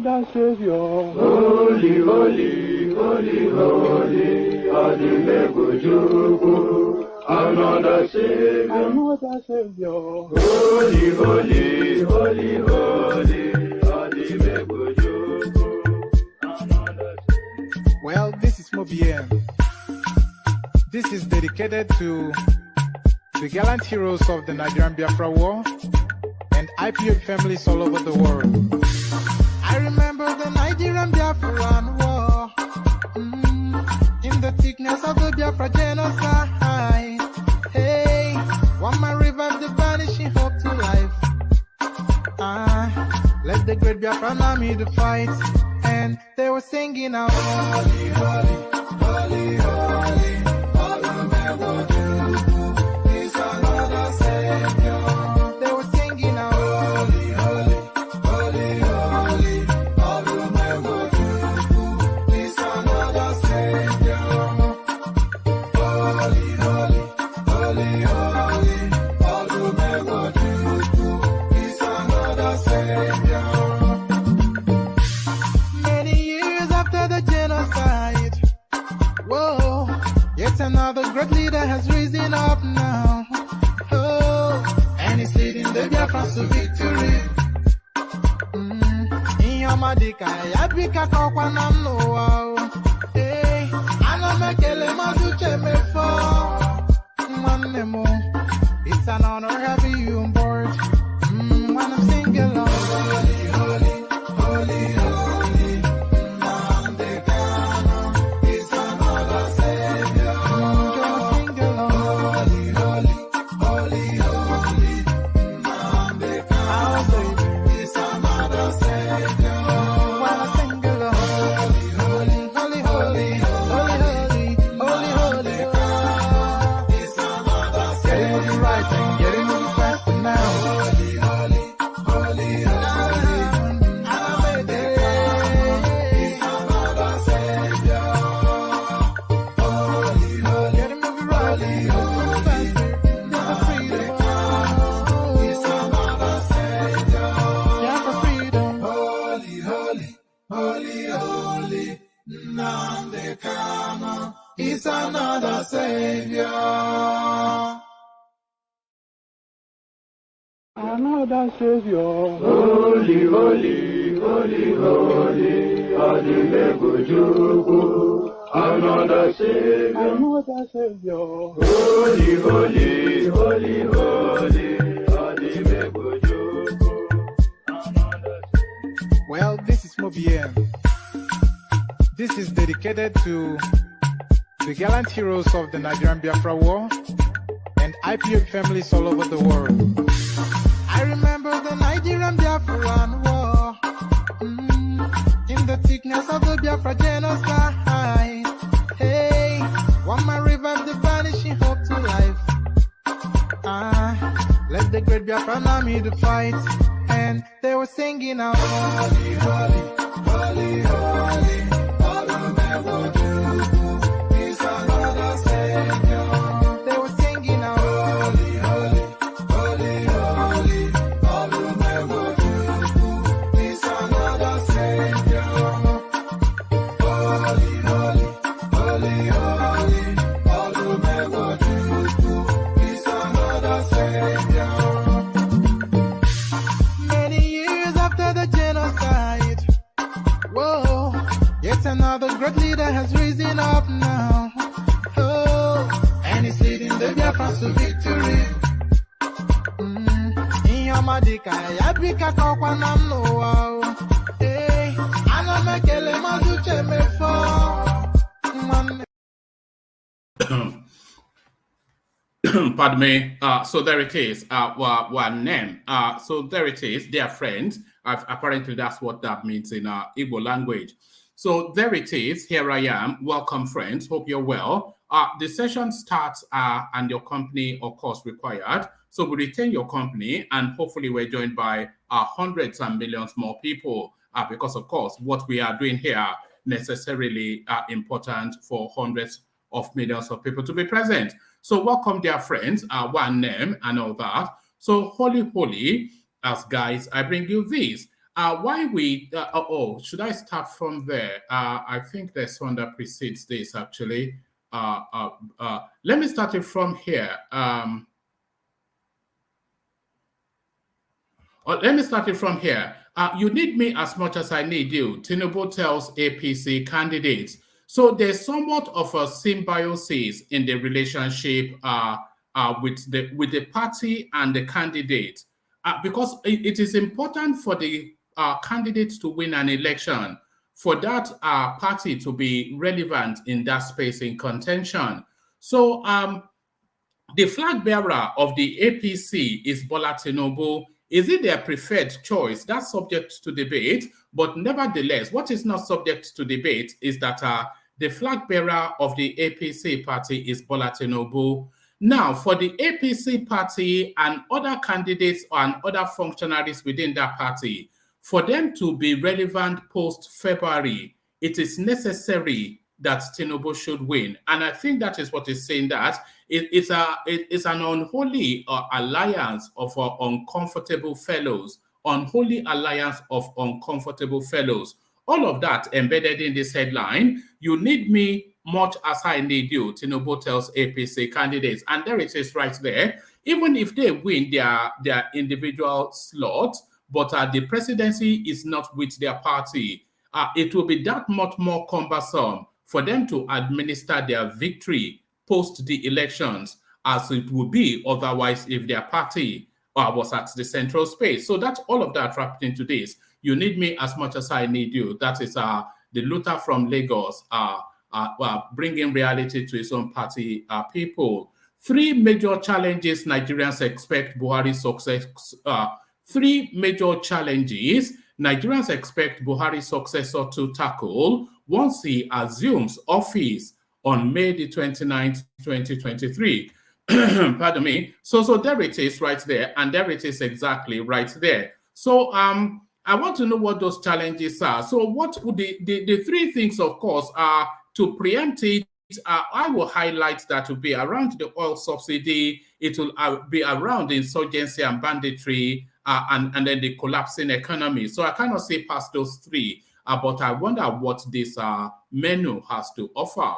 Another Savior. Holy, holy, holy, holy, Adimebujuku. Another Savior. Another Savior. Holy, holy, holy, holy, Adimebujuku. Another Savior. Well, this is Obi'S. This is dedicated to the gallant heroes of the Nigerian Biafra War and IPO families all over the world. I remember the Nigerian Biafran War, in the thickness of the Biafra genocide. Hey, one man revived the vanishing hope to life. Let the great Biafran army to fight, and they were singing out, holy, holy, holy, holy, all the men will do is another Savior. They were singing out, holy, holy, holy, holy, all the men will do is another Savior. Holy, holy, holy, holy, all the men will do is another Savior. Many years after the genocide, whoa, yet another great leader has risen up now. Oh, and he's leading the Biafrans to victory. In your madika, yabika kokwanam no. Hey, anamekele mazuche mefo. Manemo, it's an honor having you on board. When I'm singing along, holy, holy, holy, holy, Nandekano is another Savior. Gonna sing along, holy, holy, holy, holy, Nandekano is another Savior. When I sing along, holy, holy, holy, holy, holy, holy, holy, is another Savior. Getting moving right and getting moving faster now. Holy, holy, holy, holy, is another Savior. Holy, holy, getting moving right and moving faster. Yeah, for freedom. Is another Savior. Yeah, for freedom. Holy, holy, holy, holy, Nandekano is another Savior. Another Savior. Holy, holy, holy, holy, Adimebujuku. Another Savior. Another Savior. Holy, holy, holy, holy, Adimebujuku. Another Savior. Well, this is Obi'S. This is dedicated to the gallant heroes of the Nigerian Biafra War and IPO families all over the world. I remember the Nigerian Biafran War, in the thickness of the Biafra genocide. Hey, one man revived the vanishing hope to life. Let the great Biafran army to fight, and they were singing out, holy, holy, holy, holy, all the men will do is another Savior. They were singing out, holy, holy, holy, holy, all the men will do is another Savior. Holy, holy, holy, holy, all the men will do is another Savior. Many years after the genocide, whoa, yet another great leader has risen up now. Oh, and he's leading the Biafrans to victory. In your madika, yabika kokwanam no. Hey, anamekele mazuche mefo. Pardon me. So there it is. One name. So there it is. Dear friends. Apparently, that's what that means in Igbo language. So there it is. Here I am. Welcome, friends. Hope you're well. The session starts and your company, of course, required. So we retain your company, and hopefully we're joined by hundreds and millions more people because, of course, what we are doing here necessarily important for hundreds of millions of people to be present. So welcome, dear friends, one name and all that. So holy, as guys, I bring you this. why we, should I start from there? I think there's one that precedes this actually. Let me start it from here. Let me start it from here. You need me as much as I need you, Tinubu tells APC candidates. So there's somewhat of a symbiosis in the relationship with the party and the candidate, because it is important for the candidates to win an election, for that party to be relevant in that space in contention. So the flag bearer of the APC is Bola Tinubu. Is it their preferred choice? That's subject to debate. But nevertheless, what is not subject to debate is that the flag bearer of the APC party is Bola Tinubu. Now, for the APC party and other candidates and other functionaries within that party, for them to be relevant post-February, it is necessary that Tinubu should win. And I think that is what is saying, that it's an unholy alliance of uncomfortable fellows, unholy alliance of uncomfortable fellows. All of that embedded in this headline. You need me much as I need you, Tinubu tells APC candidates. And there it is right there. Even if they win their individual slot, but the presidency is not with their party, it will be that much more cumbersome for them to administer their victory post the elections as it would be otherwise if their party was at the central space. So that's all of that wrapped into this. You need me as much as I need you. That is the Luther from Lagos bringing reality to his own party people. Three major challenges Nigerians expect Buhari's success. Three major challenges Nigerians expect Buhari's successor to tackle once he assumes office on May the 29th, 2023. Pardon me. So there it is right there, and there it is exactly right there. So I want to know what those challenges are. So what would the three things, of course, are to preempt it. I will highlight that to be around the oil subsidy. It will be around the insurgency and banditry, and then the collapsing economy. So I cannot say past those three, but I wonder what this menu has to offer.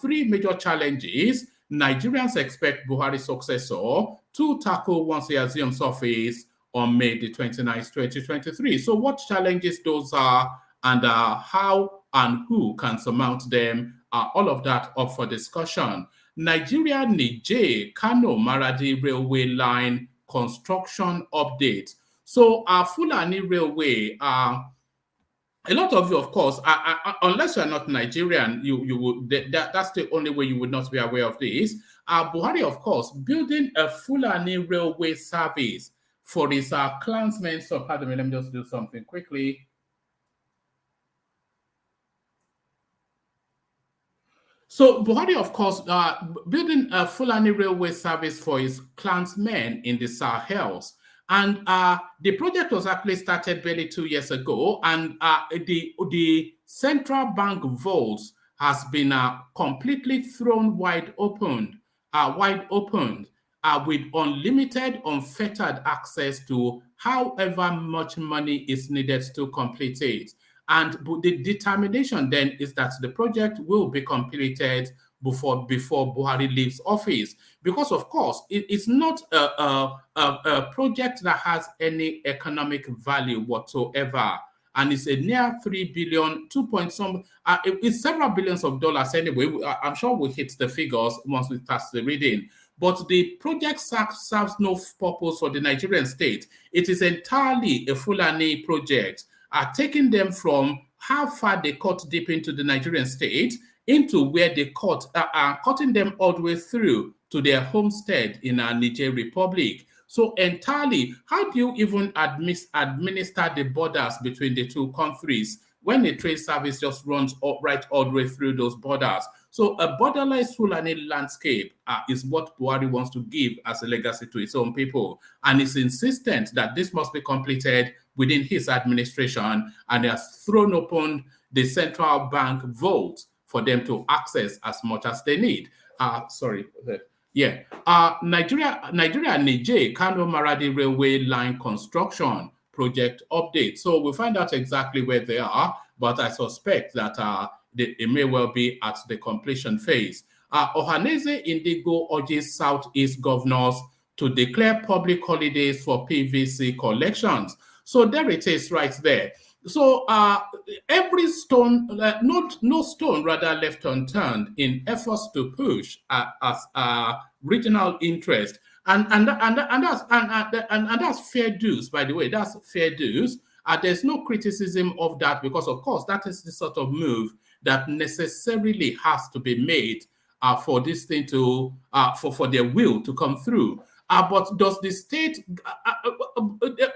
Three major challenges Nigerians expect Buhari's successor to tackle once he assumes office on May the 29th, 2023. So what challenges those are, and how and who can surmount them? All of that up for discussion. Nigeria-Niger Kano Maradi Railway Line construction update. So Fulani Railway, a lot of you, of course, unless you're not Nigerian, you would that's the only way you would not be aware of this. Buhari, of course, building a Fulani railway service for his clansmen. So pardon me, let me just do something quickly. So Buhari, of course, building a Fulani railway service for his clansmen in the Sahels. And the project was actually started barely 2 years ago, and the central bank vaults has been completely thrown wide open, with unlimited, unfettered access to however much money is needed to complete it. And the determination then is that the project will be completed before Buhari leaves office, because of course it's not a project that has any economic value whatsoever, and it's a near 3 billion, 2 point some, it's several billions of dollars anyway. I'm sure we'll hit the figures once we start the reading. But the project serves no purpose for the Nigerian state. It is entirely a Fulani project, taking them from how far they cut deep into the Nigerian state into where they cutting them all the way through to their homestead in Niger Republic. So entirely, how do you even administer the borders between the two countries when the trade service just runs right all the way through those borders? So a borderless Fulani landscape is what Buhari wants to give as a legacy to his own people. And is insistent that this must be completed within his administration, and he has thrown open the central bank vault for them to access as much as they need. Nigeria Niger Kano Maradi Railway Line construction project update. So we'll find out exactly where they are, but I suspect that it may well be at the completion phase. Ohaneze Indigo urges Southeast governors to declare public holidays for PVC collections. So there it is right there. So every stone, no stone rather left unturned in efforts to push as regional interest. And that's fair dues, by the way. That's fair dues. There's no criticism of that because, of course, that is the sort of move that necessarily has to be made for this thing to for their will to come through. But does the state,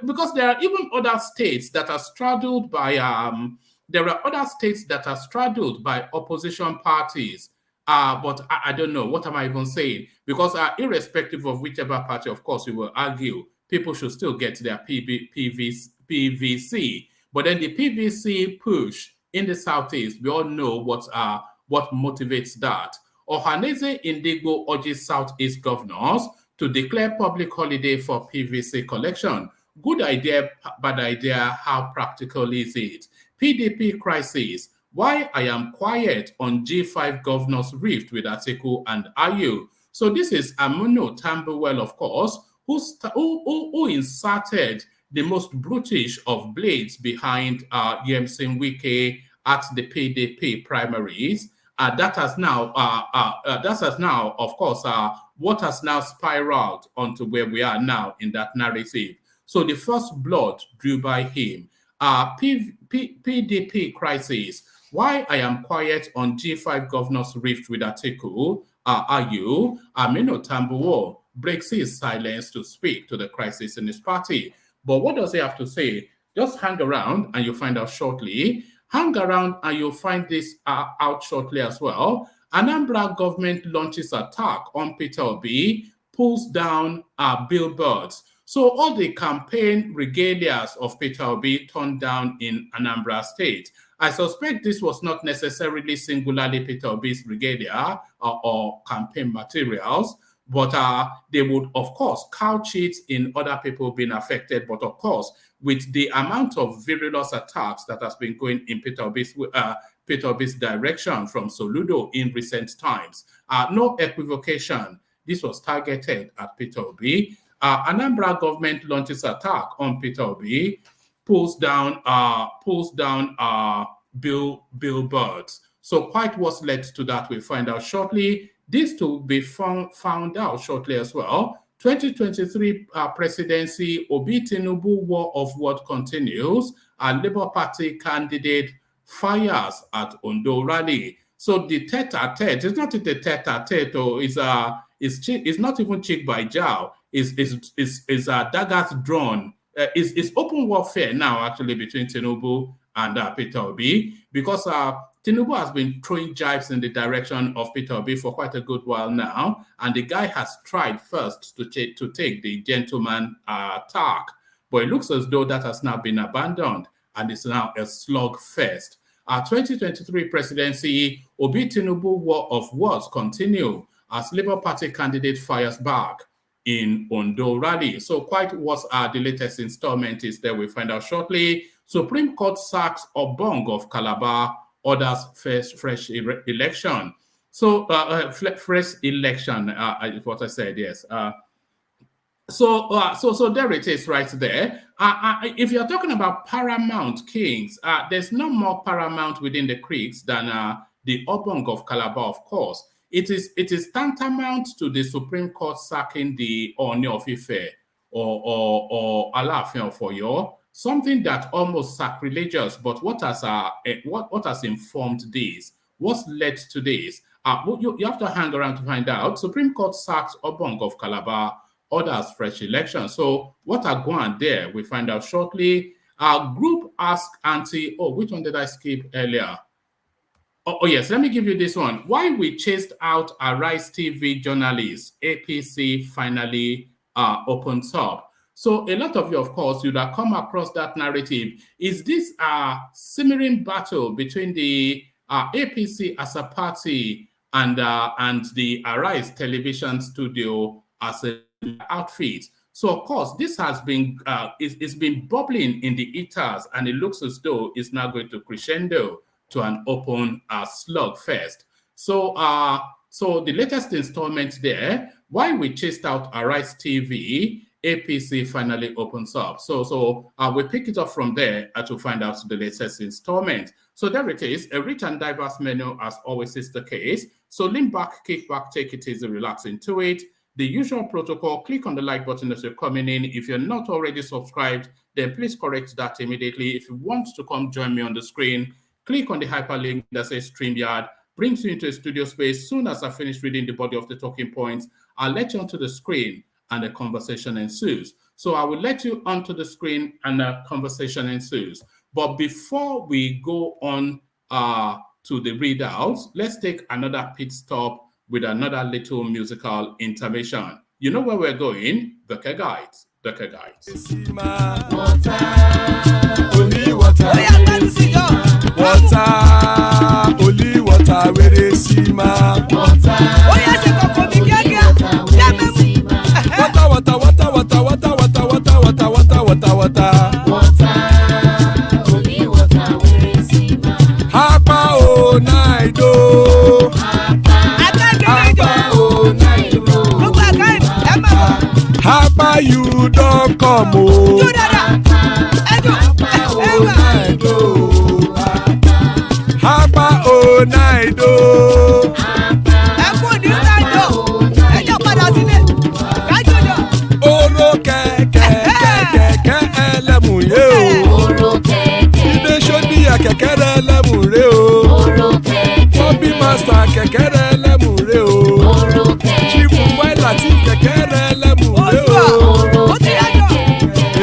because there are even other states that are straddled by opposition parties. But I don't know, what am I even saying? Because irrespective of whichever party, of course, we will argue, people should still get their PVC. But then the PVC push in the Southeast, we all know what motivates that. Ohaneze Indigo urges Southeast governors to declare public holiday for PVC collection. Good idea, bad idea, how practical is it? PDP crisis. Why I am quiet on G5 governors rift with Atiku and Ayu. So this is Amuno Tambuwell, of course, who inserted the most brutish of blades behind Yemsin Wike at the PDP primaries. That has now, of course, what has now spiraled onto where we are now in that narrative. So the first blood drew by him. PDP crisis. Why I am quiet on G5 governors rift with Atiku, Ayu, Amino Tambuwo breaks his silence to speak to the crisis in his party. But what does he have to say? Just hang around and you'll find out shortly. Hang around and you'll find this out shortly as well. Anambra government launches attack on Peter Obi, pulls down Billboards. So all the campaign regalias of Peter Obi turned down in Anambra State. I suspect this was not necessarily singularly Peter Obi's regalia or campaign materials, but they would, of course, couch it in other people being affected. But of course, with the amount of virulous attacks that has been going in Peter Obi's direction from Soludo in recent times, no equivocation. This was targeted at Peter Obi. Anambra government launches attack on Peter Obi, pulls down Billboards. So quite what's led to that, we'll find out shortly. This to be found out shortly as well. 2023 presidency, Obi Tinubu war of what continues. Labour Party candidate fires at Ondo rally. So the tete-a-tete, it's not a tete-a-tete, it's not even cheek by jowl. Is daggers drawn. It's open warfare now, actually, between Tinubu and Peter Obi, because Tinubu has been throwing jibes in the direction of Peter Obi for quite a good while now, and the guy has tried first to take the gentleman tack, but it looks as though that has now been abandoned, and it's now a slugfest. 2023 presidency, Obi Tinubu war of words continue as Labour Party candidate fires back in Ondo rally. So quite what the latest installment is there, we'll find out shortly. Supreme Court sacks Obong of Calabar, orders fresh election. So fresh election is what I said, yes. So there it is right there. If you're talking about paramount kings, there's no more paramount within the creeks than the Obong of Calabar, of course. It is tantamount to the Supreme Court sacking the Oni of Ife or Alaafin of Oyo, something that almost sacrilegious. But what has informed this? What's led to this? You have to hang around to find out. Supreme Court sacks Obong of Calabar, orders fresh election. So what are going there? We find out shortly. Group ask anti. Oh, which one did I skip earlier? Oh, yes, let me give you this one. Why we chased out a Rise TV journalist, APC finally opens up. So a lot of you, of course, you'd have come across that narrative. Is this a simmering battle between the APC as a party and the Arise television studio as an outfit? So of course, this has been it's been bubbling in the ethers, and it looks as though it's now going to crescendo to an open slugfest. So so the latest installment there, while we chased out Arise TV, APC finally opens up. So we pick it up from there to find out the latest installment. So there it is, a rich and diverse menu as always is the case. So lean back, kick back, take it easy, relax into it. The usual protocol, click on the like button as you're coming in. If you're not already subscribed, then please correct that immediately. If you want to come join me on the screen, click on the hyperlink that says StreamYard, brings you into a studio space. Soon as I finish reading the body of the talking points, I'll let you onto the screen and a conversation ensues. So I will let you onto the screen and a conversation ensues. But before we go on to the readouts, let's take another pit stop with another little musical intermission. You know where we're going? The K Guides. The K Guides. Water, only water, water, only water, where they see ma. Water, water, water, water, water, water, water, water, water, water, water, water, only water, where they see ma. Hapa o naido. Hapa you don't come o. Hapa o naido. Oro kẹ̀kẹ́ ẹlẹ́mù yé o. Ibe sodi kẹ̀kẹ́ ẹlẹ́mù rẹ o. Obi master kẹ̀kẹ́ ẹlẹ́mù rẹ o. Chief Wáìlà tí kẹ̀kẹ́ ẹlẹ́mù rẹ o.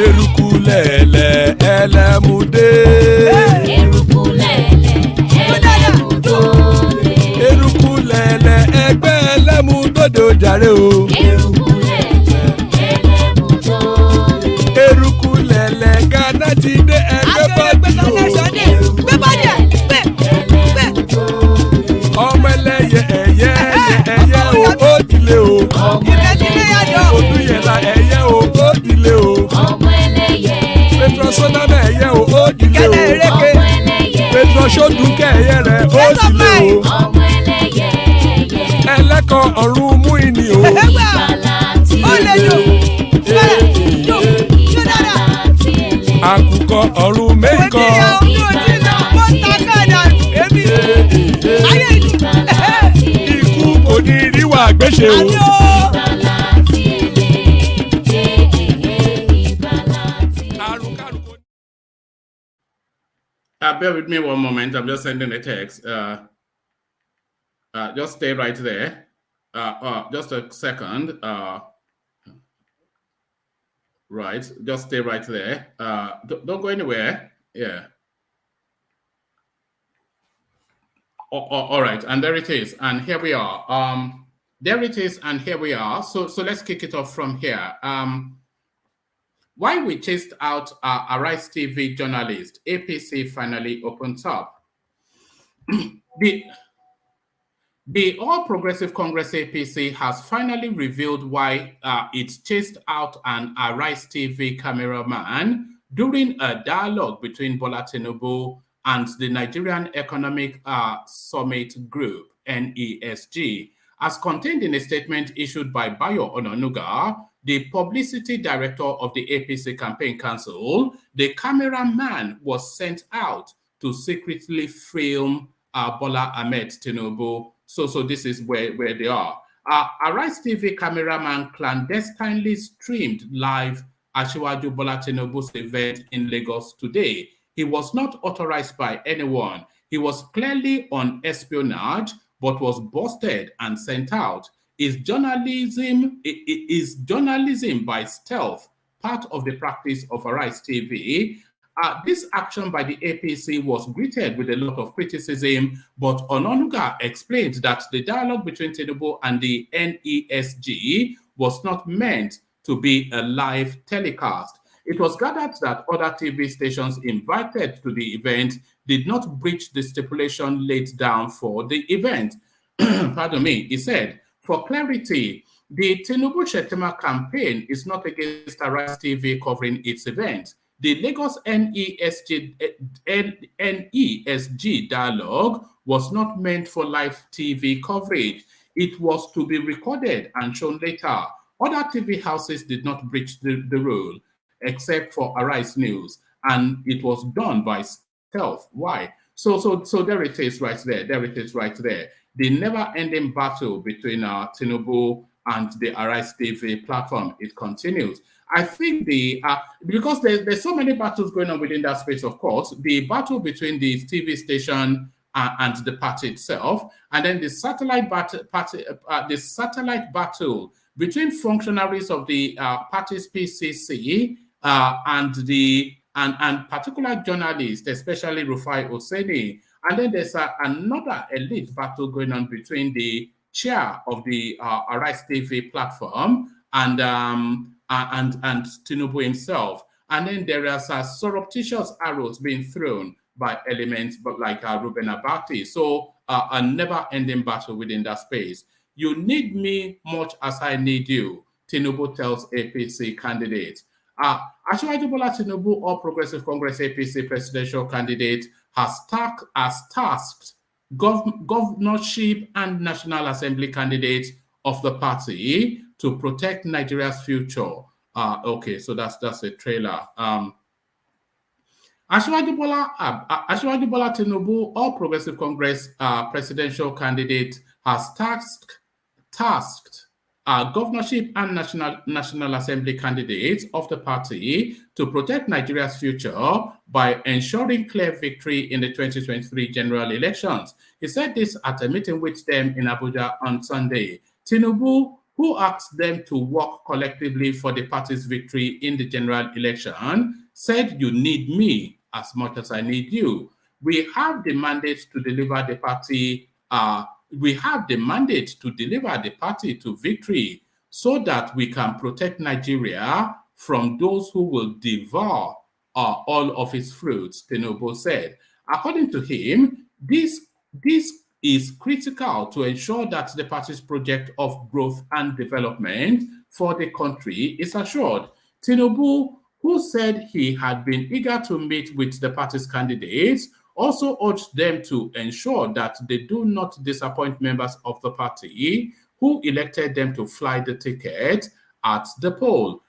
Eruku lẹ̀lẹ̀ ẹlẹ́mù dé. Eruku lẹ̀lẹ̀ ẹgbẹ́ ẹlẹ́mù dòde ojàre o. Eruku lẹ̀lẹ̀ Ghana ti dé ẹgbẹ́ bọ́ọ̀dì o. Ọmọ ẹlẹ́yẹ ẹ̀yẹ o ó dilé o. Odúyẹ̀lá ẹ̀yẹ o ó dilé o. Petrosoname ẹ̀yẹ o ó dilé o. Petrosodúnkẹ́ ẹ̀yẹ rẹ̀ ó dilé o. Ẹlẹ́kọ̀ ọ̀run mú ìní o. Àkùkọ ọ̀run mẹ́kọ̀. Ikú kò ní ríwà gbéṣe o. Bear with me one moment. I'm just sending a text. Just stay right there. Just a second. Right. Just stay right there. Don't go anywhere. Yeah. All right. And there it is. And here we are. There it is. And here we are. So let's kick it off from here. While we chased out Arise TV journalist, APC finally opens up. The All Progressive Congress APC has finally revealed why it chased out an Arise TV cameraman during a dialogue between Bola Tinubu and the Nigerian Economic Summit Group, NESG. As contained in a statement issued by Bayo Ononuga, the publicity director of the APC campaign council, the cameraman was sent out to secretly film Bola Ahmed Tinubu. So this is where they are. Arise TV cameraman clandestinely streamed live Asiwaju Bola Tinubu's event in Lagos today. He was not authorized by anyone. He was clearly on espionage, but was busted and sent out. Is journalism by stealth part of the practice of Arise TV? This action by the APC was greeted with a lot of criticism, but Ononuga explained that the dialogue between Tinubu and the NESG was not meant to be a live telecast. It was gathered that other TV stations invited to the event did not breach the stipulation laid down for the event. Pardon me, he said, for clarity, The Tinubu Shettima campaign is not against Arise TV covering its event. The Lagos NESG dialogue was not meant for live TV coverage. It was to be recorded and shown later. Other TV houses did not breach the rule, except for Arise News, and it was done by stealth. Why? So there it is right there. There it is right there. The never-ending battle between Tinubu and the Arise TV platform, it continues. I think because there's so many battles going on within that space, of course, the battle between the TV station and the party itself, and then the satellite battle between functionaries of the party's PCC and particular journalists, especially Rufai Oseni. And then there's another elite battle going on between the chair of the Arise TV platform and Tinubu himself. And then there are surreptitious arrows being thrown by elements but like Ruben Abati. So a never-ending battle within that space. You need me much as I need you, Tinubu tells APC candidates. Asiwaju Bola Tinubu, All Progressive Congress APC presidential candidate, has tasked governorship and National Assembly candidates of the party to protect Nigeria's future. Okay, so that's a trailer. Asiwaju Bola Tinubu, All Progressive Congress presidential candidate, has tasked governorship and National Assembly candidates of the party to protect Nigeria's future by ensuring clear victory in the 2023 general elections. He said this at a meeting with them in Abuja on Sunday. Tinubu, who asked them to work collectively for the party's victory in the general election, said, "You need me as much as I need you. We have the mandate to deliver the party to victory so that we can protect Nigeria from those who will devour all of its fruits," Tinubu said. According to him, this is critical to ensure that the party's project of growth and development for the country is assured. Tinubu, who said he had been eager to meet with the party's candidates, also urged them to ensure that they do not disappoint members of the party who elected them to fly the ticket at the poll.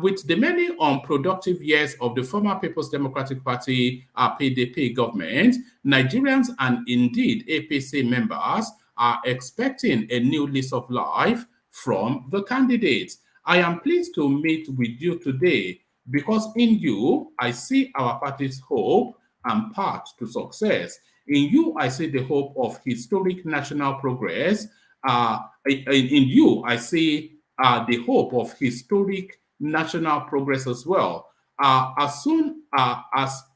With the many unproductive years of the former People's Democratic Party PDP government, Nigerians and indeed APC members are expecting a new lease of life from the candidates. I am pleased to meet with you today because in you, I see our party's hope and path to success. In you, I see the hope of historic national progress. In you, I see the hope of historic national progress as well. As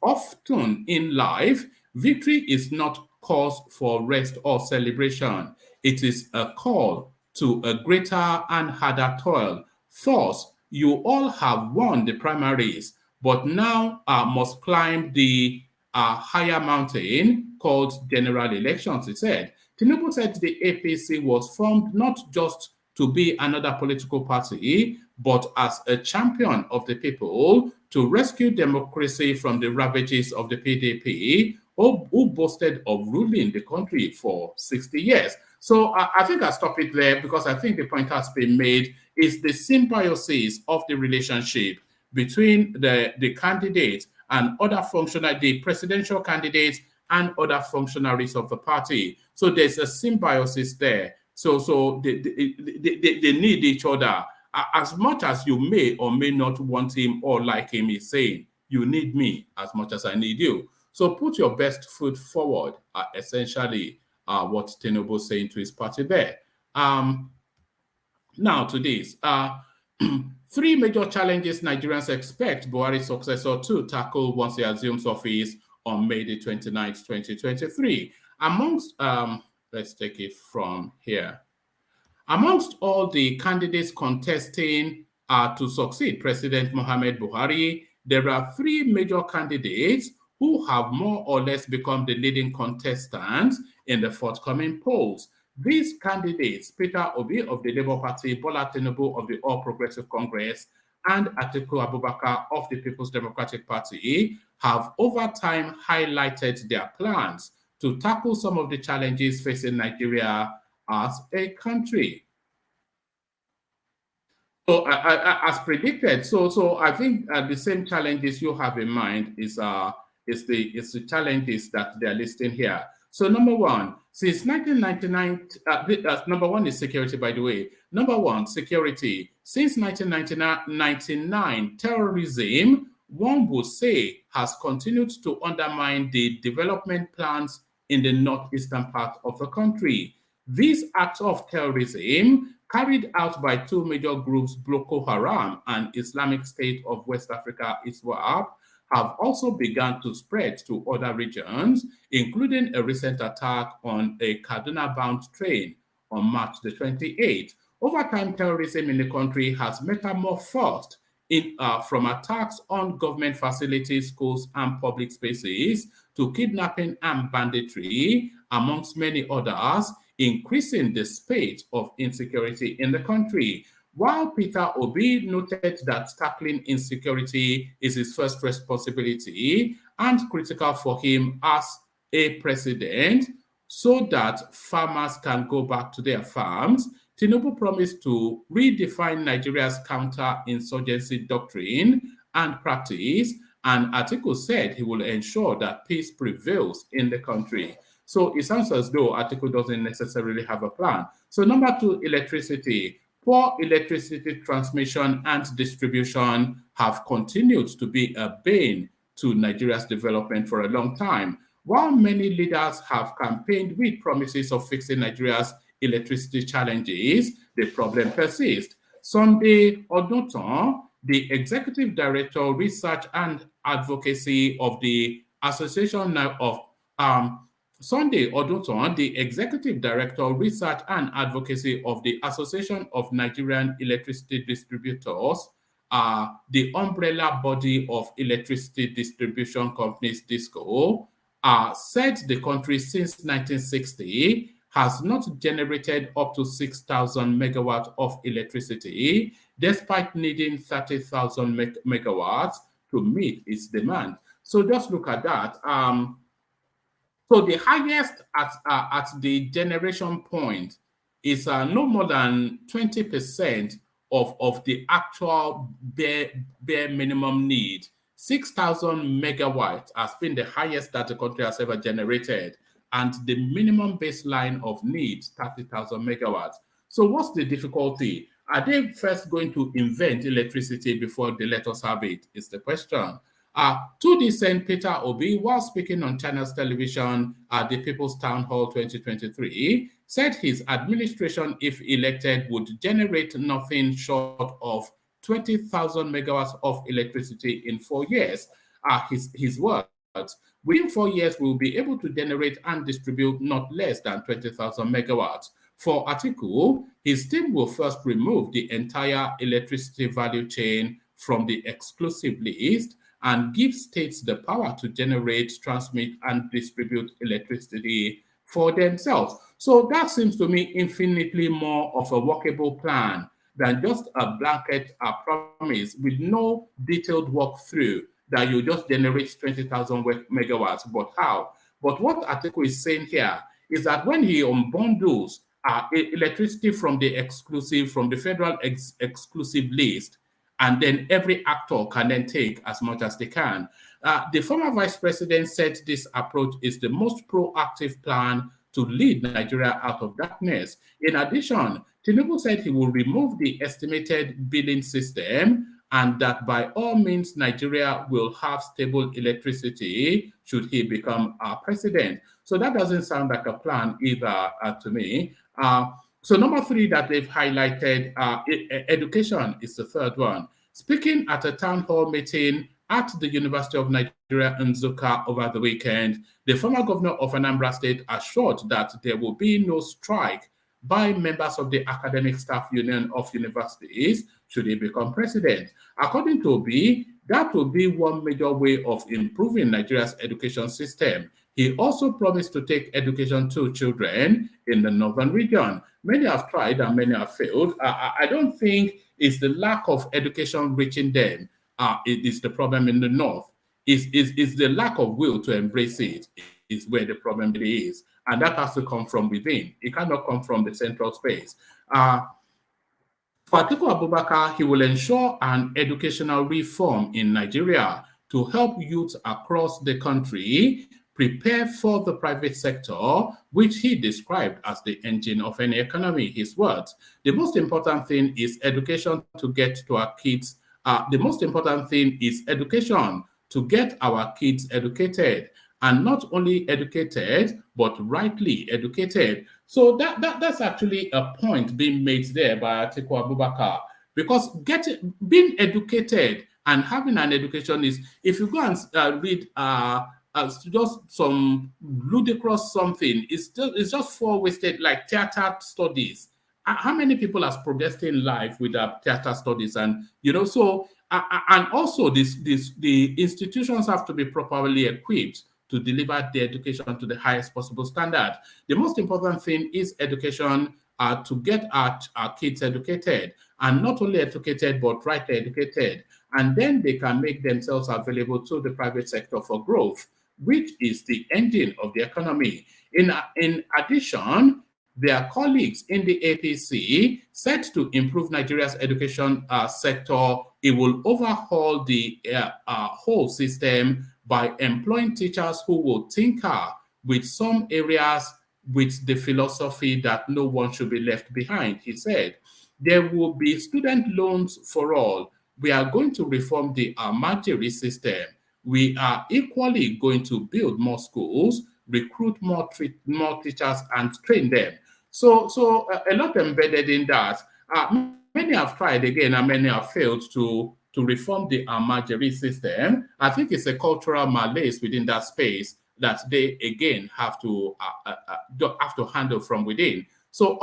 often in life, victory is not cause for rest or celebration. It is a call to a greater and harder toil. Thus, you all have won the primaries, but now must climb the higher mountain called general elections, he said. Tinubu said the APC was formed not just to be another political party, but as a champion of the people to rescue democracy from the ravages of the PDP, who boasted of ruling the country for 60 years. So I think I'll stop it there because I think the point has been made is the symbiosis of the relationship between the candidate and other functionaries, the presidential candidates and other functionaries of the party. So there's a symbiosis there. So they need each other. As much as you may or may not want him or like him, he's saying, you need me as much as I need you. So put your best foot forward, essentially what Tinubu is saying to his party there. Now to this. 3 major challenges Nigerians expect Buhari's successor to tackle once he assumes office on May the 29th, 2023. Amongst, let's take it from here. Amongst all the candidates contesting to succeed President Muhammad Buhari, there are 3 major candidates who have more or less become the leading contestants in the forthcoming polls. These candidates, Peter Obi of the Labour Party, Bola Tinubu of the All Progressive Congress, and Atiku Abubakar of the People's Democratic Party, have over time highlighted their plans to tackle some of the challenges facing Nigeria as a country. So, as predicted, so I think the same challenges you have in mind is the challenges that they are listing here. So, number one, since 1999, number one is security, by the way. Number one, security. Since 1999, terrorism, one would say, has continued to undermine the development plans in the northeastern part of the country. These acts of terrorism, carried out by two major groups, Boko Haram and Islamic State of West Africa, ISWAP, have also begun to spread to other regions, including a recent attack on a Kaduna-bound train on March the 28th. Over time, terrorism in the country has metamorphosed from attacks on government facilities, schools, and public spaces to kidnapping and banditry, amongst many others, increasing the spate of insecurity in the country. While Peter Obi noted that tackling insecurity is his first responsibility and critical for him as a president so that farmers can go back to their farms, Tinubu promised to redefine Nigeria's counter-insurgency doctrine and practice, and Atiku said he will ensure that peace prevails in the country. So it sounds as though Atiku doesn't necessarily have a plan. So number two, electricity. Poor electricity transmission and distribution have continued to be a bane to Nigeria's development for a long time. While many leaders have campaigned with promises of fixing Nigeria's electricity challenges, the problem persists. Sunday Oduton, the Executive Director, Research and Advocacy of the Association of Sunday Oduton, the Executive Director, Research and Advocacy of the Association of Nigerian Electricity Distributors, the umbrella body of electricity distribution companies, DISCO, said the country since 1960 has not generated up to 6,000 megawatts of electricity, despite needing 30,000 megawatts to meet its demand. So just look at that. So the highest at the generation point is no more than 20% of the actual bare minimum need. 6,000 megawatts has been the highest that the country has ever generated, and the minimum baseline of need, 30,000 megawatts. So what's the difficulty? Are they first going to invent electricity before they let us have it? Is the question. To this end, Peter Obi, while speaking on Channels Television at the People's Town Hall 2023, said his administration, if elected, would generate nothing short of 20,000 megawatts of electricity in 4 years. His words. Within 4 years, we will be able to generate and distribute not less than 20,000 megawatts. For Atiku, his team will first remove the entire electricity value chain from the exclusive list and give states the power to generate, transmit, and distribute electricity for themselves. So that seems to me infinitely more of a workable plan than just a blanket promise with no detailed walkthrough that you just generate 20,000 megawatts. But how? But what Atiku is saying here is that when he unbundles electricity from the federal exclusive list, and then every actor can then take as much as they can. The former vice president said this approach is the most proactive plan to lead Nigeria out of darkness. In addition, Tinubu said he will remove the estimated billing system and that by all means, Nigeria will have stable electricity should he become president. So that doesn't sound like a plan either to me. So number three that they've highlighted, education is the third one. Speaking at a town hall meeting at the University of Nigeria in Nsukka over the weekend, the former governor of Anambra State assured that there will be no strike by members of the Academic Staff Union of universities should he become president. According to Obi, that will be one major way of improving Nigeria's education system. He also promised to take education to children in the northern region. Many have tried and many have failed. I don't think it's the lack of education reaching them. It is the problem in the north. Is the lack of will to embrace it is where the problem really is. And that has to come from within. It cannot come from the central space. For Atiku Abubakar, he will ensure an educational reform in Nigeria to help youth across the country prepare for the private sector, which he described as the engine of any economy, his words. The most important thing is education to get to our kids. The most important thing is education to get our kids educated, and not only educated, but rightly educated. So that's actually a point being made there by Atiku Abubakar, because being educated and having an education is, if you go and read just some ludicrous something, it's just for wasted, like theater studies. How many people has progressed in life with theater studies? And so and also the institutions have to be properly equipped to deliver the education to the highest possible standard. The most important thing is education, to get our kids educated, and not only educated, but rightly educated. And then they can make themselves available to the private sector for growth, which is the engine of the economy. In addition, their colleagues in the APC said to improve Nigeria's education sector, it will overhaul the whole system by employing teachers who will tinker with some areas with the philosophy that no one should be left behind. He said, there will be student loans for all. We are going to reform the Almajiri system. We are equally going to build more schools, recruit more teachers, and train them. So a lot embedded in that. Many have tried again, and many have failed to reform the Almajiri system. I think it's a cultural malaise within that space that they again have to handle from within. So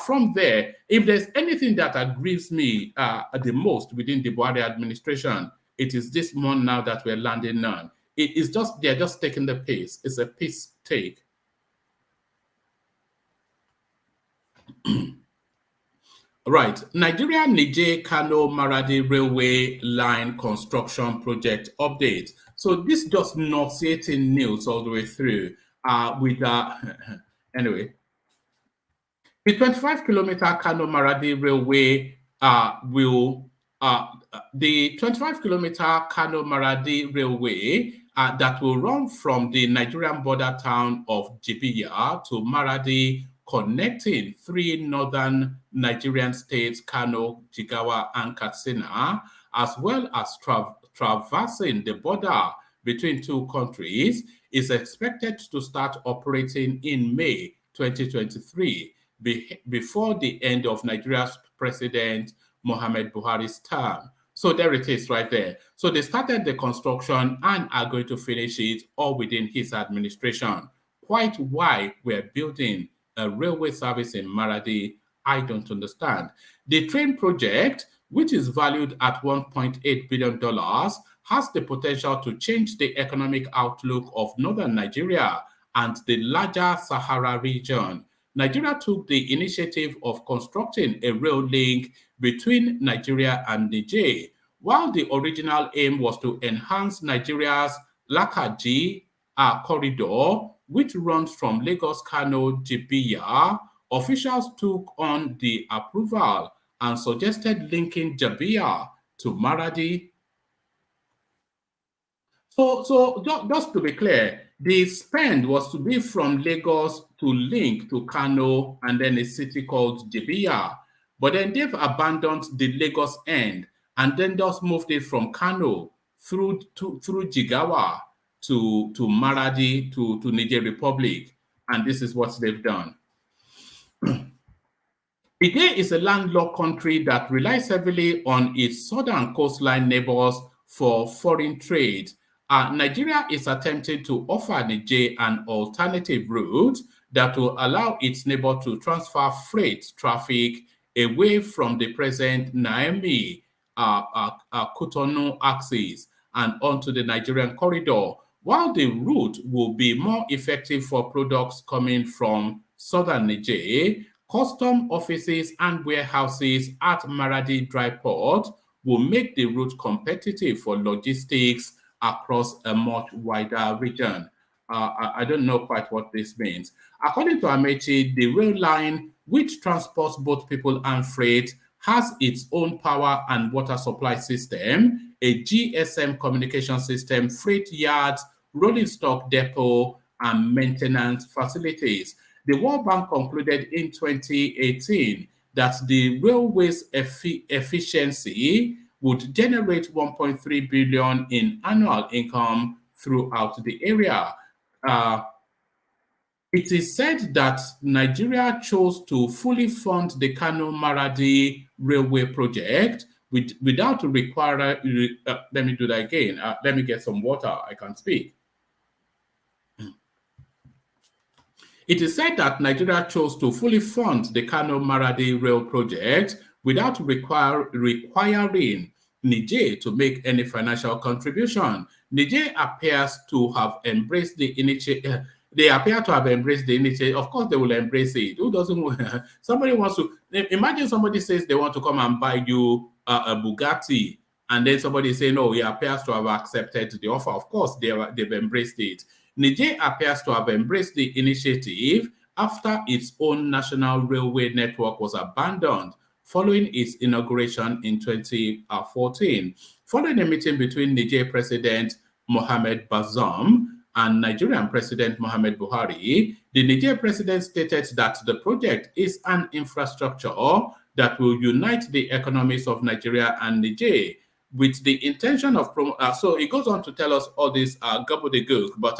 from there, if there's anything that aggrieves me the most within the Buhari administration, it is this one now that we're landing on. It is just, they're just taking the pace. It's a pace take. Right. Nigeria-Niger-Kano Maradi Railway Line Construction Project update. So this just nauseating news all the way through. Anyway, the 25-kilometer Kano Maradi Railway the 25-kilometer Kano Maradi Railway that will run from the Nigerian border town of Jibiya to Maradi, connecting three northern Nigerian states, Kano, Jigawa, and Katsina, as well as traversing the border between two countries, is expected to start operating in May 2023, before the end of Nigeria's President Muhammad Buhari's term. So there it is right there. So they started the construction and are going to finish it all within his administration. Quite why we're building a railway service in Maradi, I don't understand. The train project, which is valued at $1.8 billion, has the potential to change the economic outlook of northern Nigeria and the larger Sahara region. Nigeria took the initiative of constructing a rail link between Nigeria and Niger, while the original aim was to enhance Nigeria's Lakaji corridor, which runs from Lagos, Kano, Jibiya. Officials took on the approval and suggested linking Jibiya to Maradi. So just to be clear, the spend was to be from Lagos to link to Kano and then a city called Jibiya. But then they've abandoned the Lagos end and then just moved it from Kano through Jigawa to Maradi to Niger Republic. And this is what they've done. Niger is a landlocked country that relies heavily on its southern coastline neighbors for foreign trade. Nigeria is attempting to offer Niger an alternative route that will allow its neighbor to transfer freight traffic away from the present Niamey Cotonou axis and onto the Nigerian corridor. While the route will be more effective for products coming from southern Niger, custom offices and warehouses at Maradi Dry Port will make the route competitive for logistics across a much wider region. I don't know quite what this means. According to Amechi, the rail line, which transports both people and freight, has its own power and water supply system, a GSM communication system, freight yards, rolling stock depot, and maintenance facilities. The World Bank concluded in 2018 that the railway's efficiency would generate 1.3 billion in annual income throughout the area. It is said that Nigeria chose to fully fund the Kano Maradi railway project without requiring. Let me do that again. Let me get some water. I can speak. It is said that Nigeria chose to fully fund the Kano Maradi rail project without requiring Niger to make any financial contribution. Niger appears to have embraced the initiative. They appear to have embraced the initiative. Of course, they will embrace it. Who doesn't want? Somebody wants to imagine somebody says they want to come and buy you a Bugatti, and then somebody say no. He appears to have accepted the offer. Of course, they've embraced it. Niger appears to have embraced the initiative after its own national railway network was abandoned following its inauguration in 2014. Following a meeting between Niger President Mohamed Bazoum and Nigerian President Mohamed Buhari, the Niger president stated that the project is an infrastructure that will unite the economies of Nigeria and Niger with the intention of so it goes on to tell us all this gobbledygook, but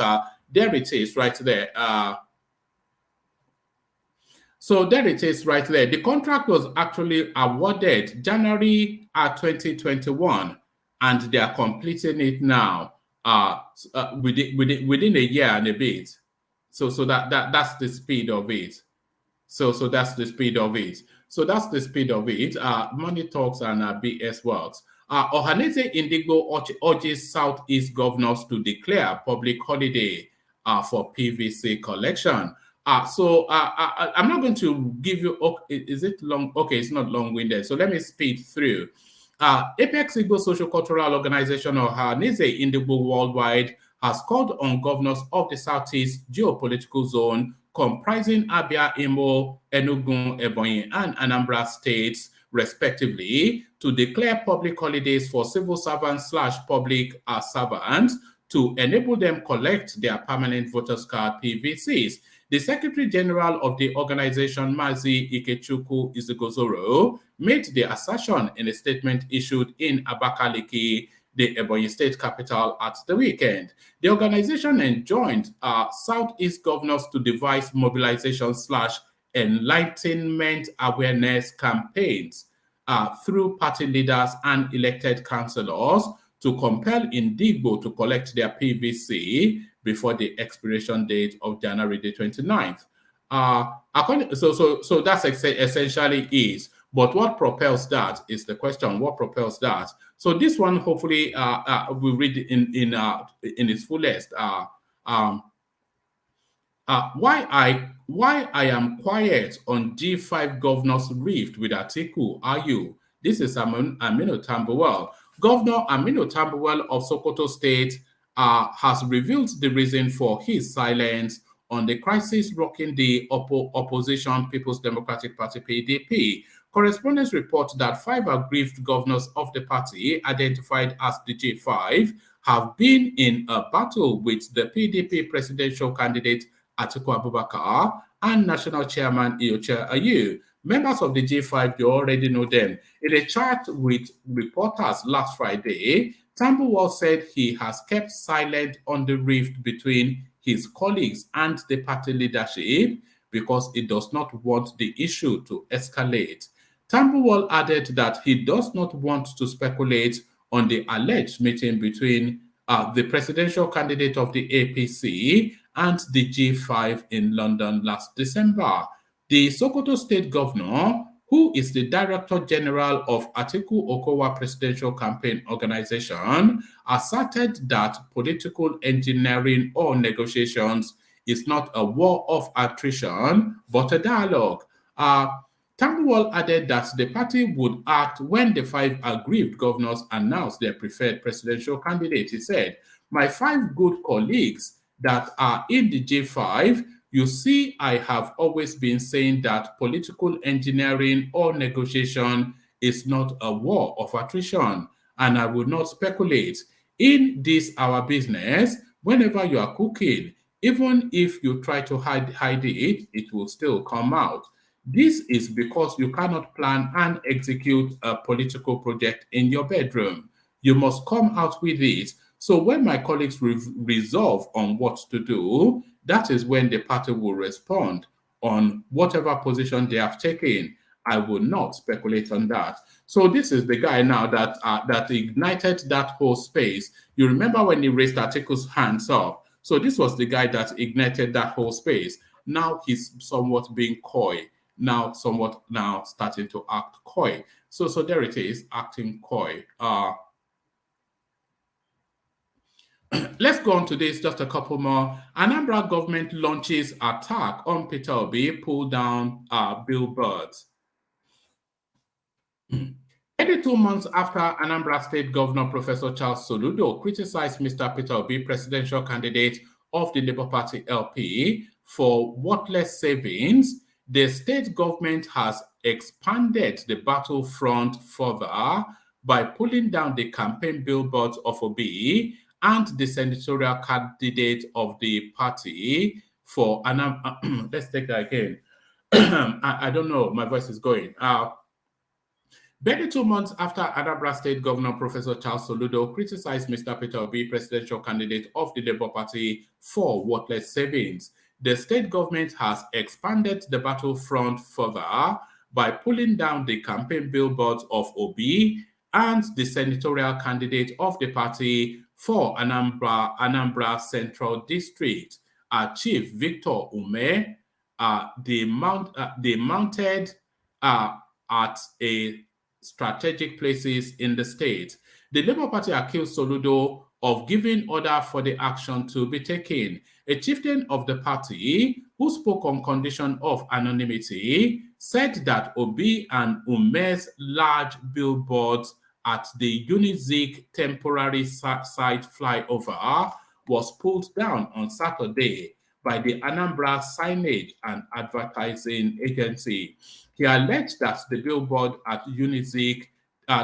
there it is right there. So there it is right there. The contract was actually awarded January 2021, and they are completing it now within a year and a bit. So that's the speed of it. So that's the speed of it. So that's the speed of it. Money talks and BS works. Ohaneze Indigo urges Southeast governors to declare public holiday for PVC collection. I'm not going to give you, is it long? Okay, it's not long-winded. So let me speed through. Apex Igbo Social Cultural Organization, or Ohaneze Indigo Worldwide, has called on governors of the Southeast geopolitical zone comprising Abia, Imo, Enugu, Ebonyi, and Anambra states, respectively, to declare public holidays for civil servants / public servants to enable them collect their permanent voters card PVCs. The Secretary General of the organization, Mazi Ikechukwu Izugozoro, made the assertion in a statement issued in Abakaliki, the Ebonyi state capital, at the weekend. The organization enjoined Southeast governors to devise mobilization / enlightenment awareness campaigns through party leaders and elected councillors to compel Indigbo to collect their PVC before the expiration date of January the 29th. So that's essentially it. But what propels that is the question. What propels that? So this one, hopefully, we'll read in its fullest. Why I am quiet on G5 governors rift with Atiku, are you? This is Aminu Tambuwal. Governor Aminu Tambuwal of Sokoto State has revealed the reason for his silence on the crisis rocking the opposition People's Democratic Party PDP. Correspondents report that 5 aggrieved governors of the party, identified as the G5, have been in a battle with the PDP presidential candidate Atiku Abubakar and National Chairman Iyoche Ayu. Members of the G5, you already know them. In a chat with reporters last Friday, Tambuwal said he has kept silent on the rift between his colleagues and the party leadership because he does not want the issue to escalate. Tambuwal added that he does not want to speculate on the alleged meeting between the presidential candidate of the APC and the G5 in London last December. The Sokoto State Governor, who is the Director General of Atiku Okowa Presidential Campaign Organization, asserted that political engineering or negotiations is not a war of attrition, but a dialogue. Tambuwal added that the party would act when the 5 aggrieved governors announced their preferred presidential candidate. He said, "My 5 good colleagues that are in the J5, you see, I have always been saying that political engineering or negotiation is not a war of attrition, and I will not speculate. In this our business, whenever you are cooking, even if you try to hide it, it will still come out. This is because you cannot plan and execute a political project in your bedroom. You must come out with it. So when my colleagues resolve on what to do, that is when the party will respond on whatever position they have taken. I will not speculate on that." So this is the guy now that ignited that whole space. You remember when he raised Atiku's hands up. So this was the guy that ignited that whole space. Now he's somewhat being coy. Now starting to act coy. So there it is, acting coy. Let's go on to this, just a couple more. Anambra government launches attack on Peter Obi, pull down billboards. 82 months after Anambra State Governor Professor Charles Soludo criticized Mr. Peter Obi, presidential candidate of the Labour Party LP, for worthless savings, the state government has expanded the battlefront further by pulling down the campaign billboards of Obi and the senatorial candidate of the party for Anambra. Let's take that again. I don't know, my voice is going. Barely 2 months after Anambra State Governor Professor Charles Soludo criticized Mr. Peter Obi, presidential candidate of the Labour Party, for worthless savings, the state government has expanded the battlefront further by pulling down the campaign billboards of Obi and the senatorial candidate of the party for Anambra Central District, Chief Victor Ume. They mounted at a strategic places in the state. The Labour Party accused Soludo of giving order for the action to be taken. A chieftain of the party, who spoke on condition of anonymity, said that Obi and Ume's large billboards at the Unizik temporary site flyover was pulled down on Saturday by the Anambra Signage and Advertising Agency. He alleged that the billboard at Unizik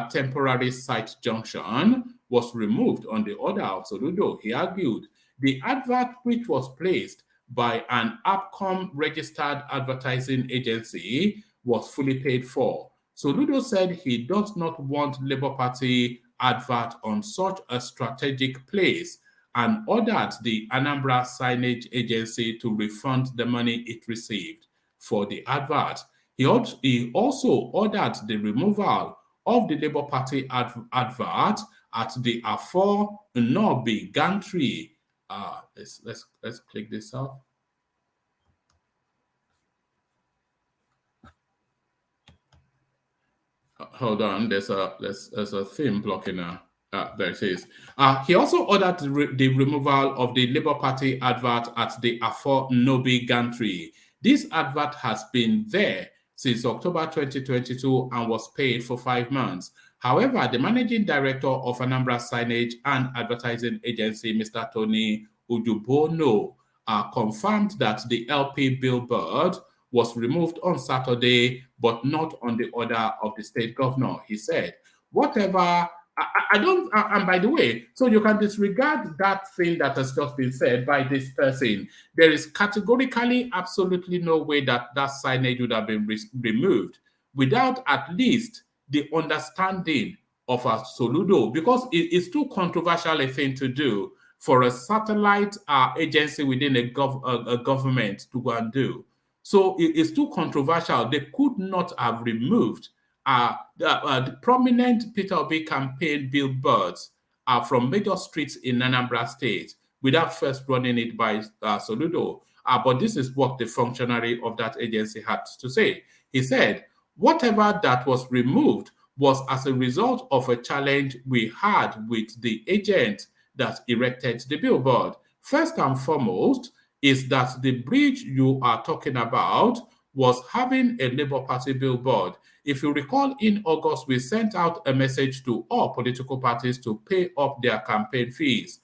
temporary site junction was removed on the order of Soludo. He argued the advert, which was placed by an APCOM registered advertising agency, was fully paid for. Soludo said he does not want Labour Party advert on such a strategic place and ordered the Anambra Signage Agency to refund the money it received for the advert. He also ordered the removal of the Labour Party advert at the Afo Nobi gantry. Let's click this up. Hold on, there's a theme blocking now. There it is. He also ordered the removal of the Labour Party advert at the Afo Nobi gantry. This advert has been there since October 2022 and was paid for 5 months. However, the managing director of Anambra Signage and Advertising Agency, Mr. Tony Udubono, confirmed that the LP billboard was removed on Saturday, but not on the order of the state governor. He said, whatever, and by the way, so you can disregard that thing that has just been said by this person. There is categorically absolutely no way that that signage would have been removed without at least the understanding of a Soludo, because it's too controversial a thing to do for a satellite agency within a government to go and do. So it's too controversial. They could not have removed the prominent Peter Obi campaign billboards from major streets in Anambra State without first running it by Soludo. But this is what the functionary of that agency had to say. He said, Whatever that was removed was as a result of a challenge we had with the agent that erected the billboard. First and foremost is that the bridge you are talking about was having a Labour Party billboard. If you recall, in August, we sent out a message to all political parties to pay up their campaign fees.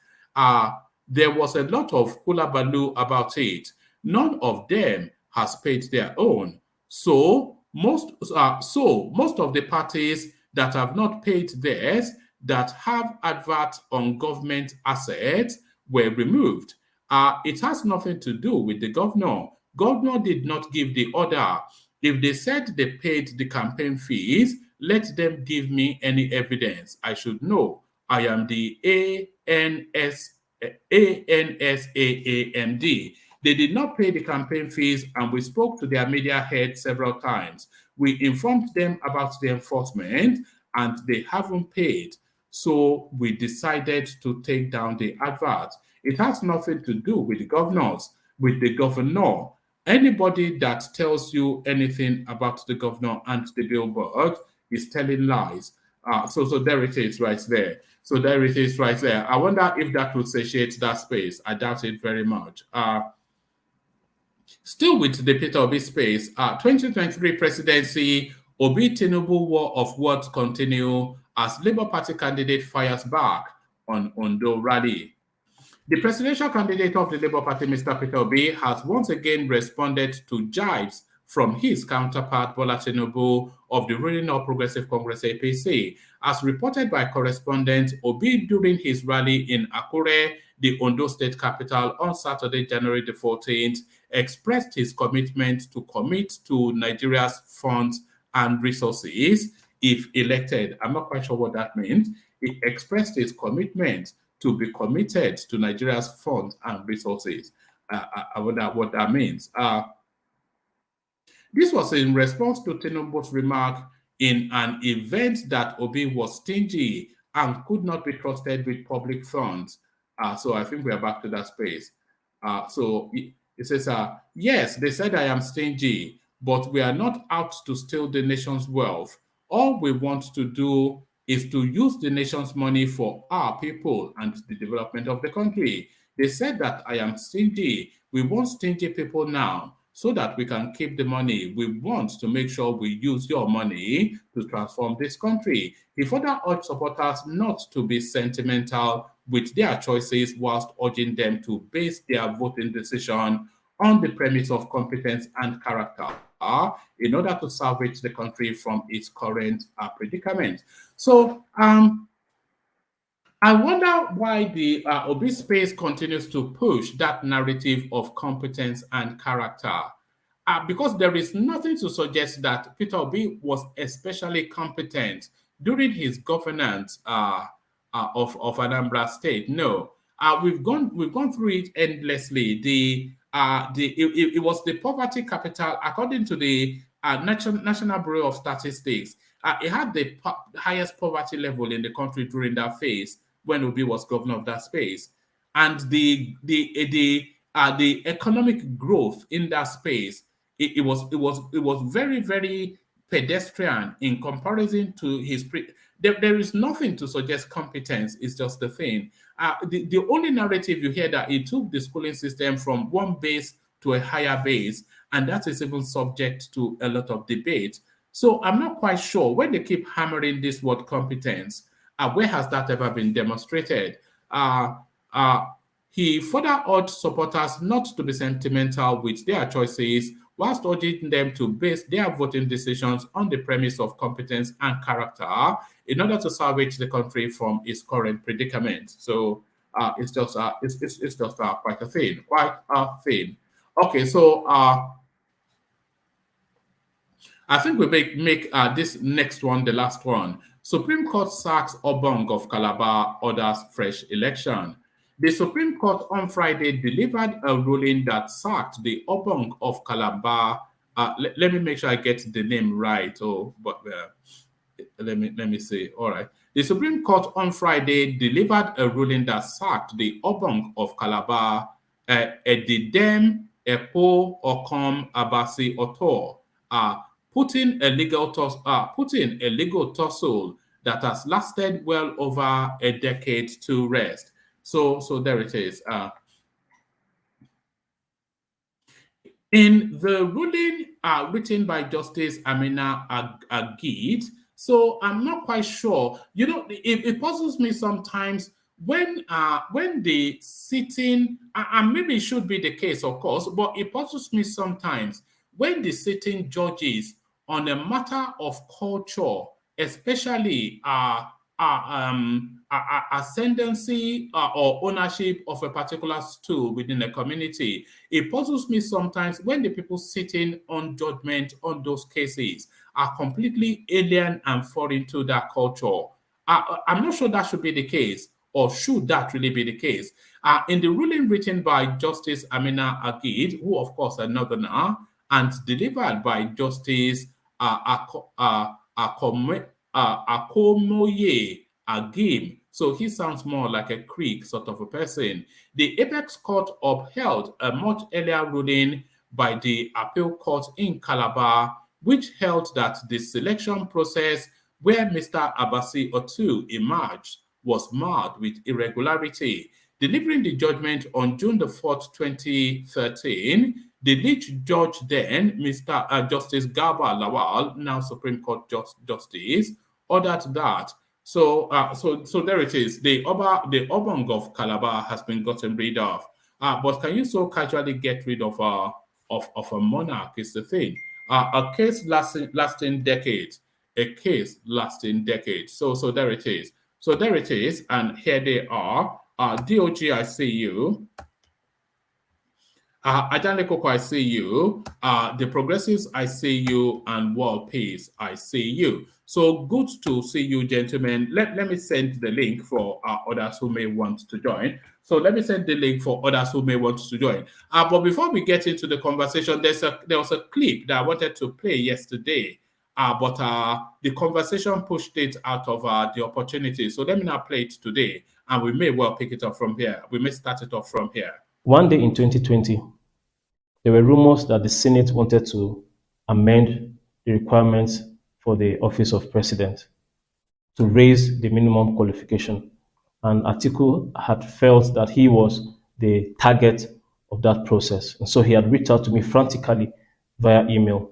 There was a lot of hullabaloo about it. None of them has paid their own. So most of the parties that have not paid theirs, that have adverts on government assets, were removed. It has nothing to do with the governor. Governor did not give the order. If they said they paid the campaign fees, let them give me any evidence. I should know. I am the ANSAAMD. They did not pay the campaign fees, and we spoke to their media head several times. We informed them about the enforcement, and they haven't paid. So we decided to take down the advert. It has nothing to do with the governors, with the governor. Anybody that tells you anything about the governor and the billboard is telling lies. So there it is right there. So there it is right there. I wonder if that would satiate that space. I doubt it very much. Still with the Peter Obi space, 2023 presidency, Obi Tinubu war of words continue as Labour Party candidate fires back on Ondo rally. The presidential candidate of the Labour Party, Mr. Peter Obi, has once again responded to jibes from his counterpart, Bola Tinubu, of the ruling All Progressive Congress APC. As reported by correspondents, Obi, during his rally in Akure, the Ondo state capital, on Saturday, January the 14th, expressed his commitment to commit to Nigeria's funds and resources if elected. I'm not quite sure what that means. He expressed his commitment to be committed to Nigeria's funds and resources. I wonder what that means. This was in response to Tinubu's remark in an event that Obi was stingy and could not be trusted with public funds. So I think we are back to that space. So it says, yes, they said I am stingy, but we are not out to steal the nation's wealth. All we want to do is to use the nation's money for our people and the development of the country. They said that I am stingy. We want stingy people now so that we can keep the money. We want to make sure we use your money to transform this country. He further urged supporters not to be sentimental with their choices whilst urging them to base their voting decision on the premise of competence and character in order to salvage the country from its current predicament. So I wonder why the Obi space continues to push that narrative of competence and character. Because there is nothing to suggest that Peter Obi was especially competent during his governance of Anambra State. No, we've gone through it endlessly. It was the poverty capital, according to the National Bureau of Statistics. It had the highest poverty level in the country during that phase when Obi was governor of that space, and the economic growth in that space it was very, very pedestrian in comparison to his there is nothing to suggest competence. It's just the thing. The only narrative you hear that it took the schooling system from one base to a higher base, and that is even subject to a lot of debate. So I'm not quite sure when they keep hammering this word competence, where has that ever been demonstrated? He further urged supporters not to be sentimental with their choices, whilst urging them to base their voting decisions on the premise of competence and character in order to salvage the country from its current predicament. So it's just quite a thing. Okay, so I think we make this next one the last one. Supreme Court sacks Obong of Calabar, orders fresh election. The Supreme Court on Friday delivered a ruling that sacked the Obong of Calabar. Let me make sure I get the name right. Let me see. All right. The Supreme Court on Friday delivered a ruling that sacked the Obong of Calabar, Edidem Epo Okom Abasi Otor, putting a legal tussle that has lasted well over a decade to rest. So there it is. In the ruling written by Justice Amina Agid, so I'm not quite sure. It puzzles me sometimes when the sitting, and maybe it should be the case, of course, but it puzzles me sometimes when the sitting judges on a matter of culture, especially ascendancy or ownership of a particular stool within a community. It puzzles me sometimes when the people sitting on judgment on those cases are completely alien and foreign to that culture. I'm not sure that should be the case, or should that really be the case. In the ruling written by Justice Amina Agid, who of course a northerner, and delivered by Justice Akomoye Agim. So he sounds more like a Creek sort of a person. The Apex Court upheld a much earlier ruling by the Appeal Court in Calabar, which held that the selection process where Mr. Abasi Otu emerged was marred with irregularity. Delivering the judgment on June the 4th, 2013, the lead judge then, Mr. Justice Garba Lawal, now Supreme Court Justice, ordered that. So there it is. The Obong of Calabar has been gotten rid of. But can you so casually get rid of a monarch? Is the thing. A case lasting decades. A case lasting decades. So there it is. So there it is, and here they are. DOG, I see you. Ajane Koko, I see you. The Progressives, I see you. And World Peace, I see you. So good to see you, gentlemen. Let me send the link for others who may want to join. So let me send the link for others who may want to join. But before we get into the conversation, there was a clip that I wanted to play yesterday. But the conversation pushed it out of the opportunity. So let me now play it today, and we may well pick it up from here. We may start it off from here. One day in 2020, there were rumors that the Senate wanted to amend the requirements for the office of president to raise the minimum qualification. And Atiku had felt that he was the target of that process. And so he had reached out to me frantically via email.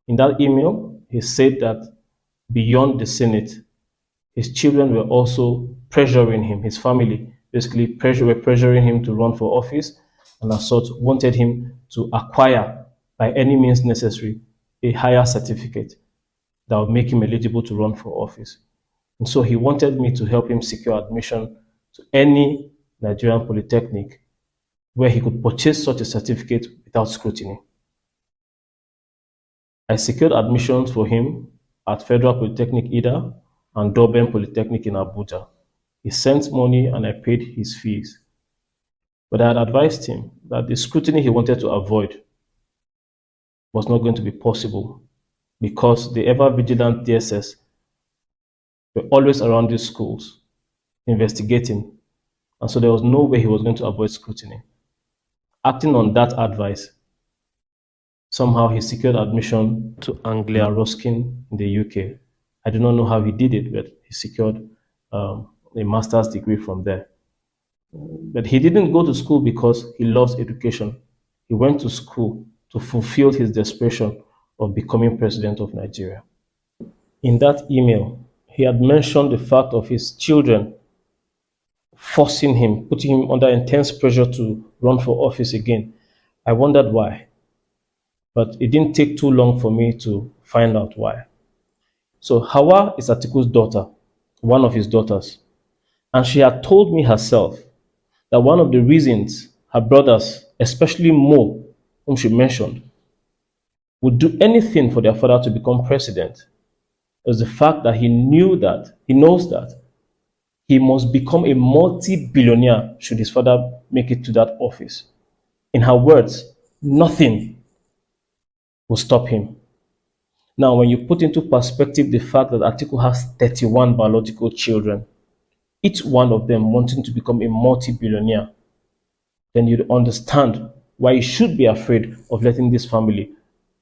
In that email, he said that beyond the Senate, his children were also pressuring him, his family basically were pressuring him to run for office, and as such wanted him to acquire by any means necessary a higher certificate that would make him eligible to run for office. And so he wanted me to help him secure admission to any Nigerian polytechnic where he could purchase such a certificate without scrutiny. I secured admissions for him at Federal Polytechnic Ida and Durban Polytechnic in Abuja. He sent money and I paid his fees. But I had advised him that the scrutiny he wanted to avoid was not going to be possible because the ever-vigilant DSS were always around these schools investigating. And so there was no way he was going to avoid scrutiny. Acting on that advice, somehow he secured admission to Anglia Ruskin in the UK. I do not know how he did it, but he secured a master's degree from there. But he didn't go to school because he loves education. He went to school to fulfill his desperation of becoming president of Nigeria. In that email, he had mentioned the fact of his children forcing him, putting him under intense pressure to run for office again. I wondered why. But it didn't take too long for me to find out why. So Hawa is Atiku's daughter, one of his daughters. And she had told me herself that one of the reasons her brothers, especially Mo, whom she mentioned, would do anything for their father to become president was the fact that he knows that he must become a multi-billionaire should his father make it to that office. In her words, nothing will stop him. Now, when you put into perspective the fact that Atiku has 31 biological children, each one of them wanting to become a multi-billionaire, then you'd understand why you should be afraid of letting this family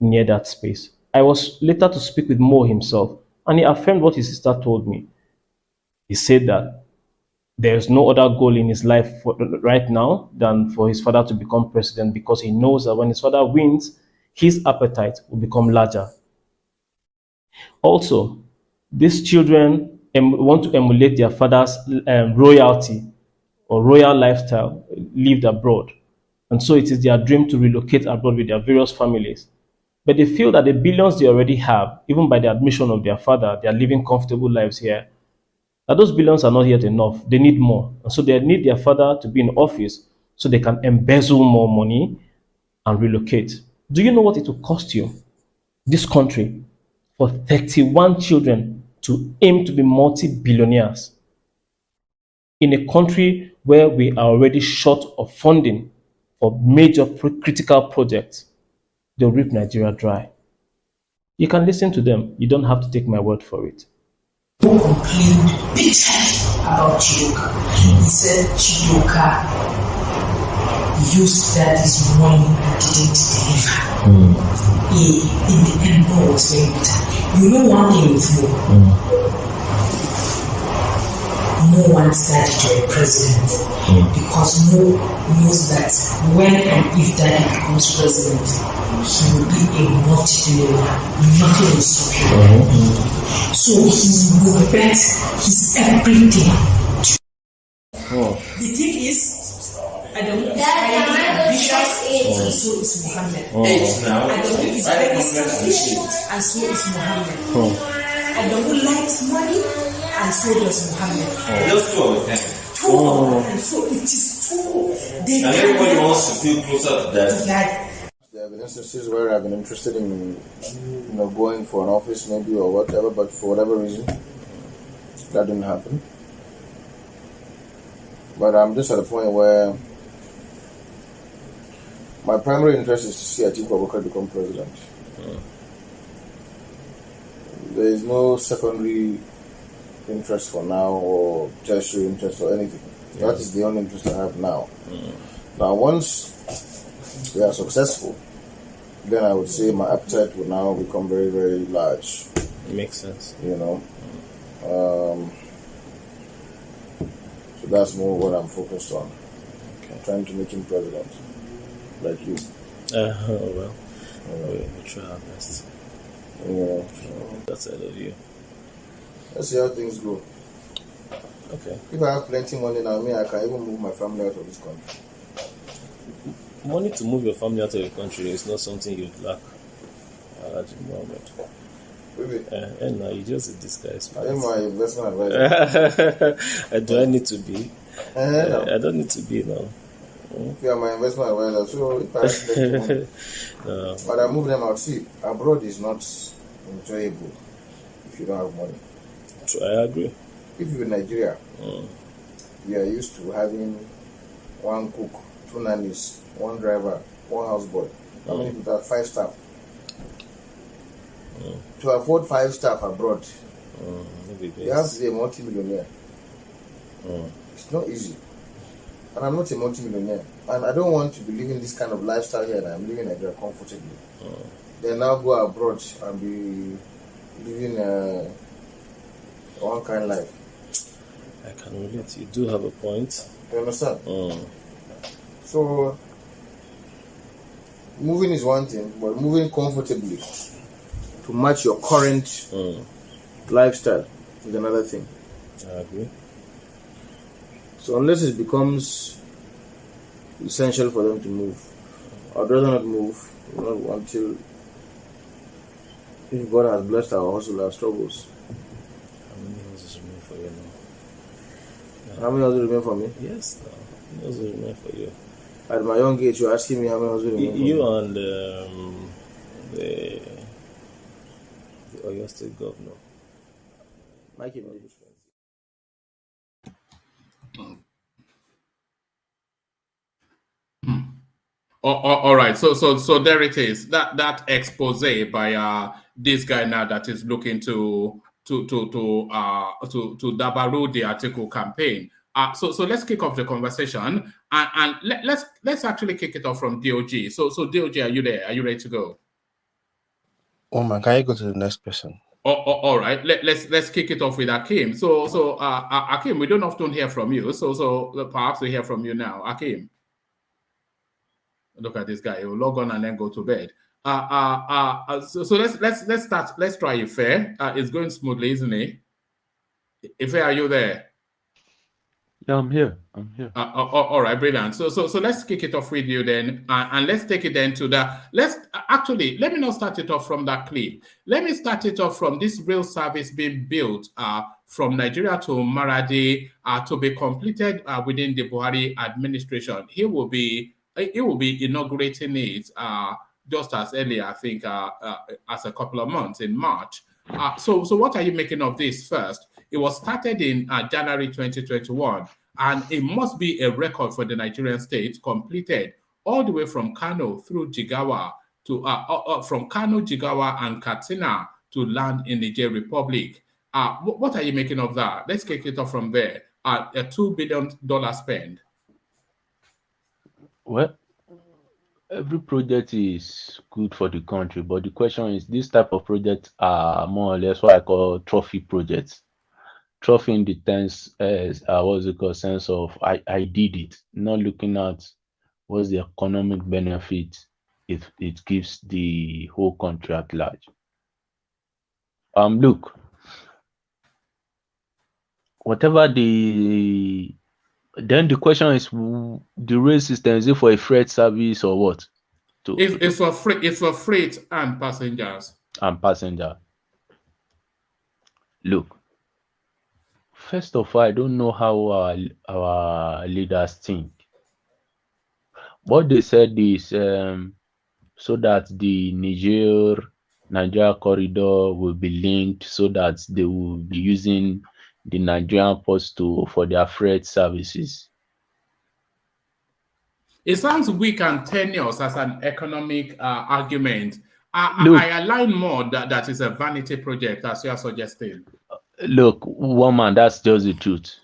near that space. I was later to speak with Mo himself, and he affirmed what his sister told me. He said that there's no other goal in his life right now than for his father to become president, because he knows that when his father wins, his appetite will become larger. Also, these children want to emulate their father's royalty or royal lifestyle lived abroad. And so it is their dream to relocate abroad with their various families. But they feel that the billions they already have, even by the admission of their father, they are living comfortable lives here, that those billions are not yet enough. They need more. And so they need their father to be in office so they can embezzle more money and relocate. Do you know what it will cost you, this country, for 31 children to aim to be multi-billionaires in a country where we are already short of funding for major critical projects? They'll rip Nigeria dry. You can listen to them. You don't have to take my word for it. Who complained bitterly about Chidoka. He said Chidoka used daddy's money and didn't deliver. In the end, God was very bitter. You know one thing with Mo wants daddy to be president because Mo knows that when and if daddy becomes president, he will be a multi-billionaire. Nothing will stop him. So he will bet his everything. The thing is, Adamu is highly ambitious, and so is Muhammad. Adamu is very selfish, and so is Muhammad. Adamu likes money, and so does Muhammad. Just two of them. And so it is two. And everybody wants to feel closer to that. There have been instances where I've been interested in, going for an office maybe or whatever, but for whatever reason, that didn't happen. But I'm just at a point where my primary interest is to see Atiku Abubakar become president. There is no secondary interest for now or tertiary interest or anything. That is the only interest I have now. Now, once we are successful, then I would say my appetite will now become very, very large. It makes sense. So that's more what I'm focused on. I'm trying to make him president, like you. We'll try our best. That's I love you. Let's see how things go. Okay. If I have plenty money now, I can even move my family out of this country. Money to move your family out of the country is not something you'd lack, Mohammed. Really? And now you just a disguise. I am my investment advisor. Do I need to be? No. I don't need to be now. If you are my investment advisor, so if I have plenty money, but I move them out. See, abroad is not enjoyable if you don't have money. So I agree. If you're in Nigeria, you are used to having one cook, 2 nannies, 1 driver, 1 houseboy. How many people have 5 staff? To afford 5 staff abroad, you have to be a multi-millionaire. It's not easy. And I'm not a multi-millionaire. And I don't want to be living this kind of lifestyle here, and I'm living in Nigeria comfortably. Then now go abroad and be living one kind of life. I can relate. You do have a point. You understand? So, moving is one thing, but moving comfortably to match your current lifestyle is another thing. I agree. So, unless it becomes essential for them to move, I'd rather not move until, if God has blessed our hustle, our struggles. How many houses remain for you now? How many houses remain for me? Yes, no. How many houses remain for you? At my young age, you're asking me how many houses remain for me? You and the Oyo State Governor. Mike, you know this. All right. So there it is. That expose by this guy now that is looking to dabaru the article campaign. So let's kick off the conversation and let's actually kick it off from DOG. So DOG, are you there? Are you ready to go? Oh man, can you go to the next person? All right, let's kick it off with Akim. So Akim, we don't often hear from you, so perhaps we hear from you now. Akim, look at this guy. He'll log on and then go to bed. So let's start. Let's try Ife. It's going smoothly, isn't it? Ife, are you there? Yeah, I'm here. All right, brilliant. So let's kick it off with you then, and let's take it then to the. Let me not start it off from that clip. Let me start it off from this rail service being built from Nigeria to Maradi to be completed within the Buhari administration. He will be inaugurating it just as early, I think, as a couple of months in March. So what are you making of this first? It was started in January 2021, and it must be a record for the Nigerian state, completed all the way from Kano through Jigawa to from Kano, Jigawa, and Katsina to land in the Niger Republic. What are you making of that? Let's kick it off from there. A $2 billion spend. Well, every project is good for the country, but the question is, this type of projects are more or less what I call trophy projects. Trophy in the sense, what's it called, sense of I did it, not looking at what's the economic benefit it gives the whole country at large. Look, whatever then the question is, the rail system, is it for a freight service or what? It's for freight and passengers. Look, first of all, I don't know how our leaders think. What they said is so that the Nigeria corridor will be linked, so that they will be using the Nigerian ports for their freight services. It sounds weak and tenuous as an economic argument. I align more that is a vanity project, as you are suggesting. Look, woman, that's just the truth.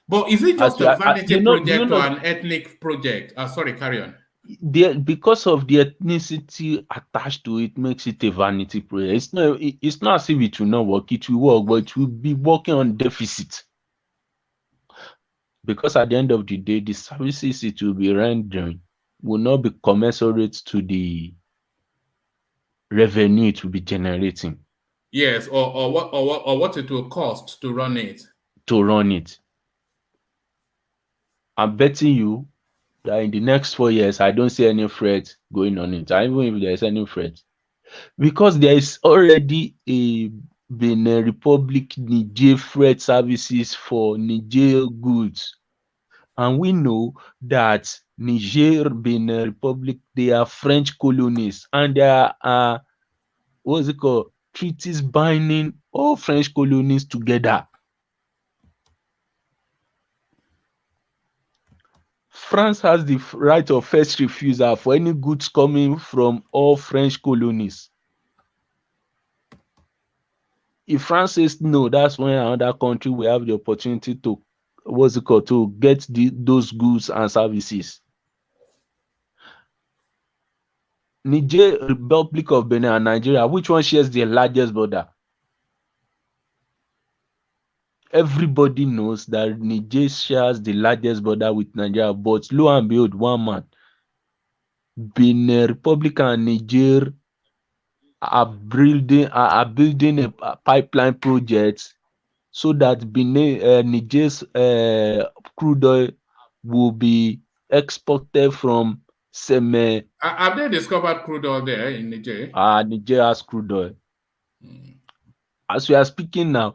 But is it just a vanity project or an ethnic project? Sorry, carry on. Because of the ethnicity attached to it, makes it a vanity project. It's not as if it will not work. It will work, but it will be working on deficit. Because at the end of the day, the services it will be rendering will not be commensurate to the revenue it will be generating. Yes, or what it will cost to run it. I'm betting you that in the next 4 years, I don't see any freight going on it. Even if there's any freight, because there is already a Benin Republic Niger freight services for Niger goods, and we know that Niger, Benin Republic, they are French colonies, and there are treaties binding all French colonies together. France has the right of first refusal for any goods coming from all French colonies. If France says no, that's when another country will have the opportunity to to get those goods and services. Niger, Republic of Benin, and Nigeria, which one shares the largest border? Everybody knows that Niger shares the largest border with Nigeria, but lo and behold, one man, Benin Republic and Niger are building a pipeline project so that Niger's crude oil will be exported from Seme. Have they discovered crude oil there in Niger? Niger has crude oil. As we are speaking now,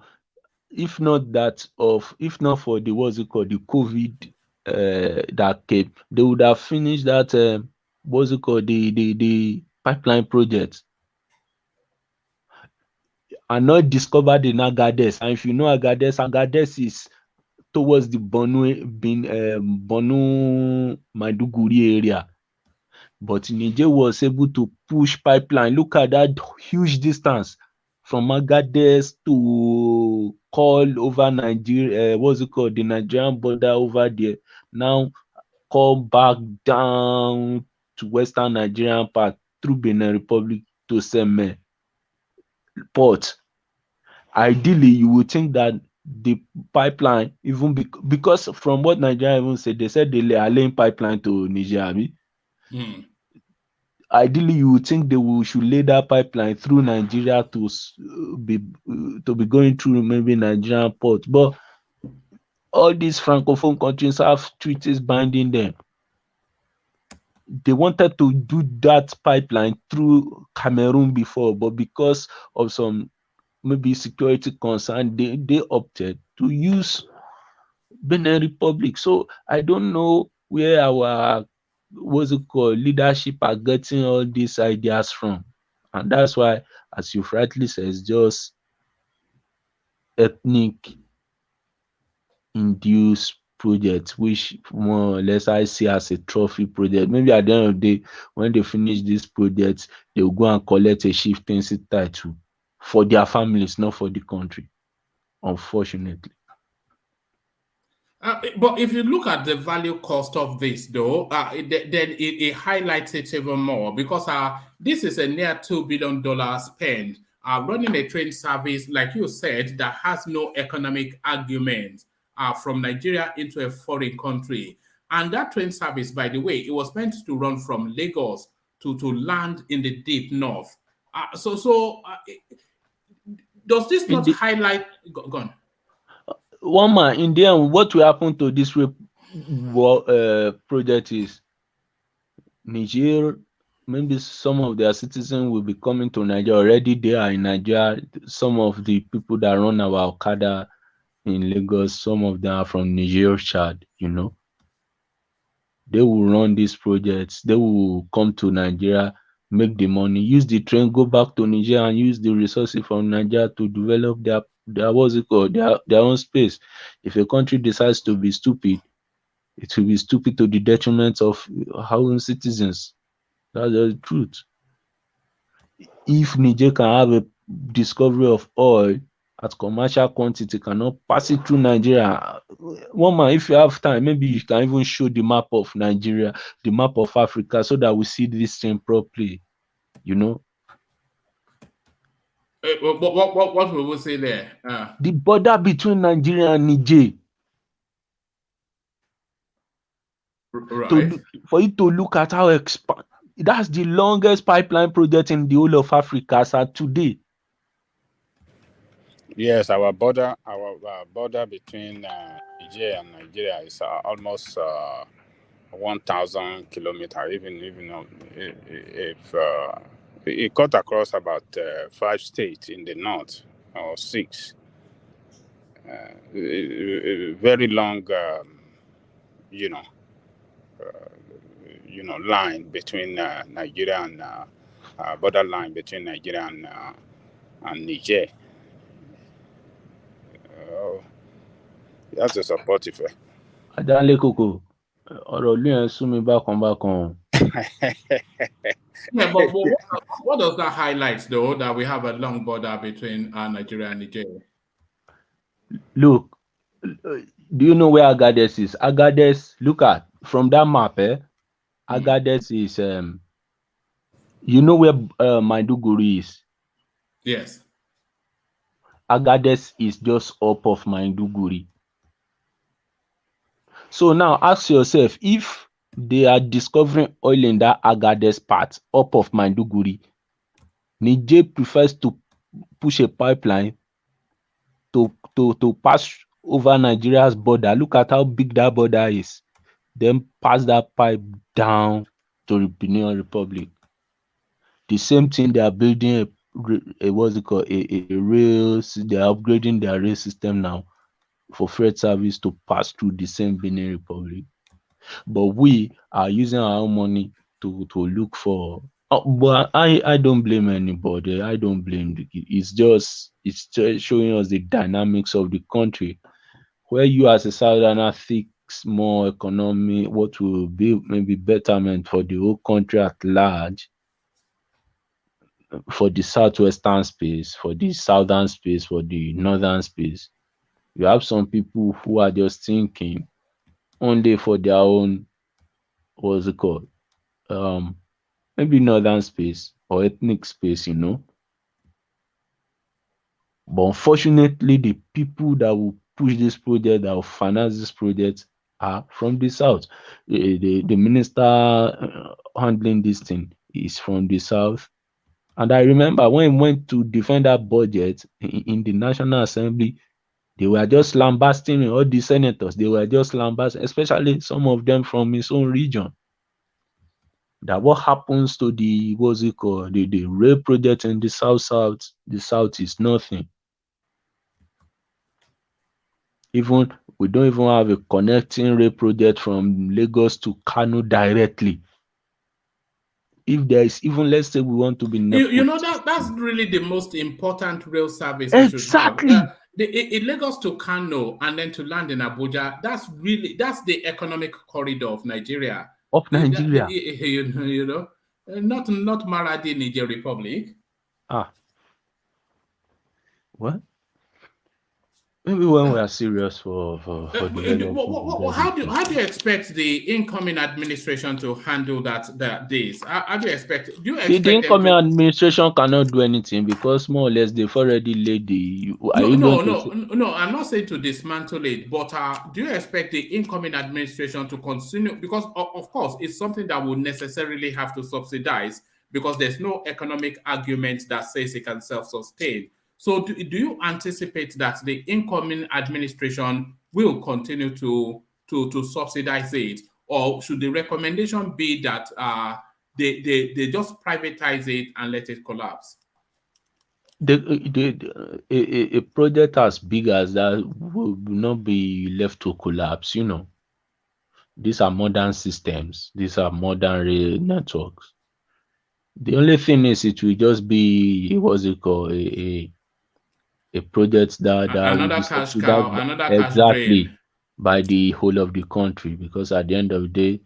if not for the the COVID that came, they would have finished that the pipeline project and not discovered in Agades. And if you know Agades is towards the Borno Maiduguri area. But Niger was able to push pipeline. Look at that huge distance from Agades to call over Nigeria, the Nigerian border over there. Now call back down to Western Nigerian part through Benin Republic to Seme. port. Ideally, you would think that the pipeline, even because from what Nigeria even said, they said they are laying pipeline to Niger. Ideally, you would think should lay that pipeline through Nigeria to be going through maybe Nigerian port. But all these francophone countries have treaties binding them. They wanted to do that pipeline through Cameroon before, but because of some maybe security concern, they opted to use Benin Republic. So I don't know where our leadership are getting all these ideas from. And that's why, as you've rightly said, it's just ethnic induced project, which more or less I see as a trophy project. Maybe at the end of the day, when they finish this project, they will go and collect a chieftaincy title for their families, not for the country, unfortunately. But if you look at the value cost of this, though, then it highlights it even more because this is a near $2 billion spend running a train service, like you said, that has no economic argument from Nigeria into a foreign country. And that train service, by the way, it was meant to run from Lagos to land in the deep north. Does this not highlight? Go on. One man, in the end, what will happen to this project is Niger, maybe some of their citizens will be coming to Nigeria. Already they are in Nigeria. Some of the people that run our Okada in Lagos, some of them are from Niger, Chad, They will run these projects. They will come to Nigeria, make the money, use the train, go back to Nigeria and use the resources from Nigeria to develop their their own space. If a country decides to be stupid, it will be stupid to the detriment of our own citizens. That's the truth. If Niger can have a discovery of oil at commercial quantity, cannot pass it through Nigeria. One man, if you have time, maybe you can even show the map of Nigeria, the map of Africa, so that we see this thing properly. What will we say there? The border between Nigeria and Niger. Right. For you to look at how that's the longest pipeline project in the whole of Africa as at today. Yes, our border between Niger and Nigeria is almost 1,000 kilometers. Even if it cut across about 5 states in the north or 6. Very long, line between Nigeria and border line between Nigeria and Niger. You have to support it. Adale Koko, ọ̀rọ̀ ìlú yẹn sú mi bákan. Yeah, but what does that highlight, though, that we have a long border between Nigeria and Niger? Look, do you know where Agadez is? Agadez, look at, from that map, Agadez is, you know where Maiduguri is? Yes. Agadez is just up of Maiduguri. So now ask yourself, if they are discovering oil in that Agadez part, up of Maiduguri, Niger prefers to push a pipeline to pass over Nigeria's border. Look at how big that border is. Then pass that pipe down to the Benin Republic. The same thing, they are building a what's it called, a rail. They are upgrading their rail system now for freight service to pass through the same Benin Republic. But we are using our own money to look for. But I don't blame anybody. I don't blame. It's just showing us the dynamics of the country, where you as a Southerner thinks more economy, what will be maybe betterment for the whole country at large, for the southwestern space, for the southern space, for the northern space. You have some people who are just thinking only for their own, what's it called? Maybe northern space or ethnic space, But unfortunately, the people that will push this project, that will finance this project, are from the south. The minister handling this thing is from the south. And I remember when he went to defend that budget in the National Assembly, they were just lambasting him, all the senators, they were just lambasting, especially some of them from his own region. That what happens to the, what's it called, the rail project in the the south is nothing. Even we don't even have a connecting rail project from Lagos to Kano directly. If there is, even let's say we want to be You know that's really the most important rail service we should have. exactly. In Lagos to Kano and then to land in Abuja, that's the economic corridor of Nigeria. Of Nigeria. You know, not Maradi, Niger Republic. What? Maybe when we are serious for development. How do you expect the incoming administration to handle this? How do you expect? Do you expect The them incoming to? administration cannot do anything because more or less they've already laid the. No. I'm not saying to dismantle it, but do you expect the incoming administration to continue? Because of course, it's something that will necessarily have to subsidize because there's no economic argument that says it can self-sustain. So, do you anticipate that the incoming administration will continue to subsidize it, or should the recommendation be that they just privatize it and let it collapse? A project as big as that will not be left to collapse. You know, these are modern systems. These are modern rail networks. The only thing is, it will just be what's it called, a project that will Another be cash cow, subsidized another cash exactly drain. by the whole of the country. Because at the end of the day,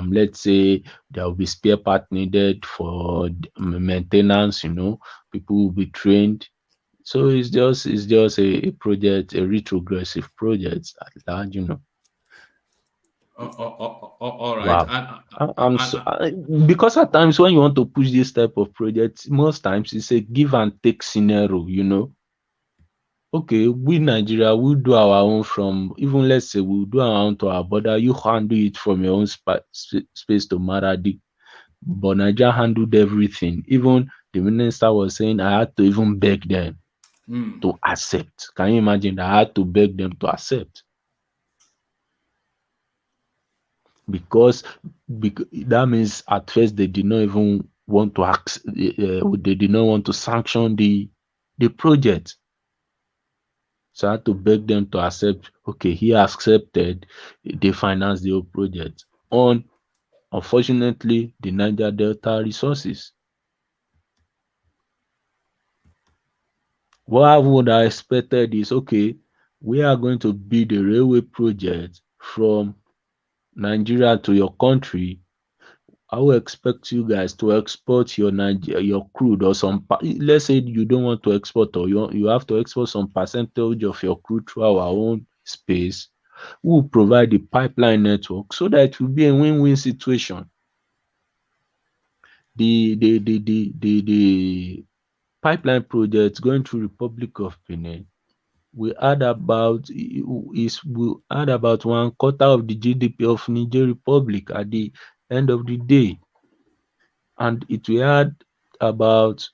let's say there will be spare part needed for maintenance. You know, people will be trained. So it's just a project, a retrogressive project at large. You know. All right. Wow. Because at times when you want to push this type of project, most times it's a give and take scenario. You know. Okay, we Nigeria will do our own from, even let's say we'll do our own to our border. You handle it from your own space to Maradi. But Nigeria handled everything. Even the minister was saying I had to even beg them to accept. Can you imagine that I had to beg them to accept? Because that means at first they did not even want to they did not want to sanction the project. So I had to beg them to accept. Okay, he accepted. They financed the whole project on, unfortunately, the Niger Delta resources. What I would have expected is, okay, we are going to build a railway project from Nigeria to your country. I will expect you guys to export your crude or some. Let's say you don't want to export, or you have to export some percentage of your crude through our own space. We will provide the pipeline network so that it will be a win-win situation. The pipeline project going through Republic of Benin, we add about 1/4 of the GDP of Niger Republic at the end of the day, and it will add about,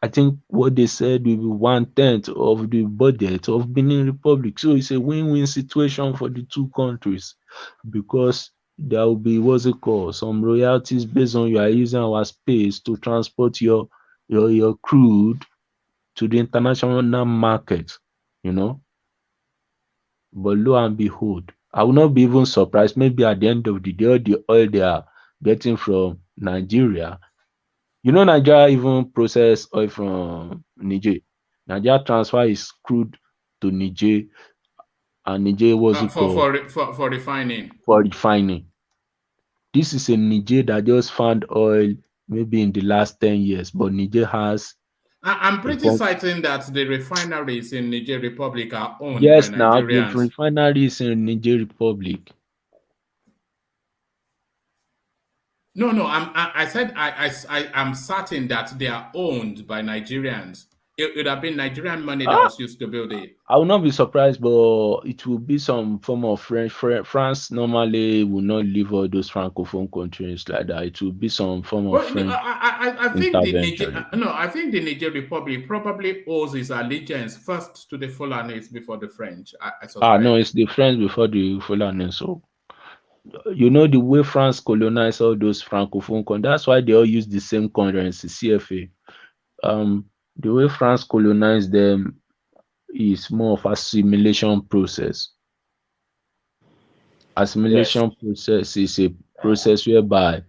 I think what they said will be 1/10 of the budget of Benin Republic. So it's a win-win situation for the two countries, because there will be, what's it called, some royalties based on you are using our space to transport your crude to the international market, you know. But lo and behold, I will not be even surprised. Maybe at the end of the day, all the oil they are getting from Nigeria. You know, Nigeria even process oil from Niger. Nigeria transfer his crude to Niger, and Niger, what's it called? For refining. For refining. This is a Niger that just found oil maybe in the last 10 years, but Niger has. I'm pretty certain that the refineries in Niger Republic are owned by Yes, now the Nigerians. refineries in Niger Republic. No, I said I'm certain that they are owned by Nigerians. it would have been Nigerian money that was used to build it. I will not be surprised, but it will be some form of French. France normally will not leave all those francophone countries like that. It will be some form of Well, French I think the intervention. I think the Niger Republic probably owes its allegiance first to the Fulanis before the French. I suspect. No, it's the French before the Fulani. So you know the way France colonized all those francophone countries. That's why they all use the same currency, CFA. The way France colonized them is more of assimilation process. Yes. Assimilation process is a process whereby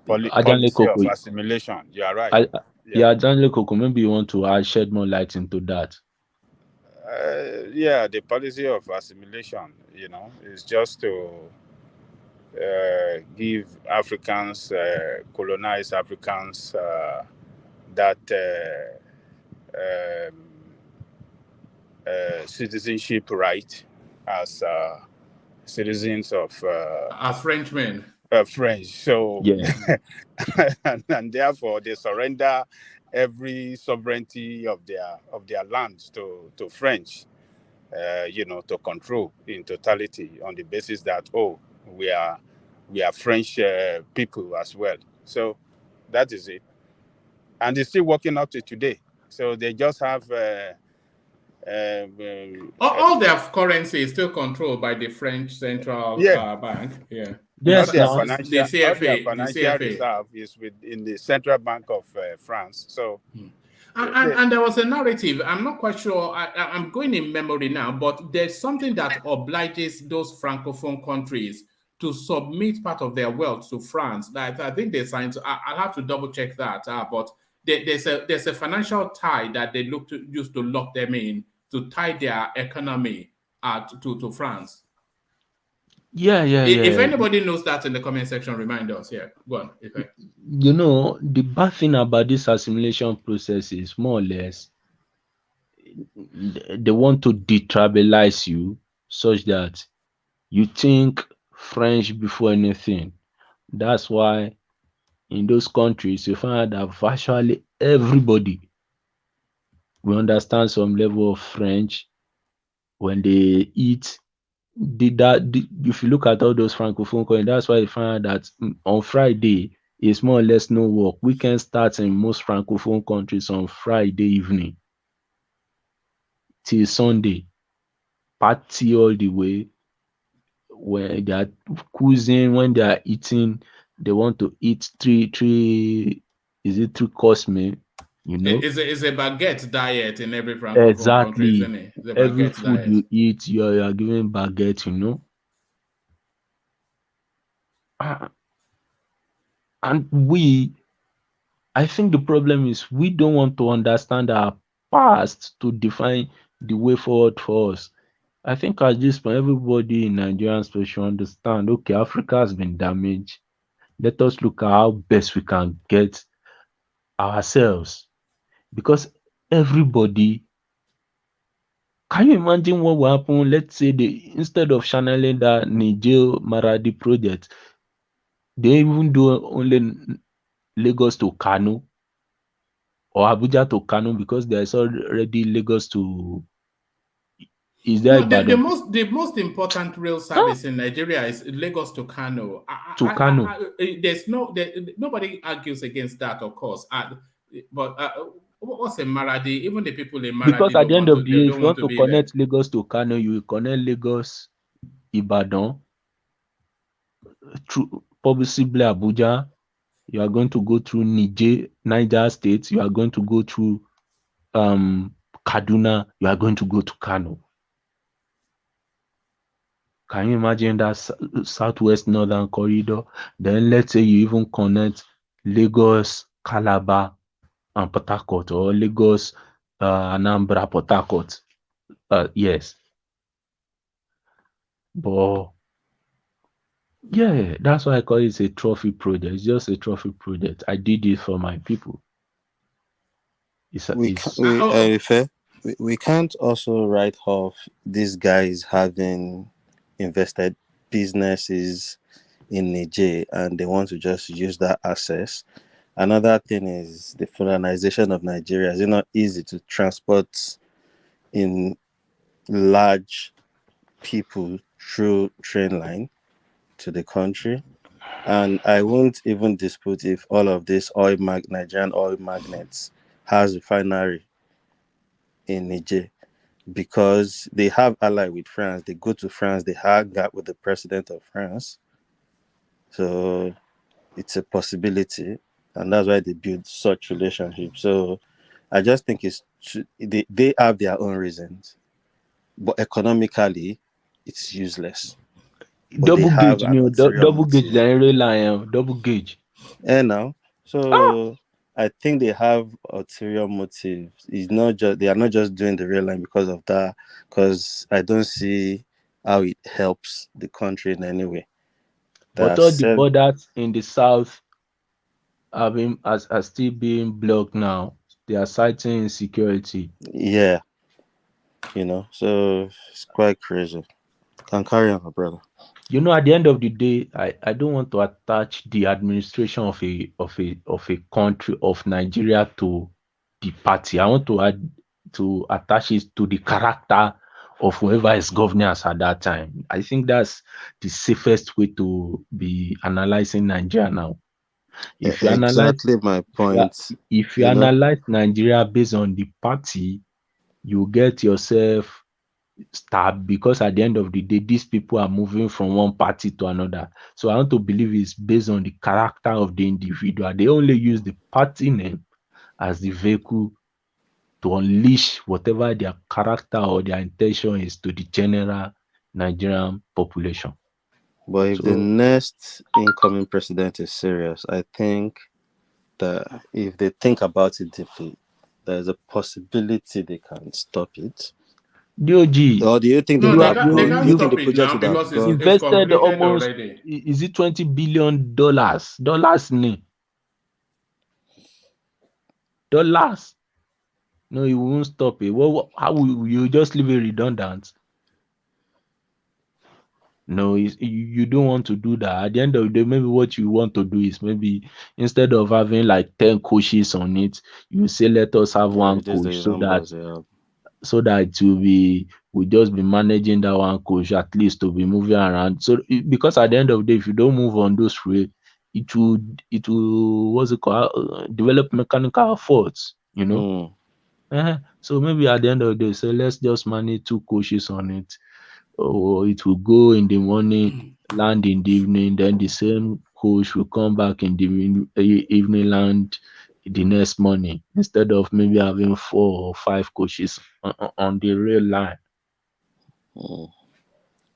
Ajanle Policy of Koko, assimilation. You are right. yeah, Ajanle Koko, maybe you want to shed more light into that. Yeah, the policy of assimilation, is just to give Africans, colonized Africans, that citizenship right as citizens of As Frenchmen. French. So, Yeah. and therefore they surrender every sovereignty of their lands to French, to control in totality on the basis that we are French people as well. So that is it, and it's still working up to today. So they just have all their currency is still controlled by the French central bank. Yeah. Yes, all their now. financial reserve is in the central bank of France. So, and there was a narrative. I'm not quite sure. I'm going in memory now, but there's something that obliges those francophone countries to submit part of their wealth to France. That I think they signed. I'll have to double check that. But there's a financial tie that they use to lock them in, to tie their economy to France. Yeah. If anybody knows that in the comment section, remind us. Yeah, go on. Okay. The bad thing about this assimilation process is more or less they want to detribalize you such that you think French before anything. That's why in those countries you find that virtually everybody will understand some level of French when they eat. If you look at all those francophone countries, that's why you find that on Friday it's more or less no work. Weekend starts in most francophone countries on Friday evening till Sunday. Party all the way. When they are cruising, when they are eating, they want to eat three course meal, It's a baguette diet in every francophone country, isn't it? The Every baguette food diet. you eat, you are given baguette, And I think the problem is we don't want to understand our past to define the way forward for us. I think at this point, everybody in Nigeria should understand, okay, Africa has been damaged. Let us look at how best we can get ourselves. Because everybody, can you imagine what will happen? Let's say instead of channeling that Niger Maradi project, they even do only Lagos to Kano or Abuja to Kano, because there's already Lagos to. Is there the most important rail service in Nigeria is Lagos to Kano. There's nobody argues against that, of course. But what's a Maradi? Even the people in Maradi, because at the end of the day, if you want to connect there. Lagos to Kano, you will connect Lagos, Ibadan, through possibly Abuja. You are going to go through Niger State. You are going to go through Kaduna. You are going to go to Kano. Can you imagine that southwest northern corridor? Then let's say you even connect Lagos, Calabar, and Port Harcourt, or Lagos, Anambra, Port Harcourt. Yes. But yeah, that's why I call it a trophy project. It's just a trophy project. I did it for my people. We can't also write off these guys having invested businesses in Niger, and they want to just use that access Another thing is the colonization of Nigeria. It's not easy to transport in large people through train line to the country. And I won't even dispute if all of this Nigerian oil magnates has refinery in Niger, because they have ally with France. They go to France, they hang out with the president of France. So it's a possibility, and that's why they build such relationships. So I just think they have their own reasons, but economically, it's useless. But they Double have gauge an ni o, ulterior double gauge motive. lẹ ń rí line double gauge. And now, so I think they have ulterior motives. It's not just they are not just doing the rail line because of that. Because I don't see how it helps the country in any way. But all the borders in the south are still being blocked now. They are citing insecurity. Yeah, so it's quite crazy. Can carry on, my brother. At the end of the day, I don't want to attach the administration of a country of Nigeria to the party. I want to attach it to the character of whoever is governing us at that time. I think that's the safest way to be analyzing Nigeria now. If you analyze Exactly my point. if you analyze Nigeria based on the party, you get yourself stabbed, because at the end of the day, these people are moving from one party to another. So I want to believe it's based on the character of the individual. They only use the party name as the vehicle to unleash whatever their character or their intention is to the general Nigerian population. But if the next incoming president is serious, I think that if they think about it deeply, there's a possibility they can stop it. DOG, Or do you think No, they can't you think stop the it project now would have because it's gone? invested completed almost, already. is it $20 billion? Dollars? No, you won't stop it. Well, how will you just leave it redundant? No, you don't want to do that. At the end of the day, maybe what you want to do is, maybe instead of having like 10 coaches on it, you say let us have one coach, so that we'll just be managing that one coach, at least to be moving around. So because at the end of the day, if you don't move on those three, it will what's it called, develop mechanical faults. So maybe at the end of the day, say let's just manage 2 coaches on it. Or it will go in the morning, land in the evening, then the same coach will come back in the evening, land the next morning, instead of maybe having 4 or 5 coaches on the rail line.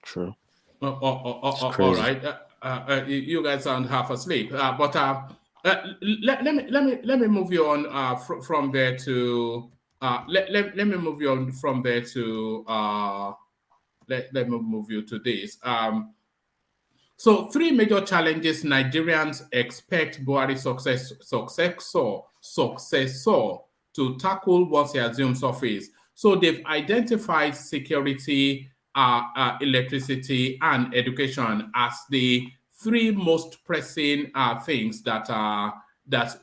True. All right. You guys sound half asleep. But let me move you on from there to let me move you on from there to let me move you to this. So 3 major challenges Nigerians expect Buhari successor to tackle once he assumes office. So they've identified security, electricity, and education as the 3 most pressing things that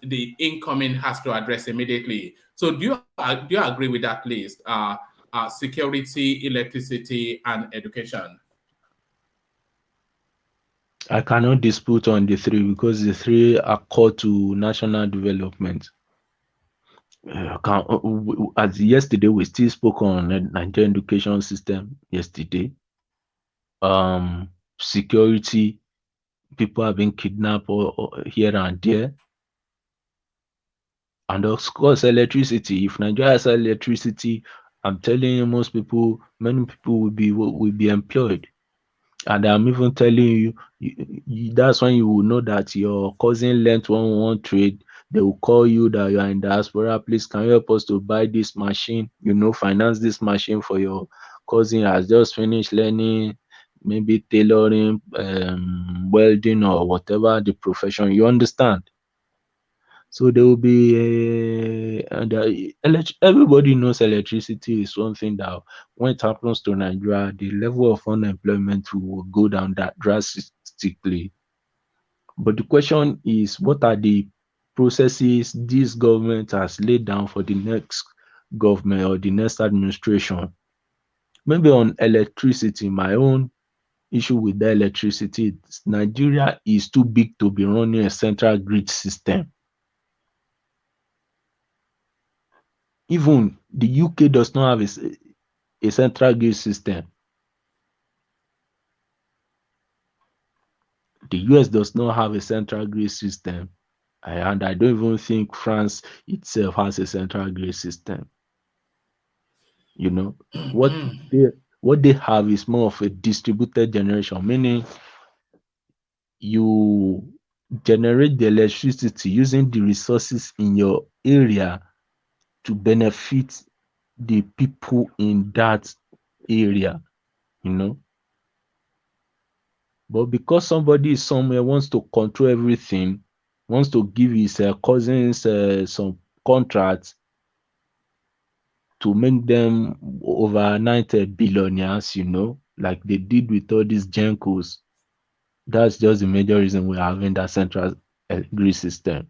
the incoming has to address immediately. So do you agree with that list? Security, electricity, and education. I cannot dispute on the 3, because the 3 are core to national development. As yesterday, we still spoke on the Nigerian education system yesterday. Security, people have been kidnapped or here and there. And of course, electricity. If Nigeria has electricity, I'm telling you, many people will be employed. And I'm even telling you, that's when you will know that your cousin learned one trade. They will call you that you are in diaspora. Please, can you help us to buy this machine? Finance this machine for your cousin has just finished learning, maybe tailoring, welding, or whatever the profession. You understand? So there will be everybody knows electricity is one thing that when it happens to Nigeria, the level of unemployment will go down that drastically. But the question is, what are the processes this government has laid down for the next government or the next administration. Maybe on electricity, my own issue with the electricity is Nigeria is too big to be running a central grid system. Even the UK does not have a central grid system. The US does not have a central grid system. And I don't even think France itself has a central grid system. You know, what they have is more of a distributed generation, meaning you generate the electricity using the resources in your area to benefit the people in that area, you know. But because somebody somewhere wants to control everything, wants to give his cousins some contracts to make them overnight billionaires, you know, like they did with all these Gencos. That's just the major reason we're having that central grid system.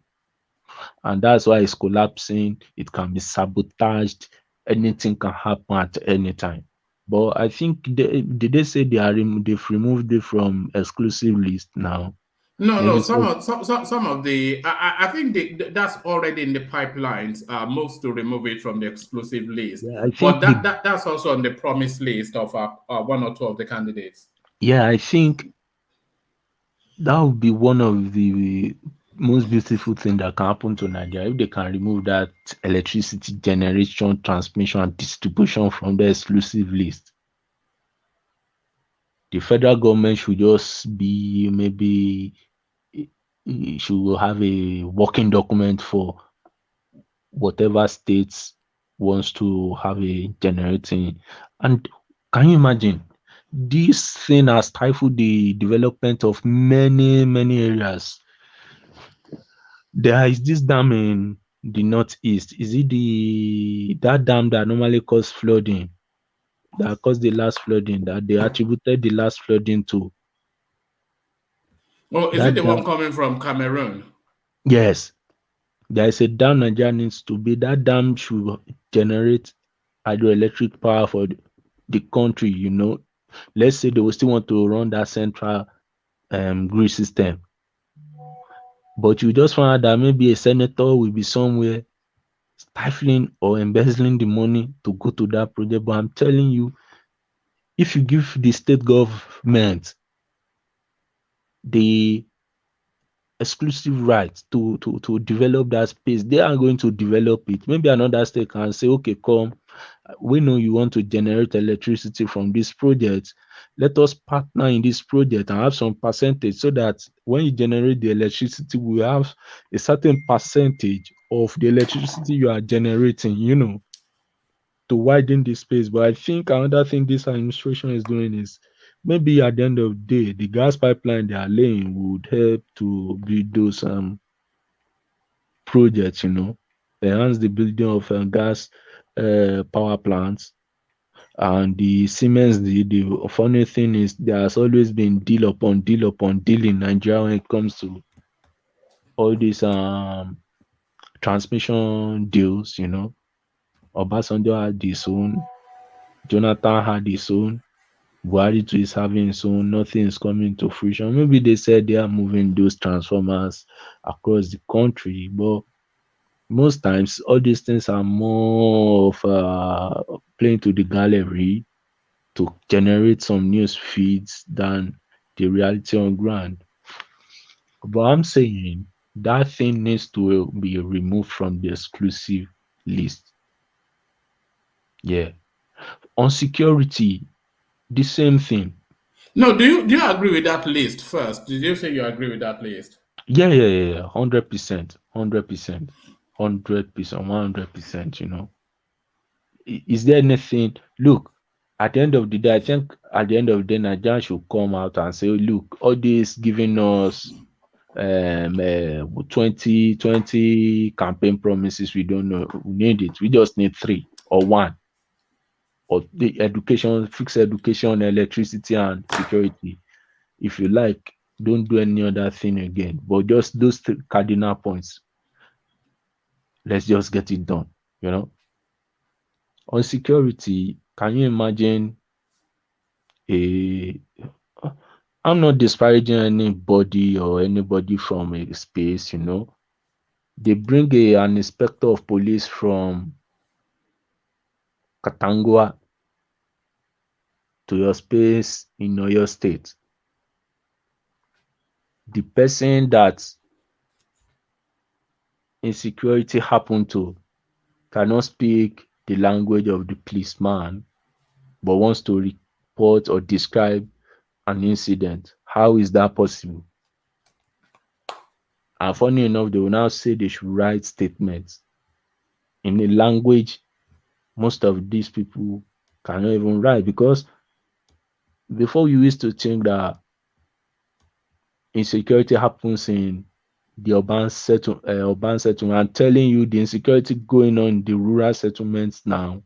And that's why it's collapsing. It can be sabotaged. Anything can happen at any time. But I think did they say they've removed it from exclusive list now? No. Maybe Some of the I think that's already in the pipelines. Most to remove it from the exclusive list, yeah, I but think that's also on the promise list of one or two of the candidates. yeah, I think that would be one of the most beautiful thing that can happen to Nigeria if they can remove that electricity generation, transmission, and distribution from the exclusive list. The federal government should just be maybe it should have a working document for whatever states wants to have a generating. And can you imagine? This thing has stifled the development of many areas. There is this dam in the northeast. Is it that dam that normally cause flooding? That caused the last flooding that they attributed the last flooding to? Oh, is it That the dam, one coming from Cameroon? yes. There is a dam Nigeria needs to be. That dam should generate hydroelectric power for the country, you know. Let's say they will still want to run that central grid system. But you just find out that maybe a senator will be somewhere stifling or embezzling the money to go to that project. But I'm telling you, if you give the state government the exclusive right to develop that space, they are going to develop it. Maybe another state can say, okay, come, we know you want to generate electricity from this project. Let us partner in this project and have some percentage so that when you generate the electricity, we have a certain percentage of the electricity you are generating, you know, to widen the space. But I think another thing this administration is doing is maybe at the end of the day, the gas pipeline they are laying would help to build those projects, you know, enhance the building of gas power plants. And the Siemens, the funny thing is, there has always been deal upon deal in Nigeria when it comes to all these transmission deals, you know. Obasanjo had his own, Jonathan had his own, Buhari too is having his own, nothing is coming to fruition. Maybe they said they are moving those transformers across the country, but most times all these things are more of playing to the gallery to generate some news feeds than the reality on ground. But I'm saying that thing needs to be removed from the exclusive list. Yeah. On security, the same thing. No, do you agree with that list first? Did you say you agree with that list? Yeah. 100%. 100%. 100%. You know. Is there anything? Look, at the end of the day, I think at the end of the day, Nigeria should come out and say, look, all this giving us 2020 campaign promises, we don't know. We need it. We just need 3 or 1. Or the education, fix education, electricity, and security. If you like, don't do any other thing again. But just those 3 cardinal points. Let's just get it done. On security, can you imagine a I'm not disparaging anybody or anybody from a space, They bring an inspector of police from Katangwa to your space in your state. The person that insecurity happened to cannot speak the language of the policeman, but wants to report or describe an incident. How is that possible? And funny enough, they will now say they should write statements in a language most of these people cannot even write, because before you used to think that insecurity happens in the urban settlement. I'm telling you, the insecurity going on in the rural settlements now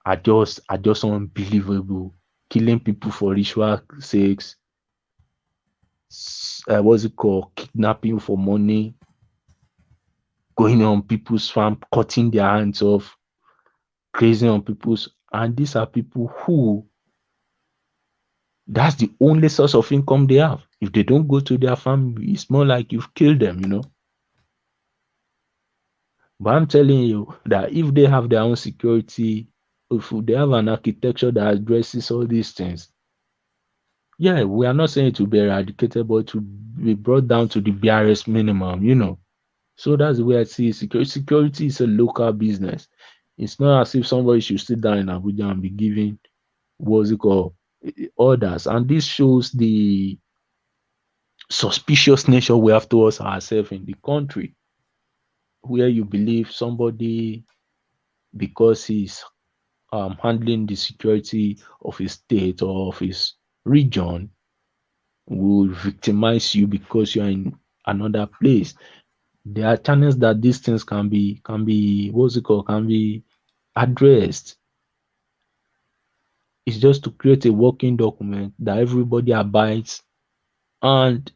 are just unbelievable. Killing people for ritual sakes, what's it called? Kidnapping for money, going on people's farm, cutting their hands off, grazing on people's, and these are people who that's the only source of income they have. If they don't go to their family, it's more like you've killed them. But I'm telling you that if they have their own security, if they have an architecture that addresses all these things, yeah, we are not saying it will be eradicated, but to be brought down to the barest minimum. So that's the way I see security. Security is a local business. It's not as if somebody should sit down in Abuja and be giving what's it called orders. And this shows the suspicious nature we have towards ourselves in the country, where you believe somebody, because he's handling the security of his state or of his region, will victimize you because you're in another place. There are channels that these things can be can be addressed. It's just to create a working document that everybody abides, and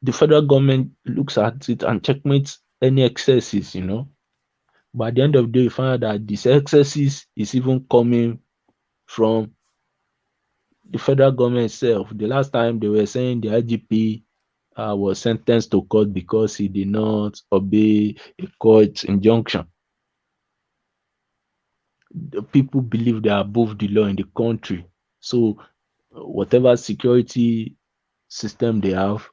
the federal government looks at it and checkmates any excesses. But at the end of the day, you find out that these excesses is even coming from the federal government itself. The last time they were saying the IGP was sentenced to court because he did not obey a court injunction. The people believe they are above the law in the country. So whatever security system they have,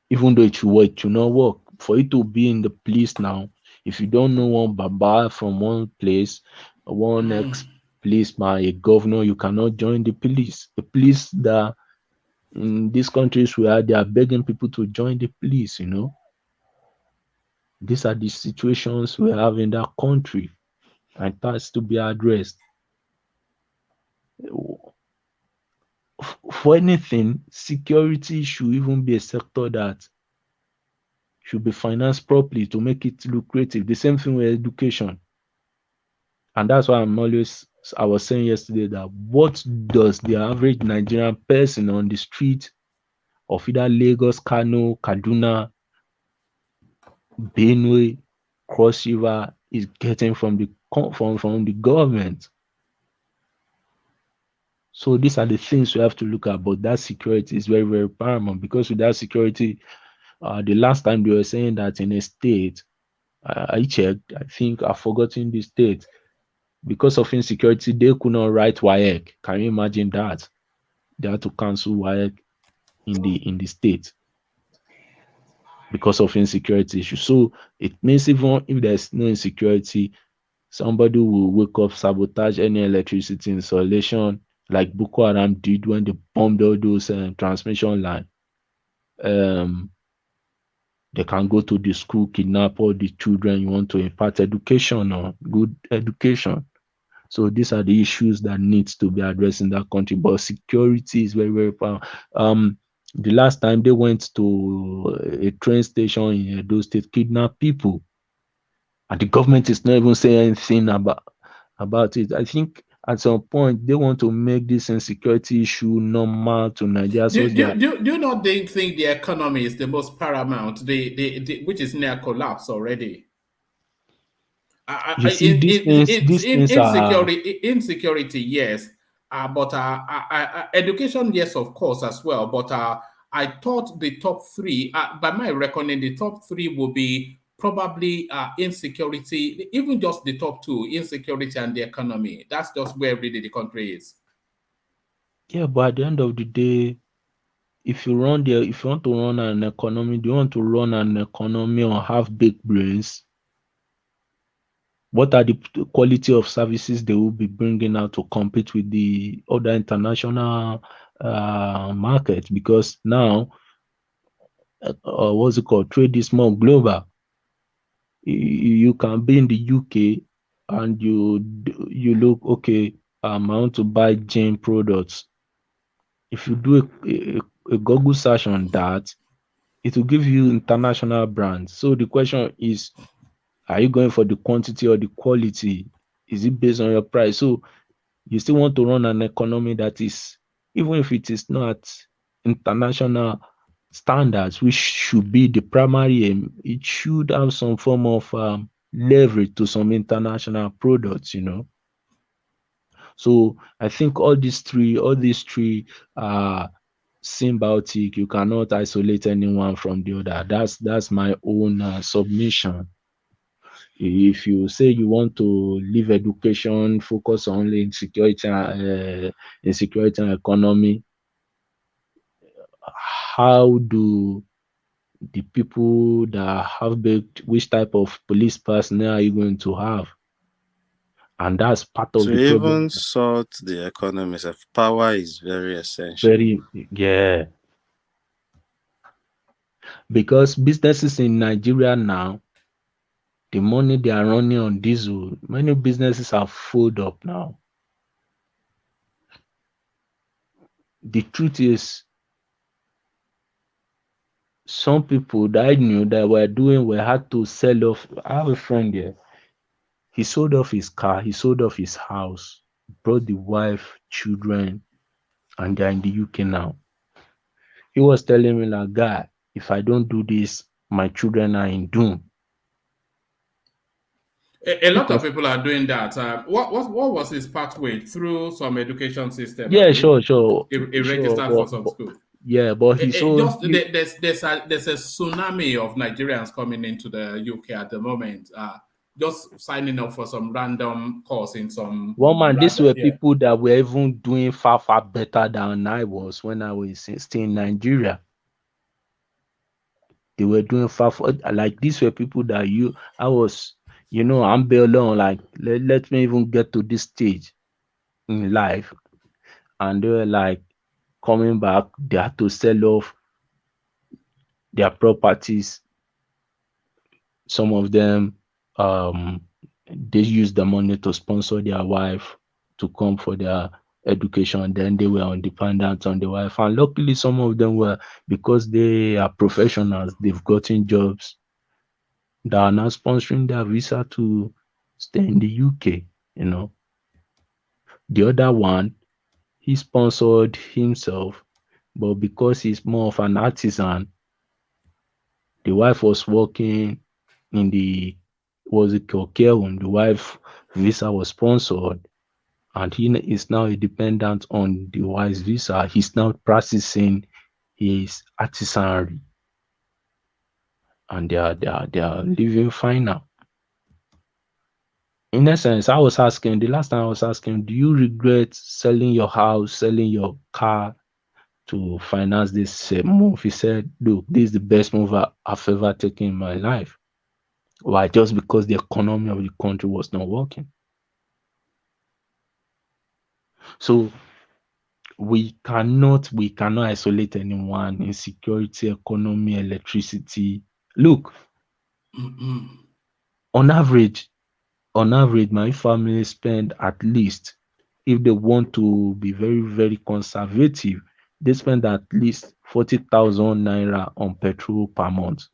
even though it should not work. For it to be in the police now, if you don't know one Baba from one place, one ex-policeman, a governor, you cannot join the police. The police that in these countries where they are begging people to join the police, These are the situations we have in that country, and that's to be addressed. For anything, security should even be a sector that should be financed properly to make it lucrative. The same thing with education. And that's why I was saying yesterday that what does the average Nigerian person on the street of either Lagos, Kano, Kaduna, Benue, Cross River is getting from the government? So these are the things we have to look at, but that security is very, very paramount, because without security, the last time they were saying that in a state, I checked, I think I've forgotten the state, because of insecurity, they could not write WAEC. Can you imagine that? They had to cancel WAEC in the state because of insecurity issues. So it means even if there's no insecurity, somebody will wake up, sabotage any electricity installation, like Boko Haram did when they bombed all those transmission lines. They can go to the school, kidnap all the children. You want to impart education or good education. So these are the issues that needs to be addressed in that country. But security is very, very powerful. The last time they went to a train station in Edo State, kidnapped people, and the government is not even saying anything about it. I think at some point they want to make this insecurity issue normal to Nigeria. Do you not think the economy is the most paramount, which is near collapse already? You see, these things are insecurity, yes, but education, yes, of course, as well. But I thought the top three, by my reckoning, the top three will be probably insecurity, even just the top two, insecurity and the economy. That's just where really the country is. yeah, but at the end of the day, if you want to run an economy, do you want to run an economy on half-baked brains? What are the quality of services they will be bringing out to compete with the other international market? Because now, what's it called? Trade is more global. You can be in the UK and you look, okay, I want to buy gym products. If you do a Google search on that, it will give you international brands. So the question is, are you going for the quantity or the quality? Is it based on your price? So you still want to run an economy that is, even if it is not international standards, which should be the primary aim, it should have some form of leverage to some international products, So I think all these three are symbiotic. You cannot isolate anyone from the other. That's my own submission. If you say you want to leave education, focus only in security and economy, how do the people that have baked, which type of police personnel are you going to have? And that's part of To the problem. even sort the economies of power is very essential. Yeah. Because businesses in Nigeria now, the money they are running on diesel, many businesses are full up now. The truth is, some people that I knew that were had to sell off. I have a friend here. He sold off his car, he sold off his house, brought the wife, children, and they're in the UK now. He was telling me like, guy, if I don't do this, my children are in doom. A lot of people are doing that. What was his pathway through some education system? Yeah, sure. He registered for some school. Yeah, but he sold. There's a tsunami of Nigerians coming into the UK at the moment. Just signing up for some random course in some. These were people that were even doing far better than I was when I was still in Nigeria. They were doing like these were people that I was, I'm alone. Like let me even get to this stage in life, and they were like coming back. They had to sell off their properties. Some of them, they used the money to sponsor their wife to come for their education. Then they were dependent on the wife, and luckily some of them were, because they are professionals, they've gotten jobs that are now sponsoring their visa to stay in the UK. The other one, he sponsored himself, but because he's more of an artisan, the wife was working in the care home. The wife visa was sponsored, and he is now a dependent on the wife's visa. He's now practicing his artisanry, and they are living fine now. In essence, the last time I was asking, do you regret selling your house, selling your car to finance this move? He said, look, this is the best move I've ever taken in my life. Why? Just because the economy of the country was not working. So we cannot isolate anyone. Insecurity, economy, electricity. Look, on average, my family spend at least, if they want to be very, very conservative, they spend at least 40,000 naira on petrol per month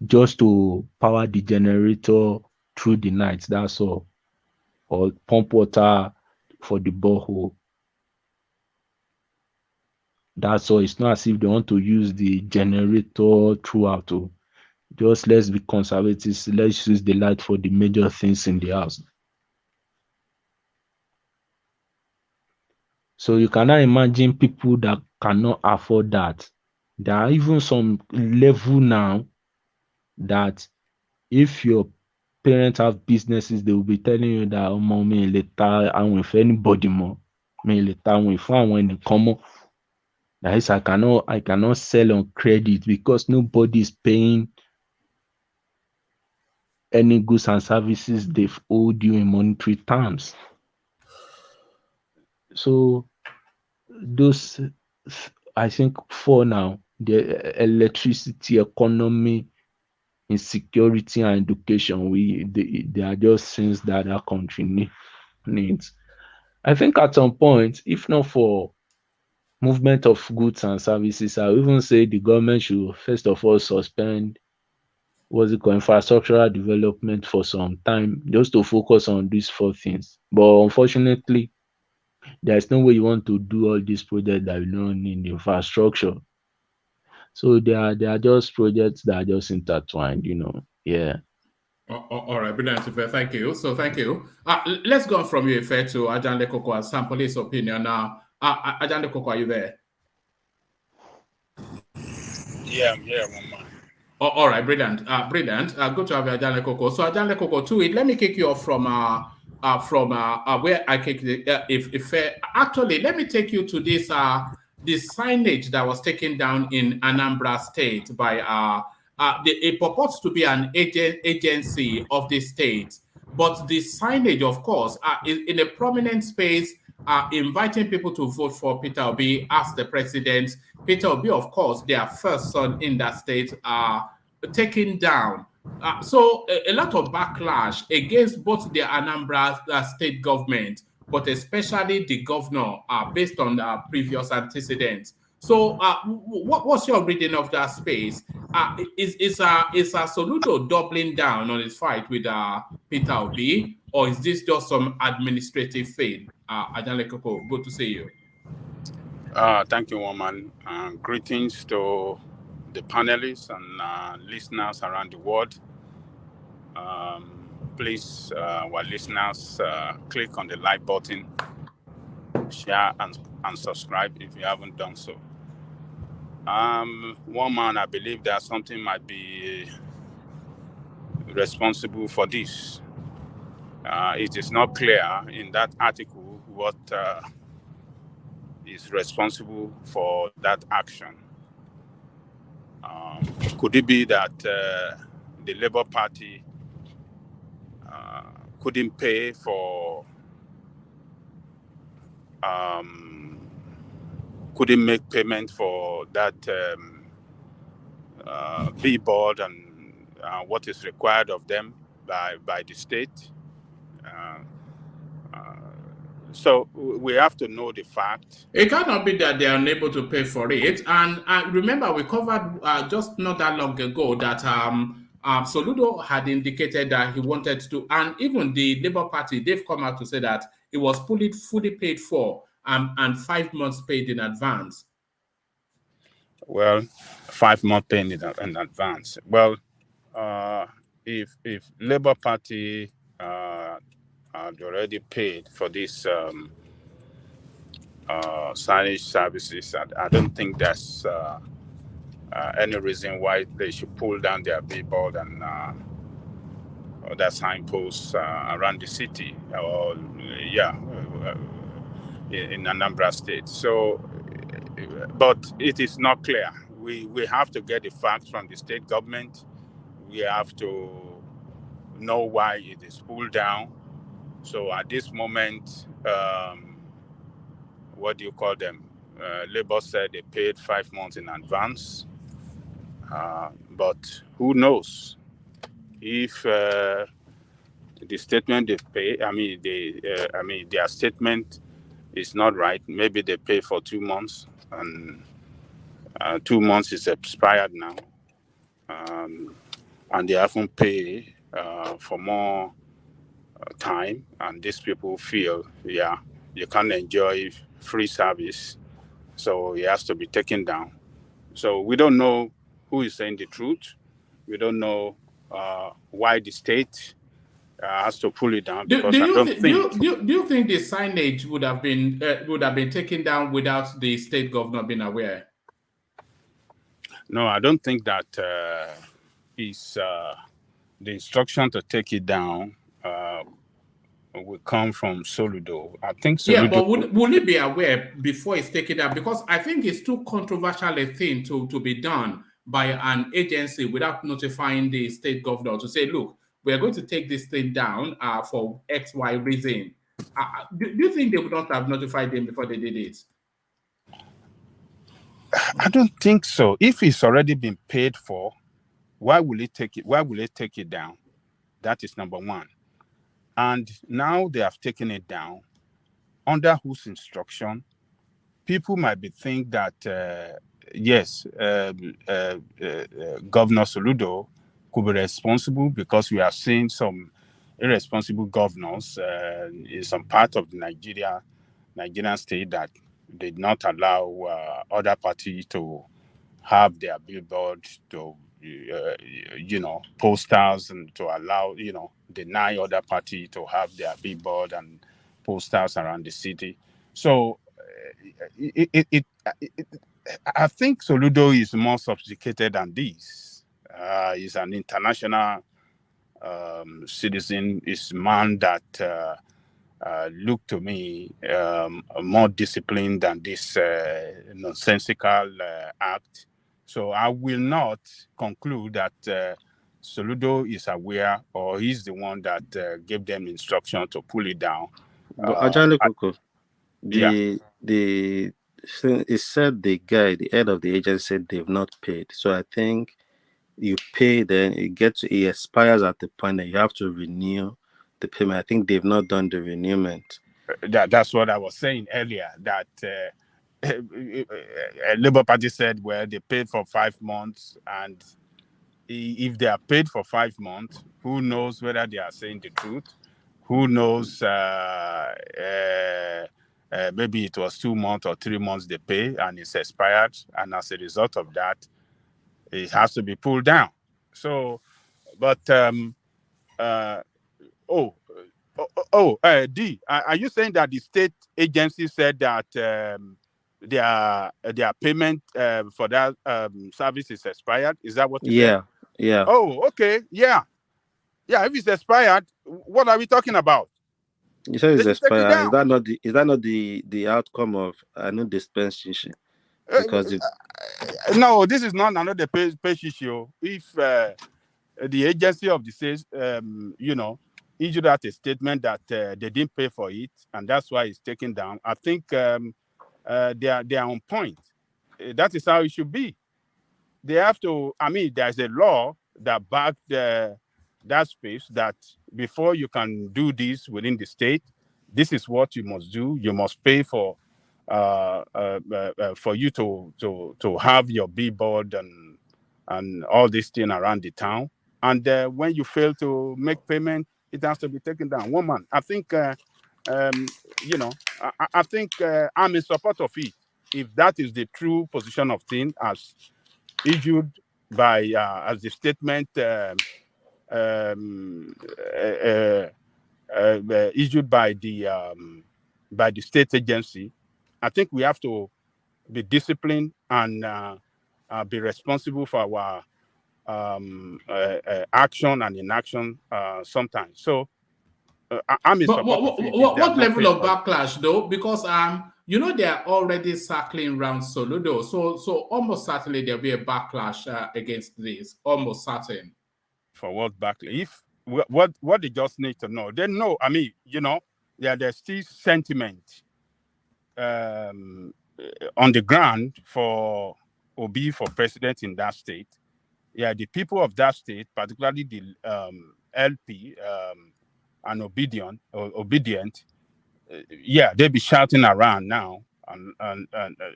just to power the generator through the night. That's all. Or pump water for the borehole. That's all. It's not as if they want to use the generator throughout. Just let's be conservative. Let's use the light for the major things in the house. So you cannot imagine people that cannot afford that. There are even some level now that if your parents have businesses, they will be telling you that oh mommy later and with anybody more. Me later with when they come. That is I cannot sell on credit because nobody is paying any goods and services they've owed you in monetary terms. So those, I think for now, the electricity, economy, insecurity, and education, they are just things that our country needs. I think at some point, if not for movement of goods and services, I would even say the government should first of all suspend what's it called infrastructural development for some time just to focus on these four things. But unfortunately, there's no way you want to do all these projects that you don't need infrastructure. So they are just projects that are just intertwined, Yeah. All right, brilliant, Ife. Thank you. So thank you. Let's go on from you, Ife, to Ajande Koko and some police opinion now. Ajande Koko, are you there? Yeah, I'm here, Mama. All right, brilliant. Brilliant. Good to have you, Ajande Koko. So Ajande Koko, to it, let me kick you off from where I kicked it. If actually, let me take you to this signage that was taken down in Anambra State by it purports to be an agency of the state, but the signage, of course, is in a prominent space, inviting people to vote for Peter Obi as the president. Peter Obi, of course, their first son in that state, taken down. So a lot of backlash against both the Anambra state government, but especially the governor, based on previous antecedents. So, what's your reading of that space? Is Soludo doubling down on his fight with Peter Obi, or is this just some administrative fail? Ajale Koko, good to see you. Thank you, woman. Greetings to the panelists and listeners around the world. Please, our listeners, click on the like button, share, and subscribe if you haven't done so. Woman, I believe that something might be responsible for this. It is not clear in that article what is responsible for that action. Could it be that the Labour Party couldn't pay for, couldn't make payment for that billboard and what is required of them by the state? So we have to know the fact. It cannot be that they are unable to pay for it. And remember, we covered just not that long ago that Soludo had indicated that he wanted to, and even the Labour Party, they've come out to say that it was fully paid for and 5 months paid in advance. Well, 5 months paid in advance. Well, if Labour Party had already paid for this signage services, I don't think there's any reason why they should pull down their billboard and other signposts around the city, or in Anambra State. So, but it is not clear. We have to get the facts from the state government. We have to know why it is pulled down. So at this moment, what do you call them? Labour said they paid 5 months in advance, but who knows if the statement they pay? Their statement is not right. Maybe they pay for 2 months, and 2 months is expired now, and they haven't paid for more time, and these people feel, you can't enjoy free service, so it has to be taken down. So we don't know who is saying the truth, We don't know why the state has to pull it down, Do, because do I you don't th- do think. you, do you do you think the signage would have been taken down without the state governor being aware? No, I don't think that is the instruction to take it down will come from Soludo. I think Yeah, Soludo. but would it be aware before it's taken down? Because I think it's too controversial a thing to be done by an agency without notifying the state governor to say, look, we're going to take this thing down for X, Y reason. Do you think they would not have notified them before they did it? I don't think so. If it's already been paid for, why will it take it? Why will it take it down? That is number one. And now they have taken it down. Under whose instruction? People might be think that yes, Governor Soludo could be responsible, because we have seen some irresponsible governors in some part of the Nigerian state that did not allow other parties to have their billboard, to posters, and to allow, deny other party to have their billboard and posters around the city. So I think Soludo is more sophisticated than this. He's an international citizen. He's a man that look to me more disciplined than this nonsensical act. So I will not conclude that Soludo is aware, or he's the one that gave them instruction to pull it down. But Ajale Koko, Yeah. it said the head of the agency said they've not paid. So I think you pay, then it expires at the point that you have to renew the payment. I think they've not done the renewment. That's what I was saying earlier, that Labour Party said, well, they paid for 5 months, and if they are paid for 5 months, who knows whether they are saying the truth? Who knows? Maybe it was 2 months or 3 months they pay, and it's expired, and as a result of that, it has to be pulled down. So, but D, are you saying that the state agency said that their payment for that service is expired? Is that what you said? Yeah. Oh, okay. Yeah. If it's expired, what are we talking about? You said it's They should take it expired. down. Is that not the outcome of no dispensation? Because No, this is not another pay issue. If the agency of the state, issued out a statement that they didn't pay for it, and that's why it's taken down, I think they are on point. That is how it should be. They have to. I mean, there's a law that backed that space, that before you can do this within the state, this is what you must do. You must pay for you to have your billboard and all this thing around the town. And when you fail to make payment, it has to be taken down. One man, I think, I think I'm in support of it. If that is the true position of things, as issued by as the statement issued by the state agency, I think we have to be disciplined and be responsible for our action and inaction sometimes. So I'm in But support of it. what level of backlash though? Because they are already circling around Soludo, so almost certainly there'll be a backlash against this. Almost certain. For what backlash? If what they just need to know, they know. I mean, there's still sentiment on the ground for Obi for president in that state. Yeah, the people of that state, particularly the LP and obedient, they be shouting around now and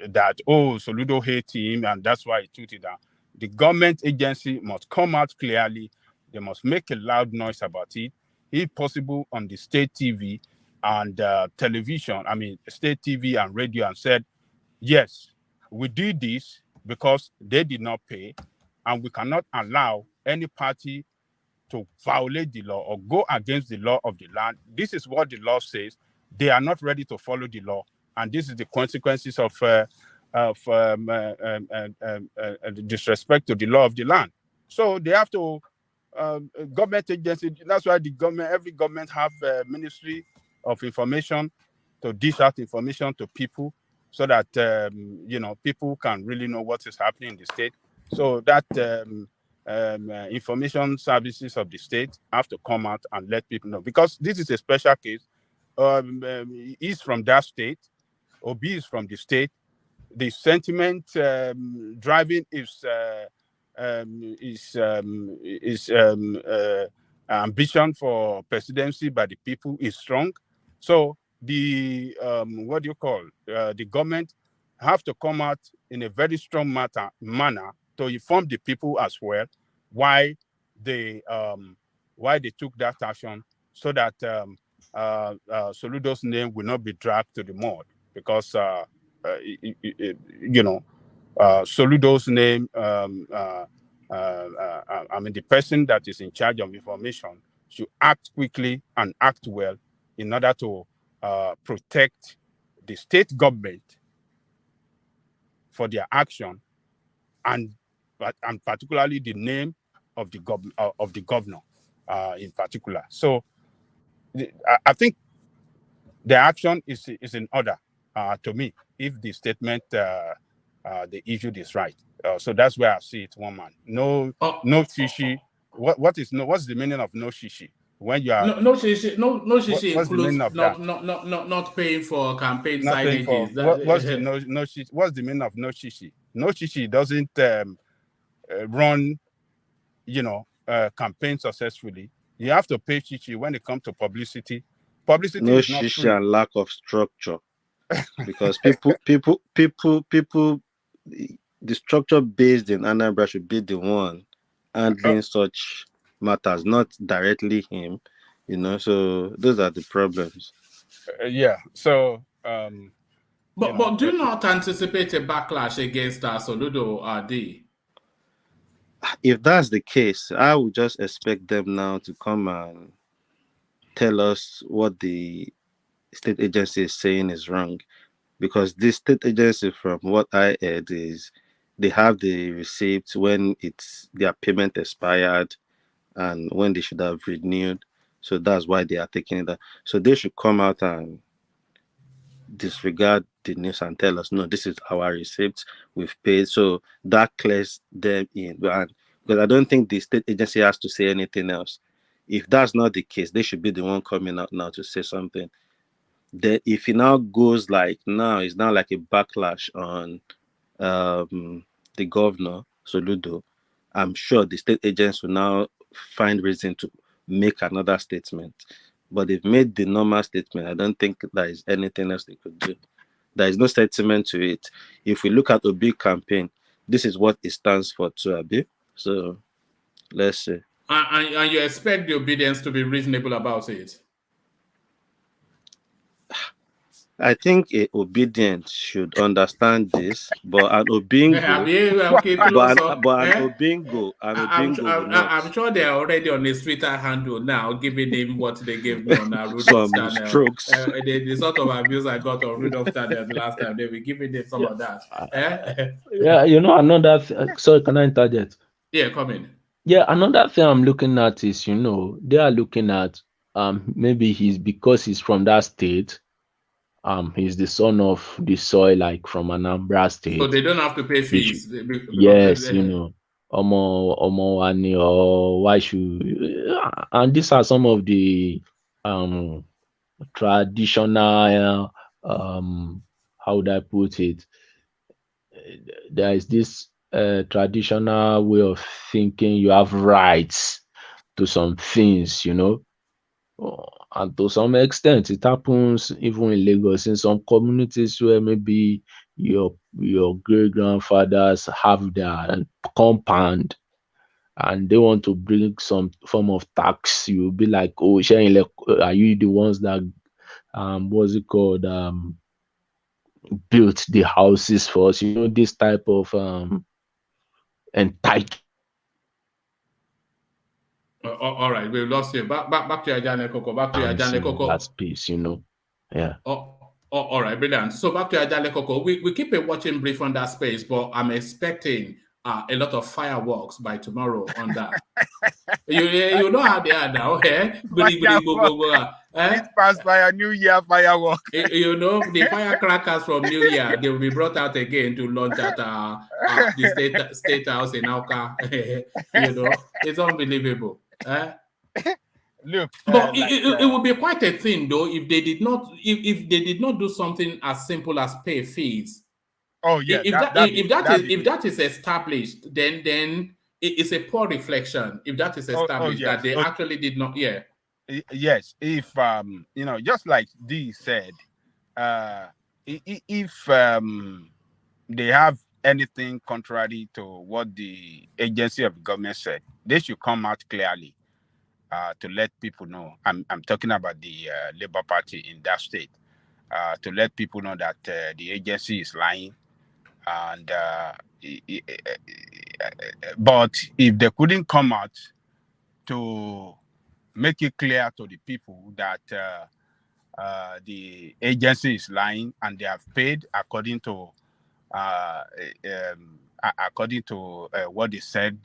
that, Soludo hate him and that's why he took it down. The government agency must come out clearly. They must make a loud noise about it, if possible, on the state TV and television. I mean, state TV and radio, and said, yes, we did this because they did not pay, and we cannot allow any party to violate the law or go against the law of the land. This is what the law says. They are not ready to follow the law, and this is the consequences of disrespect to the law of the land. So they have to government agency. That's why every government have a Ministry of Information to dish out information to people, so that people can really know what is happening in the state. So that information services of the state have to come out and let people know, because this is a special case. He's from that state. Obi is from the state. The sentiment driving ambition for presidency by the people is strong. So the the government have to come out in a very strong manner to inform the people as well why they took that action, so that Soludo's name will not be dragged to the mud, because Soludo's name, the person that is in charge of information should act quickly and act well in order to protect the state government for their action, and particularly the name of the governor in particular. So I think the action is in order to me, if the statement they issued is right. So that's where I see it, one man. No shishi. What's the meaning of no shishi? When you are no shishi what's the meaning of that? Not paying for campaign Not paying for signages. what's the no shishi? What's the meaning of no shishi? No shishi doesn't run campaign successfully. You have to pay shishi when it comes to publicity. Publicity No is not shishi free. and lack of structure, because people, the structure based in Anambra should be the one handling such matters, not directly him. So those are the problems. Yeah. So, but do not anticipate a backlash against Soludo RD. If that's the case, I would just expect them now to come and tell us what the state agency is saying is wrong, because this state agency, from what I heard, is they have the receipts when their payment expired and when they should have renewed. So that's why they are taking it. So they should come out and disregard the news and tell us, no, this is our receipt, we've paid. So that clears them in. Because I don't think the state agency has to say anything else. If that's not the case, they should be the one coming out now to say something. Then if it now goes like now, it's now like a backlash on the governor, Soludo, I'm sure the state agents will now find reason to make another statement. But they've made the normal statement. I don't think there is anything else they could do. There is no sentiment to it. If we look at Obi campaign, this is what it stands for too, Abi. So let's see. And you expect the obedience to be reasonable about it? I think a obedient should understand this, but an Obingo, I'm sure they're already on his Twitter handle now, giving him what they gave me on Rudolph's some channel. strokes. The sort of abuse I got on Rudolph's channel the last time, they were giving them some of that. Yeah, another. Sorry, can I interject? Yeah, come in. Yeah, another thing I'm looking at is, they are looking at maybe because he's from that state. He's the son of the soil, like from Anambra State. So they don't have to pay fees. Yes, Omo Wani, or why should? And these are some of the traditional. How would I put it? There is this traditional way of thinking. You have rights to some things, and to some extent it happens even in Lagos, in some communities where maybe your great grandfathers have their compound and they want to bring some form of tax. You'll be like, oh, are you the ones that what's it called, built the houses for us? This type of entitlement All right, we lost you. Back to your Ajane Koko. Back to your I'm Ajane seeing Koko. that space, Yeah. All right, brilliant. So back to Ajale Koko. We keep a watching brief on that space, but I'm expecting a lot of fireworks by tomorrow on that. you know how they are now, okay? It passed by a New Year firework. You know, the firecrackers from New Year, they will be brought out again to launch at the state house in Auka. You know, it's unbelievable. Look, but it would be quite a thing though if they did not do something as simple as pay fees. Oh yeah, if that is established, then it's a poor reflection. If that is established, yes. that they actually did not. Yeah. Yes, if just like Dee said, if they have anything contrary to what the agency of the government said, they should come out clearly to let people know. I'm talking about the Labour Party in that state, to let people know that the agency is lying. And but if they couldn't come out to make it clear to the people that the agency is lying and they have paid according to what they said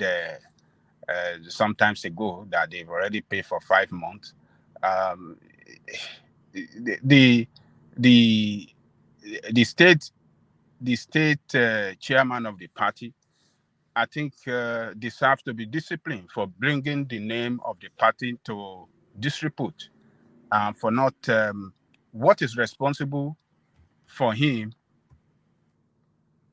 sometimes ago, that they've already paid for 5 months. The state chairman of the party, I think, deserves to be disciplined for bringing the name of the party to disrepute, for not what is responsible for him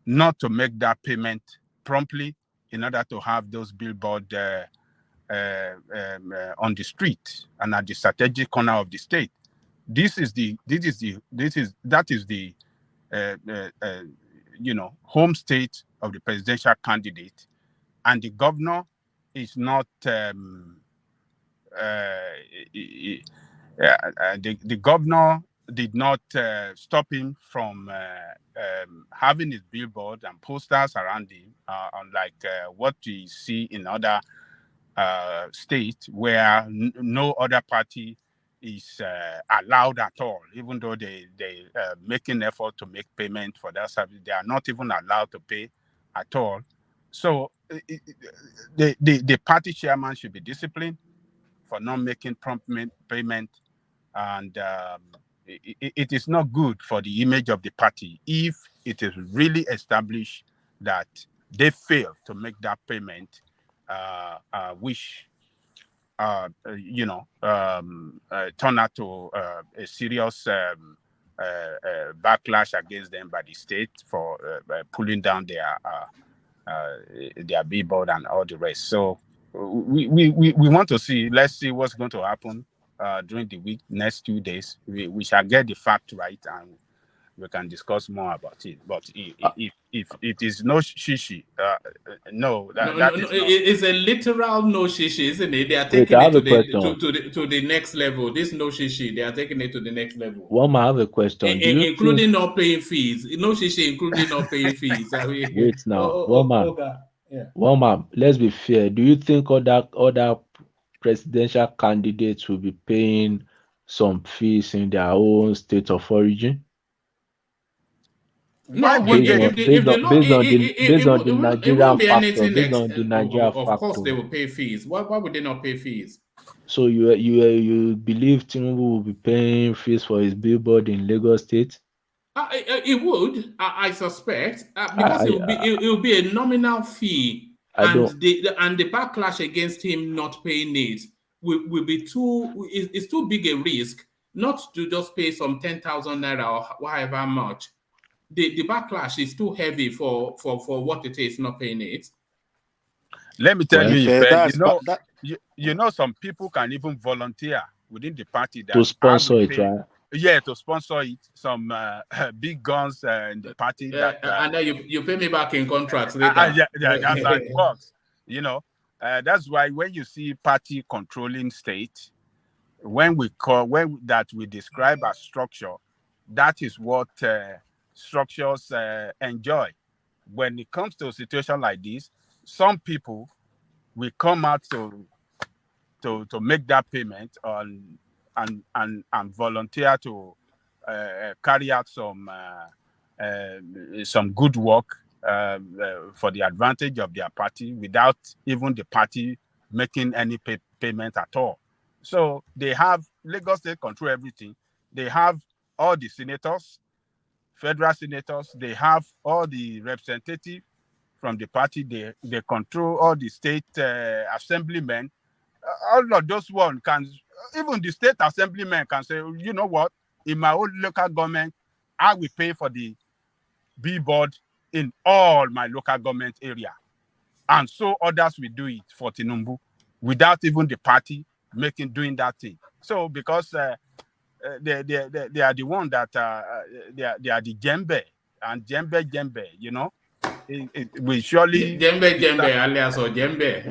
not to make that payment promptly in order to have those billboards on the street and at the strategic corner of the state. That is the home state of the presidential candidate, and the governor is not the governor did not stop him from having his billboard and posters around him, unlike what we see in other states where no other party is allowed at all. Even though they making effort to make payment for that service, they are not even allowed to pay at all. So the party chairman should be disciplined for not making prompt payment, and it is not good for the image of the party if it is really established that they failed to make that payment, which turn out to a serious backlash against them by the state for pulling down their billboard and all the rest. So we want to see. Let's see what's going to happen during the week, next 2 days. We shall get the fact right, and we can discuss more about it. But if it is no shishi, no, it's a literal no shishi, isn't it? They are Wait, taking I it have a question. to the next level. This no shishi, they are taking it to the next level. One man, I have a question. Do you including not paying fees? No shishi, including not paying fees. Wait now, one man. Yeah. One man. Let's be fair. Do you think other presidential candidates will be paying some fees in their own state of origin? No, based on the Nigerian factor, based on the Nigerian factor. Of course, they will pay fees. Why would they not pay fees? So you believe Tinubu will be paying fees for his billboard in Lagos State? It would, I suspect, because it will be a nominal fee, and the backlash against him not paying it will be it's too big a risk not to just pay some 10,000 naira or however much. The backlash is too heavy for what it is not paying it. Let me tell you, some people can even volunteer within the party that to sponsor it, right? Yeah, to sponsor it. Some big guns in the party and then you pay me back in contracts later. That's how it works. That's why when you see party controlling state, when we describe as structure, that is what structures enjoy. When it comes to a situation like this, some people will come out to make that payment and volunteer to carry out some good work for the advantage of their party without even the party making any payment at all. So they have Lagos State control everything. They have all the senators, federal senators. They have all the representatives from the party. They control all the state assemblymen. All of those one can, even the state assemblymen can say, you know what, in my own local government, I will pay for the billboard in all my local government area. And so others will do it for Tinubu without even the party doing that thing. So because they are the one that they are the Jembe and Jembe, you know, we surely Jembe alias or Jembe.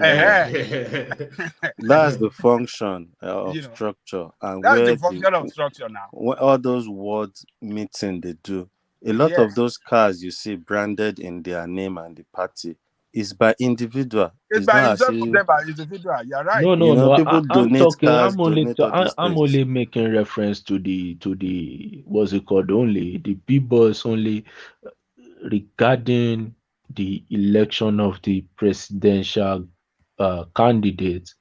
That's the function of You know, structure, and that's where the function of structure now. where all those words meeting they do. A lot of those cars you see branded in their name and the party is by individual. It's It's not by as some if, of them by individual. You're right. No, you know, no. people I'm donate talking. cars, donate all these I'm things. only making reference to the what's it called? Only the Billboards only regarding the election of the presidential candidate.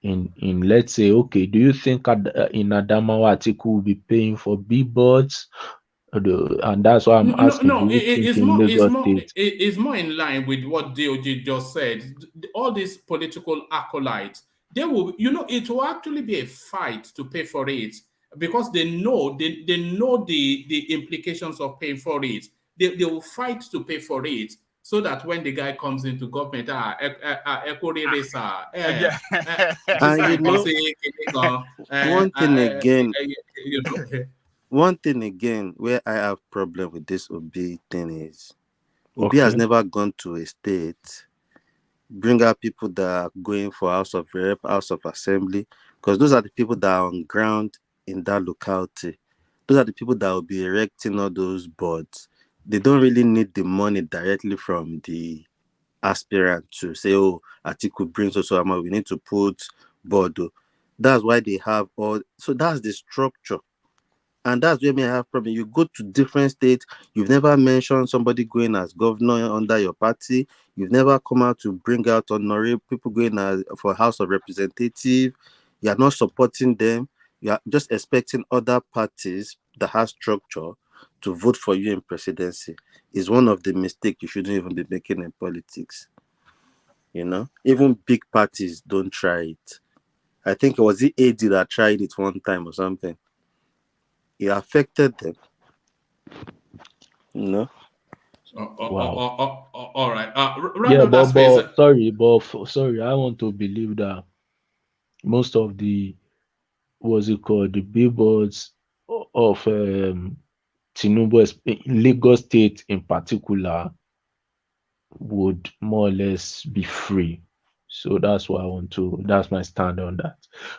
In let's say, okay, do you think in Adamawa Atiku will be paying for Billboards? And that's why I'm asking. Do you think in Lagos State? It's more in line with what DOG just said. All these political acolytes, they will, it will actually be a fight to pay for it because they know the implications of paying for it. They will fight to pay for it so that when the guy comes into government, one thing again. One thing again where I have problem with this Obi thing is Obi has never gone to a state, bring out people that are going for House of Rep, House of Assembly, because those are the people that are on ground in that locality. Those are the people that will be erecting all those boards. They don't really need the money directly from the aspirant to say, oh, Atiku brings us so much, we need to put board. That's why they have all. So that's the structure. And that's where me I have problem. You go to different states, you've never mentioned somebody going as governor under your party. You've never come out to bring out honorable people going as for House of Representative. You are not supporting them. You are just expecting other parties that have structure to vote for you in presidency. Is one of the mistakes you shouldn't even be making in politics. You know, even big parties don't try it. I think it was the AD that tried it one time or something. It affected them. No. Wow. All right. Yeah, That space. sorry, I want to believe that most of the the billboards of Tinubu in Lagos State in particular would more or less be free. So that's why that's my stand on that.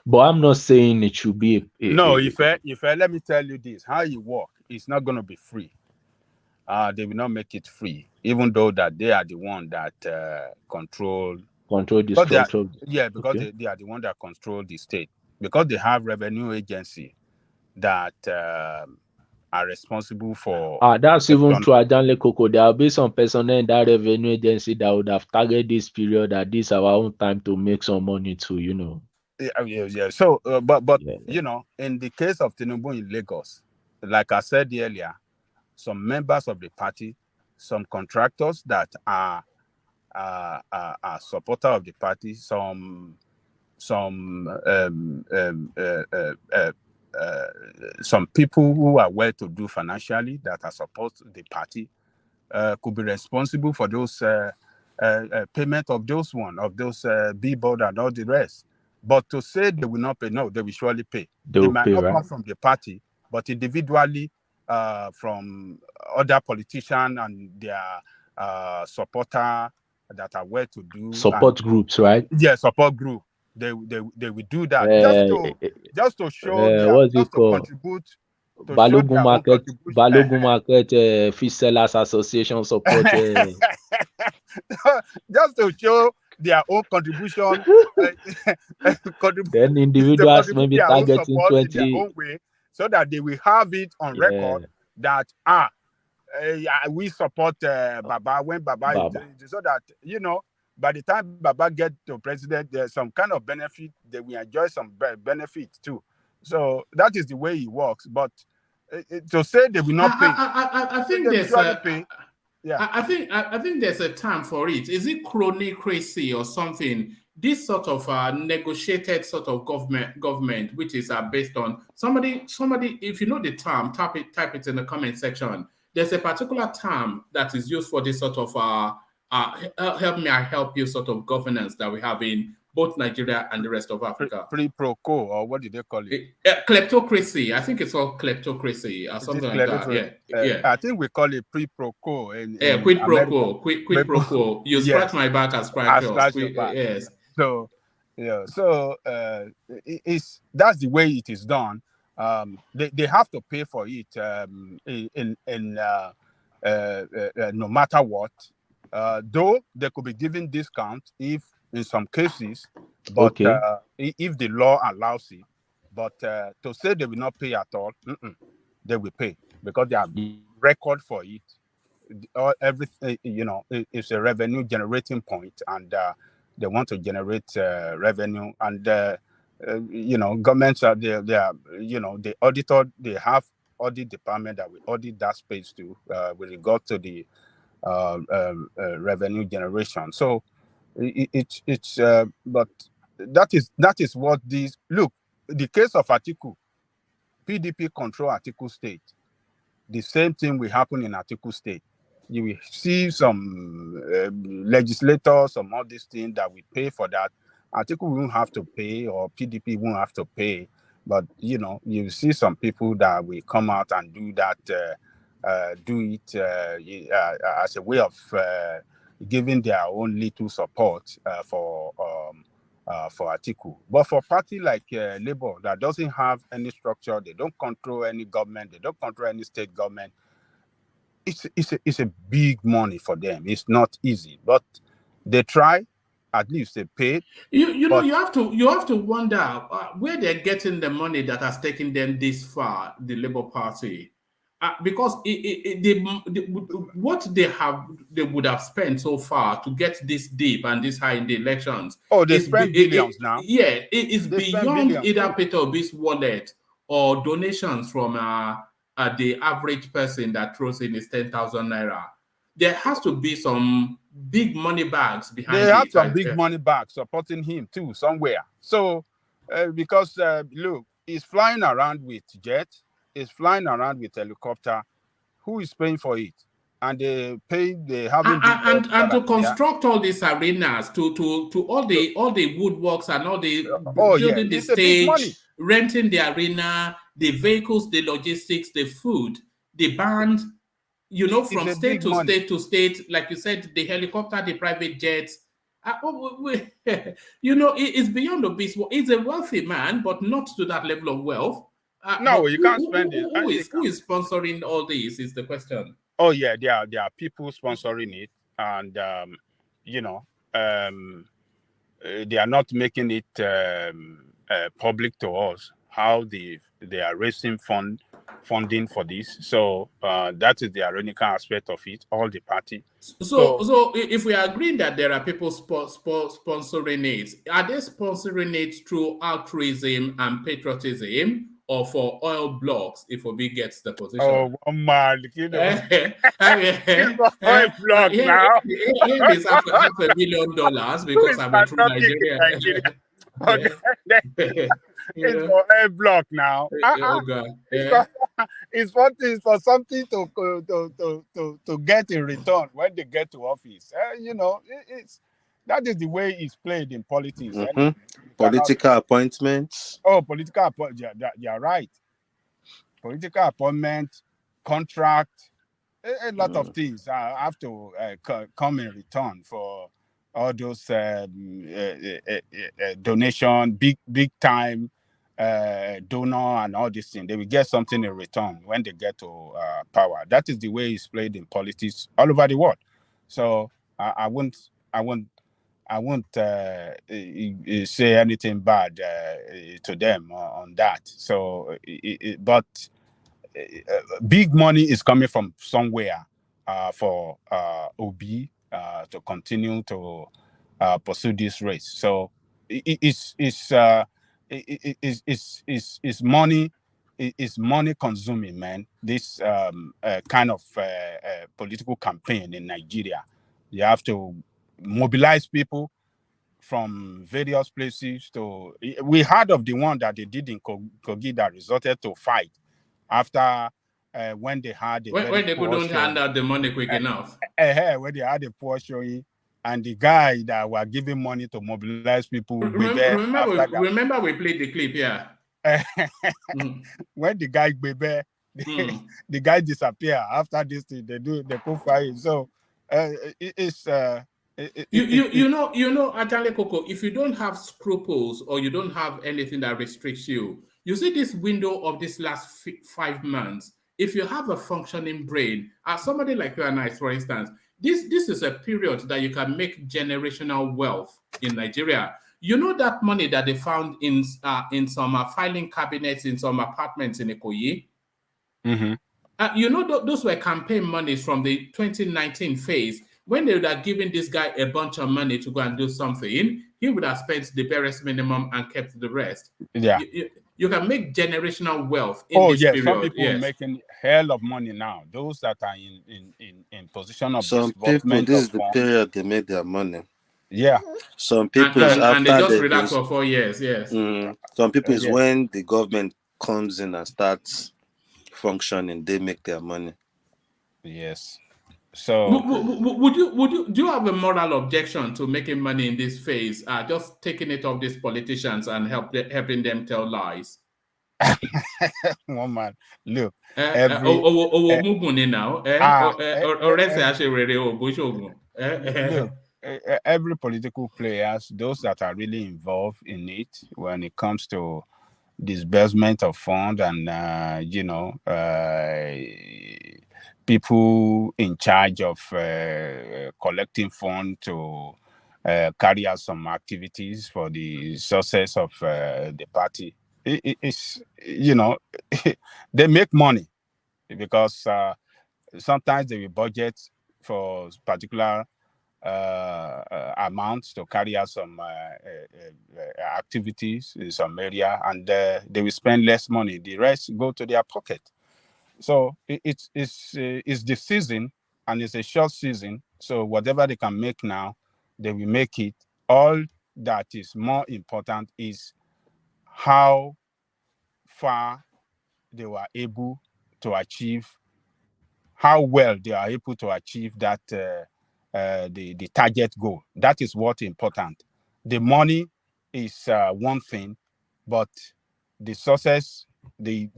But I'm not saying it should be No, if let me tell you this, how you work, it's not going to be free. They will not make it free, even though that they are the one that control the structure. Because they are the one that control the state, because they have revenue agency that are responsible for. That's even true. Ajanle Koko, there will be some personnel in that revenue agency that would have targeted this period that this our own time to make some money too, you know. Yeah. So, but you know, in the case of Tinubu in Lagos, like I said earlier, some members of the party, some contractors that are supporter of the party, some people who are well to do financially that are support the party could be responsible for those payment of those billboard and all the rest. But to say they will not pay, no, they will surely pay. They might not come from the party, but individually from other politicians and their supporter that are well to do. Support groups, right? Yeah, support group. They will do that just to show to contribute. Balogun Market Fish Sellers Association support. Just to show their own contribution. Then To individuals contribute maybe their own targeting support in their 20. own way, so that they will have it on Yeah, record that we support Baba when Baba is Baba. doing it, so that by the time Baba get to president, there's some kind of benefit. They will enjoy some benefit too. So that is the way it works. But to say they will not pay, I think they there's usually pay. Yeah, I think there's a term for it. Is it chronicracy or something? This sort of negotiated sort of government, which is based on somebody. If you know the term, type it in the comment section. There's a particular term that is used for this sort of help me, I help you sort of governance that we have in both Nigeria and the rest of Africa. Pro quo, or what did they call it? Kleptocracy. I think it's called kleptocracy or something like that. Yeah. I think we call it pro quo. Quid pro quo. Quid pro quo. You scratch my back, I scratch yours. Scratch your back. Yes. So that's the way it is done. They have to pay for it no matter what. Though they could be given discount if in some cases, but if the law allows it. But to say they will not pay at all, they will pay because they have record for it. Everything, it's a revenue generating point, and they want to generate revenue. And governments are they are the auditor. They have audit department that will audit that space too with regard to the revenue generation. So it's but that is what these look. The case of Atiku, PDP control Atiku State. The same thing will happen in Atiku State. You will see some legislators, some all these things that will pay for that. Atiku won't have to pay, or PDP won't have to pay. But you see some people that will come out and do that, do it as a way of giving their own little support for Atiku. But for party like Labour that doesn't have any structure, they don't control any government, they don't control any state government. It's a big money for them. It's not easy, but they try. At least they paid. You have to wonder where they're getting the money that has taken them this far, the Labour Party, because what they would have spent so far to get this deep and this high in the elections. Oh, they spend billions now. Yeah, it is beyond either Peter Obi's wallet or donations from the average person that throws in his 10,000 naira. There has to be some big money bags behind it. They have some big money bags supporting him too somewhere. So because look, he's flying around with jet, he's flying around with helicopter. Who is paying for it? And they haven't and to construct all these arenas, to all the woodworks and all the building the stage, renting the arena, the vehicles, the logistics, the food, the band. From state to state, like you said, the helicopter, the private jets. It's beyond Obi'S. He's a wealthy man, but not to that level of wealth. No, you can't spend it. Who is sponsoring all this is the question. Oh yeah, there are people sponsoring it, and they are not making it public to us how they are raising funding for this. So that is the ironical aspect of it, all the party. So if we are agreeing that there are people sponsoring it, are they sponsoring it through altruism and patriotism, or for oil blocks if Obi gets the position? Oh man, oil block now. Here is $500 million because I'm a true Nigerian. It's for oil block now. It's for something to get in return when they get to office. That is the way it's played in politics. Political appointments. Oh, political appointment. You're right. Political appointment, contract, a lot of things have to come in return for all those donation, big time donor and all these things. They will get something in return when they get to power. That is the way it's played in politics all over the world. So I won't I won't say anything bad to them on that. So, but big money is coming from somewhere for Obi to continue to pursue this race. So it's money. It's money consuming, man. This kind of political campaign in Nigeria, you have to mobilize people from various places. To we heard of the one that they did in Kogi that resulted to fight after when they had a when they couldn't hand out the money quick enough. When they had a poor showing, and the guy that were giving money to mobilize people remember we played the clip here. When the guy the guy disappear after this thing, they put fire. So you know, Atale Coco, if you don't have scruples or you don't have anything that restricts you, you see this window of this last 5 months. If you have a functioning brain, as somebody like you and I, for instance, this is a period that you can make generational wealth in Nigeria. You know that money that they found in some filing cabinets in some apartments in Ikoyi? Mm-hmm. You know those were campaign monies from the 2019 phase. When they would have given this guy a bunch of money to go and do something, he would have spent the barest minimum and kept the rest. Yeah. You can make generational wealth in this period. Some people are making hell of money now. Those that are in position of some people, this is the period they made their money. Yeah. Some people and they just relax for 4 years. Yes. Some people is when the government comes in and starts functioning, they make their money. Yes. So do you have a moral objection to making money in this phase? Just taking it off these politicians and helping them tell lies. One man, look. Every political players, those that are really involved in it when it comes to disbursement of funds and people in charge of collecting funds to carry out some activities for the success of the party. It's they make money because sometimes they will budget for particular amounts to carry out some activities in some area, and they will spend less money. The rest go to their pocket. So it's the season, and it's a short season. So whatever they can make now, they will make it. All that is more important is how far they were able to achieve, how well they are able to achieve that the target goal. That is what's important. The money is one thing, but the success, the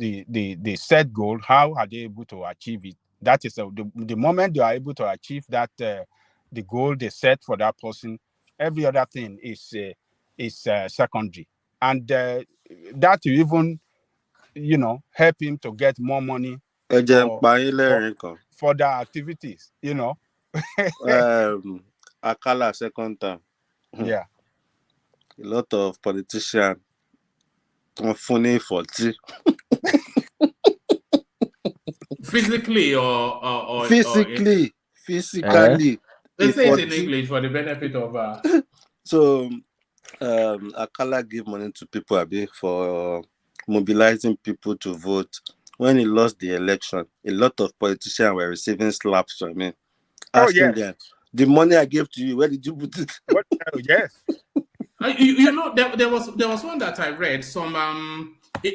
set goal, how are they able to achieve it? That is the moment they are able to achieve that the goal they set for that person, every other thing is secondary, and that will even help him to get more money for the activities. Akala second time. Yeah. A lot of politicians are funny for tea. Physically or physically. Let's say it in English for the benefit of So Akala give money to people for mobilizing people to vote. When he lost the election, a lot of politicians were receiving slaps from him, asking them, the money I gave to you, where did you put it? Yes. There was one that I read.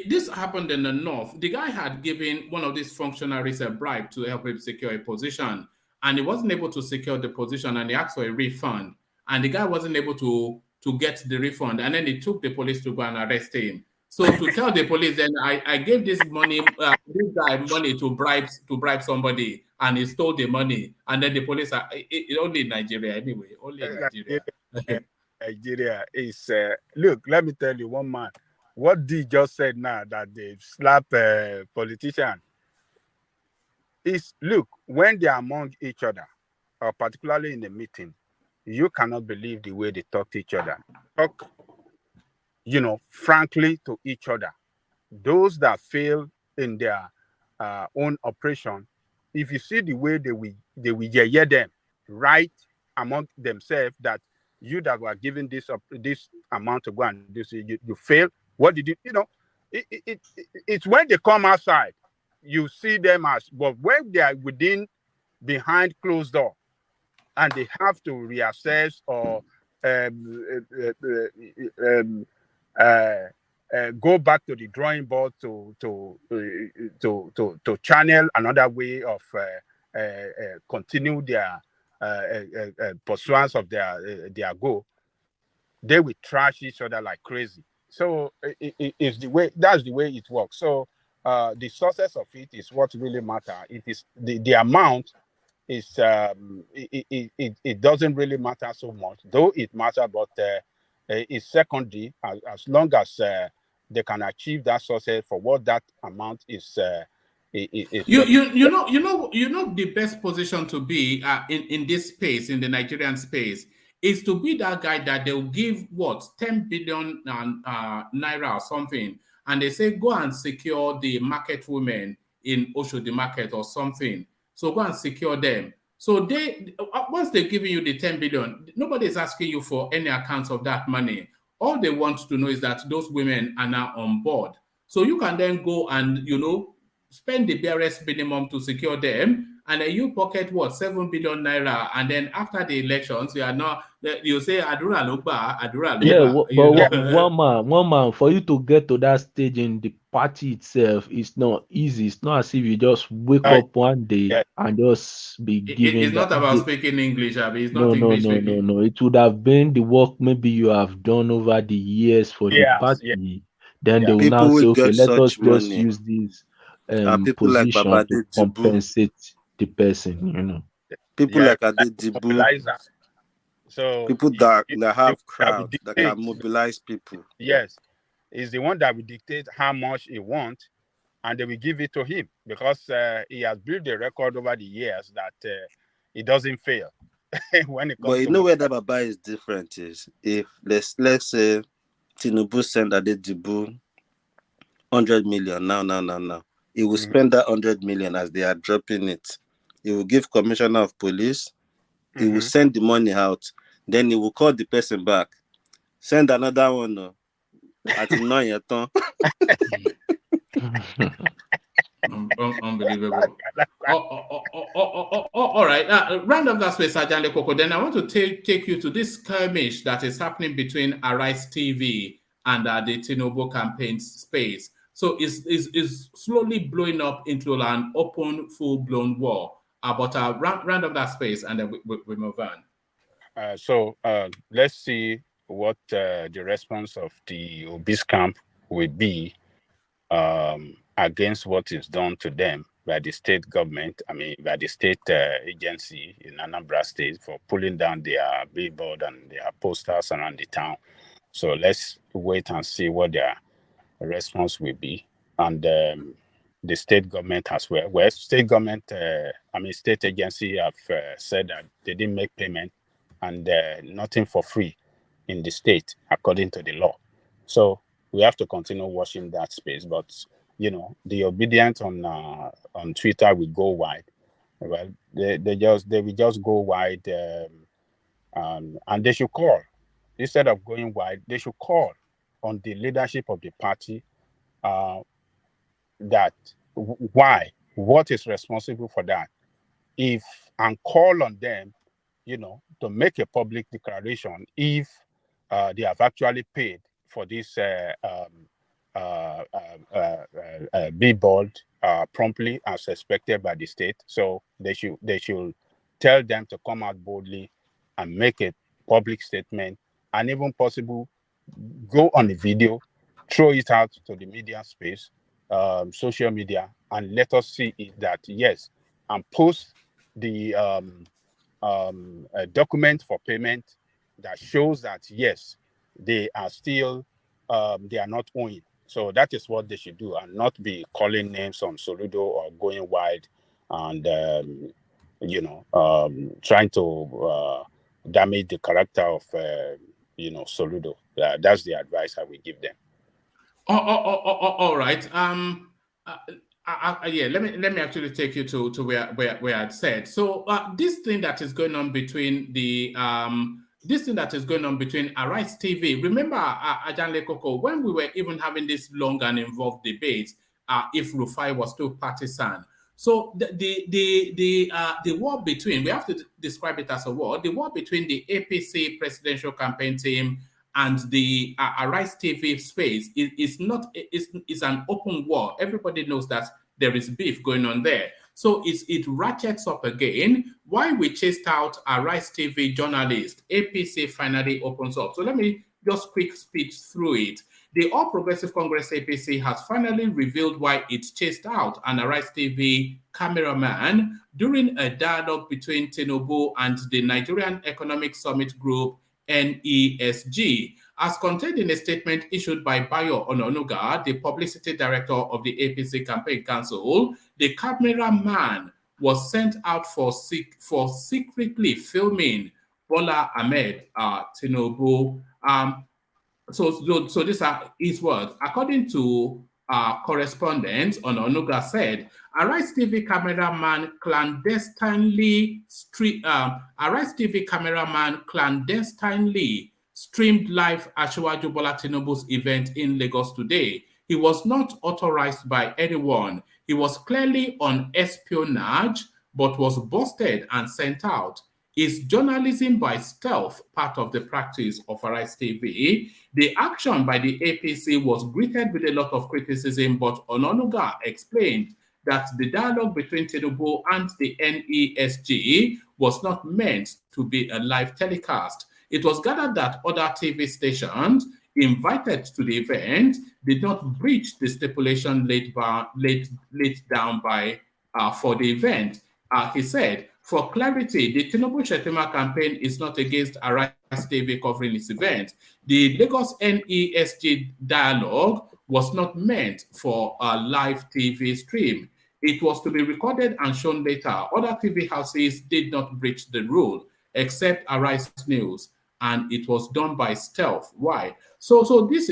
This happened in the north. The guy had given one of these functionaries a bribe to help him secure a position, and he wasn't able to secure the position, and he asked for a refund, and the guy wasn't able to get the refund, and then he took the police to go and arrest him. So to tell the police, then I gave this money, this guy money to bribe somebody, and he stole the money, and then the police are only in Nigeria anyway. Only in Nigeria. Nigeria is look. Let me tell you, one man. What D just said now that they slap politician is look when they are among each other, or particularly in a meeting, you cannot believe the way they talk to each other. Talk, frankly to each other. Those that fail in their own operation, if you see the way they will hear them right among themselves, that you that were given this amount to go and do, you fail. What did you it's when they come outside, you see them as, but when they are behind closed door, and they have to reassess or go back to the drawing board to channel another way of continue their pursuance of their goal. They will trash each other like crazy. So it's that's the way it works. So the success of it is what really matters. It is the amount is it doesn't really matter so much, though it matters, but it's secondary as long as they can achieve that success for what that amount is. You know the best position to be in this space, in the Nigerian space, is to be that guy that they'll give 10 billion naira or something, and they say go and secure the market women in Oshodi market or something. So go and secure them. So they once they've given you the 10 billion, nobody is asking you for any accounts of that money. All they want to know is that those women are now on board. So you can then go and spend the barest minimum to secure them, and then you pocket 7 billion naira, and then after the elections you say Adura Loba, Adura Loba. But one man, for you to get to that stage in the party itself, it's not easy. It's not as if you just wake up one day and just be given. It's not about speaking English, Abby. It's not No. English speaking. No. It would have been the work maybe you have done over the years for the party. Then they will People now say, will okay, get let us such just money. use this People like position Baba to Dibu. compensate the person, People like Adedibu. So people that have crowd that can mobilize people. Yes, is the one that will dictate how much he wants, and they will give it to him because he has built a record over the years that he doesn't fail when it comes. But where the Baba is different is if let's say Tinubu send Adedibu 100 million now. He will spend that 100 million as they are dropping it. He will give commissioner of police. He will send the money out. Then he will call the person back. Send another one. At Unbelievable. All right. Round up that space, Ajande Koko. Then I want to take you to this skirmish that is happening between Arise TV and the Tinubu campaign space. So it's slowly blowing up into an open, full-blown war. But round up that space, and then we move on. So let's see what the response of the Obi'S camp will be against what is done to them by the state government, by the state agency in Anambra State for pulling down their billboard and their posters around the town. So let's wait and see what their response will be. And the state government as well. Well, state government, state agency have said that they didn't make payment and nothing for free in the state according to the law. So we have to continue watching that space. But the obedience on Twitter will go wide. Well, they will just go wide, and they should call instead of going wide. They should call on the leadership of the party that what is responsible for that, and call on them, to make a public declaration if they have actually paid for this billboard promptly as expected by the state. So they should tell them to come out boldly and make a public statement, and even possible go on the video, throw it out to the media space, social media, and let us see it that yes, and post the a document for payment that shows that yes, they are still they are not owing. So that is what they should do, and not be calling names on Soludo or going wide and trying to damage the character of Soludo. That's the advice I will give them. All right. Yeah. Let me actually take you to where I'd said. So this thing that is going on between Arise TV. Remember, Ajanle Koko, when we were even having this long and involved debate, if Rufai was too partisan. So the war between, we have to describe it as a war. The war between the APC presidential campaign team and the Arise TV space is an open war. Everybody knows that there is beef going on there. So it ratchets up again. While we chased out Arise TV journalist, APC finally opens up. So let me just quick speed through it. The All Progressive Congress APC has finally revealed why it chased out an Arise TV cameraman during a dialogue between Tinubu and the Nigerian Economic Summit Group, NESG. As contained in a statement issued by Bayo Ononuga, the publicity director of the APC campaign council, the cameraman was sent out for secretly filming Bola Ahmed Tinubu. So these are his words. According to correspondent Ononuga said, Arise TV cameraman clandestinely streamed live Asiwaju Bola Tinubu's event in Lagos today. He was not authorized by anyone. He was clearly on espionage, but was busted and sent out. Is journalism by stealth part of the practice of Arise TV? The action by the APC was greeted with a lot of criticism, but Ononuga explained that the dialogue between Tinubu and the NESG was not meant to be a live telecast. It was gathered that other TV stations invited to the event did not breach the stipulation laid down by for the event. He said, for clarity, the Tinubu Shetima campaign is not against Arise TV covering its event. The Lagos NESG dialogue was not meant for a live TV stream. It was to be recorded and shown later. Other TV houses did not breach the rule, except Arise News, and it was done by stealth. Why? So this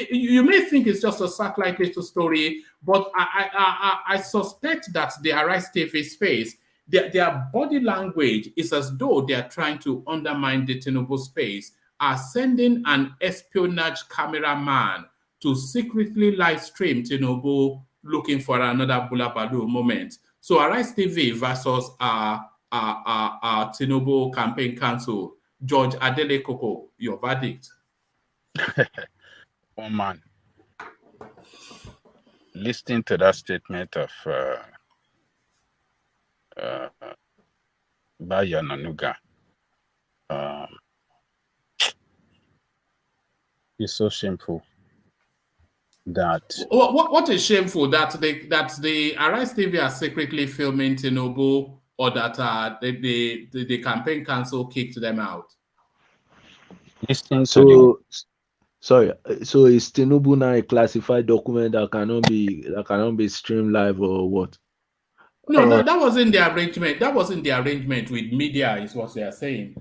you may think it's just a satellite little story, but I suspect that the Arise TV space, their body language is as though they are trying to undermine the Tinubu space, are sending an espionage cameraman to secretly live stream Tinubu looking for another Bulabalu moment. So Arise TV versus Tinubu Campaign Council. George Adele Koko, your verdict. Oh man. Listening to that statement of Bayo Ononuga, it's so shameful that what is shameful that the Arise TV are secretly filming Tinubu, or that the campaign council kicked them out. So is Tinubu now a classified document that cannot be streamed live or what? No, that wasn't the arrangement. That wasn't the arrangement with media, is what they are saying.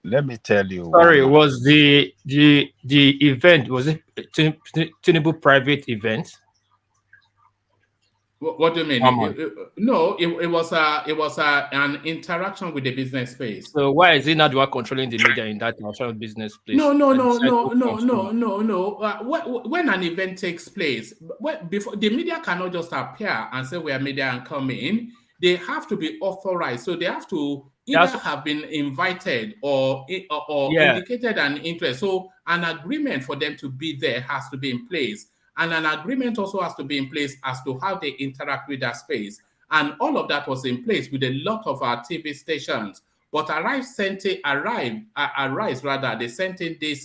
Let me tell you. Sorry, was the event, was it Tinubu private event? What do you mean? It was an interaction with the business space. So why is he not the one controlling the media in that national business place? No. When an event takes place, before the media cannot just appear and say we are media and come in. They have to be authorized. So they have to either have been invited or indicated an interest. So an agreement for them to be there has to be in place. And an agreement also has to be in place as to how they interact with that space. And all of that was in place with a lot of our TV stations. But Arise sent in this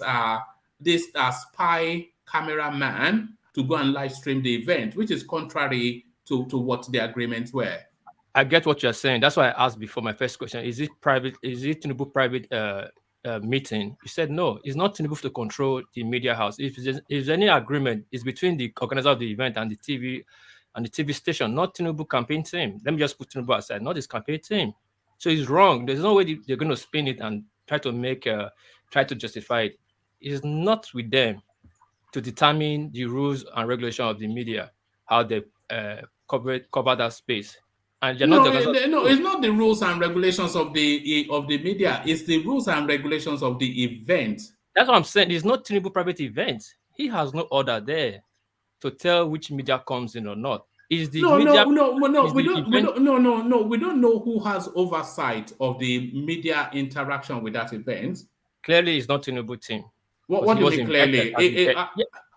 spy cameraman to go and live stream the event, which is contrary to what the agreements were. I get what you're saying. That's why I asked before my first question. Is it private? Is it Tinubu private meeting? You said no. It's not Tinubu to control the media house. If there's any agreement, it's between the organizer of the event and the TV station, not Tinubu campaign team. Let me just put Tinubu aside, not his campaign team. So it's wrong. There's no way they're going to spin it and try to justify it. It's not with them to determine the rules and regulation of the media, how they cover that space. And they're not No, the organizers. no, it's not the rules and regulations of the media. It's the rules and regulations of the event. That's what I'm saying. It's not Tinubu private event. He has no order there to tell which media comes in or not. Is the No, media? no. Is We the don't. event? No. We don't know who has oversight of the media interaction with that event. Clearly, it's not Tinubu team. What do you mean clearly?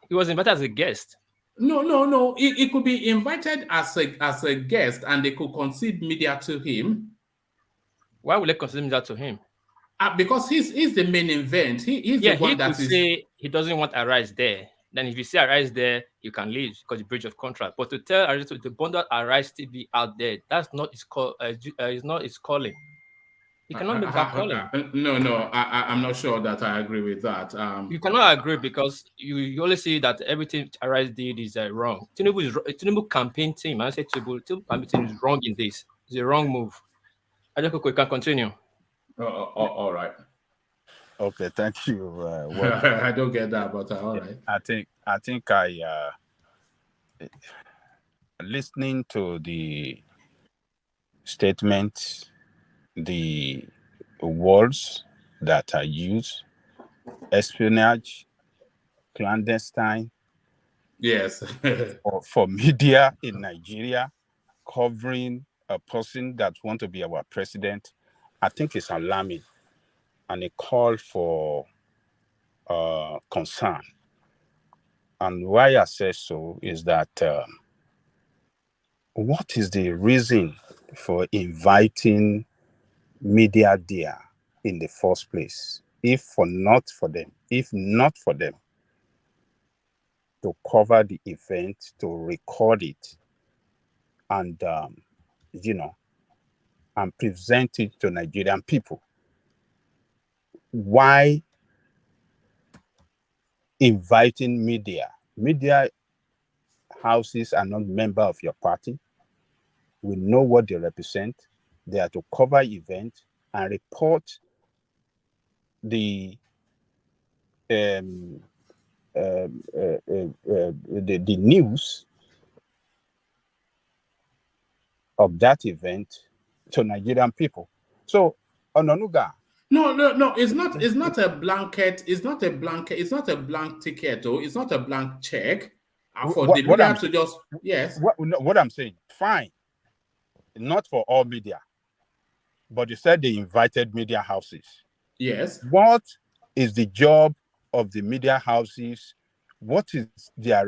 He was invited as a guest. No. He could be invited as a guest, and they could concede media to him. Why would they concede media to him? Because he's the main event. He's the one that could say he doesn't want Arise there. Then if you see Arise there, you can leave because the breach of contract. But to tell Arise to bundle Arise TV out there, that's not his call. It's not his calling. He cannot make that calling. No. I'm not sure that I agree with that. You cannot agree because you only see that everything Arise did is wrong. Tinubu campaign team. I say Tinubu campaign team is wrong in this. It's a wrong move. Ajako, can continue. All right. Okay, thank you. I don't get that, but all right. I think listening to the statements, the words that are used, espionage, clandestine, yes, for media in Nigeria covering a person that wants to be our president, I think it's alarming and a call for concern. And why I say so is that what is the reason for inviting media there in the first place? If not for them to cover the event, to record it, and and present it to Nigerian people. Why inviting media? Media houses are not members of your party. We know what they represent. They are to cover events and report the news of that event to Nigerian people. So, Ononuga. No. It's not a blanket. It's not a blanket. It's not a blank ticket. Or it's not a blank check for the media to just yes. What I'm saying, fine. Not for all media, but you said they invited media houses. Yes. What is the job of the media houses? What is their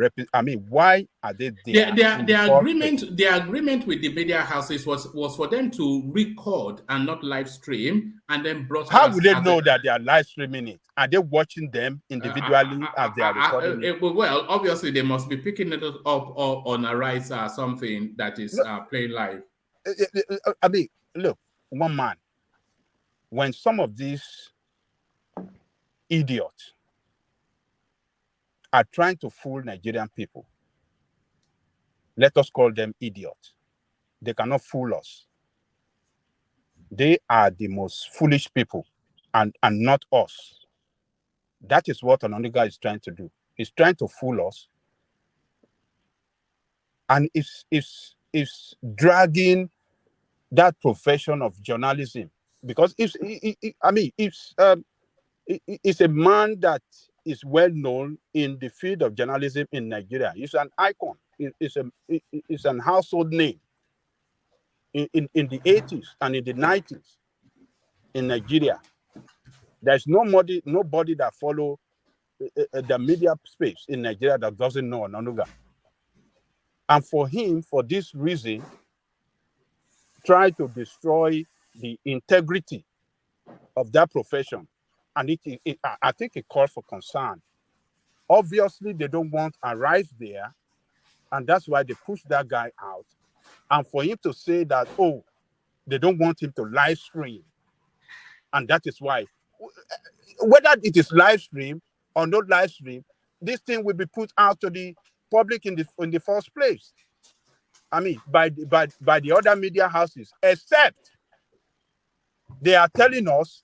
why are they there? The agreement with the media houses was for them to record and not live stream and then broadcast. How would they know that they are live streaming it? Are they watching them individually as they are recording it? Well, obviously they must be picking it up on Arise or something that is playing live. Look, one man. When some of these idiots are trying to fool Nigerian people, let us call them idiots. They cannot fool us. They are the most foolish people and not us. That is what Ononuga is trying to do. He's trying to fool us. And it's dragging that profession of journalism. Because it's a man that is well known in the field of journalism in Nigeria. He's an icon. It's an household name in the 80s and in the 90s in Nigeria. There's nobody that follow the media space in Nigeria that doesn't know Ononuga. And for him, for this reason, try to destroy the integrity of that profession. And I think it calls for concern. Obviously, they don't want Arise there, and that's why they push that guy out. And for him to say that, they don't want him to live stream, and that is why, whether it is live stream or not live stream, this thing will be put out to the public in the first place. By the other media houses, except they are telling us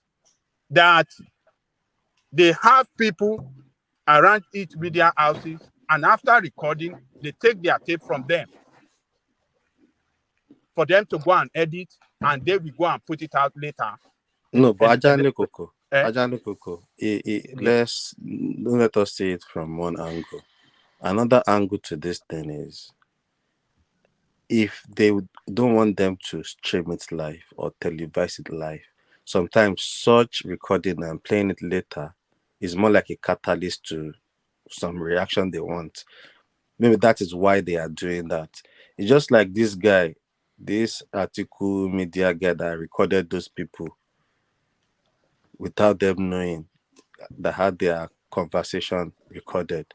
that they have people around each media houses, and after recording, they take their tape from them for them to go and edit, and they will go and put it out later. No, but And Ajani Koko, don't let us see it from one angle. Another angle to this thing is, if they don't want them to stream it live or televise it live, sometimes such recording and playing it later is more like a catalyst to some reaction they want. Maybe that is why they are doing that. It's just like this guy, this article media guy that recorded those people without them knowing, that had their conversation recorded.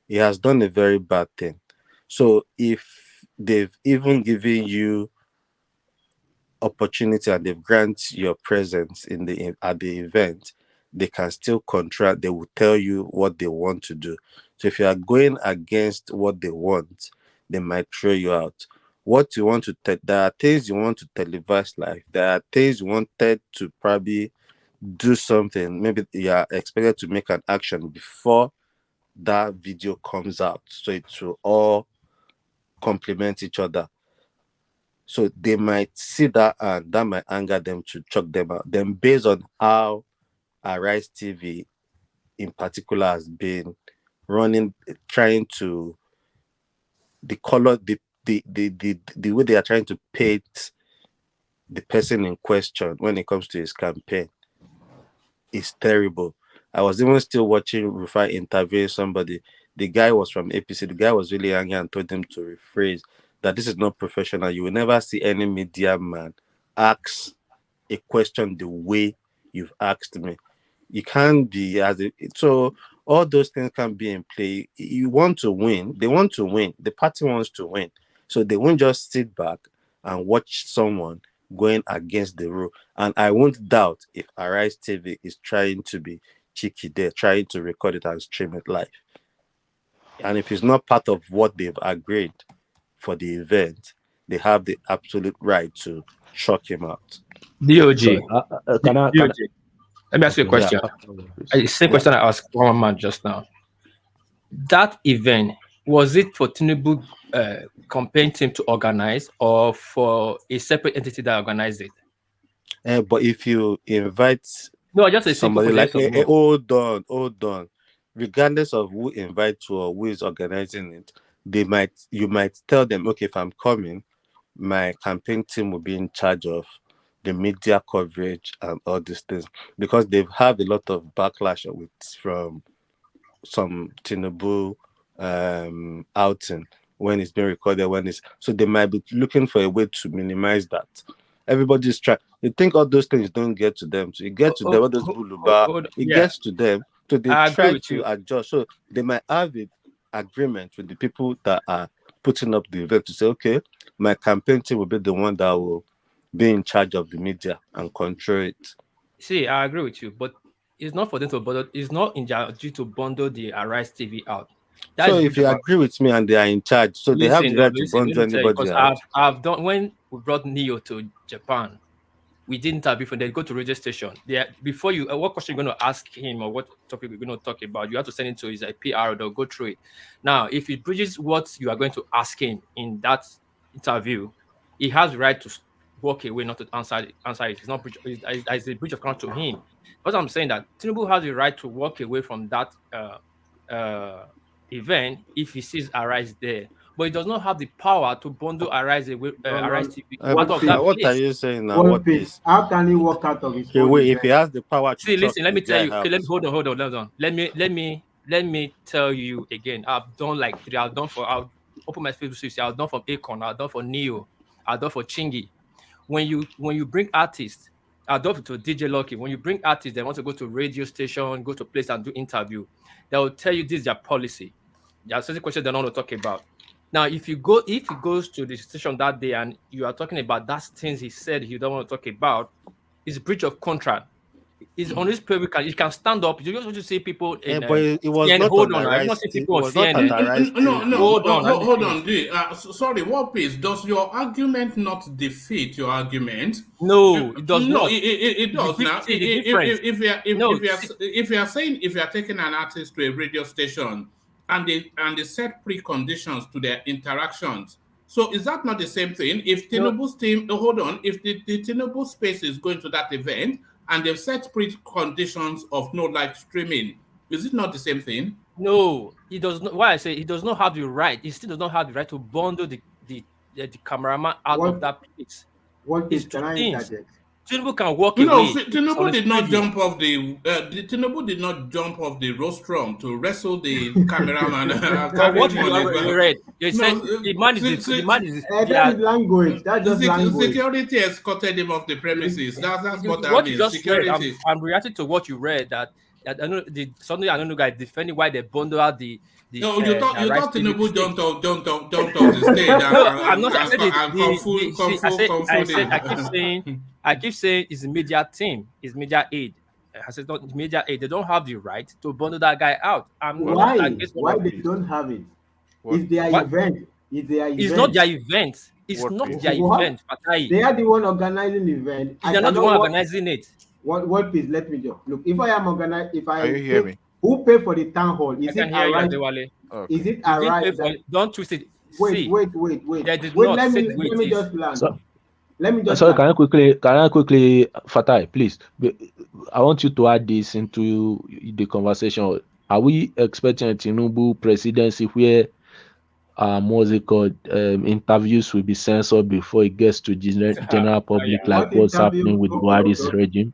He has done a very bad thing. So if they've even given you opportunity and they've granted your presence at the event, they can still contract. They will tell you what they want to do. So if you are going against what they want, they might throw you out. What you want to there are things you want to televise live. There are things you wanted to probably do something. Maybe you are expected to make an action before that video comes out, so it will all complement each other. So they might see that, and that might anger them to chuck them out. Then, based on how Arise TV in particular has been running, trying to the way they are trying to paint the person in question when it comes to his campaign is terrible. I was even still watching Rufai interviewing somebody. The guy was from APC. The guy was really angry and told him to rephrase that this is not professional. You will never see any media man ask a question the way you've asked me. You can't be so all those things can be in play. You want to win. They want to win. The party wants to win. So they won't just sit back and watch someone going against the rule. And I won't doubt if Arise TV is trying to be cheeky there, trying to record it and stream it live. And if it's not part of what they've agreed for the event, they have the absolute right to chuck him out. DOG. Sorry, DOG. Let me ask you a question. Same question I asked one man just now. That event, was it for Tinubu campaign team to organize or for a separate entity that organized it? But if you invite just a somebody like, hold on. Regardless of who invites you or who is organizing it, you might tell them, okay, if I'm coming, my campaign team will be in charge of the media coverage and all these things, because they've had a lot of backlash from some Tinubu outing when it's being recorded, so they might be looking for a way to minimize that. Everybody's trying. You think all those things don't get to them. So it gets to them, all those buluba, gets to them. So they try to adjust. So they might have an agreement with the people that are putting up the event to say, okay, my campaign team will be the one that will be in charge of the media and control it. See, I agree with you, but it's not for them to bundle. It's not in their duty to bundle the Arise TV out. So if you agree with me and they are in charge, so they have the right to bundle anybody out. I've done, when we brought Neo to Japan, we did interview for them. They go to radio station. Before you, what question you're going to ask him or what topic we're going to talk about, you have to send it to his PR, or they'll go through it. Now, if it bridges what you are going to ask him in that interview, he has the right to walk away, not to answer it. It's not breach. It's a breach of contract to him. But I'm saying that Tinubu has the right to walk away from that event if he sees Arise there, but he does not have the power to bundle Arise away, Arise TV out of that What place. are you saying now? How can he walk out of his if he has the power to listen, let me tell you. Okay, hold on. Let me tell you again. I've done like 3. I'll open my Facebook. I've done for Akon. I've done for Neo. I've done for Chingy. When you bring artists, I've done to DJ Lucky. When you bring artists, they want to go to radio station, go to place and do interview. They will tell you this is their policy. There are certain questions they don't want to talk about. Now, if he goes to the station that day and you are talking about that things he said he don't want to talk about, it's breach of contract. is on this prayer weekend. You can stand up. You just want to see people in But it was CNN. not Hold on on, I've not Arise. seen It people on was not at CNN. Arise No, TV. no. Hold on, let me Hold finish. on. Sorry, what piece? Does your argument not defeat your argument? No, it does No, not. it does now. See the difference. No, If you are saying, if you are taking an artist to a radio station and they set preconditions to their interactions, so is that not the same thing? If no, Tinubu's team, hold on, if the Tinubu space is going to that event and they've set preconditions of no live streaming, is it not the same thing? no, he does not. Why I say he does not have the right. He still does not have the right to bundle the cameraman out of What that place. what It's is two can I things. interject? Tinubu can walk No, away if it's on Tinubu his did not radio. jump off Tinubu did not jump off the rostrum to wrestle the cameraman and But carry what him you on his you back. read, you No, said the man is That is language. That's just language. security escorted him off the premises. That's what that what you means. just read. Security. I'm reacting to what you read. That I know I don't know guy defending why they bundle out No, you Rice thought TV Tinubu stage. jumped off the stage No, I'm not. I said and see, I said confounded. I keep saying it's the media team, it's media aid. I said not media aid. They don't have the right to bundle that guy out. I'm not Why? against all Why of they this. don't have it? What It's their piece? What? event. It's their It's not event. their event. It's What not piece? their What? event, Fatai. They are the one organizing the event. I They're not the cannot one what organizing it. what please let me just look. If I am organized, if Can I you hear pay, me? who pay for the town hall? I Is it can hear you, alright? Adewale. Is Okay. it You didn't pay alright for that it. Don't twist it. wait, See, wait, wait, wait, they did wait, not say the way let it me is. just land. So, Let me just sorry, land. can I quickly, Fatai, please? I want you to add this into the conversation. Are we expecting a Tinubu presidency where, what's it called, interviews will be censored before it gets to general public, Fire. like What what's interview? happening with Okay, okay, Buhari's okay. regime?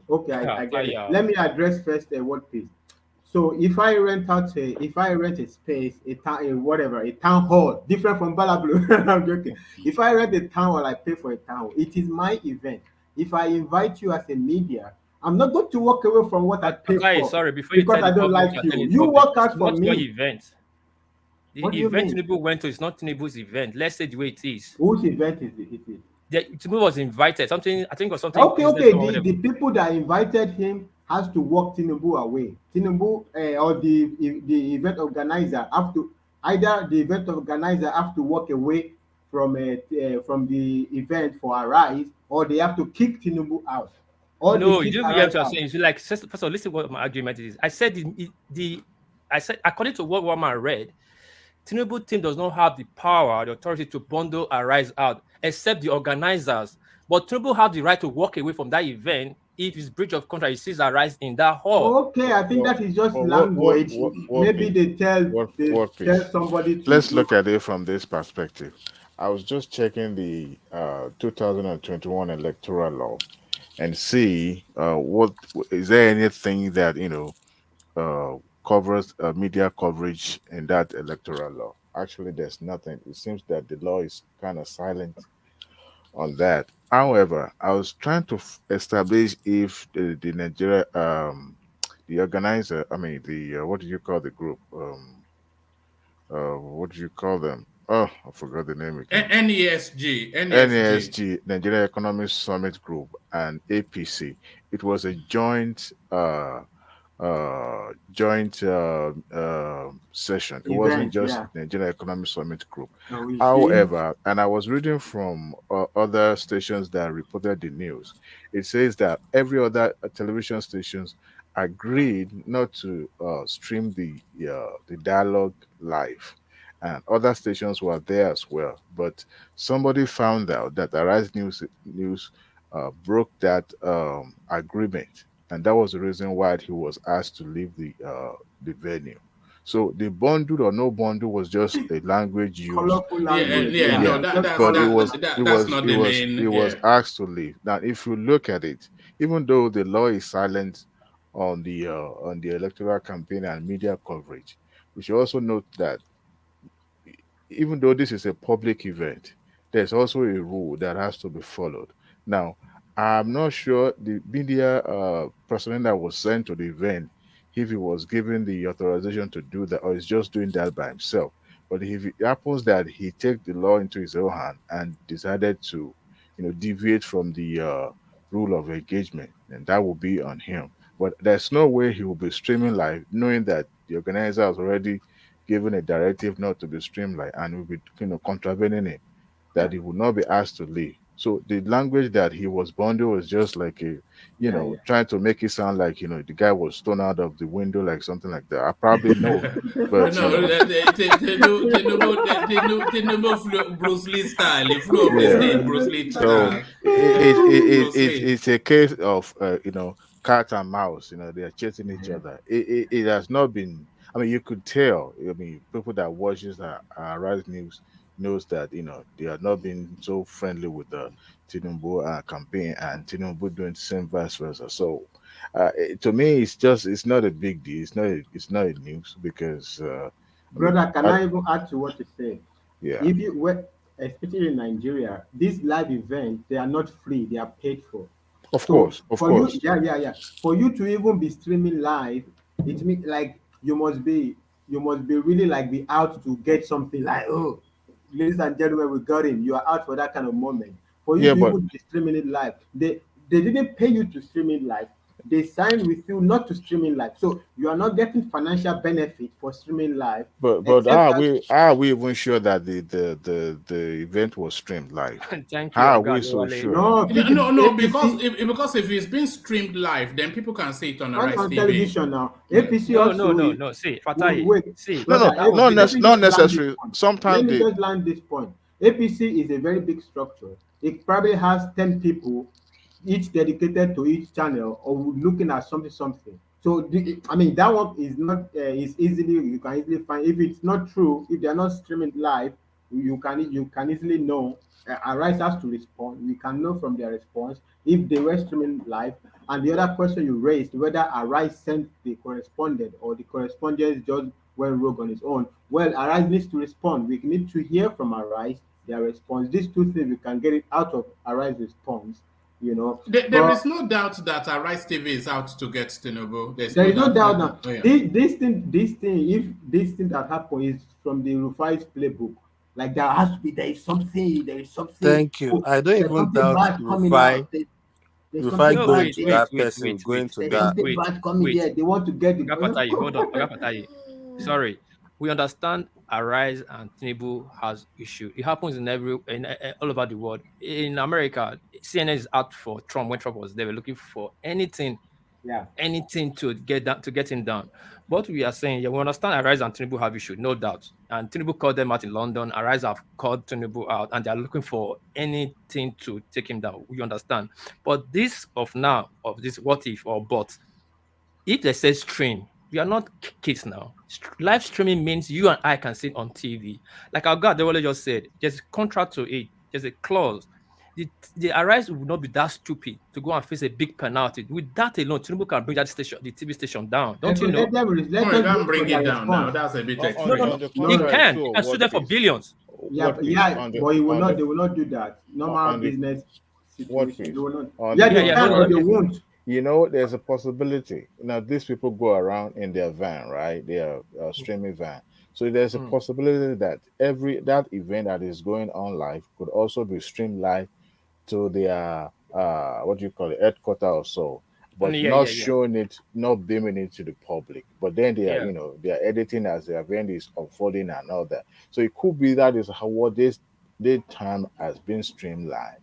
Okay, I get it. Fire. Let me address first what please. So if I rent a space, a town, a whatever, a town hall, different from Balablu. I'm joking. If I rent a town hall, I pay for a town hall. It is my event. If I invite you as a media, I'm not going to walk away from what I pay Fatai, for sorry, before you because tell I the don't public, like you are telling you. the You public. work It's out for not your me. event. What The do you event mean? Tinubu went to is not Tinubu's event. Let's say the way it is. Whose event is it? Tinubu was invited. Something I think was something Okay, business okay. or The whatever. people that invited him has to walk Tinubu away. Tinubu or the event organizer have to either the event organizer have to walk away from the event for Arise, or they have to kick Tinubu out, or they No, you kick didn't hear Arise what I'm out. saying. It's like first of all, listen what my argument is. I said I said according to what one man read, Tinubu team does not have the power, the authority to bundle a rise out, except the organizers. But Tinubu have the right to walk away from that event if it's breach of contract. He sees a rise in that hall. Okay, I think that is just Well, language. what Maybe piece? they What tell piece? somebody to Let's look. look at it from this perspective. I was just checking the 2021 electoral law and see what is there anything that covers media coverage in that electoral law. Actually, there's nothing. It seems that the law is kind of silent on that. However, I was trying to establish if the Nigeria the organizer, I mean the what do you call the group? What do you call them? Oh, I forgot the name again. NESG. NASG, Nigeria Economic Summit Group, and APC. It was a joint session. It wasn't Event, just yeah. Nigeria Economic Summit Group. And we see. However, and I was reading from other stations that reported the news, it says that every other television stations agreed not to stream the dialogue live, and other stations were there as well. But somebody found out that Arise News broke that agreement, and that was the reason why he was asked to leave the venue. So the bundle or no bundle was just a language used. Colorful Yeah, language, yeah, yeah. no, Yeah, that Just that's but it colorful was that, language. that that's not the he main. was Yeah. asked to leave. Now, if you look at it, even though the law is silent on the electoral campaign and media coverage, we should also note that even though this is a public event, there's also a rule that has to be followed. Now, I'm not sure the media personnel that was sent to the event, if he was given the authorization to do that, or is just doing that by himself. But if it happens that he take the law into his own hand and decided to, deviate from the rule of engagement, then that will be on him. But there's no way he will be streaming live, knowing that the organizer has already given a directive not to be streamed live, and will be contravening it, that he would not be asked to leave. So the language that he was bundled was just like a, trying to make it sound like the guy was thrown out of the window, like something like that. I probably know, but No, Tinubu flew Bruce Lee style. He flew off the yeah. stage, Bruce Lee So style. Bruce Lee. it's a case of cat and mouse. They are chasing each other. It has not been. I mean, you could tell. I mean, people that watches Rise News knows that they are not being so friendly with the Tinubu campaign, and Tinubu doing the same vice versa. So to me, it's not a big deal. It's not a news because Brother, can I even add to what you said? yeah, If you were, especially in Nigeria, these live events they are not free; they are paid for. of So course, of for you, course. yeah. For you to even be streaming live, it means like you must be really like be out to get something like, oh, ladies and gentlemen, we got him. You are out for that kind of moment. For you Yeah, to but even be streaming it live, they didn't pay you to stream it live. They signed with you not to stream it live. So you are not getting financial benefit for streaming live, but except are that. we even sure that the event was streamed live? Thank you, How are Oga we so Adewale. sure? No, No, because APC if it's being streamed live, then people can see it on Arise on TV. television now. Yeah. APC No, no, also no, is. no. See, Fatai, Wait, see, No, brother, no, that would be the let me not just land this necessary. point. Let Sometimes me they just land this point. APC is a very big structure. It probably has 10 people, each dedicated to each channel or looking at something. So I mean that one is not is easily you can easily find if it's not true if they are not streaming live you can easily know. Arise has to respond. We can know from their response if they were streaming live. And the other question you raised, whether Arise sent the correspondent or the correspondent just went rogue on his own. Well, Arise needs to respond. We need to hear from Arise their response. These two things we can get it out of Arise response, There But is no doubt that Arise TV is out to get Tinubu. There's there no is no doubt. doubt now. Oh, yeah. This thing, if this thing that happened is from the Rufai's playbook, like there is something, Thank you. oh, I don't there's even something doubt bad coming out. There's Rufai something no, going bad wait, to wait, there. that wait, person, wait, going wait, to There's wait, that. something wait, bad coming wait. there. They want to get Oga the. Fatai, hold on, Oga Fatai. Sorry, we understand Arise and Tinubu has issue. It happens all over the world. In America, CNN is out for Trump when Trump was there. They were looking for Yeah. anything to get him down. But we are saying, yeah, we understand Arise and Tinubu have issue, no doubt. And Tinubu called them out in London. Arise have called Tinubu out, and they are looking for anything to take him down. We understand. But this of now, of this what if or but, if they say stream, we are not kids now. Live streaming means you and I can see it on TV. Like our God, they just said, there's a contract to it, there's a clause. The Arise would not be that stupid to go and face a big penalty. With that alone, Tinubu can bring that station, the TV station down. Don't you know? Oh, Let you us can't wait for bring their it down now. response. That's a bit No, no, extreme. no. on the He contrary, can. He so can sue what them for piece? billions. Yeah, What piece yeah, on the but he will on not. the They will not do that. Normal on the business what situation. They piece? will not. On the Yeah, Yeah, they yeah. can, Hold but on. they contrary, won't. there's a possibility. Now, these people go around in their van, right? Their streaming van. So there's a Mm. possibility that that event that is going on live could also be streamed live to their what do you call it, headquarter or so, but Yeah, not yeah, yeah. showing it, not beaming it to the public. But then Yeah. they are editing as the event is unfolding and all that. So it could be that is how what this time has been streamed live.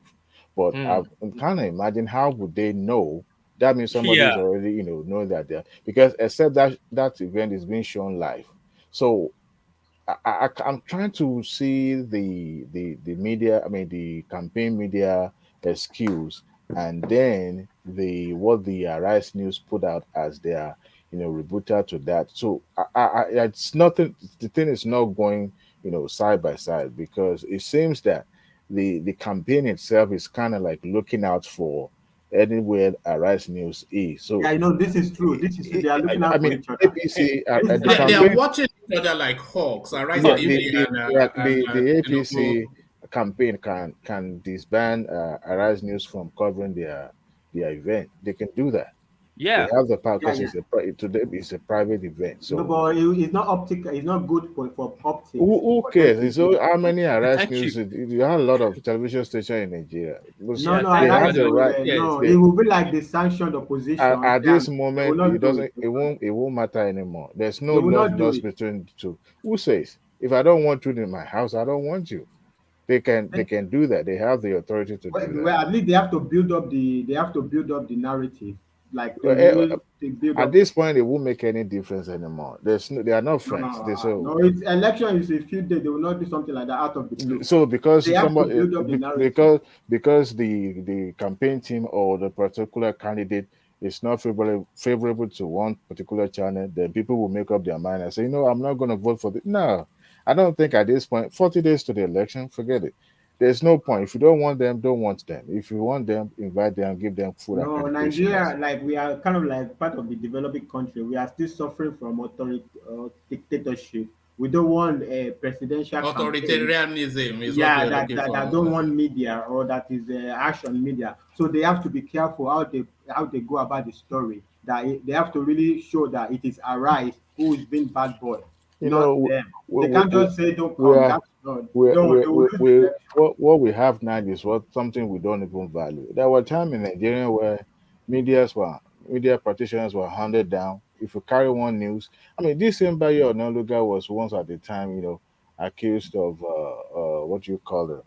But Mm. I'm kind of imagine how would they know? That means somebody is Yeah. already know that they're because except that event is being shown live. So I'm trying to see the media. I mean, the campaign media excuse, and then what the Arise News put out as their rebuttal to that. So it's nothing. The thing is not going side by side because it seems that the campaign itself is kind of like looking out for anywhere Arise News is. So Yeah, I know this is true. This is true. They are looking I out for mean, each other. APC This the They are campaign. watching each other like hawks. Arise Yeah, TV the Tinubu. APC campaign can disband Arise News from covering their event. They can do that. Yeah. They have the power because Yeah. to them it's a private event. No, So but it's not optic. It's not good for optics. who For them cares? to And so do how many arrest Thank you. news? You have a lot of television stations in Nigeria. no, Yeah, no, They thank you. have I the don't. right. Yes. no. It They, will be like the sanctioned opposition. at And this they will moment, not do it. it won't matter anymore. There's no They will love not do lost it. between the two. Who says if I don't want you in my house, I don't want you? They can do that. They have the authority to do that. Well, at least they have to build up the narrative. Like they Well, will really they build at up. this point, it won't make any difference anymore. They are not No, no, friends. They no, so no. It's election is a few days. They will not do something like that out of the blue. so because They have to somebody build up the narrative. because the campaign team or the particular candidate is not favorable to one particular channel, then people will make up their mind and say, I'm not going to vote for this. No, I don't think at this point, 40 days to the election, forget it. There's no point. If you don't want them, don't want them. If you want them, invite them, give them full No, accreditation. Nigeria, like we are kind of like part of the developing country. We are still suffering from dictatorship. We don't want a presidential campaign. Authoritarianism is what Yeah, we're looking that for. don't want media or that is action media. So they have to be careful how they go about the story. That they have to really show that it is Arise who is being bad boy, you not know them. we They we can't we, just say don't we come. are That's no, they will lose the we election. what we have now is something we don't even value. There were times in Nigeria where media practitioners were handed down. If you carry one news, I mean, this same Bayo Onaluga was once at the time, accused of what do you call it,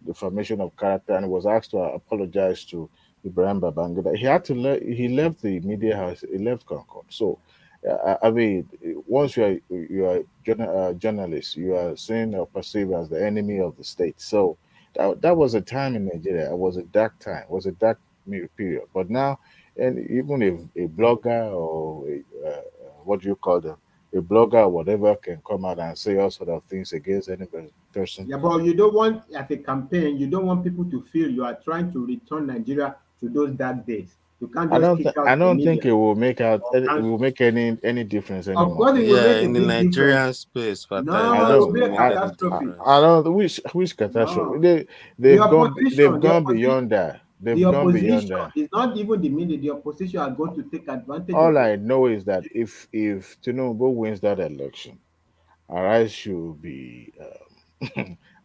defamation of character, and was asked to apologize to Ibrahim Babangida. He left the media house. He left Concord. So, I mean, once you are journalist, you are seen or perceived as the enemy of the state. So that was a time in Nigeria. It was a dark time. It was a dark period. But now, and even if a blogger or what do you call them? A blogger or whatever can come out and say all sort of things against any person. Yeah, but you don't want, as a campaign, you don't want people to feel you are trying to return Nigeria to those dark days. You can't just kick I out the don't think media it will make or it will cancel. make any difference Of anymore. course, it will Yeah, make a in the big difference. Nigerian space, I No, Fata, it it will don't be will a make any catastrophe. I difference. don't which catastrophe. No, the They've opposition, the gone opposition, beyond that. They've the gone beyond opposition that. is not even the media. The opposition are going to take advantage All of it. I know is that if Tinubu wins that election, Arise should be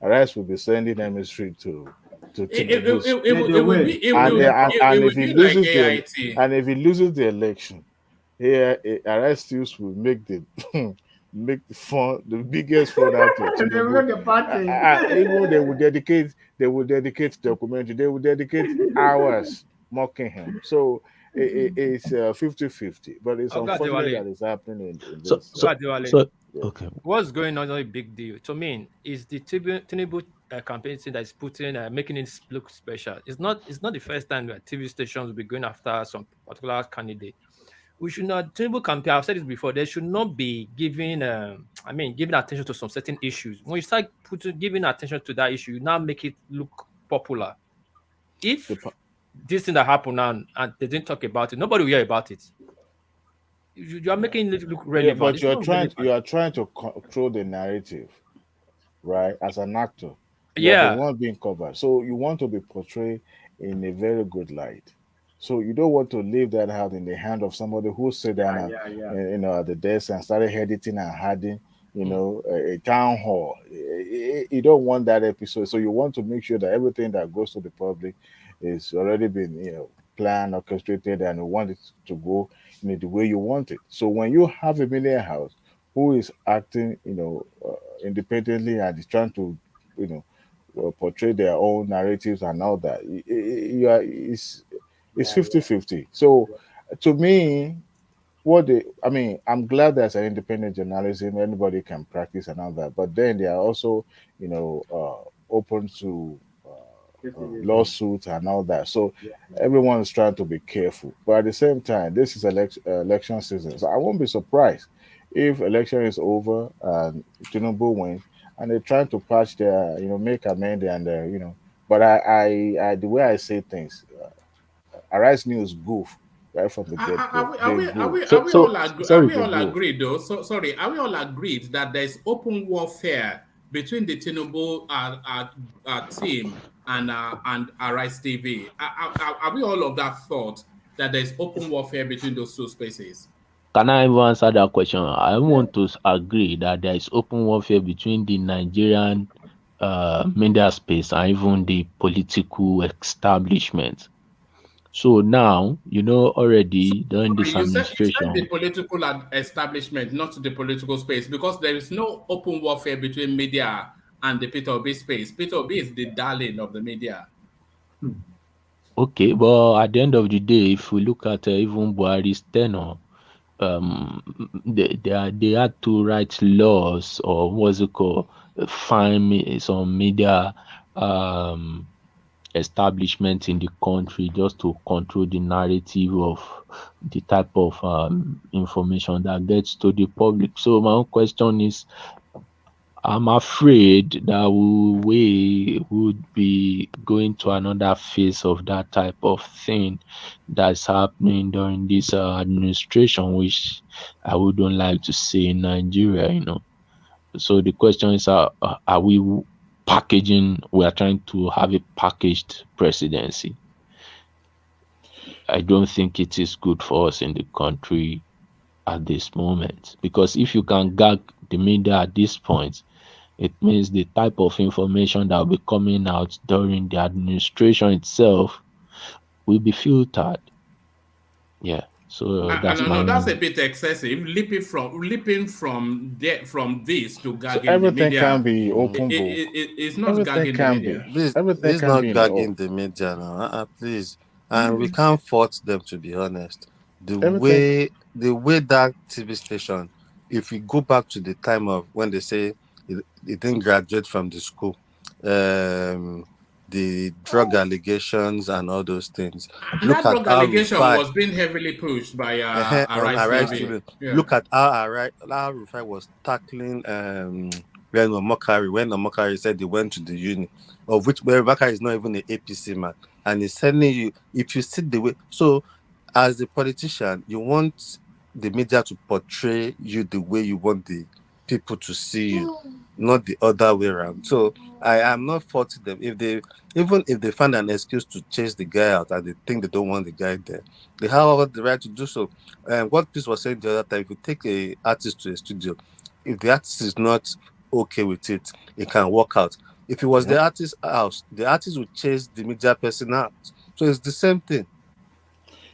Arise will be sending emissary to Tinubu's, Yeah, they It will will. be it They will and will it, and, come. it, it and will if he be like loses AIT. election, here Arise will make the make the biggest fun out of They will Tinubu. make a party. Even they will dedicate documentary. They will dedicate hours mocking him. So it's 50-50. But it's Oga unfortunate Dewale, that it's happening in So this. so Oga Dewale, so Yeah. okay. what's going on is not a big deal. To me, is the Tinubu campaign thing that is putting making it look special. It's not the first time that TV stations will be going after some particular candidate. We should not Tinubu campaign. I've said this before. They should not be giving giving attention to some certain issues. When you start giving attention to that issue, you now make it look popular. The If po- this thing that happened now and they didn't talk about it, nobody will hear about it. You are making it look yeah, relevant. but It's not relevant. you are trying to control the narrative, right? As an actor, you are the Yeah. one being covered. So you want to be portrayed in a very good light. So you don't want to leave that out in the hand of somebody who sit down Yeah, yeah, yeah. at the desk and started editing and hiding, Mm. a town hall. You don't want that episode. So you want to make sure that everything that goes to the public is already been, planned, orchestrated, and you want it to go in the way you want it. So when you have a media house who is acting, independently and is trying to, you know, portray their own narratives and all that. It's Yeah, yeah. 50-50. So to me, I'm glad there's an independent journalism, anybody can practice and all that. But then they are also, open to lawsuits and all that. So Yeah. everyone is trying to be careful. But at the same time, this is election season. So I won't be surprised if election is over and Tinubu wins and they're trying to patch their, make amend and, but the way I say things, Arise News goof right from the get go. They goof. So so Are sorry. we They all goof. agreed though? So sorry, are we all agreed that there's open warfare between the Tinubu team and Arise TV? Are we all of that thought that there's open warfare between those two spaces? Can I even answer that question? I want to agree that there is open warfare between the Nigerian media space and even the political establishment. So now, already during Sorry, this you said the administration, political establishment, not the political space, because there is no open warfare between media and the Peter Obi space. Peter Obi is the darling of the media. okay, but at the end of the day, if we look at even Buhari's tenure, they had to write laws or what's it called, some media um establishment in the country just to control the narrative of the type of information that gets to the public. So my own question is, I'm afraid that we would be going to another phase of that type of thing that's happening during this administration, which I wouldn't like to see in Nigeria. So the question is, are we packaging? We are trying to have a packaged presidency. I don't think it is good for us in the country at this moment, because if you can gag the media at this point, it means the type of information that will be coming out during the administration itself will be filtered. Yeah. So that's my No, that's a own. bit excessive. Leaping from this to So gagging the everything can media, be open book. it's not Everything gagging the can be. media. Everything This can not be in the gagging open. the media now, please. And we can't fault them, to be honest. The Everything. way that TV station, if we go back to the time of when they say it didn't graduate from the school, the drug allegations and all those things. And Look that at drug how allegation Rufai was being heavily pushed by on Arise Arise TV. TV. Yeah. Look at how Rufai was tackling when Omokari said he went to the uni, of which where Omokari is not even an APC man, and he's telling you if you see the way. So, as a politician, you want the media to portray you the way you want the people to see you, not the other way around. So I am not faulting them even if they find an excuse to chase the guy out and they think they don't want the guy there, they have all the right to do so. What Chris was saying the other time, if you take a artist to a studio, if the artist is not okay with it, it can work out. If it was Yeah. the artist's house, the artist would chase the media person out. So it's the same thing.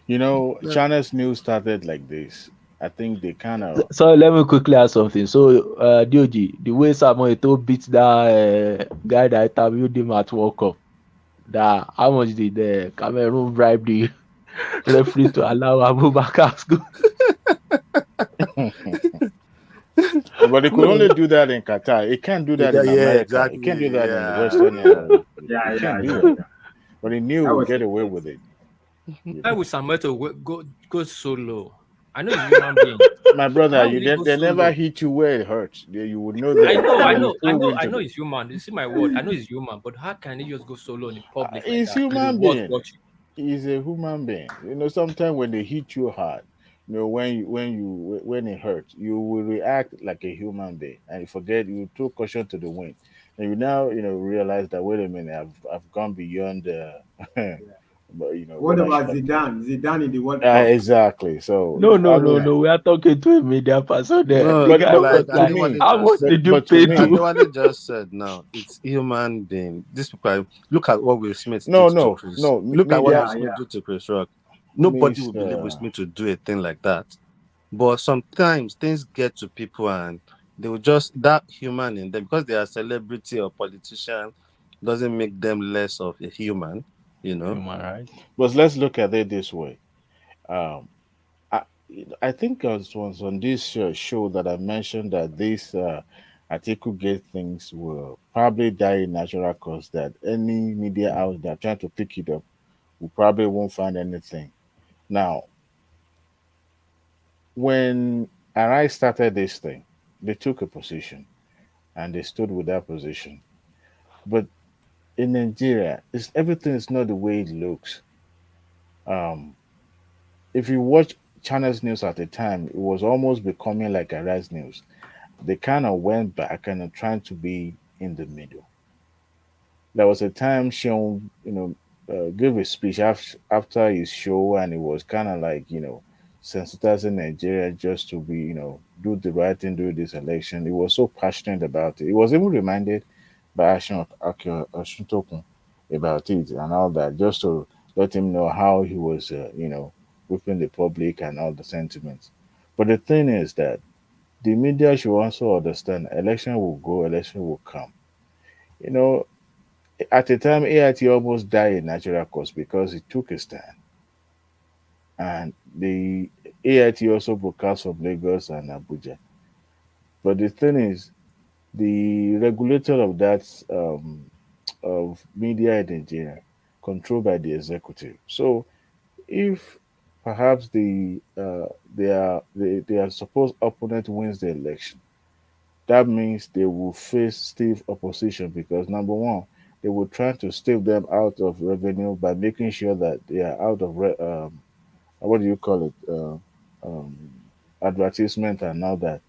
Yeah. China's news started like this. I think they kind of. So let me quickly ask something. So, Dioji, the way Samuel Eto'o beat that guy that interviewed him at World Cup, that how much did the Cameroon bribe the referee to allow Abubakar to go? But they could only do that in Qatar. It can't do that in America. Exactly. It can't do that in the Yeah. Western. It can't do that. But he knew he would get away with it. Why would Samuel go solo? I know he's human being. My brother, Why would he go they never solo? hit you where it hurts. You would know that. I know he's human. You see my word. I know he's human, but how can he just go solo in public? He's like that, and the world watching? He's a human being. Sometimes when they hit you hard, when it hurts, you will react like a human being, and you forget. You throw caution to the wind, and you now realize that, wait a minute, I've gone beyond. But What about Zidane? Zidane in the World Cup. Exactly. So No. We are talking to a media person there. No, The guy like was like, Adewale how much just did you but pay to me- to? Adewale just said now, it's human being. These people look at what Will Smith No, did no, to Chris. no, Look at what media- Will Smith did to Chris Rock. Nobody would believe Will Smith to do a thing like that. But sometimes things get to people and they will just that human in them because they are celebrity or politician doesn't make them less of a human, Human right? But let's look at it this way. Um, I think it was on this show that I mentioned that this article gate things will probably die in natural cause, that any media out there trying to pick it up will probably won't find anything. Now, when Arai started this thing, they took a position and they stood with that position. But in Nigeria, everything is not the way it looks. If you watch China's news at the time, it was almost becoming like Arai's news. They kind of went back and are trying to be in the middle. There was a time shown, gave a speech after his show, and it was kind of like, sensitizing Nigeria just to be, do the right thing during this election. He was so passionate about it. He was even reminded by Ashintokun about it and all that, just to let him know how he was, whipping the public and all the sentiments. But the thing is that the media should also understand election will go, election will come. You know, at the time, AIT almost died in natural cause because he took a stand. And the AIT also broadcast from Lagos and Abuja. But the thing is, the regulator of that of media in Nigeria controlled by the executive. So if perhaps their supposed opponent wins the election, that means they will face stiff opposition because number one, they will try to stave them out of revenue by making sure that they are out of what do you call it, um, advertisement and all that.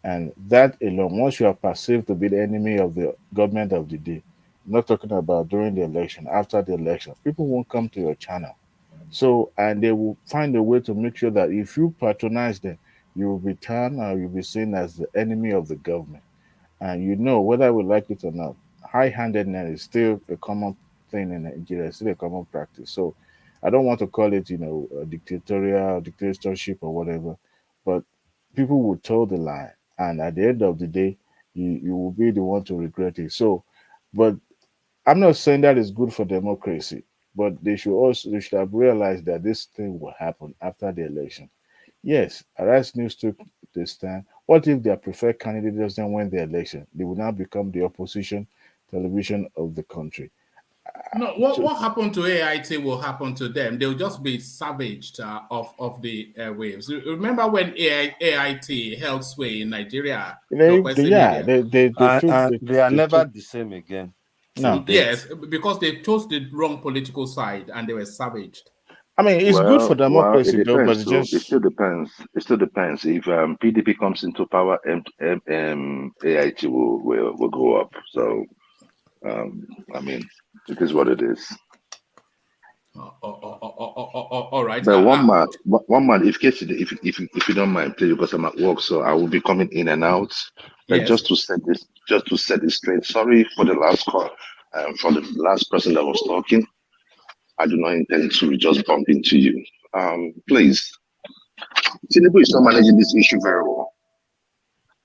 And that alone, once you are perceived to be the enemy of the government of the day, I'm not talking about during the election, after the election, people won't come to your channel. So, and they will find a way to make sure that if you patronize them, you will be turned or you'll be seen as the enemy of the government. And whether we like it or not, high-handedness is still a common thing in Nigeria, it's still a common practice. So I don't want to call it, a dictatorial, dictatorship or whatever, but people will toe the line. And at the end of the day, you will be the one to regret it. So, but I'm not saying that is good for democracy, but they should have realized that this thing will happen after the election. Yes, Arise News took the stand. What if their preferred candidate doesn't win the election? They will now become the opposition television of the country. No, what happened to AIT will happen to them. They'll just be savaged of the airwaves. Remember when AIT held sway in Nigeria? They are never the same again. No. Yes, because they chose the wrong political side and they were savaged. I mean, it's good for democracy, it though, but depends. it still depends. It still depends. If PDP comes into power, AIT will go up. So, I mean, it is what it is. All right. But one man. If you don't mind, please, because I'm at work, so I will be coming in and out. Yes. Just to set this straight. Sorry for the last call, for the last person that was talking. I do not intend to just bump into you. Please, Tinubu is not managing this issue very well.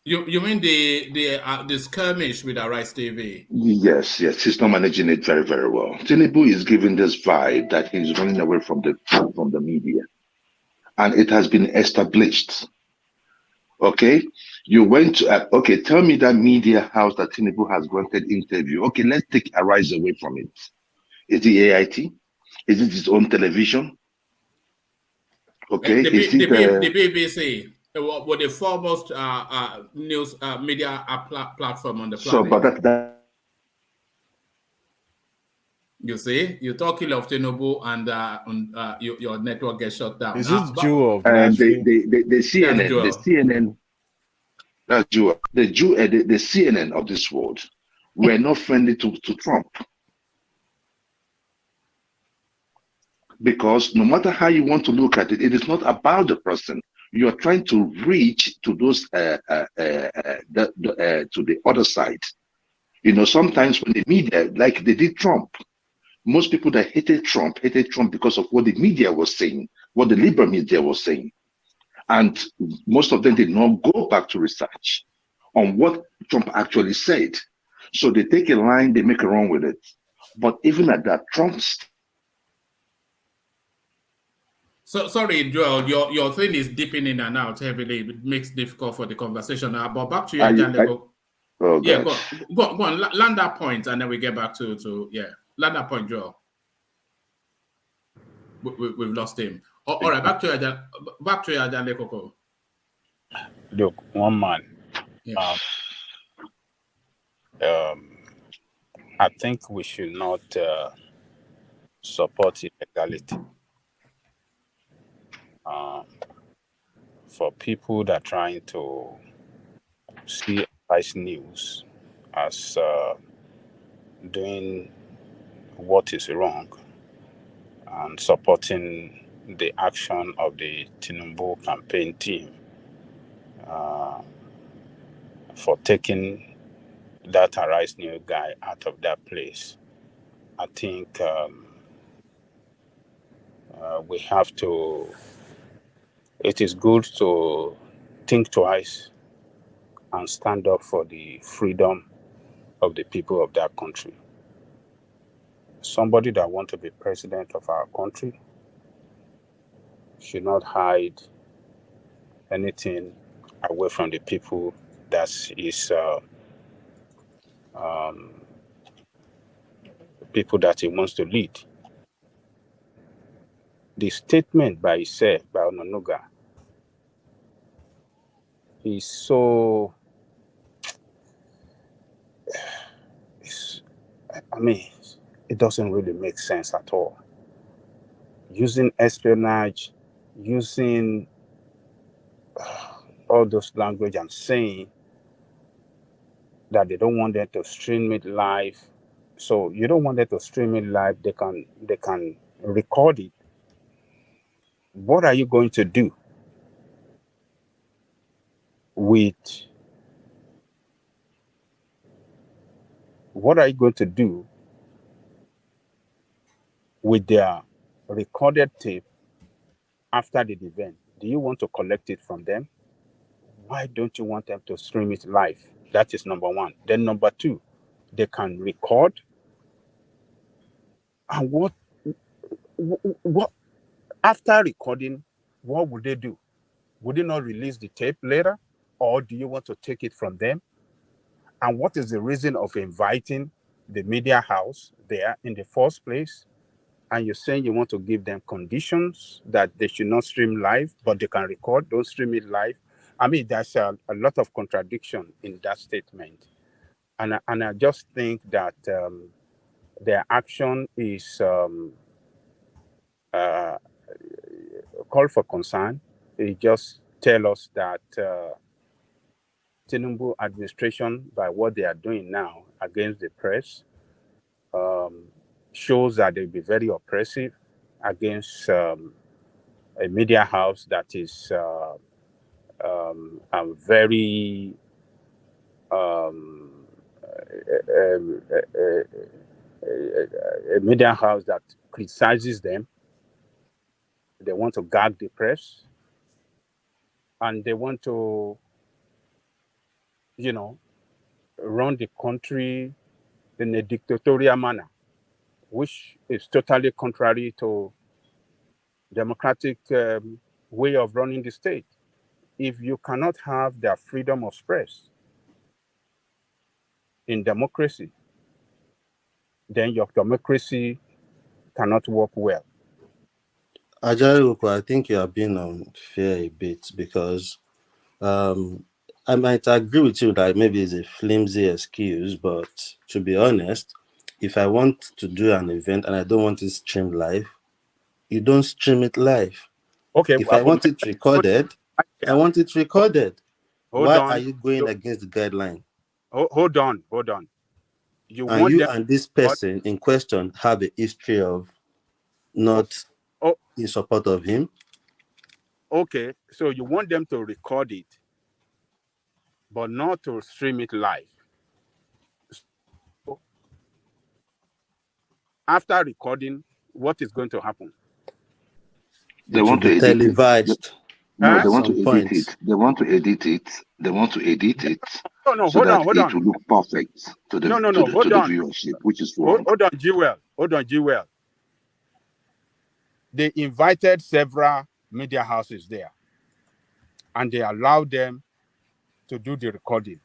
You mean the skirmish with Arise TV? Yes, he's not managing it very, very well. Tinubu is giving this vibe that he's running away from the media, and it has been established. Okay, you went to okay. Tell me that media house that Tinubu has granted interview. Okay, let's take Arise away from it. Is it AIT? Is it his own television? Okay, the BBC was the foremost news media platform on the planet. So, but that you see, you talk ill of Tinubu and your network gets shut down. Is this Jew of the CNN, that's Jew. The CNN of this world were not friendly to Trump. Because no matter how you want to look at it, it is not about the person. You are trying to reach to those to the other side. Sometimes when the media, like they did Trump, most people that hated Trump because of what the media was saying, what the liberal media was saying. And most of them did not go back to research on what Trump actually said. So they take a line, they make a run with it. But even at that, Trump's So sorry, Joel, your thing is dipping in and out heavily. It makes it difficult for the conversation. But back to you, yeah, go on, land that point, and then we get back to land that point, Joel. We've lost him. All right, back to you, Ajande Koko. Look, one man. Yeah. I think we should not support illegality. For people that are trying to see Vice News as doing what is wrong, and supporting the action of the Tinubu campaign team for taking that Arise New guy out of that place. I think we have to, it is good to think twice and stand up for the freedom of the people of that country. Somebody that wants to be president of our country should not hide anything away from the people that is people that he wants to lead. The statement by itself, by Ononuga, is so, I mean, it doesn't really make sense at all. Using espionage, using all those language and saying that they don't want them to stream it live. So you don't want them to stream it live. They can record it. What are you going to do with their recorded tape after the event? Do you want to collect it from them? Why don't you want them to stream it live? That is number one. Then number two, they can record. And what after recording, what would they do? Would they not release the tape later? Or do you want to take it from them? And what is the reason of inviting the media house there in the first place? And you're saying you want to give them conditions that they should not stream live, but they can record, don't stream it live. I mean, there's a lot of contradiction in that statement. And I just think that their action is call for concern. It just tell us that Tinubu administration, by what they are doing now against the press, shows that they'll be very oppressive against a media house that is very a media house that criticizes them. They want to gag the press, and they want to, run the country in a dictatorial manner, which is totally contrary to democratic way of running the state. If you cannot have the freedom of press in democracy, then your democracy cannot work well. Ajay, I think you are being unfair a bit because I might agree with you that maybe it's a flimsy excuse, but to be honest, if I want to do an event and I don't want it streamed live, you don't stream it live. Okay. If I want it recorded, I want it recorded. Why are you going against the guideline? Hold on. And you and this person in question have a history of not in support of him. Okay, so you want them to record it, but not to stream it live. So after recording, what is going to happen? They want to edit televised. No, they want to edit it. They want to edit it. They want to edit it. No, so hold that on. It will look perfect to the viewership, which is wrong. Hold on, G-Well. They invited several media houses there, and they allowed them to do the recording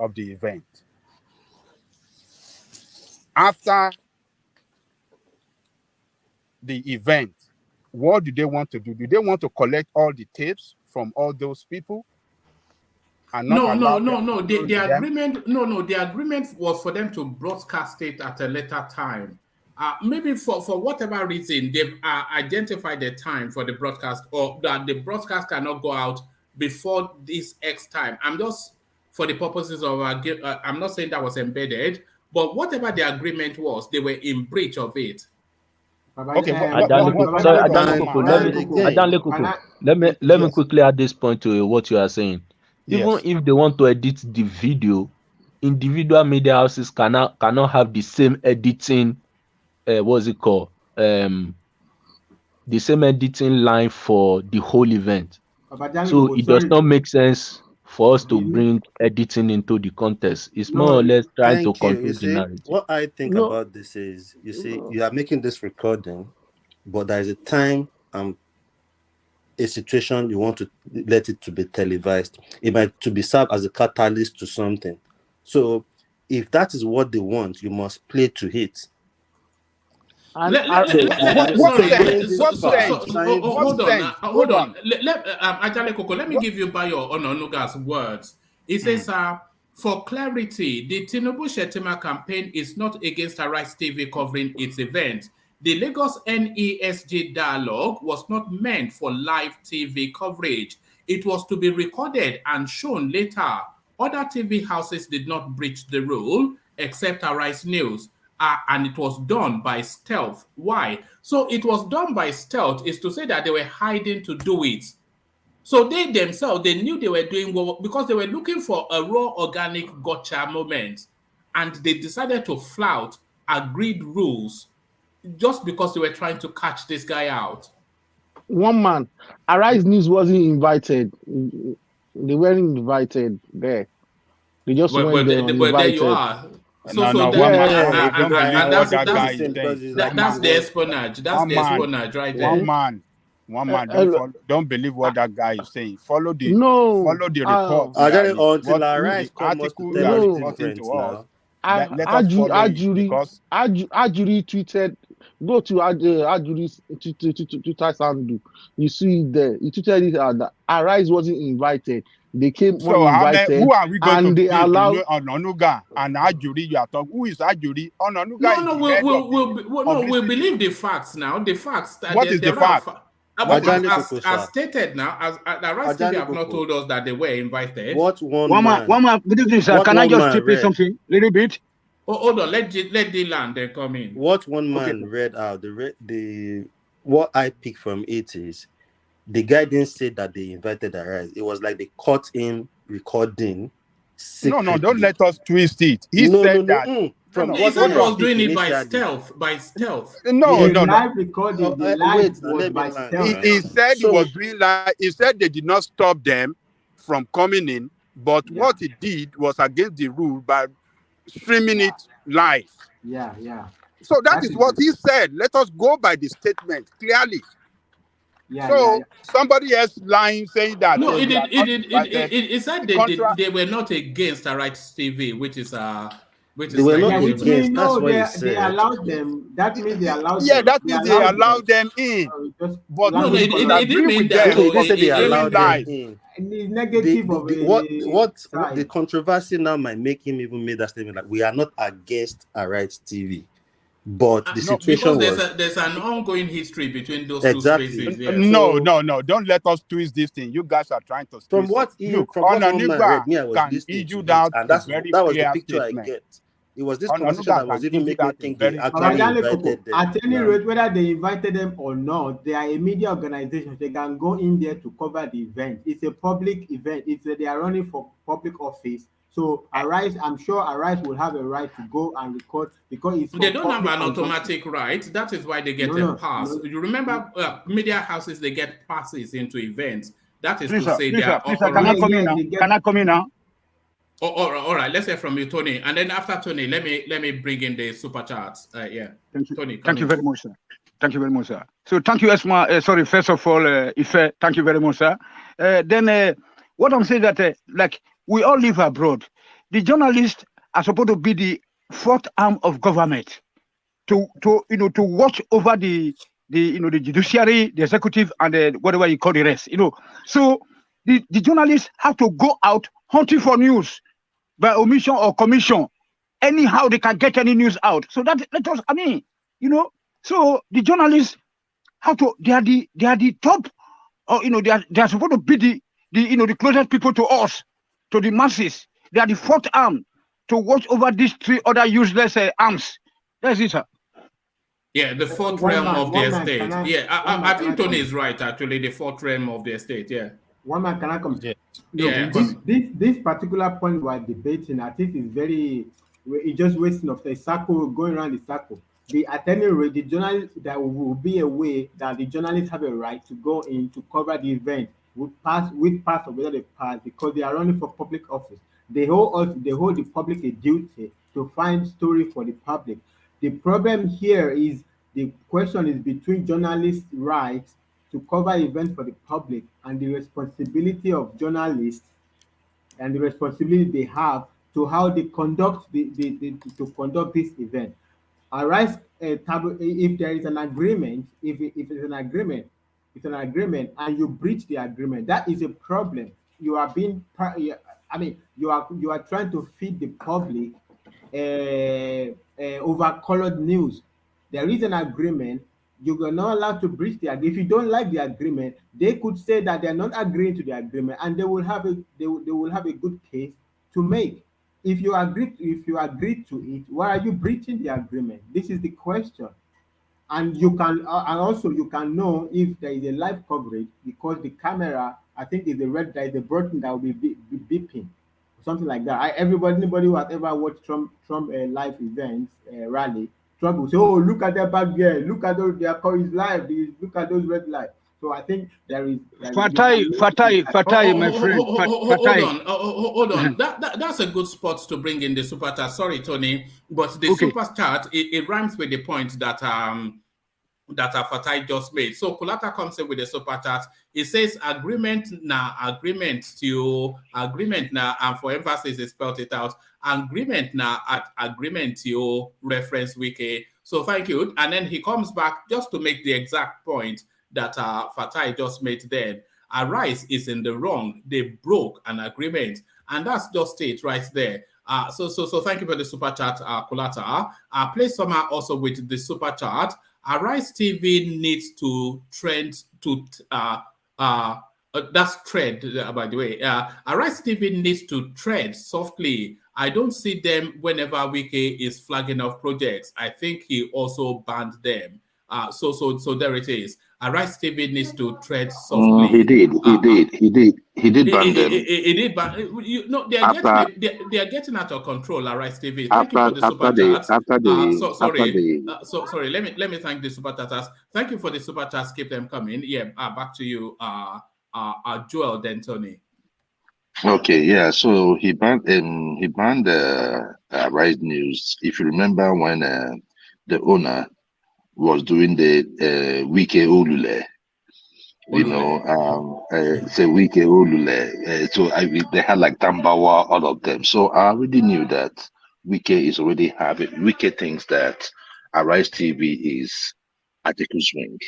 of the event. After the event, what do they want to do? Do they want to collect all the tapes from all those people? And not no. The agreement, the agreement was for them to broadcast it at a later time. Maybe for whatever reason, they've identified the time for the broadcast, or that the broadcast cannot go out before this X time. I'm just, for the purposes of, I'm not saying that was embedded, but whatever the agreement was, they were in breach of it. Okay, Adanle Koko, let me quickly add this point to what you are saying. Even Yes. if they want to edit the video, individual media houses cannot have the same editing. What's it called? The same editing line for the whole event. So it does not make sense for us to bring editing into the contest. It's more or less trying to Thank you. control You the see, narrative. what I think about this is, you see, you are making this recording, but there is a time and a situation you want to let it to be televised. It might to be served as a catalyst to something. So if that is what they want, you must play to it. Hold on. Ajale Koko, let me give you Bayo Ononuga's words. He says, for clarity, the Tinubu Shetima campaign is not against Arise TV covering its event. The Lagos NESG dialogue was not meant for live TV coverage. It was to be recorded and shown later. Other TV houses did not breach the rule, except Arise News. And it was done by stealth. Why? So it was done by stealth is to say that they were hiding to do it. So they themselves, they knew they were doing well because they were looking for a raw organic gotcha moment. And they decided to flout agreed rules just because they were trying to catch this guy out. One man, Arise News wasn't invited. They weren't invited there. They just went there uninvited. There you are. That's the espionage. That's the espionage right there. One man, don't believe what that guy is saying. Follow the report. Until Arise article you are reporting to us. Let us follow it because Ajuri tweeted. Go to Ajuri's Twitter handle. You see it there. He tweeted it that Arise wasn't invited. They came uninvited. Who are we going to they allowed Ononuga and Ajuri? You are talking. Who is Ajuri? Ononuga. We'll believe the facts now. The facts. What is the fact? As stated now, as Arise TV have not told us that they were invited. One man. Good evening, sir. Can I just chip in something? A little bit? Oh, hold on. Let Dylan then come in. What one man read out, what I picked from it is, the guy didn't say that they invited Arise. It was like they caught him recording. Secretly. No, don't let us twist it. He said that. He said he was doing it by stealth. No. Live recording. By stealth. He said he was doing live. He said they did not stop them from coming in, but what he did was against the rule by streaming it live. Yeah. So that is what he said. Let us go by the statement clearly. Somebody else lying saying that. No, it said they were not against Arise TV, which is they were not against. That's what he said. They allowed them. That means they allowed. Yeah, that means they allowed them in. But no, it didn't mean that. They allowed them in. It's negative the controversy now might make him even make that statement like we are not against Arise TV. But the situation was there's an ongoing history between those two spaces. Yeah. No. Don't let us twist this thing. You guys are trying to from what Anambra read, me I was listening to it, and that was the picture I get. It was this conversation that was even making me think they actually invited them. At any rate, whether they invited them or not, they are a media organization. They can go in there to cover the event. It's a public event. They are running for public office. So Arise, I'm sure Arise will have a right to go and record because they don't have an automatic right. That is why they get a pass. You remember media houses, they get passes into events. That is to say they are can I come in now? Oh, all right. Let's hear from you, Tony, and then after Tony, let me bring in the super chats. Thank you. Tony. Thank you very much, sir. So thank you, Esma. First of all, Ife, thank you very much, sir. Then what I'm saying that like we all live abroad. The journalists are supposed to be the fourth arm of government to watch over the judiciary, the executive, and whatever you call the rest. So the journalists have to go out hunting for news by omission or commission. Anyhow, they can get any news out. So that So the journalists have to. They are the top, or they are supposed to be the closest people to us, to the masses. They are the fourth arm to watch over these three other useless arms. That's it, sir. Yeah, the fourth realm of the estate. I think Tony is right, actually, the fourth realm of the estate, yeah. One man cannot come. Yeah. Look, Yeah, this particular point we are debating, I think is very, it's just wasting of the circle, going around the circle. At any rate, the journalist, there will be a way that the journalists have a right to go in to cover the event with part of whether they pass, because they are running for public office. They hold the public a duty to find story for the public. The problem here is the question is between journalists' rights to cover events for the public and the responsibility of journalists and the responsibility they have to how they conduct to conduct this event. Arise if there is an agreement, if it's an agreement, it's an agreement, and you breach the agreement, that is a problem. You are being, I mean, you are trying to feed the public over-colored news. There is an agreement. You are not allowed to breach the agreement. If you don't like the agreement, they could say that they are not agreeing to the agreement, and they will have a good case to make. If you agree to it, why are you breaching the agreement? This is the question. And you can and also you can know if there is a live coverage, because the camera, I think, is the red light, the button that will be beeping, something like that. Anybody who has ever watched Trump live events, rally, Trump will say, "Oh, look at that back there! Look at those, their car is live. Look at those red lights." So I think there is. Fatai, my friend. Hold on. That's a good spot to bring in the super chat. Sorry, Tony, but the super chat it rhymes with the point that Fatai just made. So Kulata comes in with the super chat. It says agreement now, and for emphasis, they spelled it out. Agreement now at agreement to reference wiki. So thank you. And then he comes back just to make the exact point that Fatai just made then. Arise is in the wrong. They broke an agreement. And that's just it right there. So thank you for the super chat, Kulata. Play Summer also with the super chat. Arise TV needs to trend to that's tread, by the way. Arise TV needs to tread softly. I don't see them whenever Wiki is flagging off projects. I think he also banned them. So there it is. Arise TV needs to tread softly. He did ban them. He did ban. They are getting out of control. Arise TV. Thank you for the super chat. Sorry. Let me thank the super chatters. Thank you for the super chats. Keep them coming. Yeah. Back to you, Joel D'Antoni. Okay, yeah. So he banned Rise News. If you remember when the owner was doing the Wike Olule, say Wike Olule. So they had like Tambawa, all of them. So I already knew that Wike is already having. Wike thinks that Arise TV is Atiku's wing,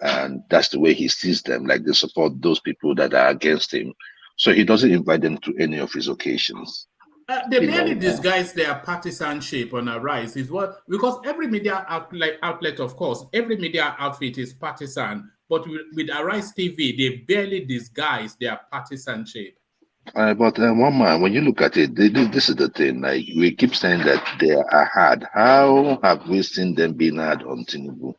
and that's the way he sees them. Like they support those people that are against him. So he doesn't invite them to any of his occasions. They barely disguise their partisanship on Arise. Because every media outlet, of course, every media outfit is partisan. But with Arise TV, they barely disguise their partisanship. But one man, when you look at it, this is the thing. Like we keep saying that they are hard. How have we seen them being hard on Tinubu?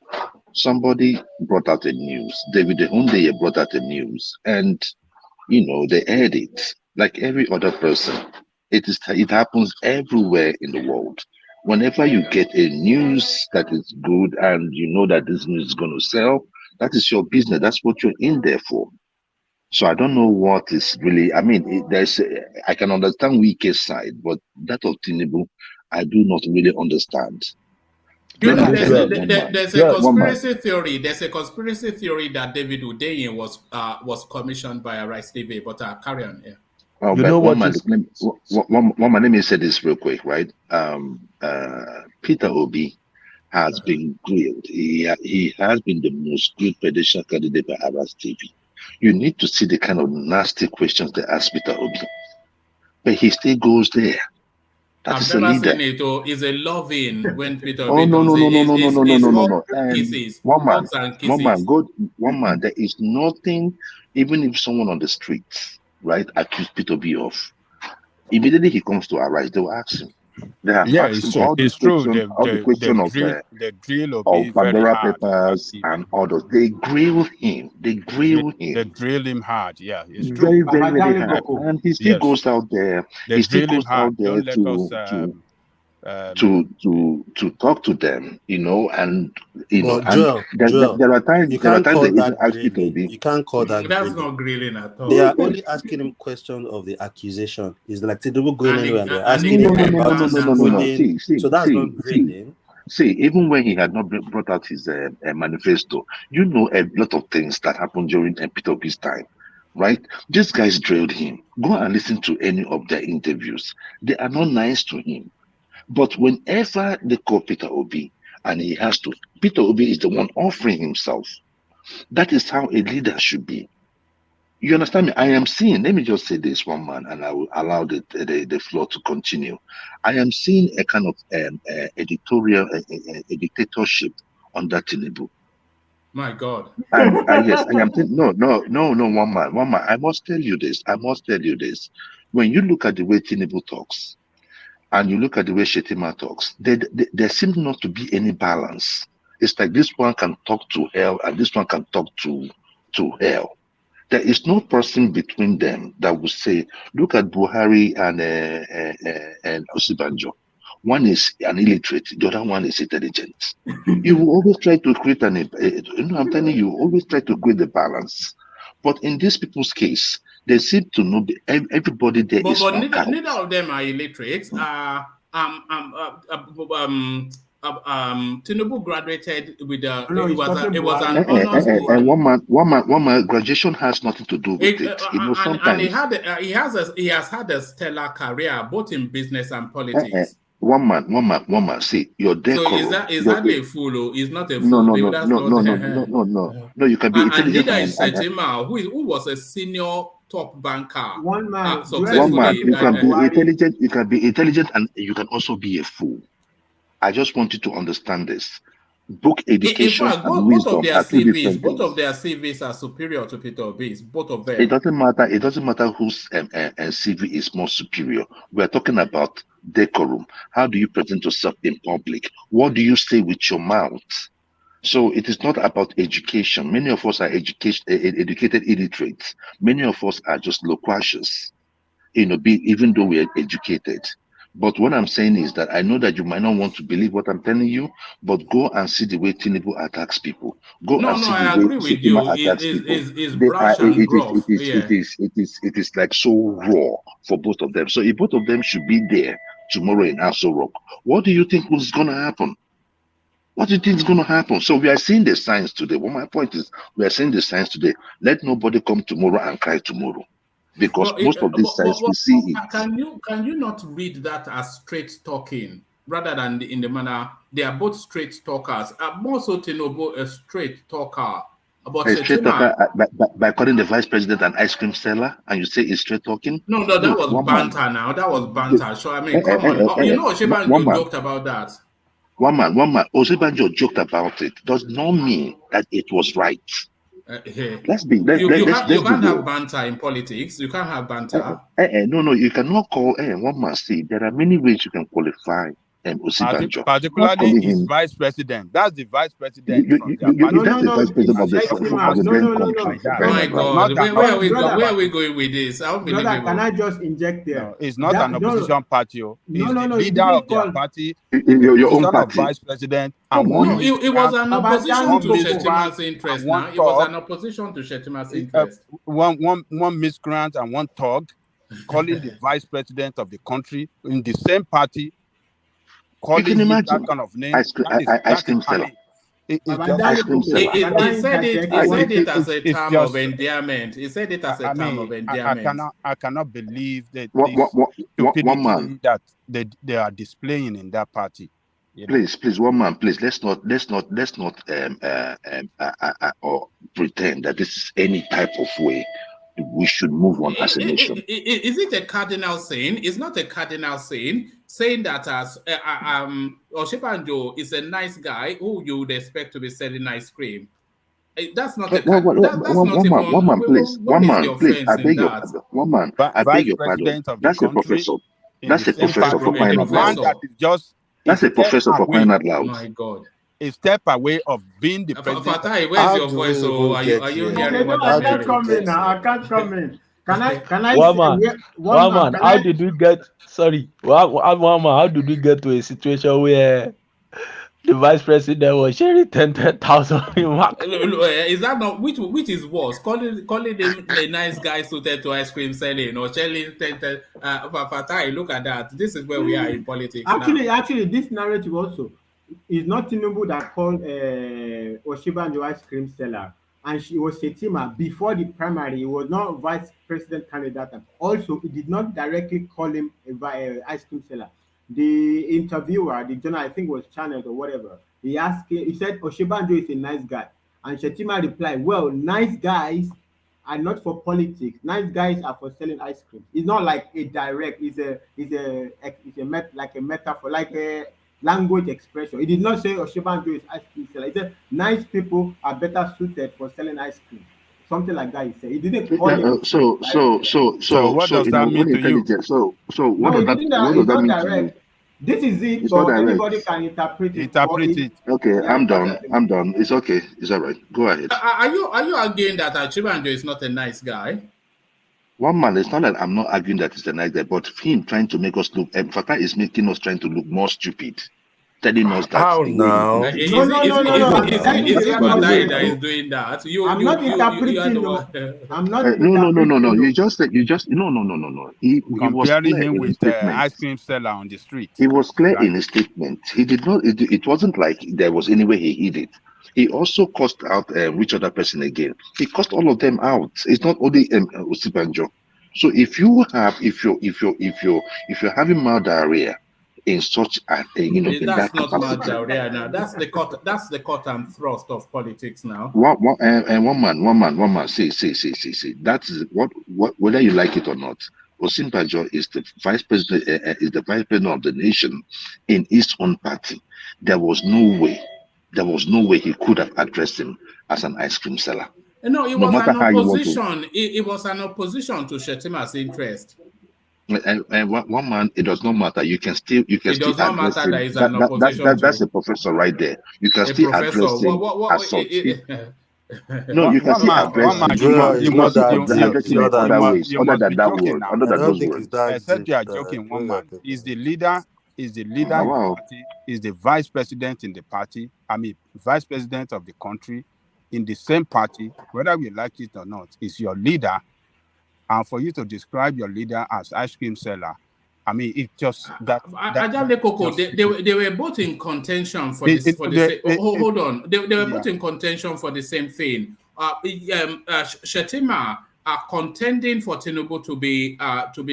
Somebody brought out the news. David Hunde brought out the news, and they aired it like every other person. It happens everywhere in the world. Whenever you get a news that is good and you know that this news is going to sell, that is your business. That's what you're in there for. So I don't know what is really. I mean, I can understand Wike's side, but that of Tinubu, I do not really understand. There's a conspiracy theory. There's a conspiracy theory that David Udeyin was commissioned by Arise TV, but carry on here. Oh, but one man, let me say this real quick, right? Peter Obi has been grilled. He has been the most grilled presidential candidate by Arise TV. You need to see the kind of nasty questions they ask Peter Obi, but he still goes there. I've never seen it. Is a loving when Peter Obi no. One man. There is nothing. Even if someone on the streets, right, accuse Peter Obi of, immediately he comes to Arise, they will ask him, They have Yeah, asked it's him true. all the It's true. question, They drill of Obi very Pandora hard on that Papers TV. and others. They grill him. They grill They him drill him hard. Yeah, it's true. very, very, very Babajali hard, Boko. and he still Yes, goes out there. they He still drill him goes hard. out there Don't let us um, to talk to them, and But and Joel, there are times you can't call they even that ask Peter grilling. Obi. You can't call that That's grilling. not grilling at They are all. only asking him questions of the accusation. It's like Tinubu going And anywhere he, and they're and he asking him gave a about bland his No. answer. schooling. So that's not grilling. See, even when he had not brought out his manifesto, a lot of things that happened during Peter Obi's time, right? These guys drilled him. Go and listen to any of their interviews. They are not nice to him. But whenever they call Peter Obi, and Peter Obi is the one offering himself. That is how a leader should be. You understand me? I am seeing, let me just say this, one man, and I will allow the floor to continue. I am seeing a kind of editorial, a dictatorship under Tinubu. My God. And yes, I am saying, no, one man. I must tell you this. When you look at the way Tinubu talks, and you look at the way Shetima talks, there seems not to be any balance. It's like this one can talk to hell, and this one can talk to hell. There is no person between them that will say, look at Buhari and Osibanjo. One is an illiterate, the other one is intelligent. You will always try to create I'm telling you, always try to create the balance. But in these people's case, they seem to know everybody there is But neither of them are illiterate. Tinubu graduated with it was an honors. And one man graduation has nothing to do with it. Sometimes and he has had a stellar career both in business and politics. One man. See, you're decorum. So is that a fool? He's not a No. fool. No, you can be And neither intelligent. is Shetima, who was a senior top banker. One man, you can be intelligent. You can be intelligent, and you can also be a fool. I just want you to understand this. Book education in fact, and both wisdom of their are two different CVs, both things. of their CVs are superior to Peter Obi's. Both of them. It doesn't matter whose CV is more superior. We are talking about decorum. How do you present yourself in public? What do you say with your mouth? So it is not about education. Many of us are educated illiterates. Many of us are just loquacious, even though we are educated. But what I'm saying is that I know that you might not want to believe what I'm telling you, but go and see the way Tinubu attacks people. I agree with you. It's brash and gruff. It is like so raw for both of them. So if both of them should be there tomorrow in Aso Rock, what do you think is going to happen? What do you think is going to happen? So we are seeing the signs today. Well, my point is, we are seeing the signs today. Let nobody come tomorrow and cry tomorrow. Because most of these signs we see it. Can you not read that as straight talking rather than in the manner they are both straight talkers? More so Tinubu a straight talker. About a straight talker by calling the vice president an ice cream seller, and you say he's straight talking? No, that was banter. Now that was banter. So I mean, come on. Oshibanjo joked about that. One man. Oshibanjo joked about it. Does not mean that it was right. You can't have banter in politics. You can't have banter. No, you cannot call one man. See, there are many ways you can qualify Osibanjo. Particularly his vice president. That's the vice president. That's the vice president of the country. My God, where are we going with this? Brother, can I just inject there? No, it's not an opposition party. He's the leader of their party. Your own party. Vice president. It was an opposition to Shetima's interest. Now it was an opposition to Shetima's interest. One miscreant and one thug calling the vice president of the country in the same party. Calling you can imagine that kind of name. Ice cream seller. He said it as a term of endearment. He said it as a term of endearment. I cannot believe that stupidity that they are displaying in that party. Please, one man, please. Let's not pretend that this is any type of way we should move on as a nation. Is it a cardinal sin? It's not a cardinal sin. Saying that as Oshibanjo is a nice guy who you would expect to be selling ice cream. That's not a one man, please. I beg your pardon. One man, I beg your pardon. That's a professor. That's a professor for crying out loud. That is just That's a professor for crying out loud. My God. A step away of being the president. Fatai, where's your voice? So are you hearing what I I'm can't hearing? come in now. I can't come in. Can I One say man, one man? Can how I? did we get? Sorry, one man. How did we get to a situation where the vice president was sharing 10,000 remarks? Is that not which is worse? Calling him a nice guy suited to ice cream selling or selling Fatai, look at that. This is where we are in politics now. Actually, this narrative also is not Tinubu that called Oshibanjo ice cream seller, and she was Shetima before the primary. He was not vice president candidate. Also, he did not directly call him a ice cream seller. The interviewer, the journal, I think was channeled or whatever. He said Oshibanjo is a nice guy, and Shetima replied, "Well, nice guys are not for politics. Nice guys are for selling ice cream." It's not like a direct. It's like a metaphor, like a language expression. He did not say Oshibanjo is ice cream seller. He said nice people are better suited for selling ice cream. Something like that. He said he didn't call him. So what does that mean to you? So what No, does it's that not mean to you? direct. This is it, It's not but direct. anybody can interpret it. Okay, Yeah, I'm done. It's okay. It's all right. Go ahead. Are you arguing that Chibanjo is not a nice guy? One man, it's not that I'm not arguing that it's a nice guy, but him trying to make us look, Fatah is making us trying to look more stupid, telling us that. How now? Is it Fatai that is doing that? I'm not interpreting. I'm not. No. You just said no. He was Comparing clear him in his with statement. ice cream seller on the street. He was clear Right. in his statement. He did not. It wasn't like there was any way he hid it. He also cussed out which other person again. He cussed all of them out. It's not only Osibanjo. So if you're having mild diarrhea in such in that's that not capacity. mild diarrhea now. That's the cut and thrust of politics now. One man. See. That is what whether you like it or not. Osinbajo is the vice president. Is the vice president of the nation in his own party. There was no way he could have addressed him as an ice cream seller. No, it was an opposition. It was an opposition to Shetima's interest. And one man, it does not matter. You can still It does not address matter him. that is an opposition. That's a professor right there. You can still address him as such. No, you can still address him in other ways, other than that word, other than those words. Except you are joking. One man is the leader. Is the leader in the party. Is the vice president in the party. I mean, vice president of the country in the same party, whether we like it or not, is your leader. And for you to describe your leader as ice cream seller, I mean, it just that. They were both in contention for this. Hold on, they were both in contention for the same thing. Shetima are contending for Tinubu to be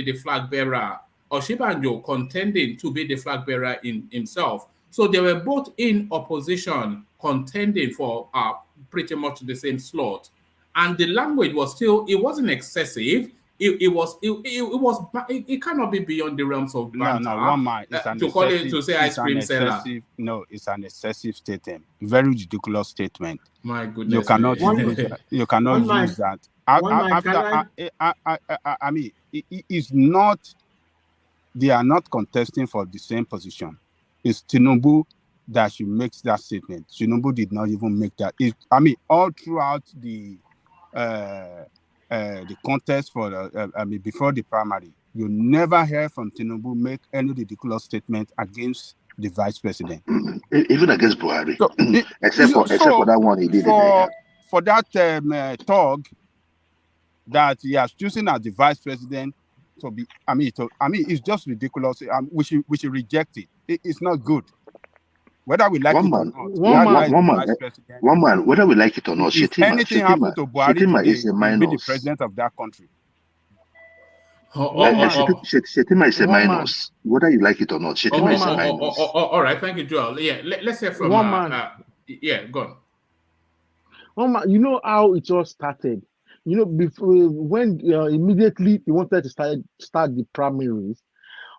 the flag bearer. Oshibanjo contending to be the flag bearer in himself. So they were both in opposition, contending for pretty much the same slot. And the language was still, it wasn't excessive. It cannot be beyond the realms of banter. No, one man to say ice cream seller. No, it's an excessive statement. Very ridiculous statement. My goodness. You cannot use that. I mean, it's not. They are not contesting for the same position. It's Tinubu that should make that statement. Tinubu did not even make that. All throughout the contest for before the primary, you never hear from Tinubu make any ridiculous statement against the vice president, even against Buhari. So, except for that one he did for that talk that he has chosen as the vice president to be. It's just ridiculous. We should reject it. It's not good. Whether we like it or not, one man, whether we like it or not, if anything happened to Buhari today, he will be the president of that country. Shetima is a minus. Whether you like it or not, Shetima is a minus. All right, thank you, Joel. Yeah, let's hear from one man. Go on. One man, you know how it all started. You know, before when immediately he wanted to start the primaries,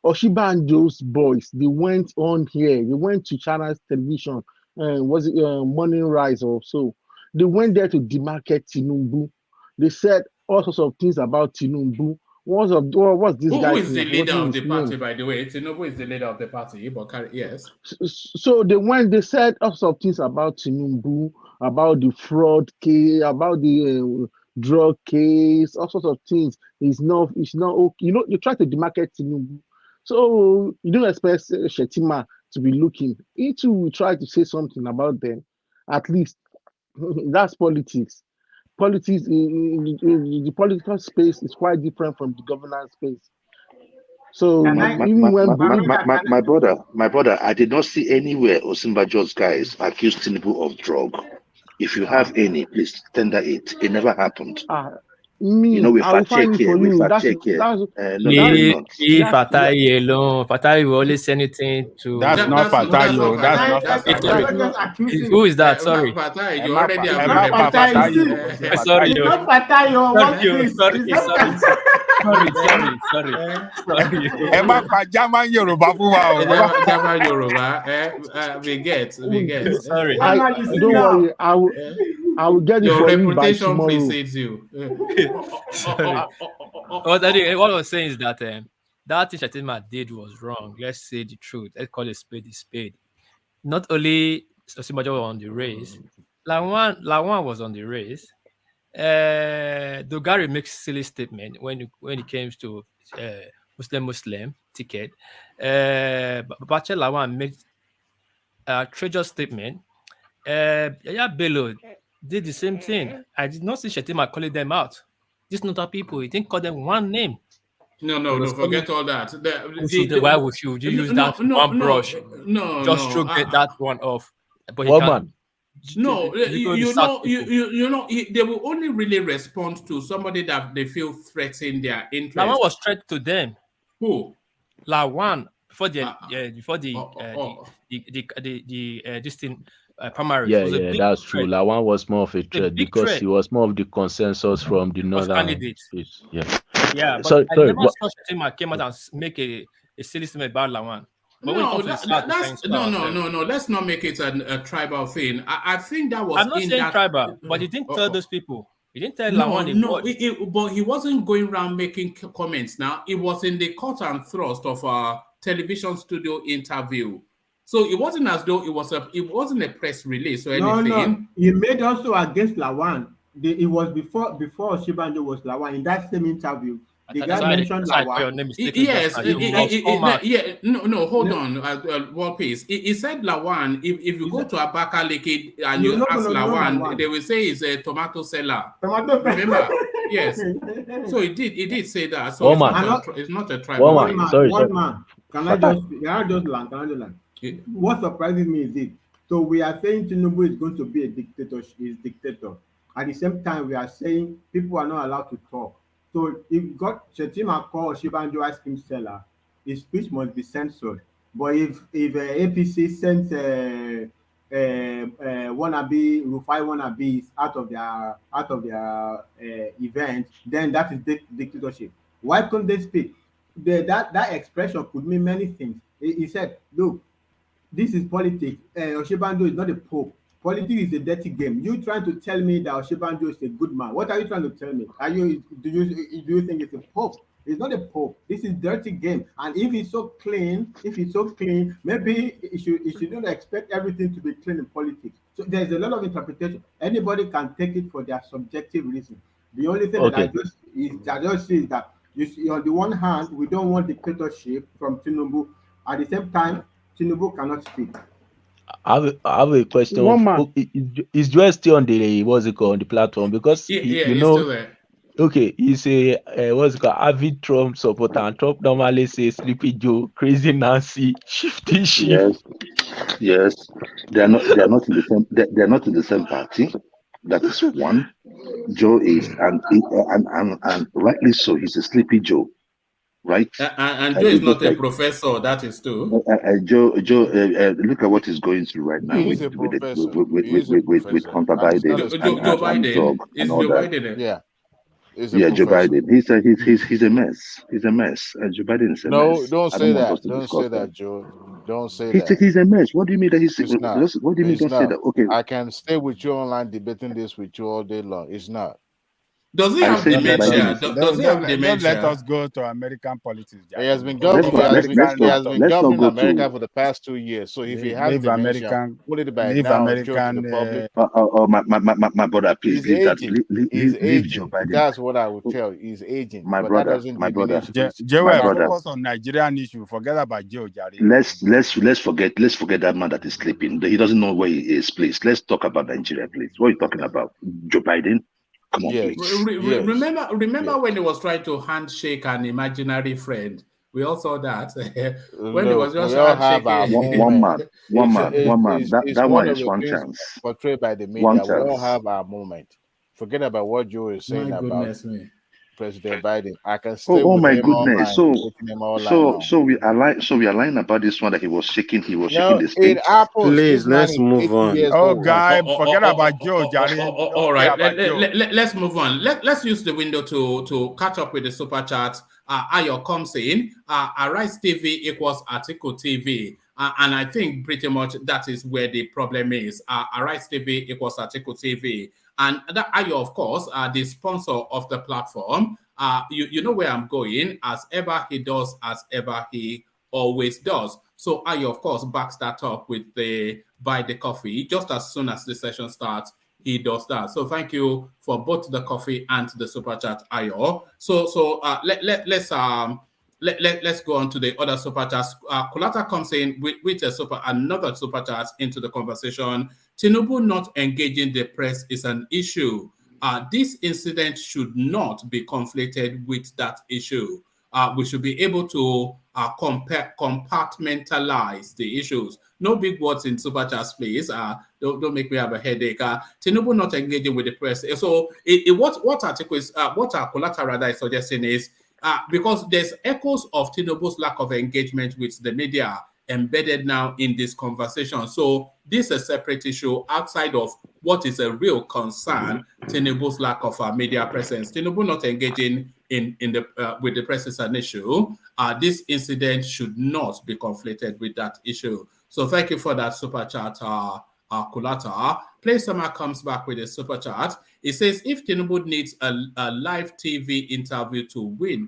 Oshibanjo's boys, they went on here. They went to China's television. Was it Morning Rise or so? They went there to demarket Tinubu. They said all sorts of things about Tinubu, what's this Who guy is the thing? leader What's of his the name? party, by the way? Tinubu is the leader of the party, but yes. So they said all sorts of things about Tinubu, about the fraud case, about the drug case, all sorts of things. It's not okay. You know, you try to demarket Tinubu, so you don't expect Shetima to be looking. He too will try to say something about them. At least that's politics. Politics in the political space is quite different from the governance space. So even when My brother, I did not see anywhere Osinbajo's guys accused Tinubu of drug. If you have any, please tender it. It never happened. You know, we I will fact check find it here. for We you. fact check here. No, you did not. Leave Fatai alone. Fatai will always say anything to. That's not Fatayo. That's not Fatayo. Who is that? Sorry. Fatai, you Emma already have Emma a reputation. Fatayo. Sorry, It's yo. not Fatayo. What Sorry, yo. is Sorry, it's not sorry. Sorry. Emma Pajama Yoruba fún wa o. Java Yoruba, we get. Sorry. Don't worry. I will get it Your for you by reputation tomorrow. precedes you. Sorry. What I was saying is that that thing Shatima did was wrong. Let's say the truth. Let's call a spade. Not only Osimajo was on the race, Lawan was on the race. Dogari makes silly statement when it came to Muslim ticket. Bache Lawan makes a treasure statement. Yaya Bello did the same thing. I did not see Shetima calling them out. These not our people. He didn't call them one name. No, forget all that. Why would you use that one brush? Just to get that one off. But he Woman. No, you know, they will only really respond to somebody that they feel threatening their interest. Lawan was threat to them. Who? Lawan before the this thing primaries. Yeah, that's true. Lawan was more of a threat because he was more of the consensus from the northern states. Yeah, but Sorry, I never saw Shetima came out and make a silly statement about Lawan. But No, let's not make it a tribal thing. I think that was. I'm not saying tribal, but he didn't tell those people. He didn't tell Lawan. But he wasn't going around making comments. Now it was in the cut and thrust of a television studio interview. So it wasn't as though it wasn't a press release or anything. No, he made also against Lawan. It was before Shibanjo was Lawan in that same interview. The guy mentioned Lawan. Yes, hold on, World Peace. He said Lawan. If you go to Abakaliki and you ask Lawan, they will say he's a tomato seller. Remember? Yes. So he did say that. So it's not a tribal. One man. Can I just land? What surprises me is it. So we are saying Tinubu is going to be a dictator. At the same time, we are saying people are not allowed to talk. So if Shetima call Shibanjo ice cream seller, his speech must be censored. But if APC sends Rufai wannabes out of their event, then that is dictatorship. Why couldn't they speak? That expression could mean many things. He said, look, this is politics. Oshibanjo is not a pope. Politics is a dirty game. You trying to tell me that Oshibanjo is a good man? What are you trying to tell me? Do you think it's a pope? It's not a pope. This is dirty game. And if it's so clean, maybe you shouldn't expect everything to be clean in politics. So there's a lot of interpretation. Anybody can take it for their subjective reason. The only thing that I just see is that you see, on the one hand, we don't want dictatorship from Tinubu. At the same time, Tinubu cannot speak. I have a question. Is Joel still on the platform? Because he's still there. Okay, he's a avid Trump supporter, and Trump normally says Sleepy Joe, Crazy Nancy, Shifty Shift. Yes. They're not in the same. They're not in the same party. That is one. Joe is and rightly so. He's a Sleepy Joe. Right, and Joe is not a professor. That is too. Joe, look at what he's going through right now with Hunter Biden. Joe Biden is Joe Biden. Yeah, Joe Biden. He's a mess. He's a mess. Joe Biden is a mess. Don't say that. Don't say that, Joe. Don't say that. He's a mess. What do you mean that he's not? What do you mean? Don't say that. Okay. I can stay with you online debating this with you all day long. It's not. Does he I have said dementia? Biden. Does he have Don't let dementia? us go to American politics, He has been Jare. Let's governing. not Leave American let's He has been not governing go America to for the past 2 years. So if he has leave dementia, American put it by leave now, show to the American public. my brother, please He's leave that. aging. He's Leave Joe aging. Biden. That's what I would tell you. He's aging, My but that brother, doesn't my brother, diminish his. my Joel, brother. focus on Nigerian issue. Forget about Joe, Jare. Let's forget that man that is sleeping. He doesn't know where he is, please. Let's talk about Nigeria, please. What are you talking about? Joe Biden? Come on, Yes, please. yes. Remember when he was trying to handshake an imaginary friend? We all saw that when he was Look, just we all have our handshaking. One moment. man, one man. It's That one one of is the one things chance. portrayed by the One media. We all chance. have our moment. Forget about what Joe is saying My about goodness me. President Biden. I can stay Oh with my him all goodness. line, quoting him all line long. So we are lying about this one that he was shaking No, the it stick. happens. Please, This man let's is move 80 on. years Oh, old. guy, forget about Joe, Jare. We All don't care right, about Joe. let's move on. Let's use the window to catch up with the super chat. Ayo comes in. Arise TV equals Article TV. And I think pretty much that is where the problem is. Arise TV equals Article TV. And that Ayo, of course, the sponsor of the platform. You know where I'm going. As ever he does, as ever he always does. So Ayo, of course, backs that up with the buy the coffee. Just as soon as the session starts, he does that. So thank you for both the coffee and the super chat, Ayo. So let's go on to the other super chats. Kulata comes in with another super chat into the conversation. Tinubu not engaging the press is an issue. This incident should not be conflated with that issue. We should be able to compartmentalize the issues. No big words in super chats, please. Don't make me have a headache. Tinubu not engaging with the press. So what article is what our collateral is suggesting is because there's echoes of Tinubu's lack of engagement with the media embedded now in this conversation. So this is a separate issue outside of what is a real concern, Tinubu's lack of media presence. Tinubu not engaging with the press is an issue. This incident should not be conflated with that issue. So thank you for that super chat, Kulata. Play Summer comes back with a super chat. It says if Tinubu needs a live TV interview to win,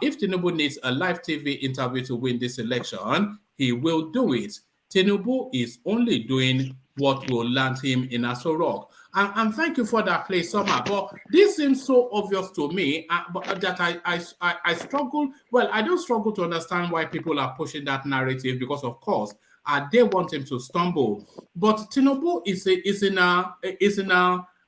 if Tinubu needs a live TV interview to win this election, he will do it. Tinubu is only doing what will land him in Aso Rock. And thank you for that play, Summer. But this seems so obvious to me that I struggle. Well, I don't struggle to understand why people are pushing that narrative because, of course, they want him to stumble. But Tinubu is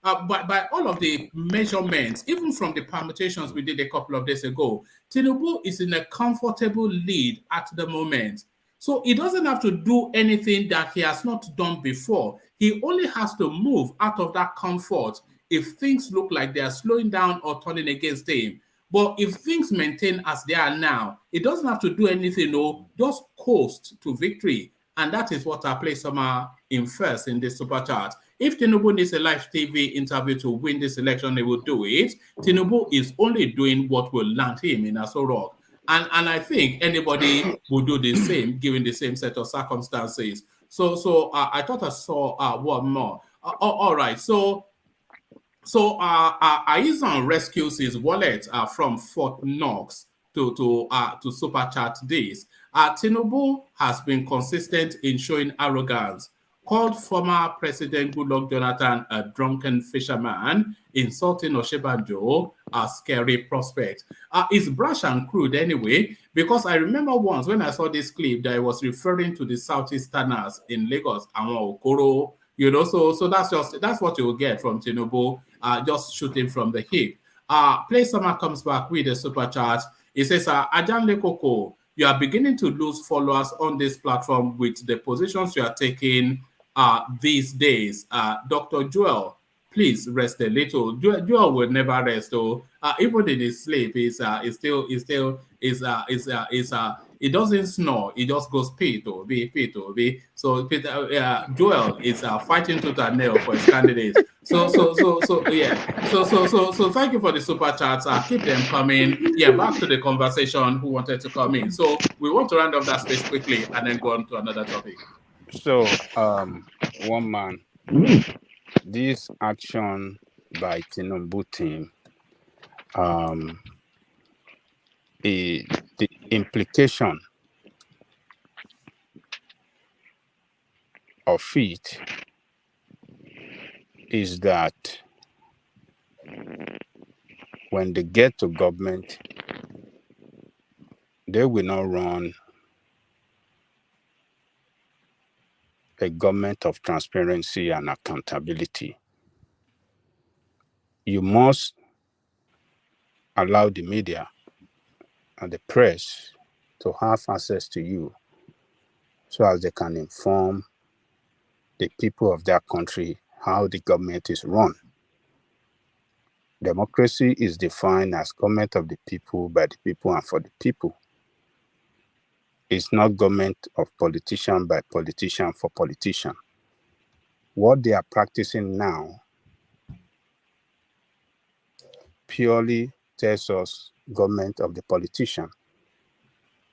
by all of the measurements, even from the permutations we did a couple of days ago, Tinubu is in a comfortable lead at the moment. So he doesn't have to do anything that he has not done before. He only has to move out of that comfort if things look like they are slowing down or turning against him. But if things maintain as they are now, he doesn't have to do anything, no, just coast to victory. And that is what our play Summer infers in this super chart. If Tinubu needs a live TV interview to win this election, he will do it. Tinubu is only doing what will land him in Aso Rock. And I think anybody would do the same given the same set of circumstances. So I thought I saw one more. All right. So Aizan rescues his wallet from Fort Knox to super chat this. Tinubu has been consistent in showing arrogance. Called former President Goodluck Jonathan a drunken fisherman, insulting Oshibanjo a scary prospect. It's brash and crude anyway, because I remember once when I saw this clip that I was referring to the Southeasterners in Lagos, Awon Okoro, so that's what you'll get from Tinubu, just shooting from the hip. Play Summer comes back with a super chat. It says, Ajan Lekoko, you are beginning to lose followers on this platform with the positions you are taking these days. Dr. Joel, please rest a little. Joel will never rest, though. Even in his sleep, he doesn't snore. He just goes pito. So Joel is fighting tooth and nail for his candidates. So thank you for the super chats. Keep them coming. Yeah, back to the conversation. Who wanted to come in? So we want to round off that space quickly and then go on to another topic. So, one man, this action by Tinubu team the implication of it is that when they get to government, they will not run a government of transparency and accountability. You must allow the media and the press to have access to you so as they can inform the people of their country how the government is run. Democracy is defined as government of the people, by the people, and for the people. It's not government of politician by politician for politician. What they are practicing now purely tells us government of the politician.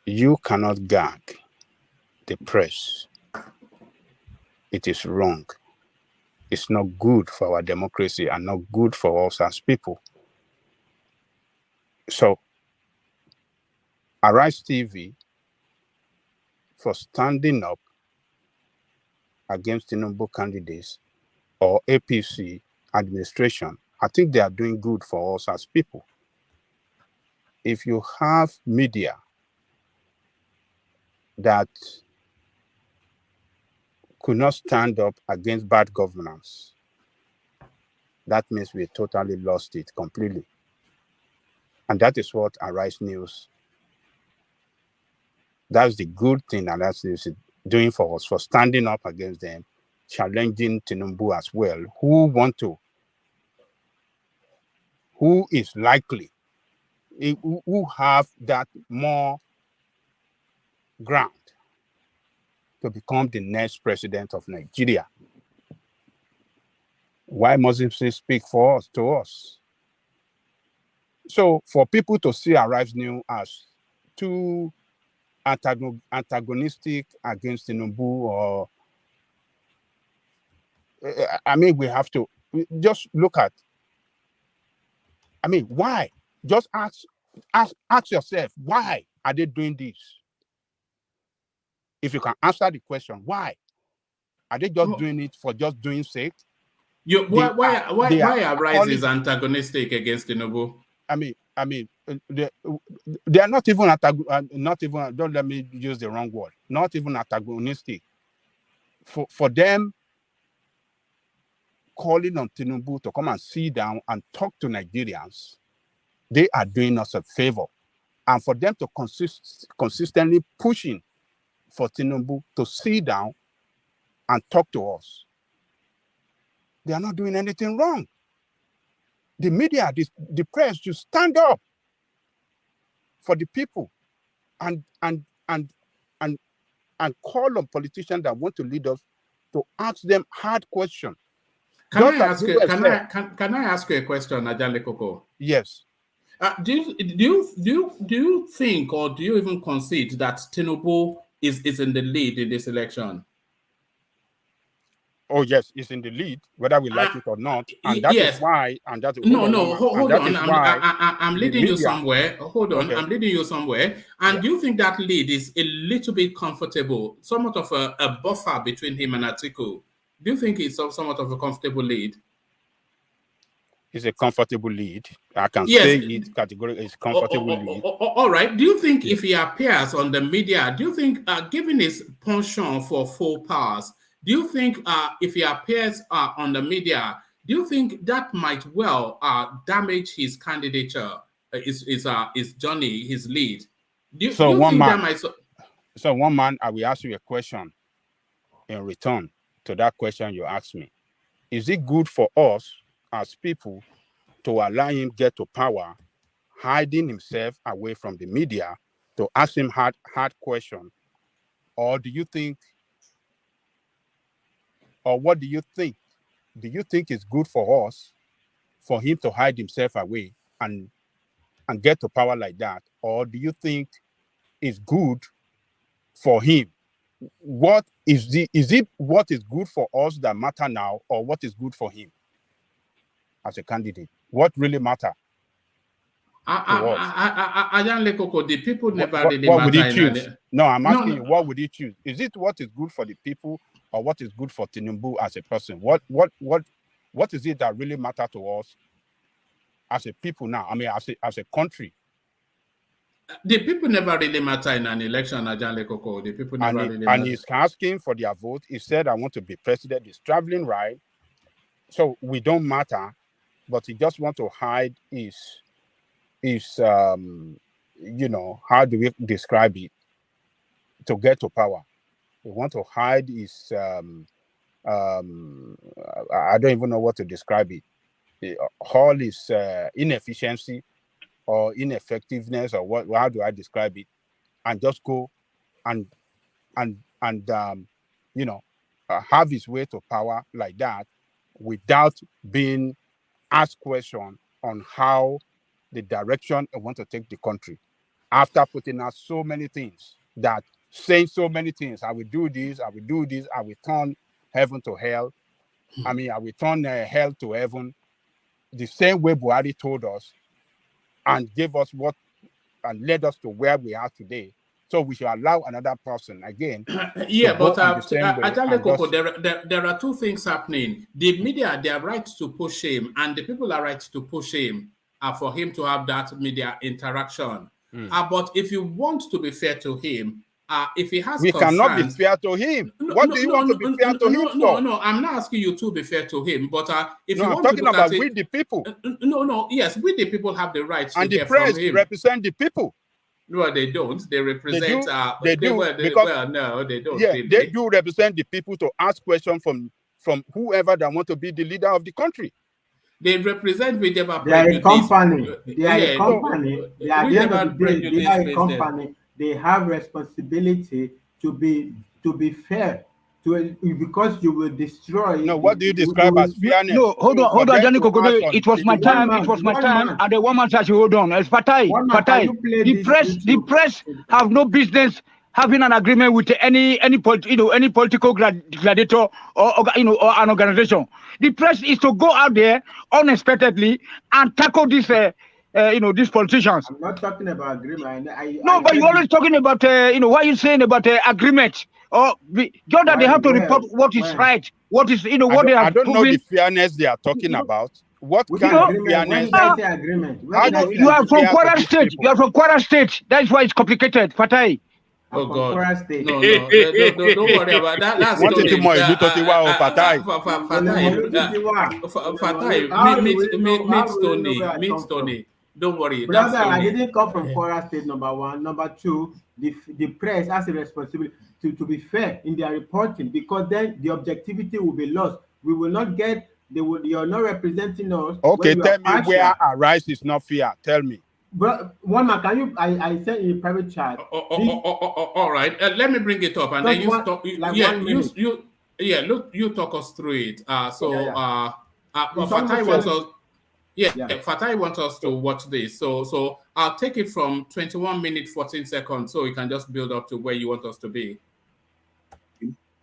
You cannot gag the press. It is wrong. It's not good for our democracy and not good for us as people. So, Arise TV, for standing up against Tinubu candidates or APC administration, I think they are doing good for us as people. If you have media that could not stand up against bad governance, that means we totally lost it completely. And that is what Arise News, that's the good thing that Arise News is doing for us, for standing up against them, challenging Tinubu as well, who is likely, who have that more ground to become the next president of Nigeria. Why mustn't they speak for us, to us? So for people to see Arise News as too antagonistic against Tinubu, or I mean, we have to just look at, I mean, why? Just ask yourself, why are they doing this? If you can answer the question, why? Are they just doing it for just doing sake? Why Arise is antagonistic against Tinubu? I mean, they are not even don't let me use the wrong word, not even antagonistic. For them calling on Tinubu to come and sit down and talk to Nigerians, they are doing us a favor. And for them to consistently pushing for Tinubu to sit down and talk to us, they are not doing anything wrong. The media, the press should stand up for the people and call on politicians that want to lead us to ask them hard questions. Can I ask you a question, Ajale Koko? Yes. Do you think, or do you even concede that Tinubu is in the lead in this election? Oh yes, it's in the lead, whether we like it or not, and that yes. is why. And that hold on. I'm leading you somewhere. Hold on, okay. I'm leading you somewhere. And do you think that lead is a little bit comfortable, somewhat of a buffer between him and Atiku? Do you think it's somewhat of a comfortable lead? It's a comfortable lead. I can say it categorically. It's comfortable lead. All right. Do you think if he appears on the media, do you think, given his penchant for faux pas, do you think if he appears on the media, do you think that might well damage his candidature, his journey, his lead? So one man, I will ask you a question in return to that question you asked me. Is it good for us as people to allow him get to power, hiding himself away from the media, to ask him hard questions? Or do you think, or what do you think? Do you think it's good for us for him to hide himself away and get to power like that? Or do you think it's good for him? What is it what is good for us that matter now, or what is good for him as a candidate? What really matter? Ayanle Koko, the people never really what would matter he in choose? an... No, I'm asking you, what would he choose? Is it what is good for the people or what is good for Tinubu as a person? What is it that really matters to us as a people now? I mean, as a country. The people never really matter in an election, Ayanle Koko. The people never really matter. And he's asking for their vote. He said, I want to be president. He's traveling right. So we don't matter, but he just want to hide his how do we describe it? To get to power. He want to hide his I don't even know what to describe it. All his inefficiency or ineffectiveness, or how do I describe it? And just go and have his way to power like that without being asked question on how the direction I want to take the country. After putting out so many things, saying so many things, I will do this, I will do this, I will turn heaven to hell. I mean, I will turn hell to heaven. The same way Buhari told us and gave us and led us to where we are today. So we should allow another person again. Yeah, but Ayanle Koko, there are two things happening. The media, they are right to push him, and the people are right to push him for him to have that media interaction. But if you want to be fair to him, if he has concerns, cannot be fair to him. What do you want to be fair to him for? No, I'm not asking you to be fair to him, but if you I'm want talking to look about at we the people. Yes, we the people have the right to and hear the press from him. represent the people. No, they don't. They represent. They do. No, they don't. Yeah, really. they do represent the people to ask questions from whoever that want to be the leader of the country. They represent whichever They are a company. They are Yeah, a company. They are, at the end of the day, they are a company. They have responsibility to be fair. Because you will destroy. No, what do you describe as fairness? No, hold on, Johnny Koko. It was my time. It was my time. And the woman said, "Hold on, it's Fatai. The press have no business having an agreement with any political gladiator or an organization. The press is to go out there unexpectedly and tackle these these politicians. I'm not talking about agreement. But you're always talking about what are you saying about agreement? Or just that they have to report what is right, what is what they have. I don't know the fairness they are talking about. What kind of fairness? Agreement? You are from Kwara State. You are from Kwara State. That's why it's complicated, Fatai. Oh God! Kwara State. No, don't worry about that. That's what is more Fatai? Fatai, meet Tony. Don't worry. Brother, I didn't come from Kwara State, number one. Number two, the press has a responsibility to be fair in their reporting, because then the objectivity will be lost. We will not get, you're not representing us. Okay, tell me where Arise is not fair. Tell me. But one man, can you? I sent in a private chat. All right. Let me bring it up, and then you talk. You talk us through it. Fatai wants us. Fatai wants us to watch this. So I'll take it from 21 minutes 14 seconds, so you can just build up to where you want us to be.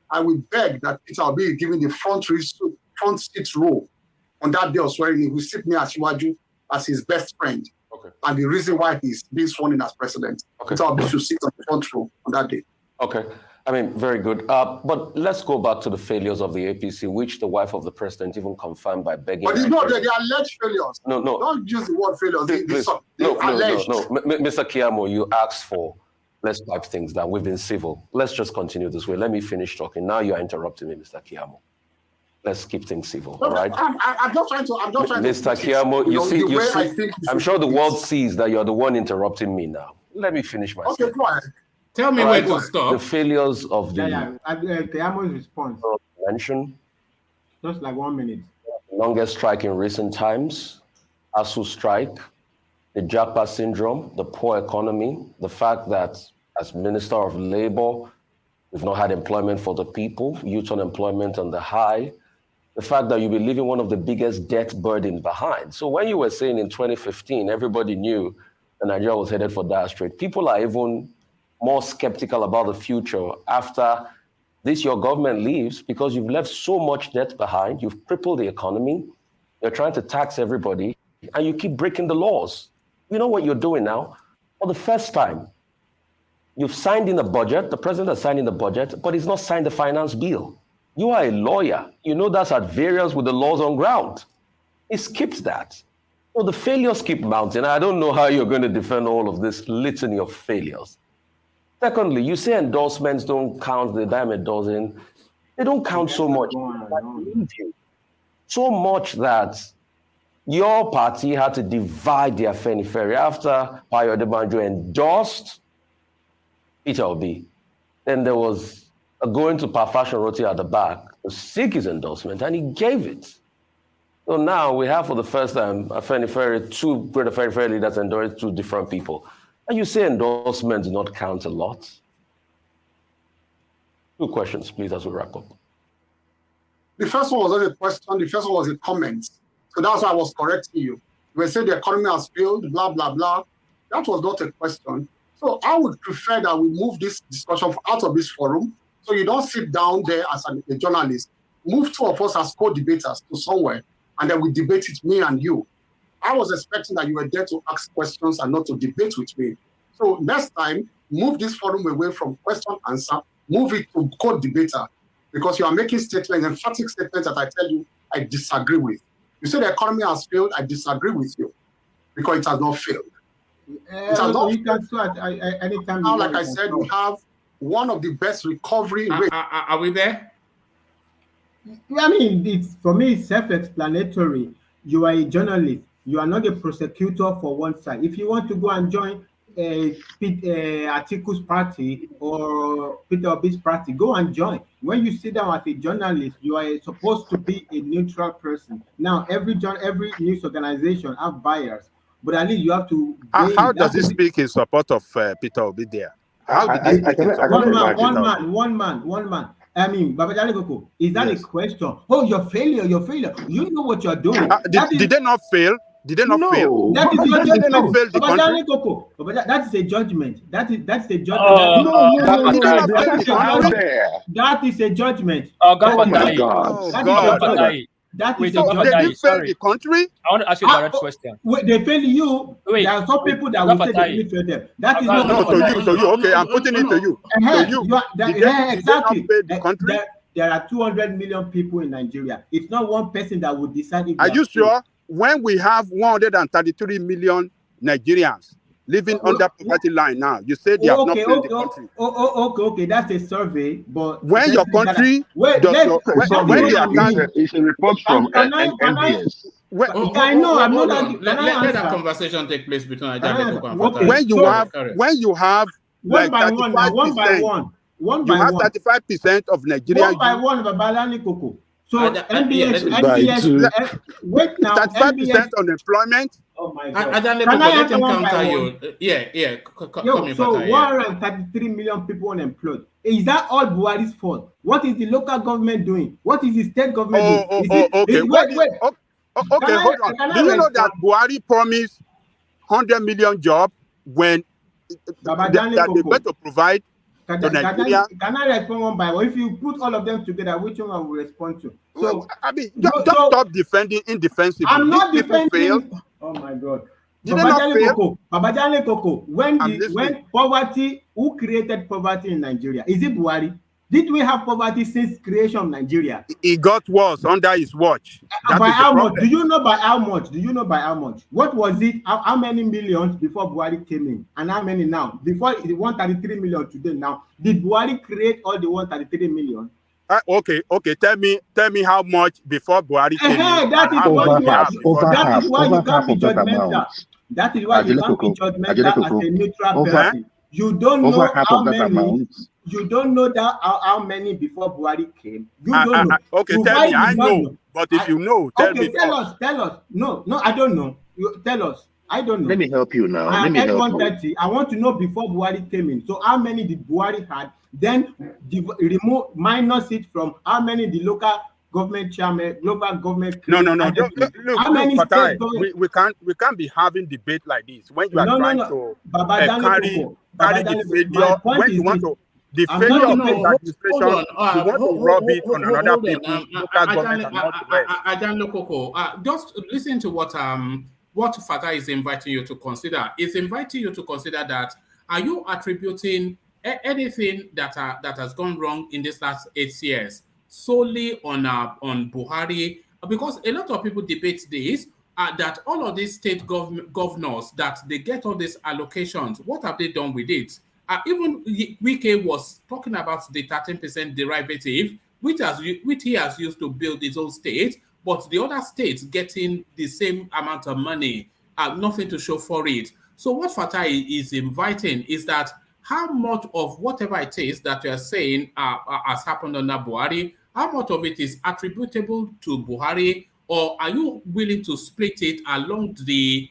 I will beg that Peter will be given the front seat role on that day of swearing. He will sit near Asiwaju as his best friend. Okay. And the reason why he's being sworn in as president. Okay. Peter Obi should sit on the front row on that day. Okay. I mean, very good. But let's go back to the failures of the APC, which the wife of the president even confirmed by begging. But they are alleged failures. No. Don't use the word failures. No. Mr. Kiamo, you asked for, let's pipe things down. We've been civil. Let's just continue this way. Let me finish talking. Now you're interrupting me, Mr. Kiamo. Let's keep things civil, all right? I'm just trying to. Mr. Kiamo, you see, I'm sure the world sees that you're the one interrupting me now. Let me finish my statement. Okay, go ahead. Tell me where to stop. The failures of the Kiamo's response. Mention. Just like 1 minute. Longest strike in recent times, ASU strike, the Japa syndrome, the poor economy, the fact that as Minister of Labor, we've not had employment for the people, youth unemployment on the high, the fact that you'll be leaving one of the biggest debt burden behind. So when you were saying in 2015, everybody knew that Nigeria was headed for dire straits, people are even more skeptical about the future after this your government leaves, because you've left so much debt behind, you've crippled the economy, you're trying to tax everybody, and you keep breaking the laws. You know what you're doing now? For the first time, you've signed in the budget. The president has signed in the budget, but he's not signed the finance bill. You are a lawyer. You know that's at variance with the laws on ground. He skipped that. So the failures keep mounting. I don't know how you're going to defend all of this litany of failures. Secondly, you say endorsements don't count the dime a dozen. They don't count so much. So much that your party had to divide their Afenifere after Bayo Adebanjo endorsed Peter Obi. Then there was a going to Parfashion Roti at the back to seek his endorsement, and he gave it. So now we have for the first time Afenifere, two great Afenifere leaders endorsed two different people. And you say endorsements do not count a lot? Two questions, please, as we wrap up. The first one was not a question, the first one was a comment. So that's why I was correcting you. You were saying the economy has failed, blah, blah, blah. That was not a question. So I would prefer that we move this discussion out of this forum, so you don't sit down there as a journalist. Move two of us as co-debaters to somewhere, and then we debate it, me and you. I was expecting that you were there to ask questions and not to debate with me. So next time, move this forum away from question-answer, move it to co-debater, because you are making statements, emphatic statements that I tell you I disagree with. You say the economy has failed, I disagree with you, because it has not failed. It has not failed. Anytime now, like I said, we have one of the best recovery rates. Are we there? I mean, for me, it's self-explanatory. You are a journalist. You are not a prosecutor for one side. If you want to go and join Atiku's party or Peter Obi's party, go and join. When you sit down as a journalist, you are supposed to be a neutral person. Now, every news organization have buyers, but at least you have to. How does he speak in support of Peter Obi there? How did he speak in support of one man. I mean, Babajale Koko, is that a question? Oh, your failure. You know what you're doing. Did they not fail? Did they not fail? That is your Did they not fail the country? That is a judgment. That's a judgment. That is a judgment. Oh my God! That is a judgment. They didn't fail the country. I want to ask you a direct question. They fail you. There are some people that will say they didn't fail them. That is not to you. Okay, I'm putting it to you. Exactly. There are 200 million people in Nigeria. It's not one person that will decide. Are you sure? When we have 133 million Nigerians living under poverty line now, you say they have not failed the country. Okay, that's a survey, but when your country when it's a report from NBS. I know. I'm not. Let that conversation take place between Ajay and Fatai. When you have one by one. You have 35% of Nigerians. One by one, Babalani Koko. So NBS, wait now. 35% unemployment. Oh my God! Let him counter you. Yeah. So 133 million people unemployed. Is that all Buhari's fault? What is the local government doing? What is the state government doing? Okay. Wait. Okay, hold on. Do you know that Buhari promised 100 million jobs when that they're going to provide? Can I respond one by one? If you put all of them together, which one I will respond to? So I mean, just stop defending indefensible. I'm not defending. Oh my God! Babajale Koko. When poverty, who created poverty in Nigeria? Is it Buhari? Did we have poverty since creation of Nigeria? It got worse under his watch. By how much? Do you know by how much? What was it? How many millions before Buhari came in? And how many now? Before the 133 million today now. Did Buhari create all the 133 million? Okay. Tell me how much before Buhari came in. That is why you can't be judgmental. That is why you can't be judgmental as a neutral person. You don't know how many. You don't know that how many before Buhari came. You don't know. Okay, tell me. I know, but if you know, tell me. Tell us. No, I don't know. Tell us. I don't know. Let me help you now. I had 130. I want to know before Buhari came in. So how many did Buhari had? Then minus it from how many the local government chairman, global government. No. Look, we can't be having debate like this when you are trying to carry the failure. When you want to. The failure of this administration, you want to rub it on another people, local government and not the rest. Just listen to what what Fatah is inviting you to consider is inviting you to consider that, are you attributing anything that has gone wrong in this last 8 years solely on Buhari? Because a lot of people debate this, that all of these state governors, that they get all these allocations, what have they done with it? Even Wike was talking about the 13% derivative, which he has used to build his own state, but the other states getting the same amount of money, nothing to show for it. So what Fatah is inviting is that how much of whatever it is that you are saying has happened under Buhari, how much of it is attributable to Buhari, or are you willing to split it along the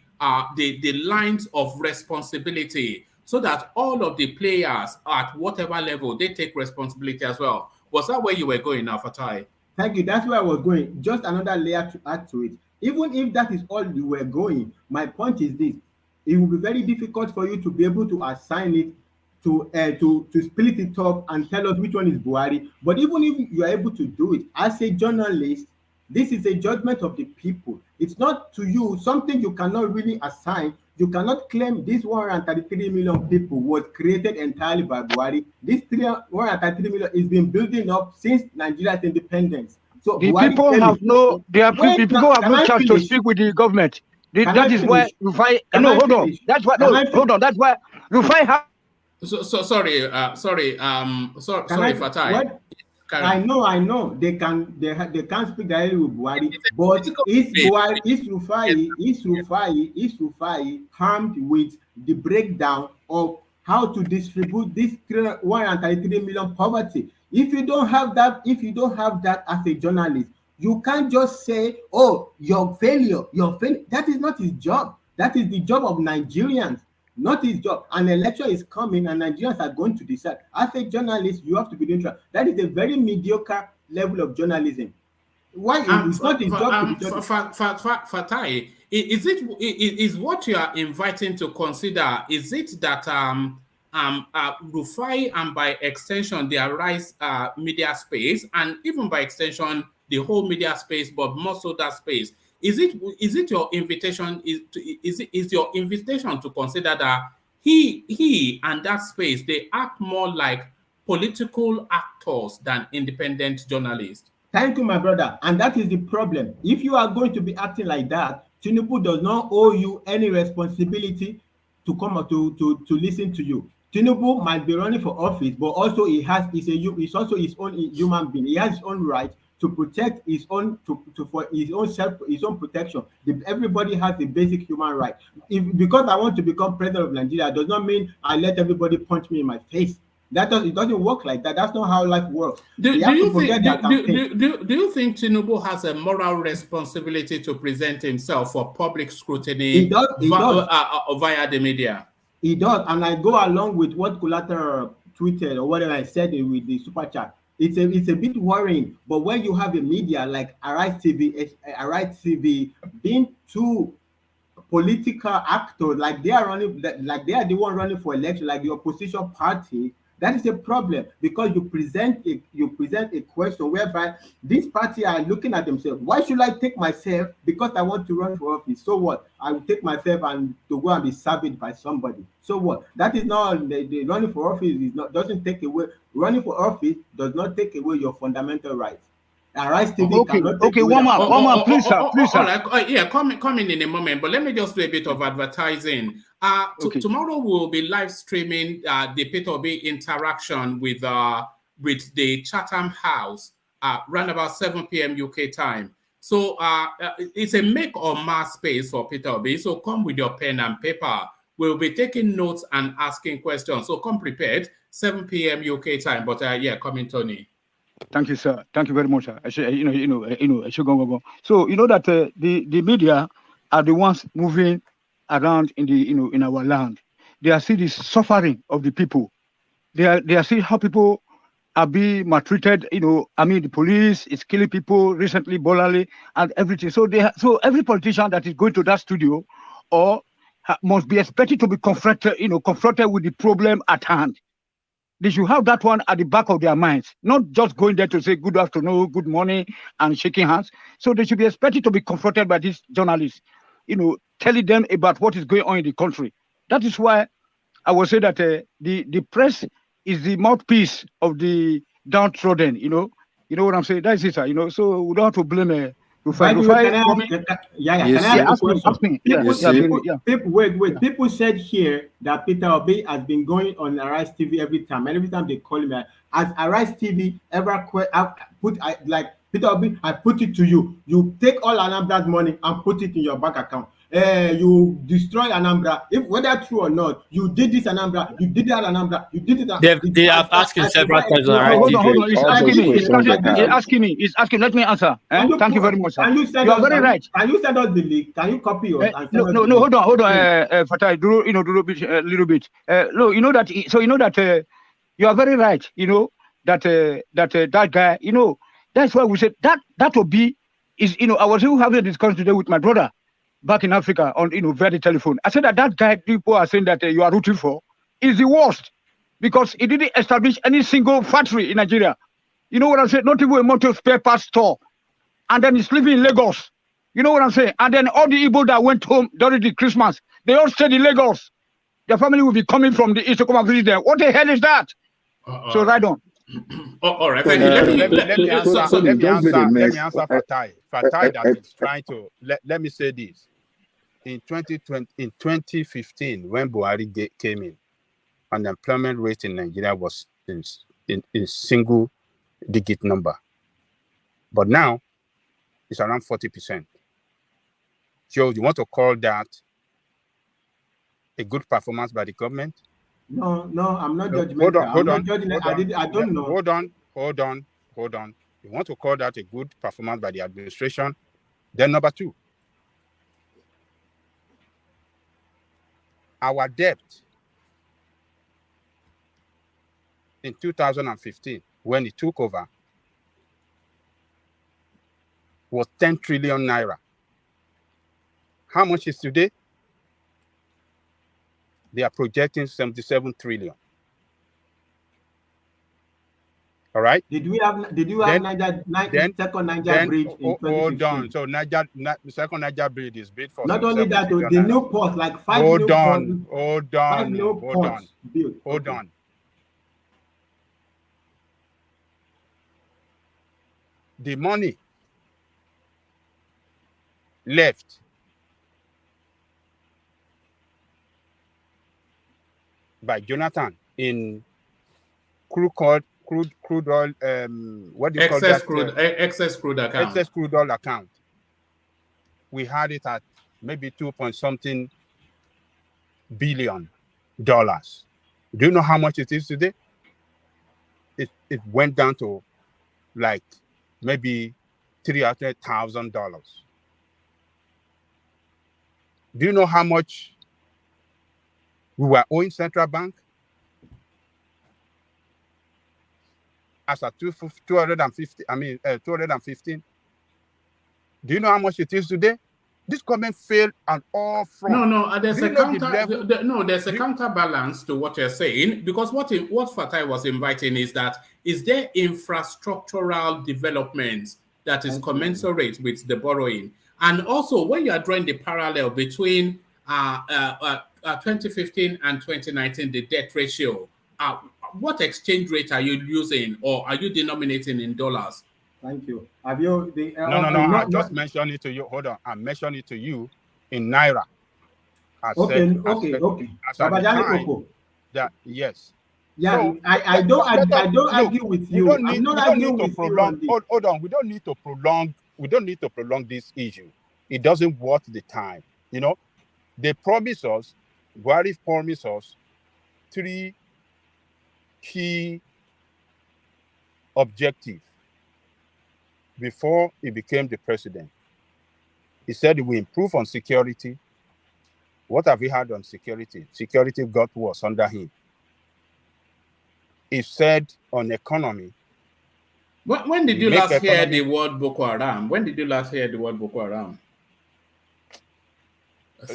lines of responsibility, so that all of the players at whatever level, they take responsibility as well? Was that where you were going now, Fatai? Thank you. That's where I was going. Just another layer to add to it. Even if that is all you were going, my point is this: it will be very difficult for you to be able to assign it to split it up and tell us which one is Buhari. But even if you are able to do it as a journalist, this is a judgment of the people. It's not to you something you cannot really assign. You cannot claim this 133 million people was created entirely by Buhari. This 133 million is been building up since Nigeria's independence. So the Buhari people have no, the people have no chance to speak with the government. That is why Rufai. No, hold on. That's why. No, hold on. That's why Rufai have. Sorry, Fatai. I know they can't speak directly with Buhari, but is Rufai harmed with the breakdown of how to distribute this 133 million poverty? If you don't have that as a journalist, you can't just say, "Oh, your failure." That is not his job. That is the job of Nigerians, not his job. An election is coming and Nigerians are going to decide. As a journalist, you have to be neutral. That is a very mediocre level of journalism. Why it's not his job to be Fatai, is what you are inviting to consider, is it that Rufai and by extension the Arise media space, and even by extension the whole media space, but more so that space, is it your invitation is your invitation to consider that he and that space, they act more like political actors than independent journalists? Thank you, my brother. And that is the problem. If you are going to be acting like that, Tinubu does not owe you any responsibility to come up to listen to you. Tinubu might be running for office, but also he's also his own human being. He has his own right to protect his own for his own protection. Everybody has the basic human right. Because I want to become president of Nigeria does not mean I let everybody punch me in my face. It doesn't work like that. That's not how life works. Do you think Tinubu has a moral responsibility to present himself for public scrutiny via the media? He does, and I go along with what Collateral tweeted or whatever I said with the super chat. It's a bit worrying, but when you have a media like Arise TV being too political actors, like they are the one running for election, like the opposition party, that is a problem, because you present a question whereby this party are looking at themselves. Why should I take myself because I want to run for office? So what? I will take myself and to go and be savaged by somebody. So what? That is not the running for office doesn't take away. Running for office does not take away your fundamental rights. Arise TV okay, one more, please, sir. Yeah, coming in a moment, but let me just do a bit of advertising. Tomorrow we'll be live streaming the Peter Obi interaction with the Chatham House around about 7 p.m. UK time. So it's a make or mass space for Peter Obi. So come with your pen and paper. We'll be taking notes and asking questions. So come prepared, 7 p.m. UK time. But yeah, coming, Tony. Thank you, sir. Thank you very much, sir. So you know that the media are the ones moving around in our land. They are seeing the suffering of the people. They are seeing how people are being maltreated. The police is killing people recently, Bolali, and everything. So every politician that is going to that studio must be expected to be confronted with the problem at hand. They should have that one at the back of their minds, not just going there to say good afternoon, good morning, and shaking hands. So they should be expected to be confronted by these journalists. telling them about what is going on in the country. That is why I will say that the press is the mouthpiece of the downtrodden. You know what I'm saying? That's it, sir. So we don't have to blame By the way, can I ask, can I ask a question? Ask me. People, wait. People said here that Peter Obi has been going on Arise TV every time, and every time they call him, as Arise TV ever Peter Obi, I put it to you. You take all Anambra's money and put it in your bank account. You destroy Anambra. If whether true or not, you did this Anambra, you did that Anambra, you did it. They have asked him several times on Arise Hold TV. on. He's asking. Let me answer. Thank you very much, sir. You are very right. Can you send us the link? Can you copy yours? No. Hold on. Fatai, do a little bit. No, you know that. So you know that you are very right. You know that that guy. You know that's why we said that Obi is. I was having a discussion today with my brother back in Africa on via the telephone. I said that guy people are saying that you are rooting for is the worst because he didn't establish any single factory in Nigeria. You know what I'm saying? Not even a motor spare parts store. And then he's living in Lagos. You know what I'm saying? And then all the Igbo that went home during the Christmas, they all stayed in Lagos. Their family will be coming from the east to come and visit them. What the hell is that? So right on. All right. Let me answer Fatai. Fatai that is trying to let me say this. In 2015, when Buhari came in, unemployment rate in Nigeria was in single digit number. But now it's around 40%. Joe, you want to call that a good performance by the government? No, I'm not judgmental. I don't know. Hold on. You want to call that a good performance by the administration? Then number two, our debt in 2015, when he took over, was 10 trillion naira. How much is today? They are projecting 77 trillion. All right. Did you have second Niger bridge in 2015? Hold on. So second Niger bridge is built for not only that, the new port, like five new ports built. Hold on. The money left by Jonathan in crude oil, what do you call that? Excess crude account. Excess crude oil account. We had it at maybe 2-point-something billion dollars. Do you know how much it is today? It went down to like maybe $300,000. Do you know how much we were owing Central Bank? As at 215. Do you know how much it is today? This government failed on all fronts. No. There's a counterbalance to what you're saying, because what Fatai was inviting is there infrastructural development that is commensurate with the borrowing, and also when you are drawing the parallel between 2015 and 2019, the debt ratio. What exchange rate are you using, or are you denominating in dollars? Thank you. Have you? No. I just mentioned it to you. Hold on. I mentioned it to you in Naira. Okay. Yes. Yeah, so, I don't argue with you. I'm not arguing with you. Hold on. We don't need to prolong this issue. It doesn't worth the time. They promise us, Buhari promised us 3 key objectives before he became the president. He said he will improve on security. What have we had on security? Security got worse under him. He said on economy. When did you last hear the word Boko Haram?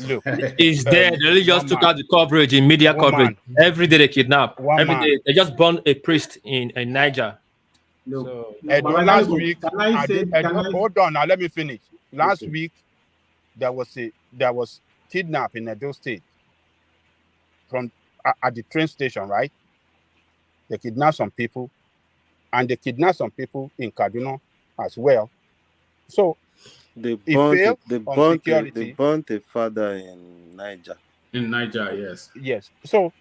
Look, it's there. They just took out the coverage in media coverage. Every day they kidnap. Every day they just burned a priest in Niger. No. Last week, hold on. Now let me finish. Last week, there was kidnapped in Edo State from at the train station, right? They kidnapped some people, and they kidnapped some people in Kaduna as well. So They he burnt failed they on burnt they security. burnt a father in Niger. In Niger, yes. Yes. So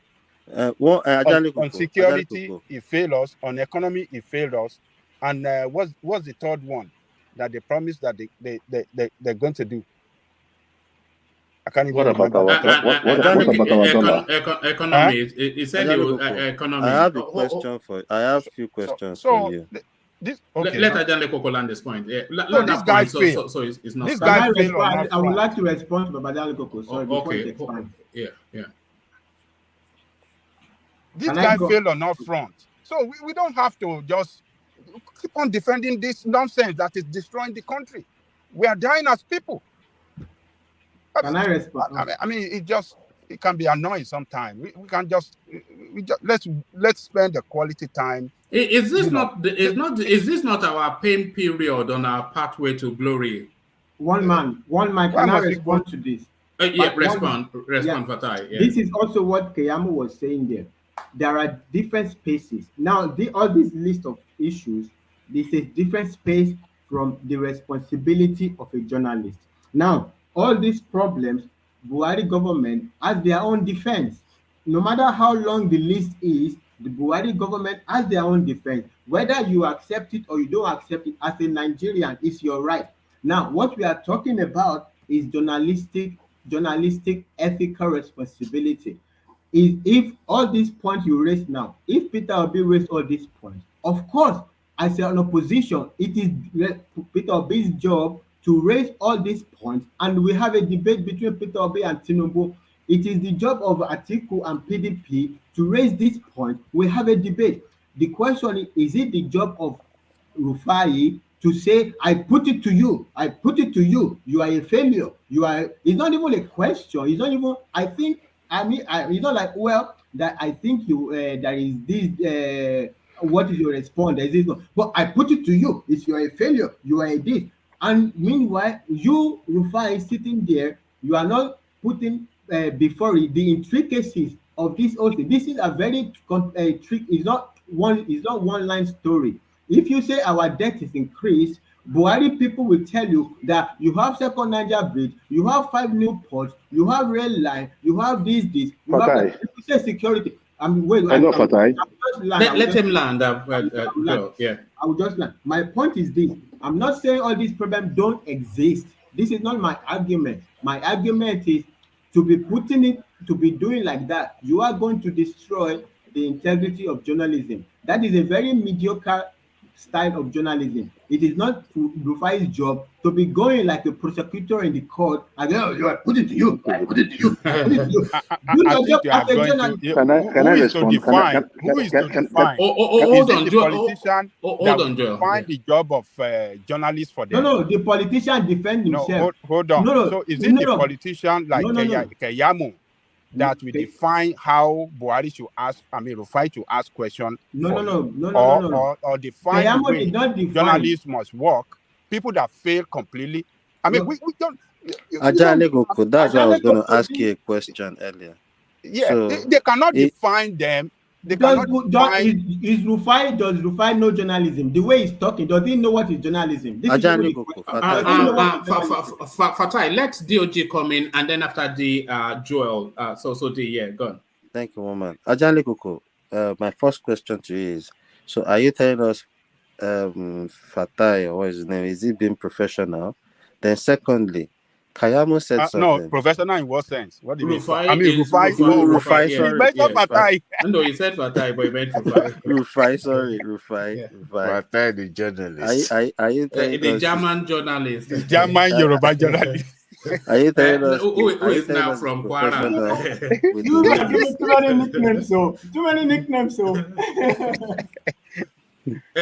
on security, Koko. he failed us. On economy, he failed us. And what's the third one that they promised that they're going to do? I can't even What about remember. our dollar? Economy. He said he was economy. I have a question for. I have a few questions for you. This Let Ajanle Koko land this point. Yeah, so this guy failed. So it's not. This Can guy I failed on respond? that I would front. like to respond to Babajale Koko. Sorry, before it Okay. expands. Yeah. This Can I guy go? failed on our front. So we don't have to just keep on defending this nonsense that is destroying the country. We are dying as people. Can I respond? I mean, it can be annoying sometimes. We can just let's spend the quality time. Is this not our pain period on our pathway to glory? One man. Can I respond to this? Respond, Fatai. Yeah. This is also what Keyamo was saying there. There are different spaces. Now, all this list of issues, this is different space from the responsibility of a journalist. Now, all these problems, Buhari government has their own defense. No matter how long the list is, the Buhari government has their own defense. Whether you accept it or you don't accept it, as a Nigerian, it's your right. Now, what we are talking about is journalistic ethical responsibility. Is if all these points you raise now, if Peter Obi raised all these points, of course, as an opposition, it is Peter Obi's job to raise all these points, and we have a debate between Peter Obi and Tinubu. It is the job of Atiku and PDP to raise these points. We have a debate. The question is it the job of Rufai to say, I put it to you, you are a failure. It's not even a question. It's not even, it's not like, well, that I think there is this, what is your response? There is this, but I put it to you, you are a failure, you are a this. And meanwhile, you, Rufai, sitting there, you are not putting before it the intricacies of this whole thing. This is a very trick. It's not one line story. If you say our debt is increased, Buhari people will tell you that you have second Niger bridge, you have 5 new ports, you have rail line, you have this. You have say security. I mean, Let him land. I will just land. My point is this: I'm not saying all these problems don't exist. This is not my argument. My argument is to be doing like that, you are going to destroy the integrity of journalism. That is a very mediocre style of journalism. It is not Rufai's job to be going like a prosecutor in the court and I put it to you, I put it to you, I put it to you. I think you are going to. Can I respond? Who is to define? Hold on, the politician hold on, Joel. Define the job of journalists for them. No, the politician defend himself. Hold on. So is it the politician like Keyamo that will define how Buhari should ask, Rufai to ask questions? No. Or define the way journalists must work. People that fail completely. I mean, we don't. Ajale Koko, that's why I was going to ask you a question earlier. Yeah, so they cannot define them. Does Rufai know journalism? The way he's talking, does he know what is journalism? Ajale Koko, Fatai, let DOG come in, and then after the Joel. Go on. Thank you, woman. Ajale Koko, my first question to you is: so, are you telling us, Fatai, or what is his name? Is he being professional? Then, secondly, Kayamo said something. No, professional in what sense? What do you mean? Rufai. Sorry. He meant not Fatai. No, he said Fatai, but he meant Rufai. Rufai. Fatai, the journalist. Are you the German journalist? The German Yoruba journalist. Are you telling us who is now from Kwara? Too many nicknames.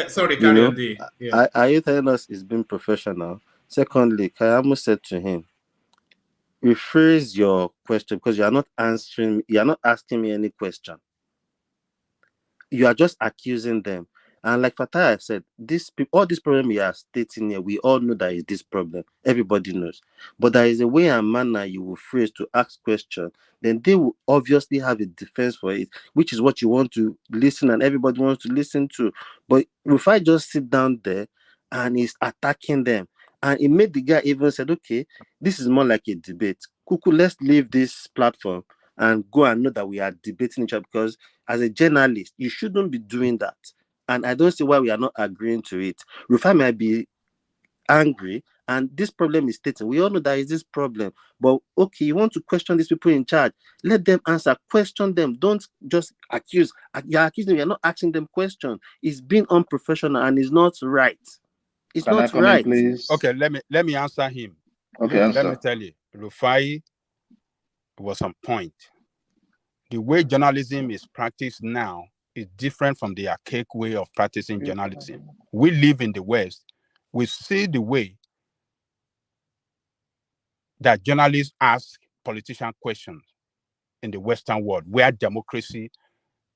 Sorry, carry on. Are you telling us he's been professional? Secondly, Kayamo said to him, rephrase your question because you are not asking me any question. You are just accusing them. And like Fatah said, all this problem we are stating here, we all know that is this problem. Everybody knows. But there is a way and manner you will phrase to ask questions. Then they will obviously have a defense for it, which is what you want to listen and everybody wants to listen to. But if I just sit down there and he's attacking them, and it made the guy even said, okay, this is more like a debate. Kuku, let's leave this platform and go and know that we are debating each other, because as a journalist, you shouldn't be doing that. And I don't see why we are not agreeing to it. Rufai might be angry, and this problem is stating. We all know that is this problem. But okay, you want to question these people in charge. Let them answer. Question them. Don't just accuse. You're accusing them. You're not asking them questions. It's being unprofessional and it's not right. It's Can I not come in, right. please? Okay, let me answer him. Okay, Look, let me answer. tell you, Rufai was on point. The way journalism is practiced now is different from the archaic way of practicing journalism. We live in the West. We see the way that journalists ask politician questions in the Western world, where democracy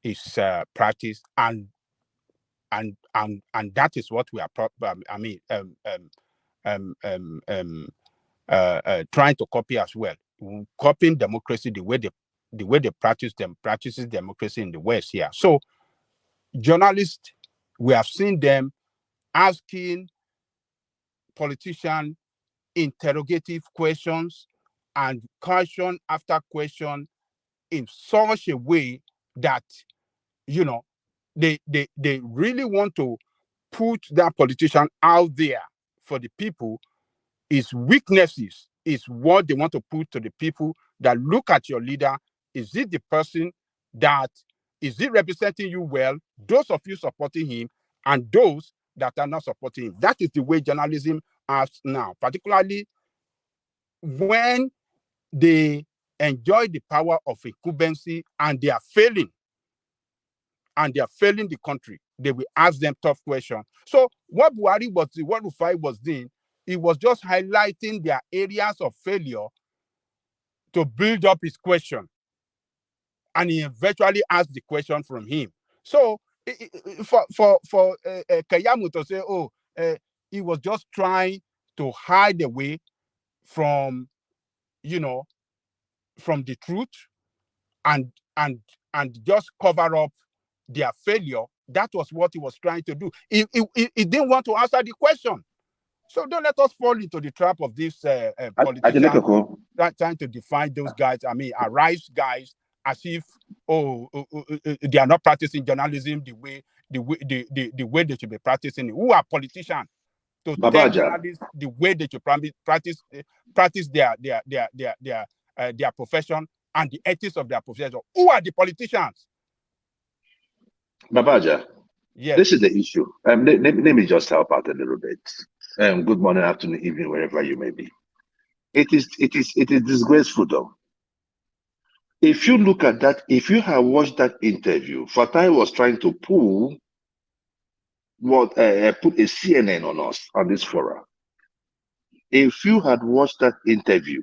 is practiced, and that is what we are. Trying to copy as well. Copying democracy the way they practices democracy in the West here. So journalists, we have seen them asking politicians interrogative questions and question after question in such a way that, you know, they really want to put that politician out there for the people. His weaknesses is what they want to put to the people that look at your leader. Is it the person that is it representing you well? Those of you supporting him and those that are not supporting him. That is the way journalism is now, particularly when they enjoy the power of incumbency and they are failing. And they are failing the country. They will ask them tough questions. So what Rufai was doing, he was just highlighting their areas of failure to build up his question. And he eventually asked the question from him. So for Kayamu to say, he was just trying to hide away from, from the truth and just cover up their failure. That was what he was trying to do. He didn't want to answer the question. So don't let us fall into the trap of this politicians trying to define those guys. Arise guys as if they are not practicing journalism the way they should be practicing it. Who are politicians to tell journalists the way they should practice their profession and the ethics of their profession? Who are the politicians? Babaja, yes. This is the issue. Let me just help out a little bit. Good morning, afternoon, evening, wherever you may be. It is disgraceful, though. If you look at that, if you have watched that interview, Fatai was trying to put a CNN on us on this forum. If you had watched that interview,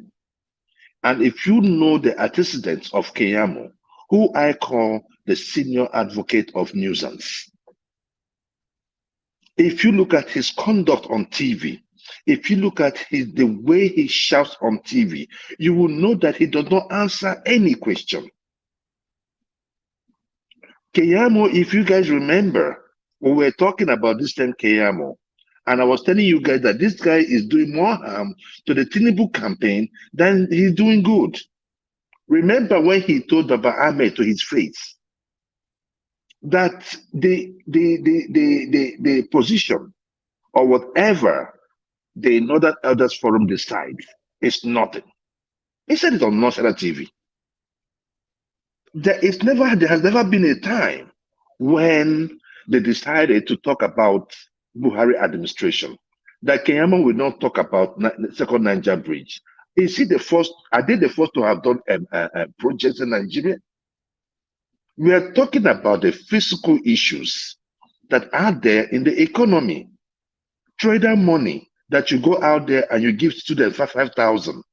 and if you know the antecedents of Keyamo, who I call the senior advocate of nuisance, if you look at his conduct on TV, if you look at the way he shouts on TV, you will know that he does not answer any question. Keyamo, if you guys remember, when we were talking about this time Keyamo, and I was telling you guys that this guy is doing more harm to the Tinubu campaign than he's doing good. Remember when he told Baba Ahmed to his face that the position or whatever the Northern Elders Forum decides is nothing. He said it on national TV. There has never been a time when they decided to talk about Buhari administration that Kenyama will not talk about the second Niger bridge. Is he the first? Are they the first to have done projects in Nigeria? We are talking about the physical issues that are there in the economy. Trader money that you go out there and you give students 5,000.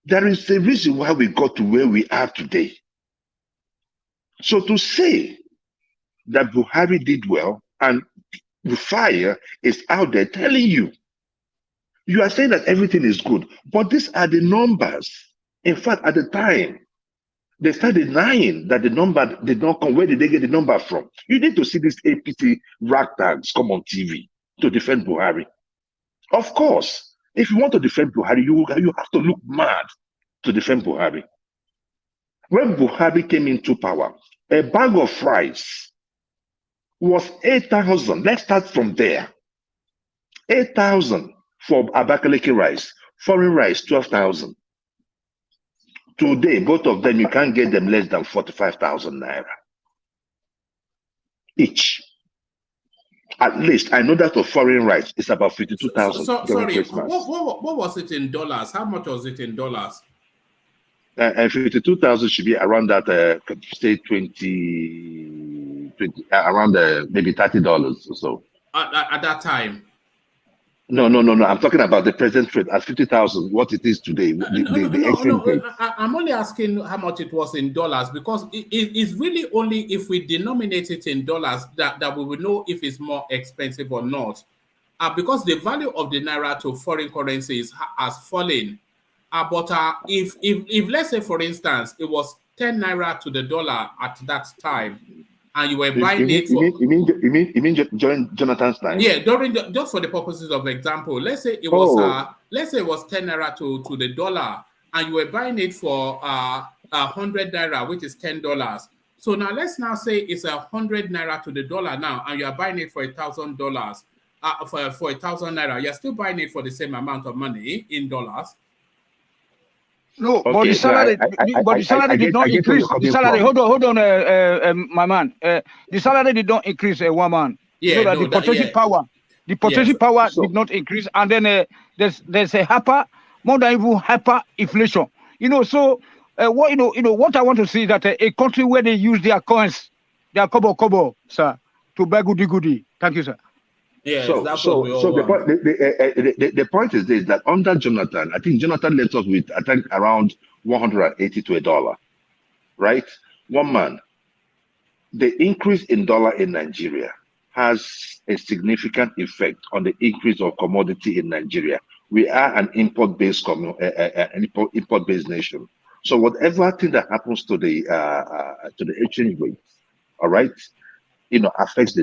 There is a reason why we got to where we are today. So to say that Buhari did well And the fire is out there telling you. You are saying that everything is good, but these are the numbers. In fact, at the time, they started denying that the number did not come. Where did they get the number from? You need to see these APC ragtags come on TV to defend Buhari. Of course, if you want to defend Buhari, you have to look mad to defend Buhari. When Buhari came into power, a bag of rice was 8,000. Let's start from there. 8,000 for Abakaliki rice, foreign rice, 12,000. Today, both of them, you can't get them less than 45,000 naira each. At least, I know that for foreign rice, it's about 52,000 during sorry, Christmas. what was it in dollars? How much was it in dollars? And 52,000 should be around that, say 20 around maybe $30 or so. At that time? No. I'm talking about the present rate at 50,000. What it is today? The exchange rate. I'm only asking how much it was in dollars, because it's really only if we denominate it in dollars that we will know if it's more expensive or not. Because the value of the naira to foreign currencies has fallen. But if let's say, for instance, it was 10 naira to the dollar at that time, and you were buying it for... You mean during Jonathan's time? Yeah, just for the purposes of example, let's say it was 10 naira to the dollar, and you were buying it for 100 naira, which is $10. So now let's now say it's 100 naira to the dollar now, and you are buying it for $1,000. For 1,000 naira, you're still buying it for the same amount of money in dollars. No, okay, but the salary, did not increase. The salary, hold on, my man. The salary did not increase, one man. Yeah, so that the purchasing power, did not increase, and then there's a more than even hyperinflation. So what I want to see is that a country where they use their coins, their kobo, sir, to buy goody. Thank you, sir. Yeah, so the point is this, that under Jonathan, I think Jonathan left us with, I think, around 180 to $1, right? One man. The increase in dollar in Nigeria has a significant effect on the increase of commodity in Nigeria. We are an import-based import-based nation. So whatever thing that happens to the exchange rate, all right, affects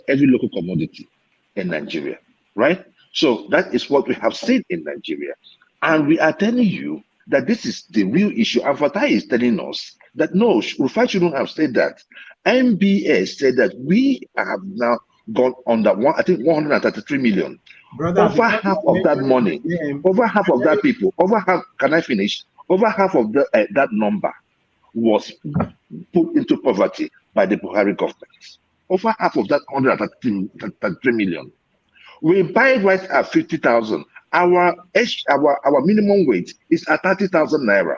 every local commodity in Nigeria, right? So that is what we have seen in Nigeria. And we are telling you that this is the real issue. And Fatai is telling us that no, Rufai shouldn't have said that. MBS said that we have now gone under 133 million. Brother, over half of that money, over half of that people, over half, can I finish? Over half of that number was put into poverty by the Buhari government. Over half of that 133 million. We buy rice at 50,000. Our minimum wage is at 30,000 naira.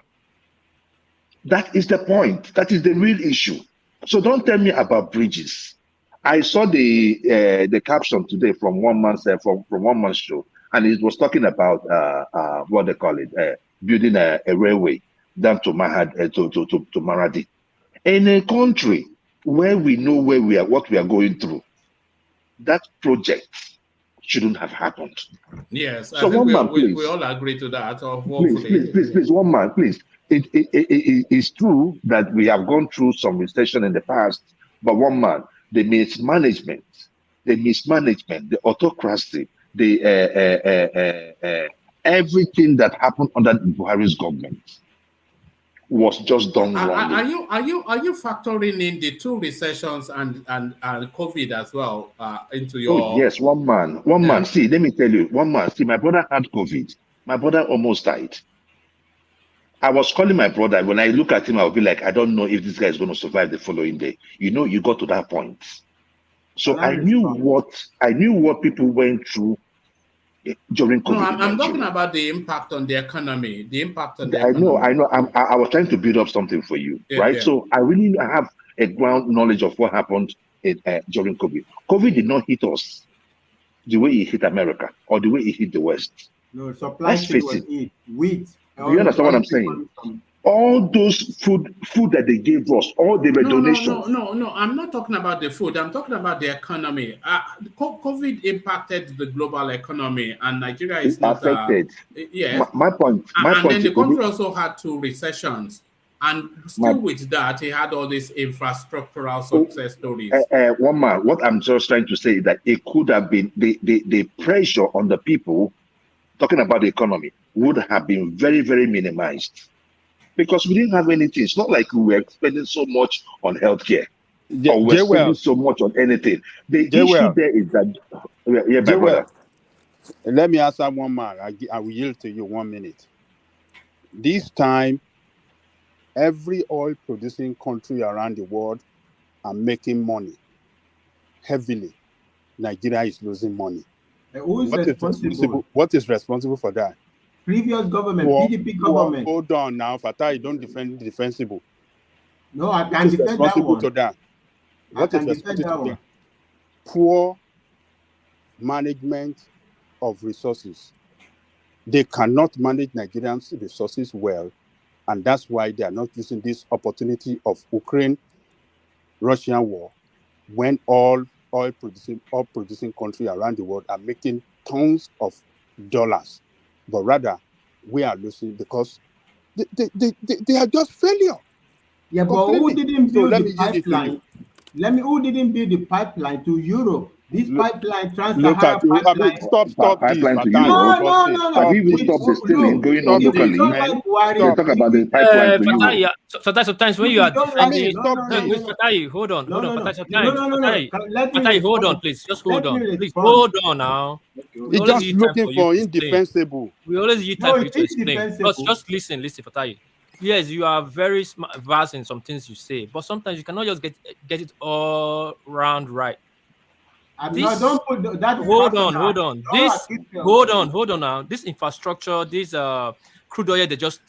That is the point. That is the real issue. So don't tell me about bridges. I saw the caption today from one man's show, and it was talking about what they call it, building a railway down to to Maradi. In a country where we know where we are, what we are going through, that project shouldn't have happened. Yes, so I think we all agree to that. Please, one man, please. It is true that we have gone through some recession in the past, but one man, the mismanagement, the autocracy, everything that happened under Buhari's government was just done wrongly. Are you factoring in the two recessions and COVID as well into your? Oh, yes, one man. See, let me tell you, one man. See, my brother had COVID. My brother almost died. I was calling my brother. When I look at him, I'll be like, I don't know if this guy is going to survive the following day. You got to that point. So I knew what people went through during COVID. No, I'm talking about the impact on the economy. I know. I was trying to build up something for you, right? Yeah. So I really have a ground knowledge of what happened during COVID. COVID did not hit us the way it hit America or the way it hit the West. No, supply chain was it. Wheat. Do you understand what I'm saying? All those food that they gave us, all the donations. No. I'm not talking about the food. I'm talking about the economy. COVID impacted the global economy, and Nigeria is not affected. Yes. My point. Then the country also had 2 recessions, and still with that, he had all these infrastructural success stories. One man. What I'm just trying to say is that it could have been the pressure on the people. Talking about the economy would have been very, very minimized. Because we didn't have anything. It's not like we were spending so much on healthcare or we're spending so much on anything. The issue there is that, my brother. Let me answer one man. I will yield to you 1 minute. This time, every oil-producing country around the world are making money heavily. Nigeria is losing money. Who is responsible? What is responsible for that? Previous government, PDP government. Hold on now, Fatah, you don't defend the defensible. No, I can defend that one. To that? What is responsible to that? Poor management of resources. They cannot manage Nigerians' resources well, and that's why they are not using this opportunity of Ukraine-Russian war when all oil-producing countries around the world are making tons of dollars. But rather, we are losing because they are just failure. Yeah, but who didn't build the pipeline? Who didn't build the pipeline to Europe? This pipeline, Trans-Sahara pipeline. Stop pipeline this. to Europe. No. Have you even stopped the stealing going on locally? They talk about the pipeline to Europe. Sometimes when you are defending, hold on. Fatai, hold on, please. Just hold on. Please hold on now. He's just looking for indefensible. We always use time for you to explain. Just listen, Fatai. Yes, you are very vast in some things you say, but sometimes you cannot just get it all round right. Don't put that. Hold on. Hold on now. This infrastructure, this crude oil they just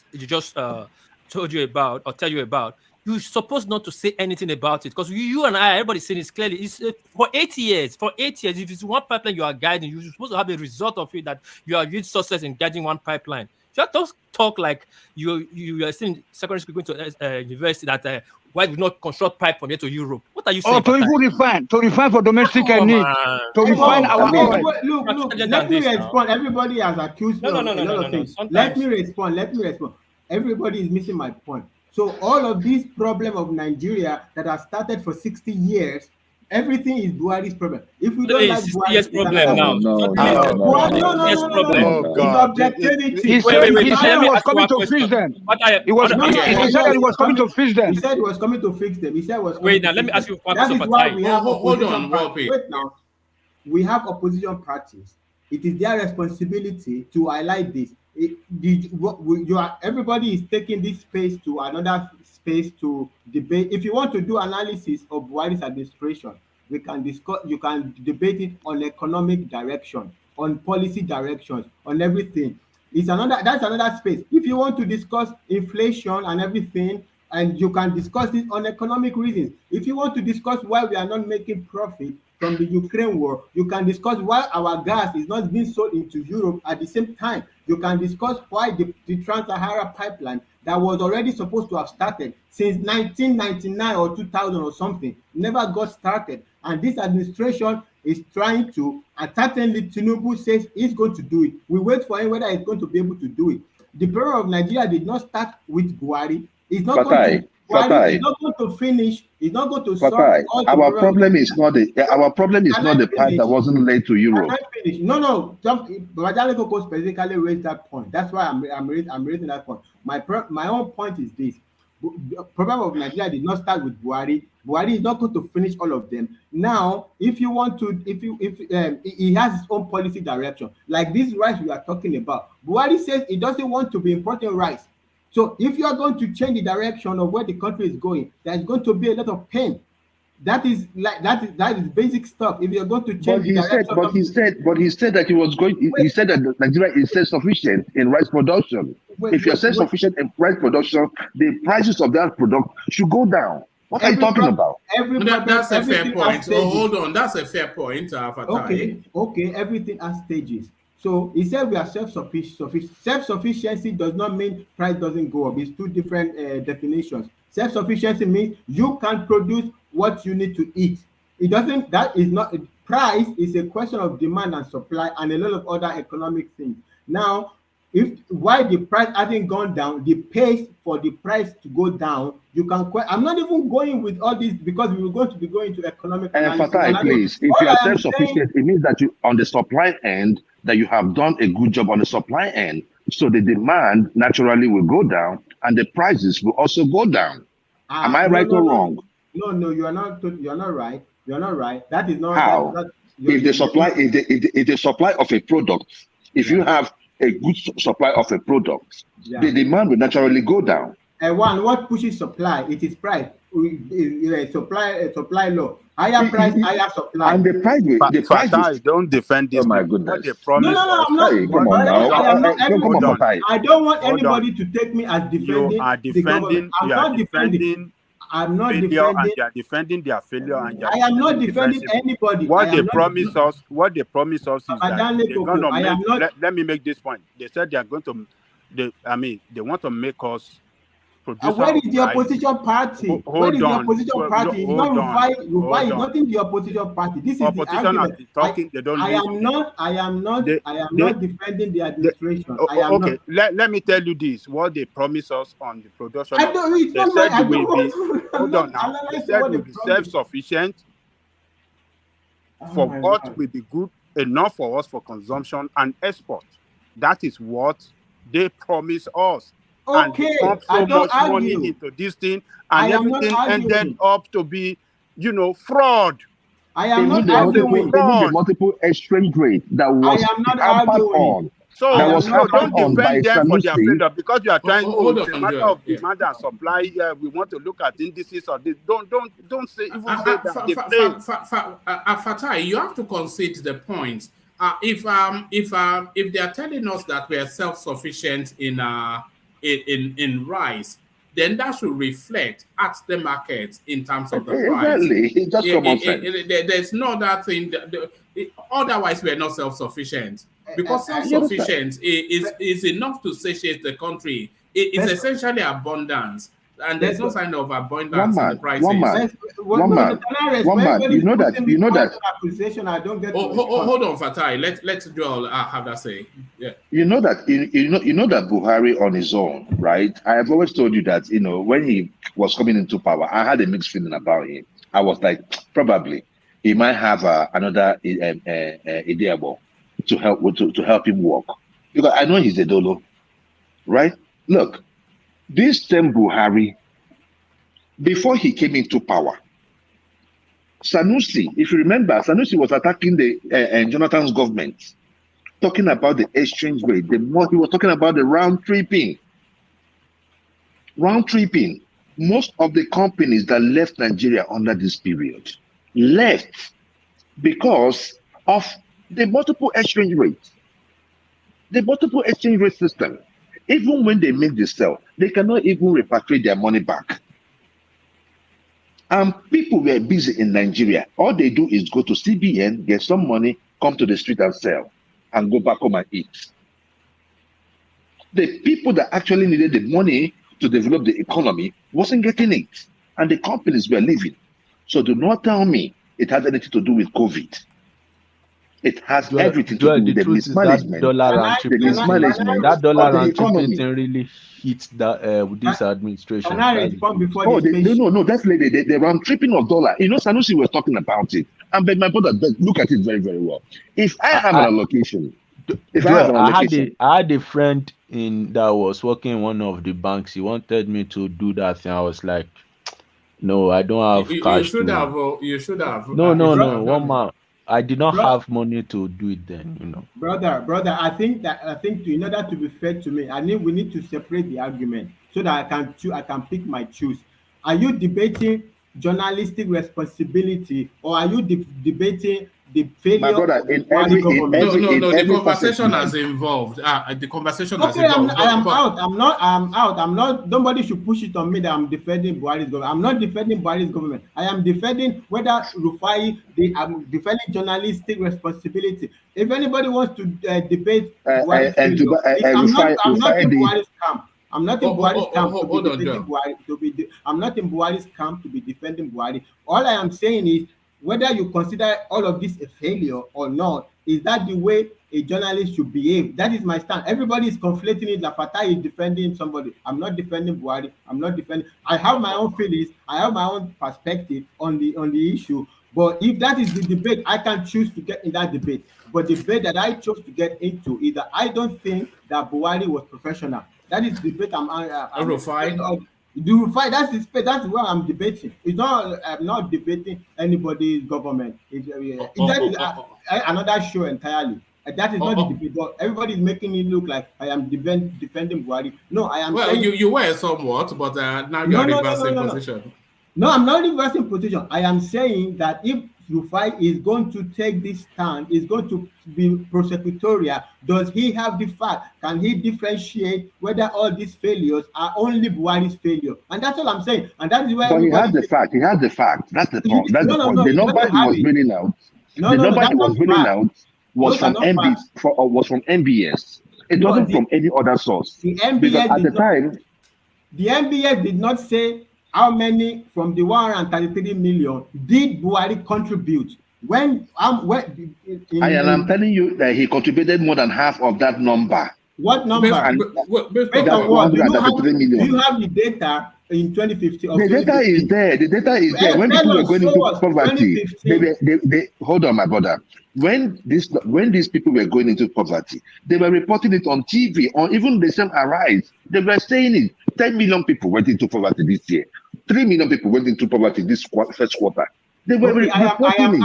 told you about or tell you about, you're supposed not to say anything about it because you and I, everybody's saying it clearly. It's for 8 years. If it's one pipeline you are guiding, you're supposed to have a result of it that you are huge success in guiding one pipeline. You don't talk like you are still in secondary school going to university that why we not construct pipe from here to Europe? What are you saying? To refine for domestic needs. To refine our oil. Look. Let me respond. Everybody has accused me of a lot of things. Let me respond. Everybody is missing my point. So all of these problem of Nigeria that have started for 60 years, everything is Buhari's problem. If we don't like Buhari's problem now, He said he was coming to fix them. He said he was coming to fix them. He said he was coming to fix them. He said was. Wait, now let me ask you one question. That is why we have hold on, Wait now. We have opposition parties. It is their responsibility to highlight this. Everybody is taking this space to another space to debate. If you want to do analysis of Buhari's administration, we can discuss. You can debate it on economic direction, on policy directions, on everything. That's another space. If you want to discuss inflation and everything, and you can discuss it on economic reasons. If you want to discuss why we are not making profit from the Ukraine war, you can discuss why our gas is not being sold into Europe at the same time. You can discuss why the Trans-Sahara pipeline that was already supposed to have started since 1999 or 2000 or something never got started. And this administration is trying to, and certainly Tinubu says he's going to do it. We wait for him whether he's going to be able to do it. The problem of Nigeria did not start with Buhari. He's not going to finish. He's not going to solve all the our problem is not the pipe that wasn't laid to Europe. No. Bajaleko specifically raised that point. That's why I'm raising that point. My own point is this: the problem of Nigeria did not start with Buhari. Buhari is not going to finish all of them. Now, if you want to, he has his own policy direction, like this rice we are talking about. Buhari says he doesn't want to be importing rice. So if you are going to change the direction of where the country is going, there's going to be a lot of pain. That is basic stuff. If you're going to change he said that he was going. He said that Nigeria is self-sufficient in rice production. If you're self-sufficient in rice production, the prices of that product should go down. What are you talking about? That's a fair point. Hold on, that's a fair point, Fatai. Okay, everything has stages. So he said we are self-sufficient. Self-sufficiency does not mean price doesn't go up. It's two different definitions. Self-sufficiency means you can produce what you need to eat. It doesn't. That is not. Price is a question of demand and supply and a lot of other economic things. Now, if why the price hasn't gone down, the pace for the price to go down, you can. I'm not even going with all this because we were going to be going to economic analysis. Fatai, please, if you are self-sufficient, it means that you on the supply end that you have done a good job on the supply end. So the demand naturally will go down and the prices will also go down. Am I right or wrong? No, you are not. You are not right. You are not right. That is not how. If the supply, if the supply of a product, if you have a good supply of a product, the demand will naturally go down. And what pushes supply? It is price. Supply law. Higher price, higher supply. And the price Fatai, don't defend this. Oh my goodness. What they promise No, I'm not. Come on now. I don't want anybody to take me as defending. You are defending. I'm not failure defending. And they are defending their failure. And I am not defending anybody. What they promise us is that they're going to make. Let me make this point. They said they are going to. They want to make us. Where is the opposition party? Where is the opposition party? It's not Rufai. It's not in the opposition party. This is the argument. Talking, they don't I am not defending the administration. Okay, let me tell you this. What they promise us on the production. They said we'll be self-sufficient. For what will be good enough for us for consumption and export. That is what they promise us. Okay, and pump so much money into this thing, and everything ended up to be, fraud. I am not arguing. The multiple exchange rate that was on. So don't defend them for their failure because you are trying to. It's a matter of demand and supply. We want to look at indices of this. Don't say even say that. Fatai, you have to concede the point. If they are telling us that we are self-sufficient in rice, then that should reflect at the market in terms of the price. Exactly. Just common sense. There's no other thing. Otherwise, we are not self-sufficient. Because self-sufficient is enough to satiate the country. It's essentially abundance. And there's no sign of abundance in the prices. One man. You know that. Hold on, Fatai. Let's Joel have that say. Yeah. You know that Buhari on his own, right? I have always told you that when he was coming into power, I had a mixed feeling about him. I was like, probably he might have another idea to help him work, because I know he's a dolo, right? Look. This same Buhari, before he came into power, Sanusi, if you remember, Sanusi was attacking the Jonathan's government, talking about the exchange rate. He was talking about the round tripping. Most of the companies that left Nigeria under this period left because of the multiple exchange rates, system. Even when they make the sale, they cannot even repatriate their money back. And people were busy in Nigeria. All they do is go to CBN, get some money, come to the street and sell, and go back home and eat. The people that actually needed the money to develop the economy wasn't getting it. And the companies were leaving. So do not tell me it has anything to do with COVID. It has everything to do with the mismanagement. That dollar round trip thing really hit this administration. Can I respond before No, that's the round tripping of dollar. Sanusi was talking about it. And my brother, look at it very, very well. If I have an allocation, I had a friend that was working in one of the banks. He wanted me to do that thing. I was like, no, I don't have cash. You should have. No, one man. I did not have money to do it then, Brother, I think in order to be fair to me, we need to separate the argument so that I can pick my choose. Are you debating journalistic responsibility, or are you debating the failure brother, of the Buhari government. No. The conversation has involved. The conversation has Okay, involved. I am out. I'm not. Nobody should push it on me that I'm defending Buhari's government. I'm not defending Buhari's government. I am defending whether Rufai. I'm defending journalistic responsibility. If anybody wants to debate Buhari's failure, I'm not in Buhari's camp. I'm not in Buhari's camp to be defending Buhari. I'm not in Buhari's camp to be defending Buhari. All I am saying is whether you consider all of this a failure or not, is that the way a journalist should behave? That is my stand. Everybody is conflating it that Fatai is defending somebody. I'm not defending Buhari. I'm not defending. I have my own feelings. I have my own perspective on the issue. But if that is the debate, I can choose to get in that debate. But the debate that I chose to get into is that I don't think that Buhari was professional. That is the debate I'm that's the space. That's what I'm debating. It's not. I'm not debating anybody's government. That is another show entirely. That is not the debate. But everybody is making it look like I am defending Buhari. No, I am. Well, saying, you were somewhat, but now you are reversing position. No, I'm not reversing position. I am saying that if Rufai is going to take this stand, is going to be prosecutorial, does he have the fact? Can he differentiate whether all these failures are only Buhari's failure? And that's all I'm saying. And that is where. But he has the fact. He has the fact. That's the point. That's the point. The number he was bringing out. The number he was bringing out was from MBS. It wasn't from any other source. The MBS because at the time, the MBS did not say how many from the 133 million did Buhari contribute? I'm telling you that he contributed more than half of that number. What number? That's what? Do you have the data in 2015? The data is there. The data is there. When people were going into poverty, they hold on, my brother. When these people were going into poverty, they were reporting it on TV, on even the same Arise. They were saying it. 10 million people went into poverty this year. 3 million people went into poverty this first quarter. They were reporting it.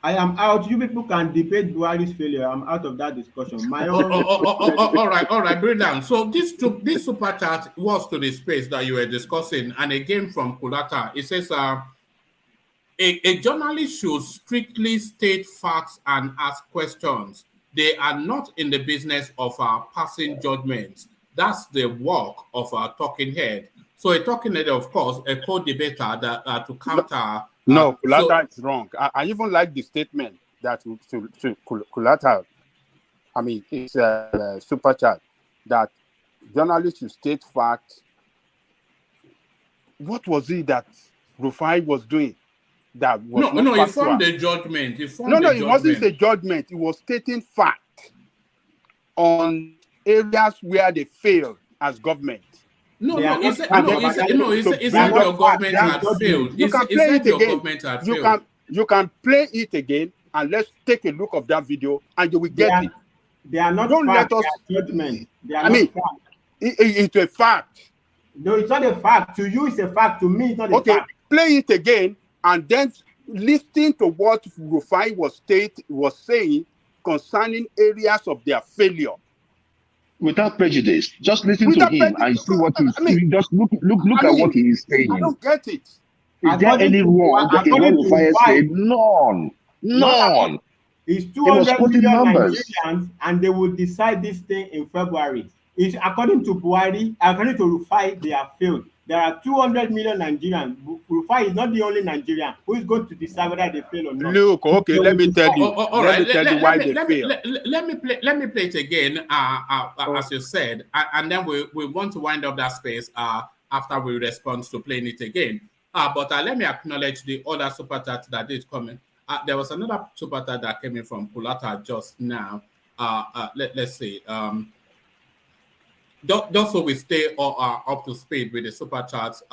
I am out. You people can debate Buhari's failure. I'm out of that discussion. My own. All right, bring down. So this super chat was to the space that you were discussing, and again from Kulata, it says a journalist should strictly state facts and ask questions. They are not in the business of passing judgments. That's the work of a talking head. So a talking head, of course, a co-debater that to counter. No, Kulata is wrong. I even like the statement that Kulata, I mean, it's a super chat, that journalists should state facts. What was it that Rufai was doing? That was he formed a judgment. It wasn't a judgment. It was stating fact on areas where they failed as government. It's not your government had failed. You can play it again. You can play it again, and let's take a look of that video, and you will get it. They are not. Don't fact, let us. Judgment. It's a fact. No, it's not a fact. To you, it's a fact. To me, it's not a fact. Okay, play it again, and then listen to what Rufai was saying concerning areas of their failure. Without prejudice, just listen to him and see what he's saying. Just look at what he is saying. I don't get it. Is there any wrong in what Rufai said? None. It's 200 million Nigerians, and they will decide this thing in February. It's according to Buhari, according to Rufai, they are failed. There are 200 million Nigerians. Rufai is not the only Nigerian who is going to decide whether they fail or not. Look, okay, let me tell you. Let me tell you why they fail. Let me play it again, as you said, and then we want to wind up that space after we respond to playing it again. But let me acknowledge the other super chat that did come in. There was another super chat that came in from Kulata just now. Let's see. Just so we stay up to speed with the super chats.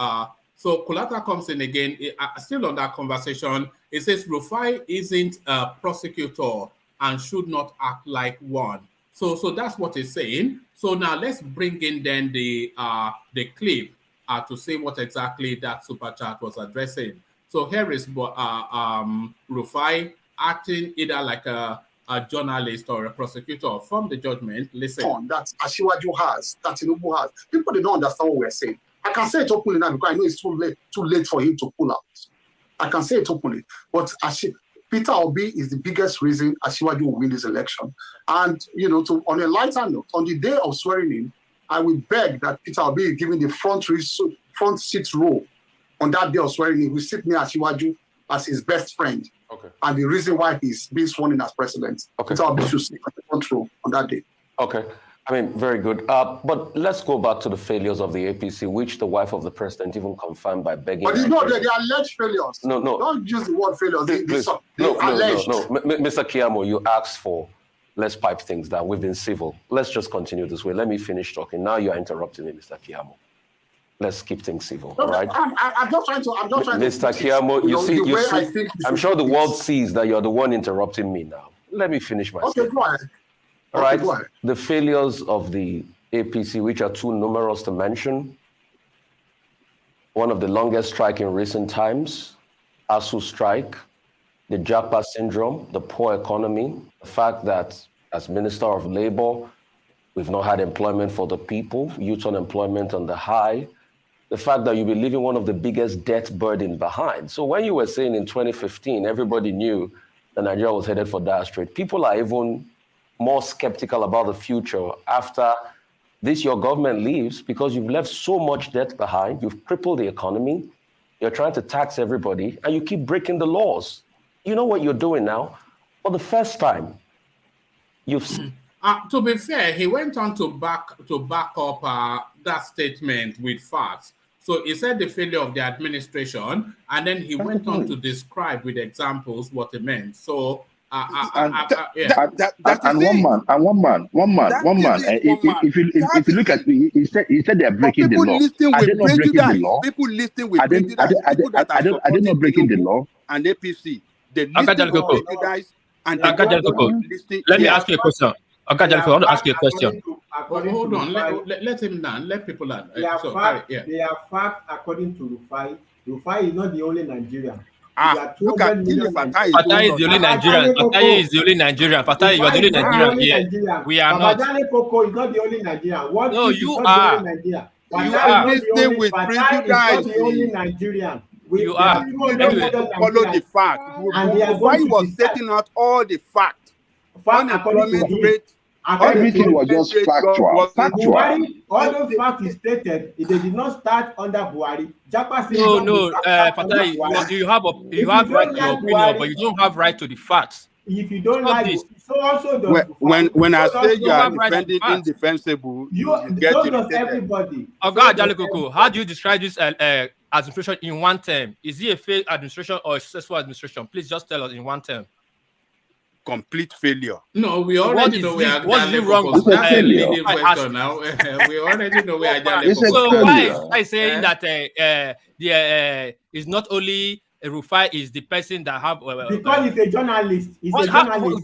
So Kulata comes in again, still on that conversation. It says Rufai isn't a prosecutor and should not act like one. So that's what he's saying. So now let's bring in then the clip to say what exactly that super chat was addressing. So here is Rufai acting either like a journalist or a prosecutor from the judgment. Listen. That Asiwaju has, that Tinubu has. People, they don't understand what we're saying. I can say it openly now because I know it's too late for him to pull out. I can say it openly. But Peter Obi is the biggest reason Asiwaju will win this election. And, on a lighter note, on the day of swearing in, I will beg that Peter Obi is given the front seat role on that day of swearing in. We sit near Asiwaju as his best friend. Okay. And the reason why he's being sworn in as president. Okay. Peter Obi should sit on the front row on that day. Okay. I mean, very good. But let's go back to the failures of the APC, which the wife of the president even confirmed by begging. But they are alleged failures. No. Don't use the word failures. No. Alleged. Mr. Kiyamo, you asked for, let's pipe things down. We've been civil. Let's just continue this way. Let me finish talking. Now you're interrupting me, Mr. Kiyamo. Let's keep things civil, all right? I'm not trying to. Mr. Kiyamo, I'm sure the world sees that you're the one interrupting me now. Let me finish my statement. Go ahead. All right, the failures of the APC, which are too numerous to mention. One of the longest strike in recent times, ASU strike, the Japa syndrome, the poor economy, the fact that as Minister of Labor, we've not had employment for the people, youth unemployment on the high, the fact that you'll be leaving one of the biggest debt burden behind. So when you were saying in 2015, everybody knew that Nigeria was headed for dire straits, people are even more skeptical about the future after your government leaves because you've left so much debt behind, you've crippled the economy, you're trying to tax everybody, and you keep breaking the laws. You know what you're doing now? For the first time, you've... To be fair, he went on to back up that statement with facts. So he said the failure of the administration, and then he went on to describe with examples what it meant. So... one man. If you look at me, he said they are breaking the law. Are they not breaking the law? People listening with prejudice. Are they not breaking the law? And APC, they listen with prejudice. And let me ask you a question. I want to ask you a question. Hold on, let him learn. Let people learn. They are facts according to Rufai. Rufai is not the only Nigerian. Look at Fatai is the only Nigerian. Fatai is the only Nigerian. Fatai, you are the only Nigerian. Yeah, we are not. Koko is not the only Nigerian. No, you are. You are listening with prejudice. The only Nigerian. You are. Follow the fact. Why he was setting out all the facts. Unemployment rate. Everything was just factual. All those facts is stated. They did not start under Buhari. No, Fatai, you have right to your opinion, but you don't have right to the facts. If you don't like it, so also when I say you are defending indefensible, you get irritated. Everybody. How do you describe this administration in one term? Is it a failed administration or a successful administration? Please just tell us in one term. Complete failure. No, we already know where what's wrong with that leading question now. We already know where So why is saying that is not only Rufai is the person that have because he's a journalist. He's a journalist.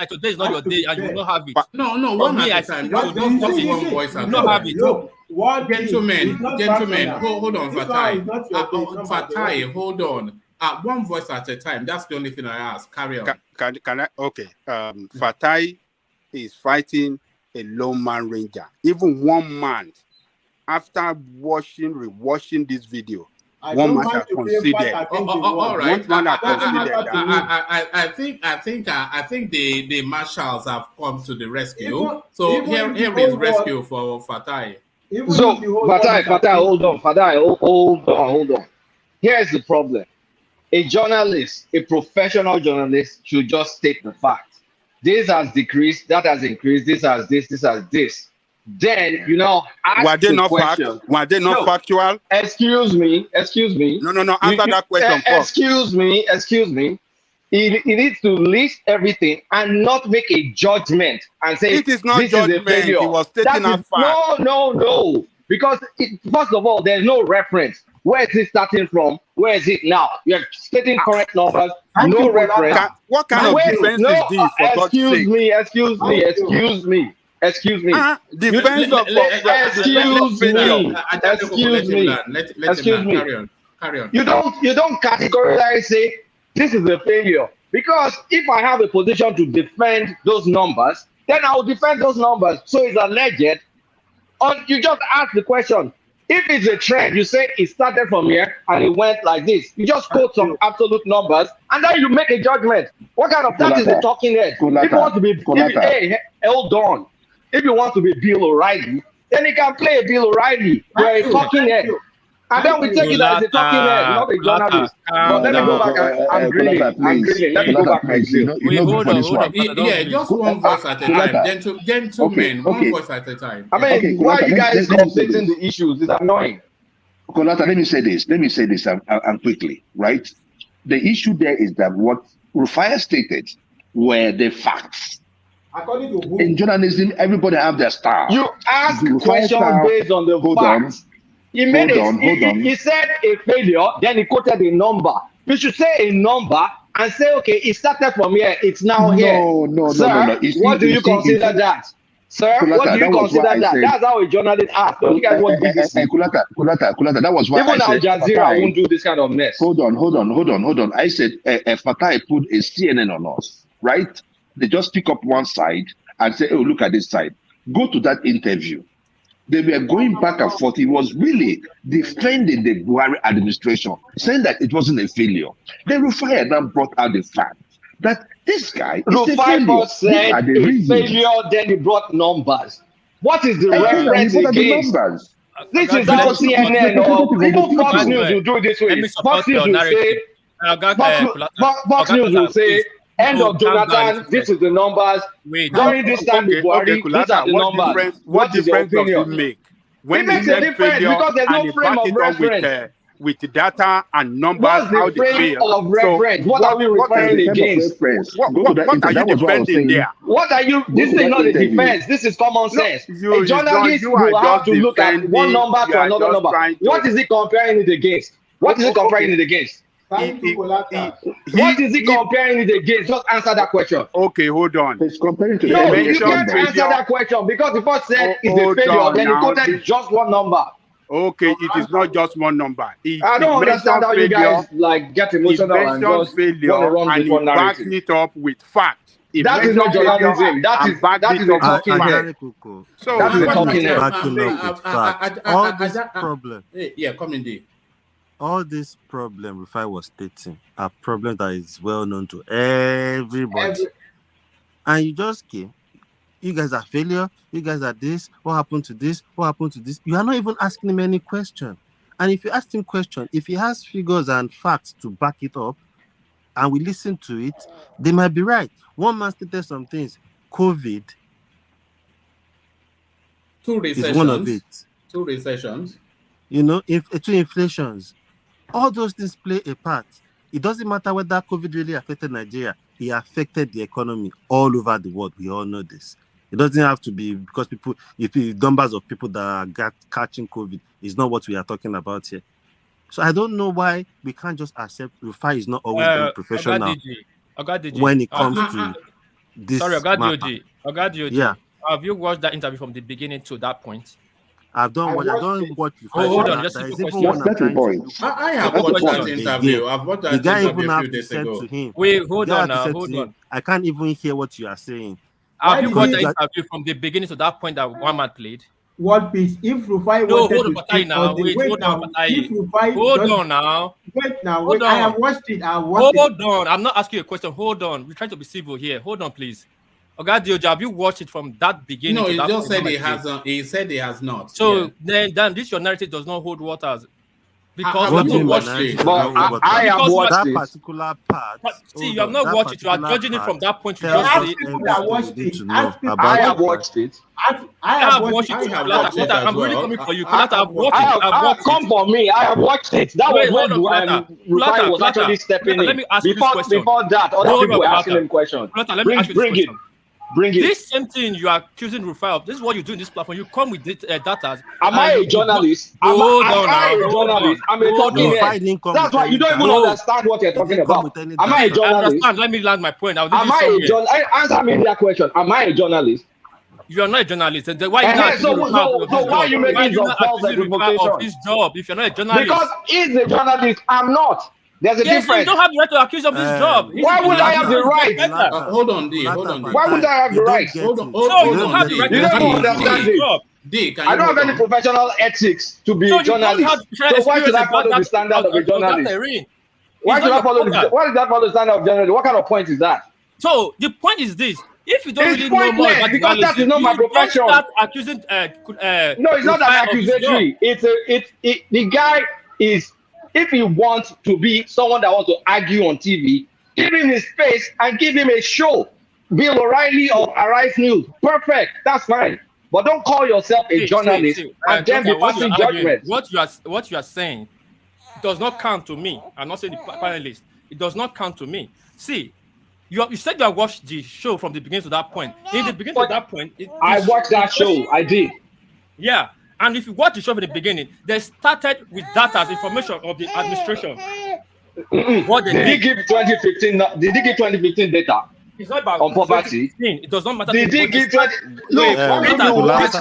Today is not your day, and you don't have it. No, one at a time. Don't talk one voice at don't have it. Gentlemen, hold on, Fatai. Fatai, hold on. One voice at a time. That's the only thing I ask. Carry on. Can I? Okay. Fatai is fighting a lone man ranger. Even 1 month after rewatching this video, one man has considered. All right. I think the marshals have come to the rescue. So here is rescue for Fatai. So Fatai, hold on. Fatai, hold on. Here's the problem. A journalist, a professional journalist, should just state the fact. This has decreased, that has increased, this has this. Then, ask the question. Were they not factual? Excuse me. No. Answer that question first. Excuse me. He needs to list everything and not make a judgment and say it is not this judgment. Is a failure. He was stating a fact. No. Because first of all, there's no reference. Where is it starting from? Where is it now? You're stating correct numbers, no reference. What kind of defense is this? For God's sake? Excuse me. Defense Excuse me. Carry on. You don't categorize say this is a failure, because if I have a position to defend those numbers, then I will defend those numbers. So it's alleged. You just ask the question. If it's a trend, you say it started from here and it went like this. You just quote some absolute numbers and then you make a judgment. What kind of that is the talking head? If you want to be, hey, hold on. If you want to be Bill O'Reilly, then you can play Bill O'Reilly. You're a talking head. And then we take it as a talking head, not a journalist. But let me go back. I'm grilling. Let me go back my grill. Yeah, just one voice at a time. Gentlemen, one voice at a time. I mean, why are you guys conflating the issues? It's annoying. Kolata, let me say this and quickly, right? The issue there is that what Rufai stated were the facts. According to who? In journalism, everybody have their style. You ask questions based on the facts. He made he said a failure, then he quoted a number. We should say a number and say, okay, it started from here, it's now here. Sir, what do you consider that? Sir, what do you consider that? That's how a journalist asks. Don't you guys want BBC? Kulata, that was why even I said Al Jazeera won't do this kind of mess. Hold on. I said Fatai put a CNN on us, right? They just pick up one side and say, oh, look at this side. Go to that interview. They were going back and forth. He was really defending the Buhari administration, saying that it wasn't a failure. Then Rufai now brought out the fact that this guy is a failure. Said a failure, then he brought numbers. What is the reference against? This is how CNN or even Fox News will do this way. Fox News will say, Fox News will say, end of Jonathan, this is the numbers. During this time with Buhari, these are the numbers. What is your opinion? When it makes a difference because there's no frame of reference. With data and numbers, what's the frame of reference? So what are we referring against? What are you defending there? What are you? This is not a defense. This is common sense. A journalist will have to look at one number to another number. What is he comparing it against? What is he comparing it against? What is he comparing it against? Just answer that question. Okay, hold on. He's comparing to no, you can't answer that question because the first said it's a failure, then he quoted just one number. Okay, it is not just one number. I don't understand how you guys like get emotional and just failure and he backs it up with facts. That is not journalism. That is a talking head. So that is a talking head. Backing up with facts. All this problem. Yeah, come in there. All this problem Rufai was stating are problems that is well known to everybody. And you just came. You guys are failure. You guys are this. What happened to this? What happened to this? You are not even asking him any question. And if you ask him question, if he has figures and facts to back it up, and we listen to it, they might be right. One man stated some things. COVID is one of it. 2 recessions. You know, 2 inflations. All those things play a part. It doesn't matter whether COVID really affected Nigeria. It affected the economy all over the world. We all know this. It doesn't have to be because if the numbers of people that are catching COVID is not what we are talking about here. So I don't know why we can't just accept Rufai is not always being professional when it comes to this. Sorry, Ogadioji. Yeah. Have you watched that interview from the beginning to that point? I don't watch Rufai. Hold on, just a question. I have watched that interview. I've watched that interview a few days ago. Wait, hold on. I can't even hear what you are saying. Have you watched the interview from the beginning to that point that one man played? What piece? If Rufai hold on now. Wait, I have watched it. Hold on. I'm not asking you a question. Hold on. We're trying to be civil here. Hold on, please. Ogadioji, have you watched it from that beginning? No, he just said he hasn't. He said he has not. So then this your narrative does not hold waters. Because you have not watched it. I have watched that particular part. See, you have not watched it. You are judging it from that point. You just say, I have watched it. I have watched it. I'm really coming for you. I've watched it. Come for me. I have watched it. That was when Rufai was actually stepping in. Let me ask you this question. Before that, other people were asking him questions. Let me ask you this question. Bring it. This same thing you are accusing Rufai of. This is what you do in this platform. You come with data. Am I a journalist? I'm a talking head. That's why you don't even understand what you're talking about. Am I a journalist? Let me land my point. Am I a journalist? Answer me that question. Am I a journalist? You are not a journalist. Why are you not so why are you making some false equivocation of his job if you're not a journalist? Because he's a journalist. I'm not. There's a difference. You don't have the right to accuse him of his job. Why would I have the right? Hold on, D. Why would I have the right? Hold on. You have the right to understand it. D, can I you don't have hold any on? professional ethics to be So a you don't have journalist. professional So why should experience I about follow that the standard of a that journalist? terrain. Why It's should not I your follow program. what is that follow the standard of journalism? What kind of point is that? So the point is this: if you don't It's really know more pointless about because that journalism, is not my you don't profession. start accusing No, it's not an Rufai of his job. accusatory. The guy is, if he wants to be someone that wants to argue on TV, give him his space and give him a show. Bill O'Reilly of Arise News. Perfect. That's fine. But don't call yourself a journalist and then be What you are passing arguing, judgment. what you are saying, does not count to me. I'm not saying the panelist. It does not count to me. See, you said you have watched the show from the beginning to that point. In the beginning to that point, I watched that show. I did. Yeah, and if you watch the show from the beginning, they started with data as information of the administration. What they Did he did. give 2015? Did he give 2015 data It's not about on poverty? 2015. It does not matter. Did he give 20? Wait, Look, if you watch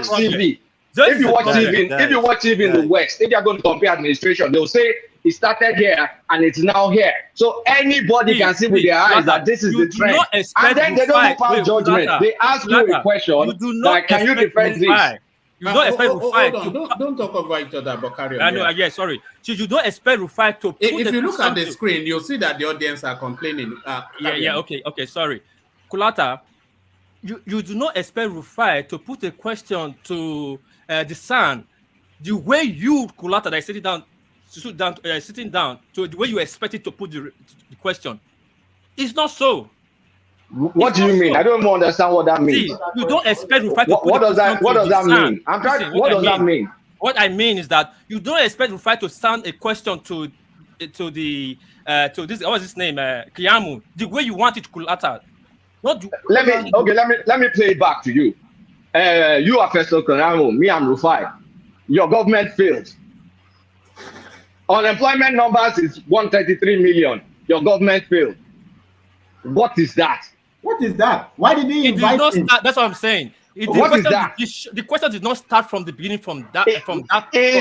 problem. TV, That if is you the watch problem. TV, if you watch TV in the West, if you are going to compare administration, they'll say it started here and it's now here. So anybody can see with their eyes that this is the trend. And then they don't look past judgment. They ask you a question like, can you defend this? You don't expect Rufai hold on. Don't talk over each other, but carry on. I know. Yeah, sorry. So you don't expect Rufai to. If you look at the screen, you'll see that the audience are complaining. Okay. Sorry, Kulata. You do not expect Rufai to put a question to the Sun the way you, Kulata, that is sitting down to the way you expect it to put the question. It's not so. What do you mean? I don't even understand what that means. See, you don't expect Rufai to put what does that mean? I'm trying. What does that mean? What I mean is that you don't expect Rufai to send a question to this. What's his name? Kiamu. The way you want it, Kulata. Let me play it back to you. You are Professor Konamo, me I'm Rufai. Your government failed. Unemployment numbers is 133 million. Your government failed. What is that? What is that? Why did he invite him? That's what I'm saying. What is that? The question did not start from the beginning. It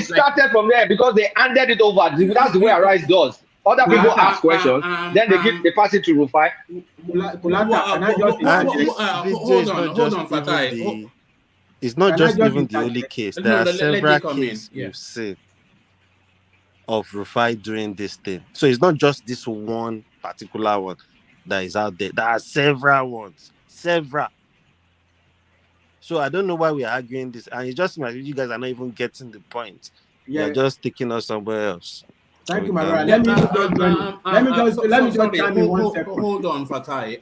started from there because they handed it over. That's the way Arise does. Other people ask questions, then they pass it to Rufai. Hold on, Fatai. It's not just even the only case. There are several cases you've seen of Rufai doing this thing. So it's not just this one particular one that is out there. There are several ones. Several. So I don't know why we're arguing this. And it just seems like you guys are not even getting the point. You're just taking us somewhere else. Thank you, my brother. Let me just chime in 1 second. Hold on, Fatai.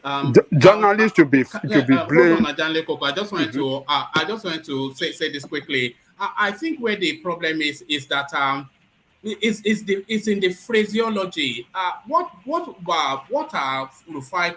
Journalists should be blamed. I just want to say this quickly. I think where the problem is that it's in the phraseology. What Rufai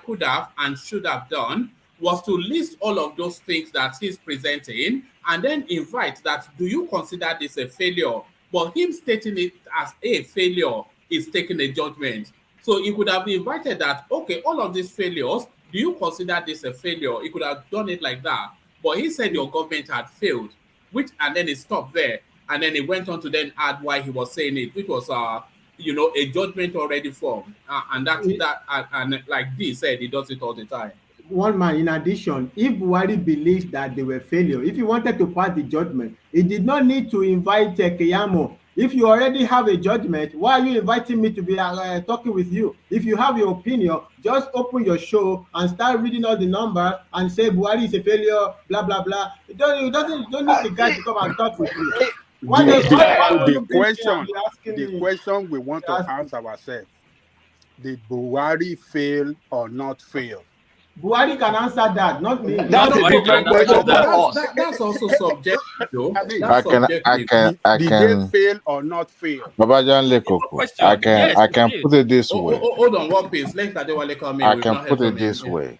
could have and should have done was to list all of those things that he's presenting and then invite that, do you consider this a failure? But him stating it as a failure is taking a judgment. So he could have invited that, okay, all of these failures, do you consider this a failure? He could have done it like that. But he said your government had failed, and then he stopped there. And then he went on to then add why he was saying it, which was, a judgment already formed. And like Dee said, he does it all the time. One man, in addition, if Buhari believes that they were failure, if he wanted to pass the judgment, he did not need to invite Keyamo. If you already have a judgment, why are you inviting me to be talking with you? If you have your opinion, just open your show and start reading all the numbers and say Buhari is a failure, blah, blah, blah. You don't need the guy to come and talk with you. The question we want to ask ourselves, did Buhari fail or not fail? Buhari can answer that, not me. That's also subjective, though. I can. Did they fail or not fail? Babajan Lekoko, I can put it this way. Hold on, one piece. Let Adewale come in. I can put it this way.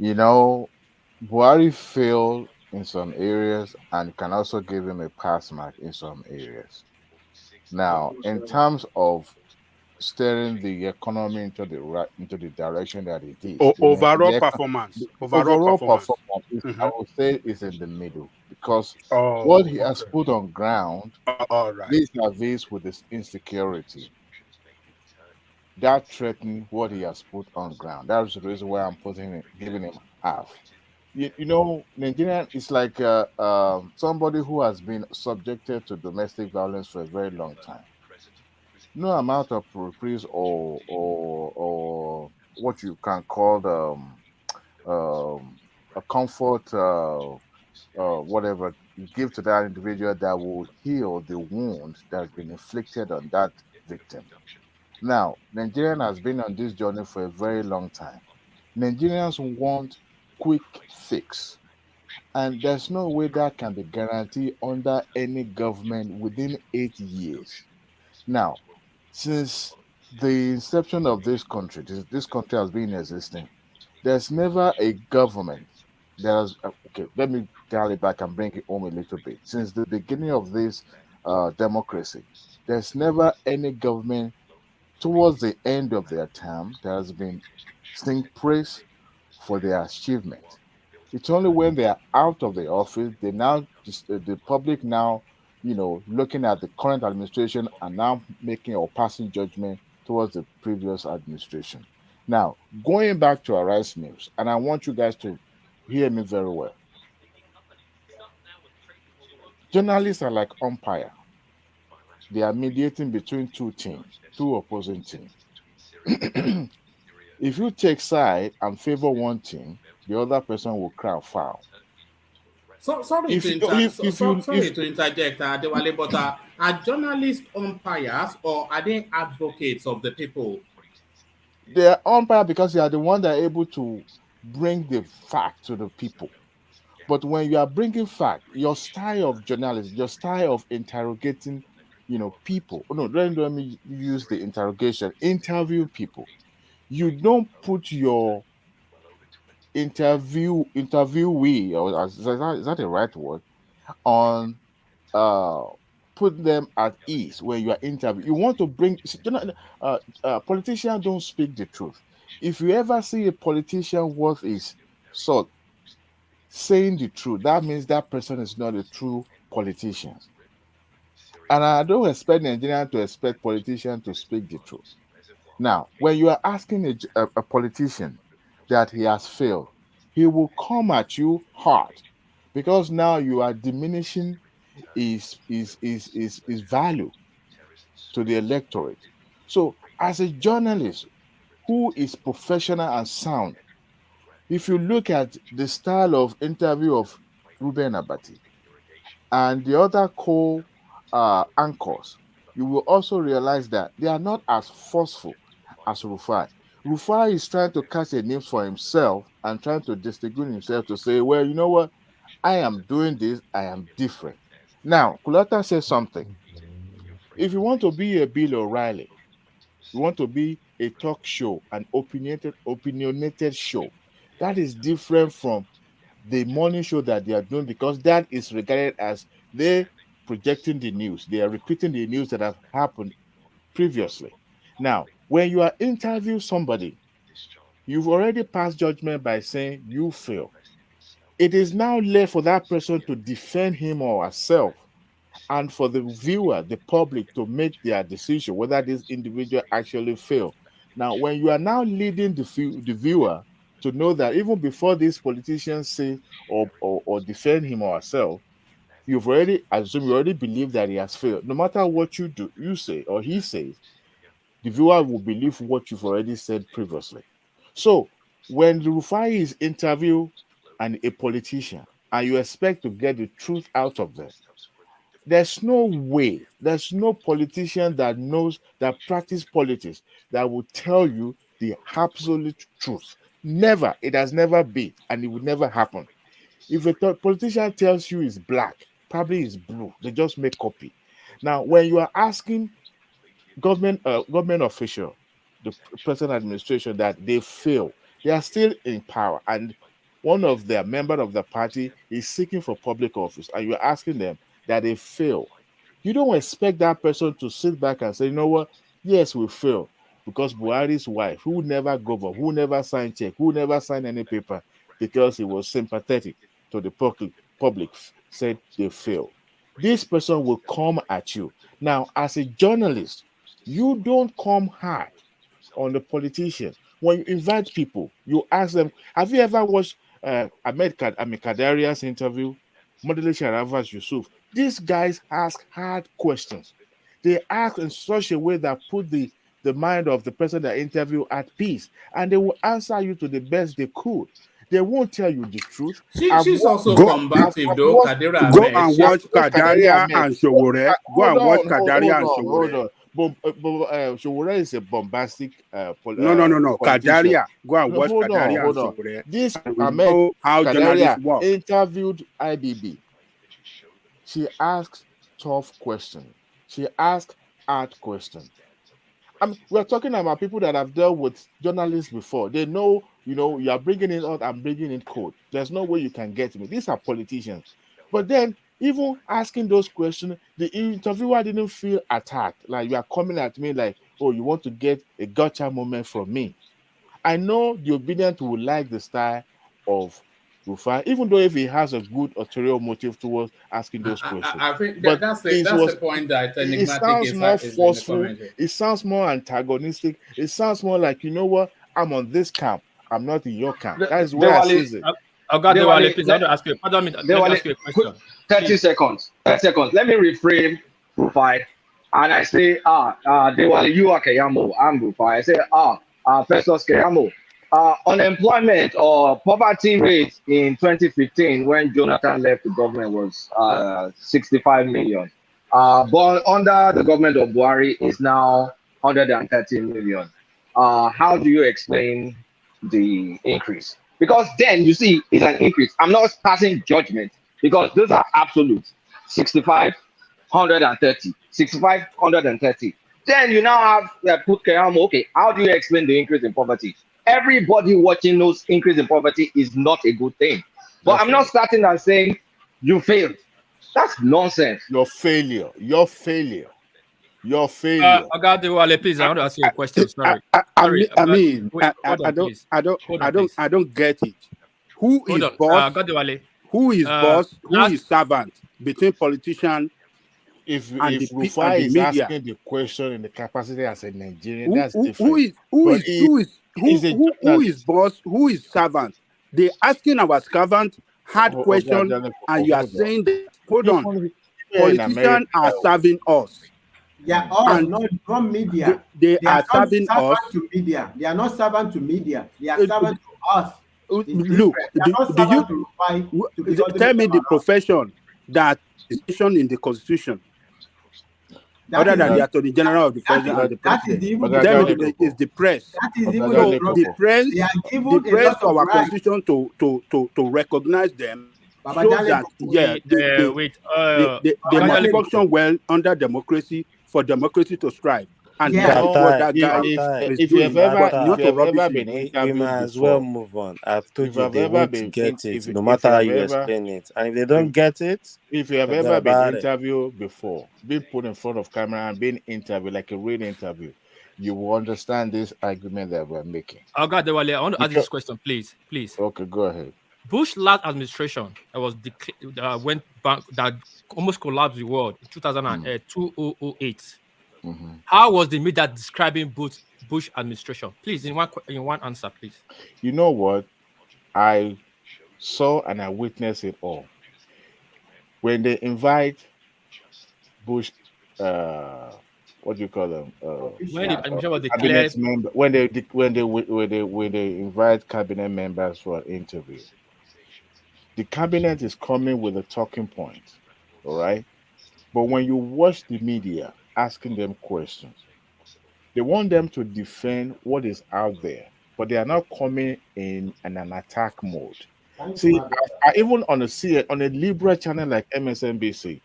Buhari failed in some areas and can also give him a pass mark in some areas. Now, in terms of steering the economy into the direction that it is. Overall performance. I would say is in the middle because what he has put on ground, vis-a-vis with this insecurity, that threatened what he has put on ground. That's the reason why I'm giving him half. you know, Nigerian is like somebody who has been subjected to domestic violence for a very long time. No amount of reprise or what you can call a comfort whatever you give to that individual that will heal the wound that has been inflicted on that victim. Now, Nigerian has been on this journey for a very long time. Nigerians want quick fix, and there's no way that can be guaranteed under any government within 8 years. Now, since the inception of this country, this country has been existing, there's never a government that has. Okay, let me dial it back and bring it home a little bit. Since the beginning of this democracy, there's never any government towards the end of their term that has been sing praise for their achievement. It's only when they are out of the office, they now the public now, looking at the current administration and now making or passing judgment towards the previous administration. Now, going back to our rice news, and I want you guys to hear me very well. Journalists are like umpire. They are mediating between two teams, two opposing teams. If you take side and favor one team, the other person will cry foul. Sorry to interject, Adewale, but are journalists umpires or are they advocates of the people? They are umpire because they are the one that are able to bring the fact to the people. But when you are bringing fact, your style of journalism, your style of interrogating, people. Oh, no, let me use the interrogation. Interview people. You don't put your interviewee, or is that the right word, on put them at ease when you are interviewing. You want to bring politicians don't speak the truth. If you ever see a politician worth his salt saying the truth, that means that person is not a true politician. And I don't expect Nigerians to expect politicians to speak the truth. Now, when you are asking a politician that he has failed, he will come at you hard because now you are diminishing his value to the electorate. So, as a journalist who is professional and sound, if you look at the style of interview of Ruben Abati and the other anchors, you will also realize that they are not as forceful as Rufai. Rufai is trying to catch a name for himself and trying to distinguish himself to say, well, you know what? I am doing this, I am different. Now, Kulata says something. If you want to be a Bill O'Reilly, you want to be a talk show, an opinionated show, that is different from the morning show that they are doing because that is regarded as they projecting the news. They are repeating the news that have happened previously. Now, when you are interviewing somebody, you've already passed judgment by saying you fail. It is now left for that person to defend him or herself and for the viewer, the public, to make their decision whether this individual actually failed. Now, when you are now leading the viewer to know that even before these politicians say or defend him or herself, you've already assumed, you already believe that he has failed. No matter what you do, you say or he says, the viewer will believe what you've already said previously. So when the Rufai is interview and a politician and you expect to get the truth out of them, there's no way, there's no politician that knows, that practice politics, that will tell you the absolute truth. Never. It has never been, and it will never happen. If a politician tells you it's black, probably it's blue. They just make copy. Now, when you are asking government official, the present administration, that they fail, they are still in power, and one of their member of the party is seeking for public office, and you're asking them that they fail. You don't expect that person to sit back and say, you know what? Yes, we fail because Buhari's wife, who never governed, who never signed check, who never signed any paper, because he was sympathetic to the public, said they fail. This person will come at you. Now, as a journalist, you don't come hard on the politicians. When you invite people, you ask them, have you ever watched Ahmed Kadaria's interview, Modele Sharafat Yusuf. These guys ask hard questions. They ask in such a way that put the mind of the person that interview at peace, and they will answer you to the best they could. They won't tell you the truth. She's also Go, combative, though. Kadira go Ahmed. and She's watch Kadaria and Showore. Go and watch Kadaria and Hold Showore. on. Showore is a bombastic No. politician. Kadaria. Go and watch Kadaria and Hold on. Showore. This And we Ahmed know how journalists Kadaria work. interviewed IBB. She asked tough questions. She asked hard questions. We're talking about people that have dealt with journalists before. They know, you are bringing it out and bringing in code. There's no way you can get me. These are politicians. But then, even asking those questions, the interviewer didn't feel attacked. Like you are coming at me like, oh, you want to get a gotcha moment from me. I know the obedient will like the style of Rufai, even though if he has a good ulterior motive towards asking those questions. I think but that's the point that it enigmatic sounds more is forceful. in the It sounds more antagonistic. It sounds more like, you know what? I'm on this camp. I'm not in your camp. That is where I see it. Dewale, please, I want to ask you. Pardon me. Let me ask you a question. 30 seconds. 30 seconds. Let me reframe Rufai. And I say, Dewale, you are Keyamo. I'm Rufai. I say, Festus Keyamo. Unemployment or poverty rate in 2015 when Jonathan left the government was 65 million. But under the government of Buhari is now 130 million. How do you explain the increase? Because then you see it's an increase. I'm not passing judgment because those are absolute. 65, 130, 65, 130. Then you now have put Keyamo. Okay, how do you explain the increase in poverty? Everybody watching knows increase in poverty is not a good thing. But I'm not starting and saying you failed. That's nonsense. Your failure. Dewale, please, I want to ask you a question. Sorry. I don't get it. Who is boss? Who is boss? Who is servant between politician? If the Rufai is media? asking the question in the capacity as a Nigerian, Who that's different. Who is boss? Who is servant? They asking our servant hard question, and you are saying that. Hold on, politicians are serving us. Yeah, all not media. They are serving us. To media. They are not servant to media. They are servant to us. Look, tell me the profession that is mentioned in the Constitution. Other than the Attorney General of the President and the President, tell me is the press. The press for our Constitution to recognize them shows that they must function well under democracy for democracy to strive. And that is what that guy is doing. We might as well move on. I've told you they won't get it, no matter how you explain it. And if they don't get it, if you have ever been interviewed before, being put in front of camera and being interviewed like a real interview, you will understand this argument that we're making. Dewale, I want to ask this question, please. Okay, go ahead. Bush last administration went back, that almost collapsed the world in 2008. Mm-hmm. How was the media describing Bush administration? Please, in one answer, please. You know what? I saw and I witnessed it all. When they invite Bush, what do you call them? When the administration was declared, when they invite cabinet members for an interview, the cabinet is coming with a talking point, all right? But when you watch the media asking them questions, they want them to defend what is out there, but they are not coming in an attack mode. See, I even on a liberal channel like MSNBC,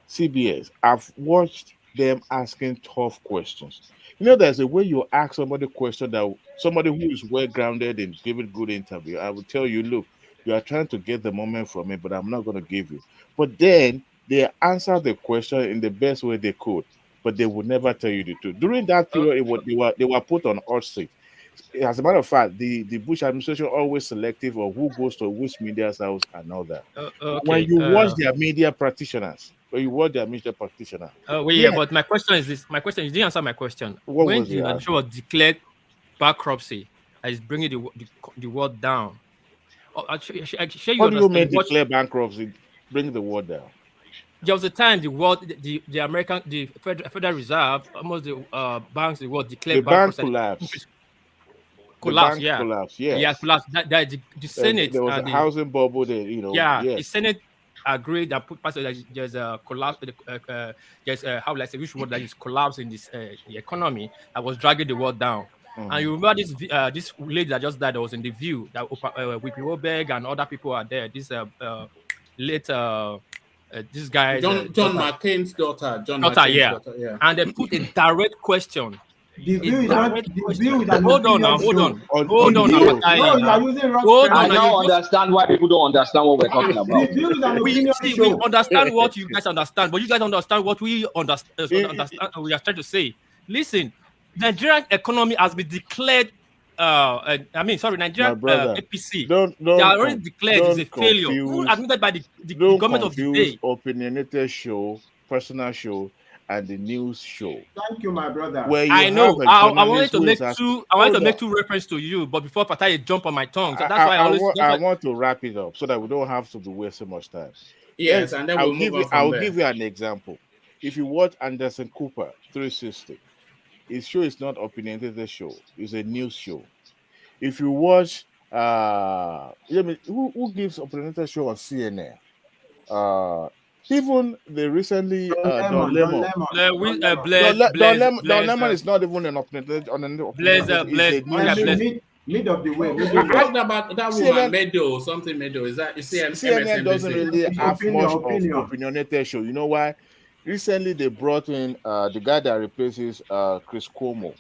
CBS, I've watched them asking tough questions. You know, there's a way you ask somebody a question that somebody who is well grounded in giving good interview, I will tell you, look, you are trying to get the moment from me, but I'm not going to give you. But then they answer the question in the best way they could, but they would never tell you the truth. During that period, they were put on hot seat. As a matter of fact, the Bush administration always selective of who goes to which media's house and all that. When you watch their media practitioners, but my question is this. My question, you didn't answer my question. When the administration was declared bankruptcy, is bringing the world down, I'll show you What do you understand. mean declare bankruptcy? Bring the word down. There was a time the American, the Federal Reserve, almost the banks, the world The declared bank bankruptcy. collapse. The Collapse, bank yeah. collapse. Yeah, Yes. collapse. That the Senate, There was a the housing bubble. There, you know. yeah, the Yes. Senate agreed that there's a collapse. There's how will I say which word that is collapse in this the economy that was dragging the world down. And you remember this lady that just died that was in the View that Whoopi Goldberg and other people are there. This late this guy's John daughter. McCain's daughter. John Daughter, McCain's yeah. daughter. Yeah. And they put a direct question. The A View is not direct the question. View is an Hold on now, opinion hold show. on. Hold on now, No, Fatai, you are using wrong hold I on now. now You just understand why people don't understand what we're talking The about. View is an we opinion see show. we understand what you guys understand, but you guys understand what we understand. We are trying to say. Listen, Nigerian economy has been declared. I mean, sorry, My Nigerian brother, APC. don't They are don't already con- declared is a don't failure, even confuse admitted by the don't government of the confuse day. opinionated show, personal show, and the news show. Thank you, my brother. Where you I have know. a I wanted journalist to who make is asking. two. I wanted to Hold make on. two reference to you, but before Patai jump on my tongue, so that's why I always. I want to wrap it up so that we don't have to be wasting much time. Yes, and then we'll move on from I'll there. give you an example. If you watch Anderson Cooper 360, his show is not opinionated show; it's a news show. If you watch, who gives opinionated show on CNN? Even the recently Don Lemon. Don Lemon is not even an opinionated Blaise. Mid of the way. What about that woman CNN Meadow? Something Meadow. Is that CNN doesn't really have much of opinionated show. You know why? Recently they brought in the guy that replaces Chris Cuomo.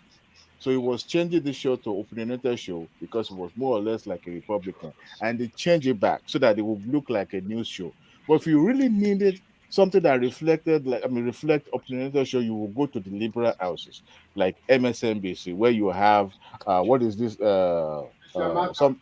So he was changing the show to opinionated show because it was more or less like a Republican, and they changed it back so that it would look like a news show. But if you really needed something that reflect opinionated show, you will go to the liberal houses like MSNBC, where you have what is this some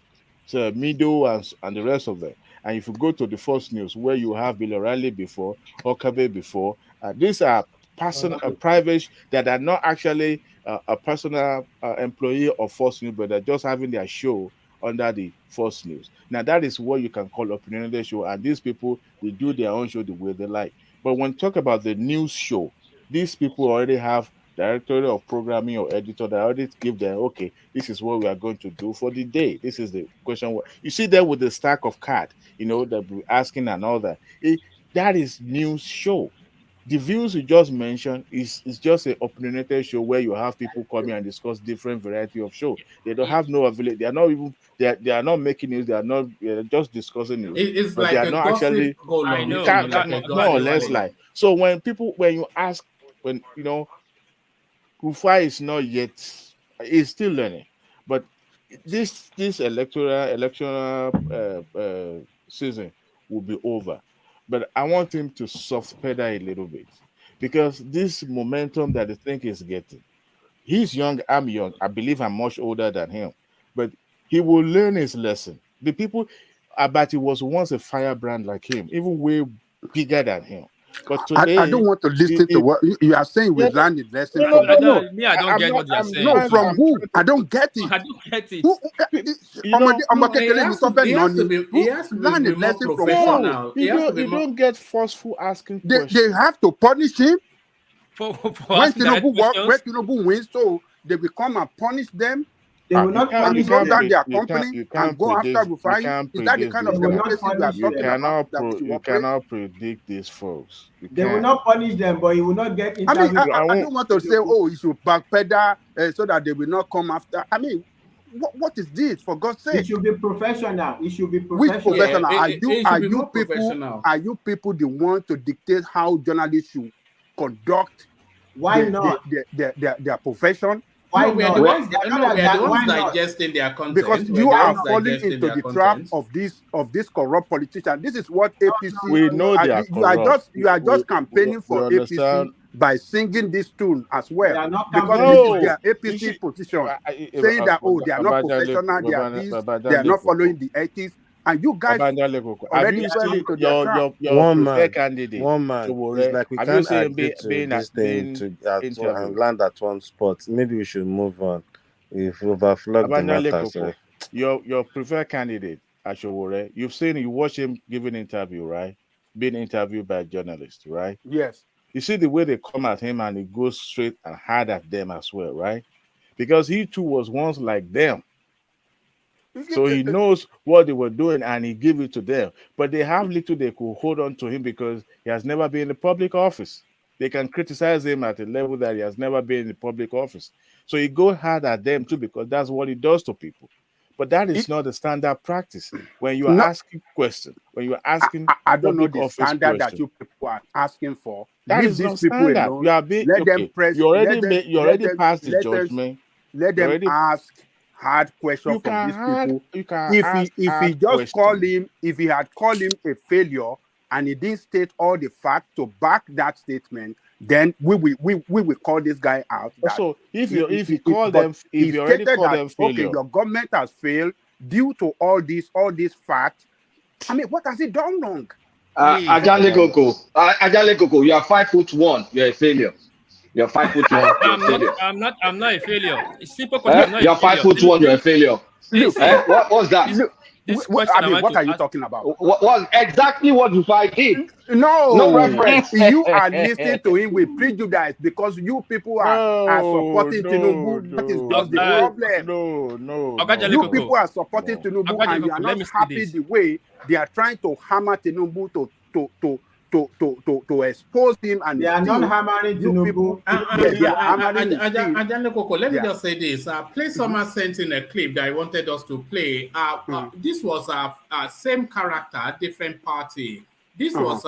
Mido and the rest of them. And if you go to the Fox News, where you have Bill O'Reilly before, Okabe before, these are private that are not actually a personal employee of Fox News, but they're just having their show under the Fox News. Now that is what you can call opinionated show, and these people, they do their own show the way they like. But when talk about the news show, these people already have director of programming or editor that already give them, okay, this is what we are going to do for the day. This is the question. You see there with the stack of cards, that we're asking and all that. That is news show. The views you just mentioned is just an opinionated show where you have people coming and discuss different variety of show. They don't have no ability. They are not even they are not making news. They're just discussing news. It's but like they are a not gossip actually. column. You It's can't like a more or gossip less column. like. So when you ask Rufai is not yet. He's still learning, but this electoral season will be over. But I want him to soft pedal a little bit because this momentum that the thing is getting. He's young, I'm young. I believe I'm much older than him, but he will learn his lesson. The people, Abati was once a firebrand like him, even way bigger than him. But today, I don't want to listen to what you are saying. We learned the lesson from I don't get what you are saying. no, from who? I don't get it. I don't get it. He has to be learn the more lesson from professional. You don't get forceful asking questions. They have to punish him. When Tinubu Tinubu wins, so they will come and punish them. They will not punish close them. down their company and go after Rufai. Is that the kind of democracy we are talking about? You cannot predict these folks. They will not punish them, but he will not get interviewed. I don't want to say, he should backpedal so that they will not come after. I mean, what is this, for God's sake? It should be professional. It should be Which professional. professional? Are you people the one to dictate how journalists should conduct their profession? Why we are the ones digesting their content. Because you are falling into the trap of this corrupt politician. This is what APC. We know they are corrupt. You are just campaigning for APC by singing this tune as well. Because this is their APC position, saying that they are not professional, they are this, they are not following the ethics. And you guys already fell into their trap. One man. Candidate. It's like we can't agree to this thing and land at one spot. Maybe we should move on. We've overflogged the matter. So. Your preferred candidate Ashowore, you've seen, you watch him give an interview, right? Being interviewed by journalists, right? Yes. You see the way they come at him and he goes straight and hard at them as well, right? Because he too was once like them. So he knows what they were doing and he gave it to them. But they have little they could hold on to him because he has never been in a public office. They can criticize him at a level that he has never been in a public office. So he goes hard at them too because that's what he does to people. But that is not the standard practice. When you are asking questions, when you are asking I don't know public the office standard that questions, you people are asking for. that Leave is these not people standard. alone. You are being Let them okay. press. You already Let them. made, you Let already them. passed the Let them. judgment. Let You them already ask hard questions you from can these hard, people. you can If ask he hard just called questions. him, if he had called him a failure and he didn't state all the facts to back that statement, then we will call this guy out. That So if he you already stated call that them failure, okay, your government has failed due to all these facts. I mean, what has he done wrong? Ajale Koko, you are 5'1". You're a failure. You're 5'1". You're a failure. I'm not a failure. It's simple question. I'm not You're a failure. 5'1". You're a failure. Look, What's that? This question I want what to are you ask, talking about? What exactly what Rufai did? No, No reference. You are listening to him with prejudice because you people are supporting Tinubu. That is just the problem. You people are supporting Tinubu and you are not happy the way they are trying to hammer Tinubu to expose him, and they are not hammering Tinubu. They are hammering his team. Let me just say this. Play Summer sent in a clip that I wanted us to play. This was a same character, different party. This was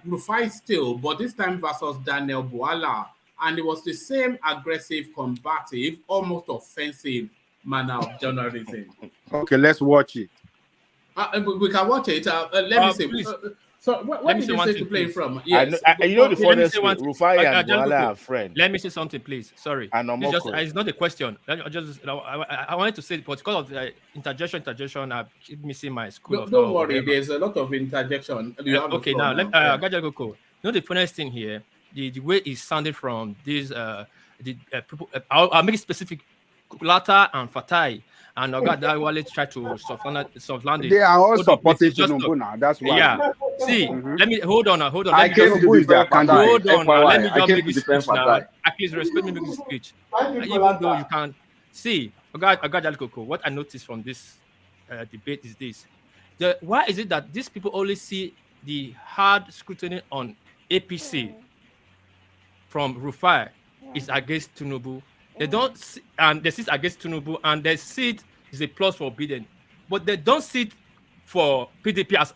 Rufai still, but this time versus Daniel Bwala. And it was the same aggressive, combative, almost offensive manner of journalism. Okay, let's watch it. We can watch it. Let me see. So what did you say to play from? Yes. You know the funniest thing, Rufai and Bwala are friends. Let me say something, please. Sorry. It's not a question. I wanted to say, but because of the interjection, I keep missing my school. Don't worry. There's a lot of interjection. Okay, now let Gajagoko. You know the funniest thing here, the way it sounded from these people. I'll make it specific. Kulata and Fatai and Ogadawale try to soft-land it. They are all supporting Tinubu now. That's why. Yeah. See, let me hold on. I came to defend Fatai. Hold on. Let me just make this speech now. Please respect me, make this speech. Even though you can see, Ogadawale, what I noticed from this debate is this: why is it that these people only see the hard scrutiny on APC from Rufai is against Tinubu? They don't see, and they sit against Tinubu, and they see it is a plus for Biden, but they don't see it for PDP as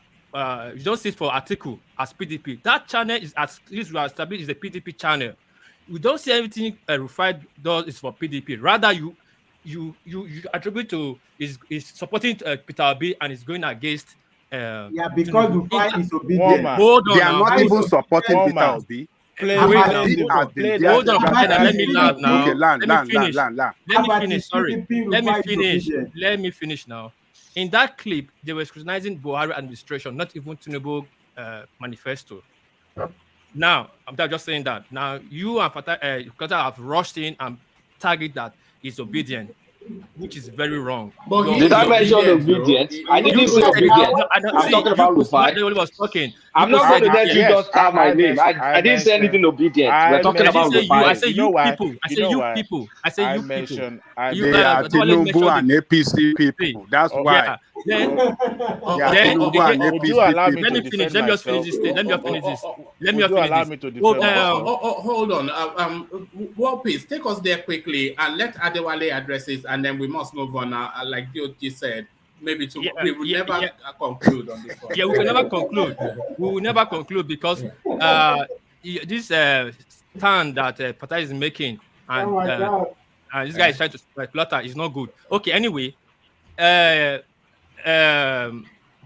you don't see it for Atiku as PDP. That channel is as established is a PDP channel. We don't see everything Rufai does is for PDP. Rather, you attribute to is supporting Peter Obi and is going against. Because Rufai is obedient. They are not even supporting Peter Obi. Hold on, let me land now. Okay, land. Let me finish now. In that clip, they were scrutinizing Buhari administration, not even Tinubu manifesto. Now, I'm just saying that. Now, you and Fatah have rushed in and target that he's obedient, which is very wrong. Did I mention obedient? I didn't say obedient. I'm talking about Rufai. I'm not going to let you just have my name. I didn't say anything obedient. We're talking about Rufai. I say you people. I say you people. They are Tinubu and APC people. That's why. Let me finish. Let me just finish this. Hold on. Well, please take us there quickly and let Adewale address it, and then we must move on. Like Dioji said, maybe we will never conclude on this one. Yeah, we will never conclude. We will never conclude because this stand that Fatah is making and this guy is trying to Plata is not good. Okay, anyway,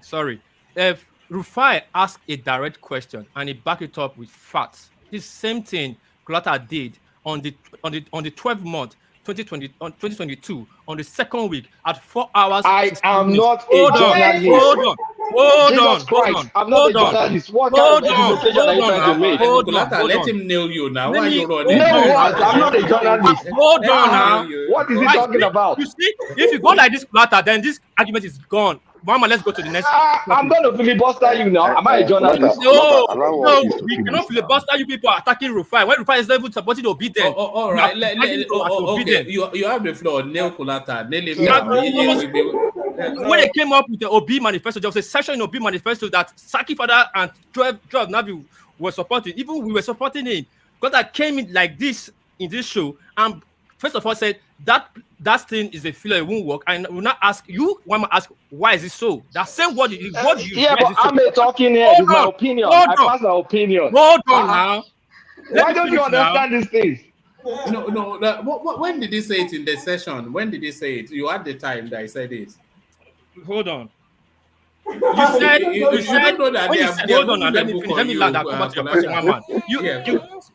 sorry. If Rufai asked a direct question and he backed it up with facts, this same thing Plata did on the 12th month 2022 on the second week at 4 hours. I am not a journalist. Hold Jesus on, hold Christ, on, I'm not a hold on, journalist. What kind of hold on, education are hold you on trying to now, make? hold on, Kulata, hold let on. him nail you now. Let Why me you running? hold Nail on now. what? I'm not a journalist. Hold on Uh-uh. now. What is he Why? talking about? You see, if you go like this, Plata, then this argument is gone. Mama, let's go to the next I'm topic. going to filibuster you now. Am I a journalist? No, no, we cannot filibuster you people attacking Rufai. When Rufai is not even supporting obedience, All you are right. fighting as Okay. obedient. You have the floor. Nail Kulata. Nail him You are down. when they came up with the Obi manifesto, there was a section in Obi manifesto that Saki Father and 12 Nabi were supporting. Even we were supporting him. Because I came in like this in this show and first of all said that thing is a filler, it won't work. And will not ask you, one ask why is it so? That same word you use, Yeah, why is but it so? I'm a talking head. Hold It's my on, opinion. hold I on, pass my opinion. hold on now. Let Why me don't you finish now. understand these things? No. When did he say it in the session? When did he say it? You had the time that he said it. Hold on. You said You don't know that when they you are said they are hold on now, putting the let me book finish. on Let me you, land. I'll come back to your question, one Kulata. man. You Yeah.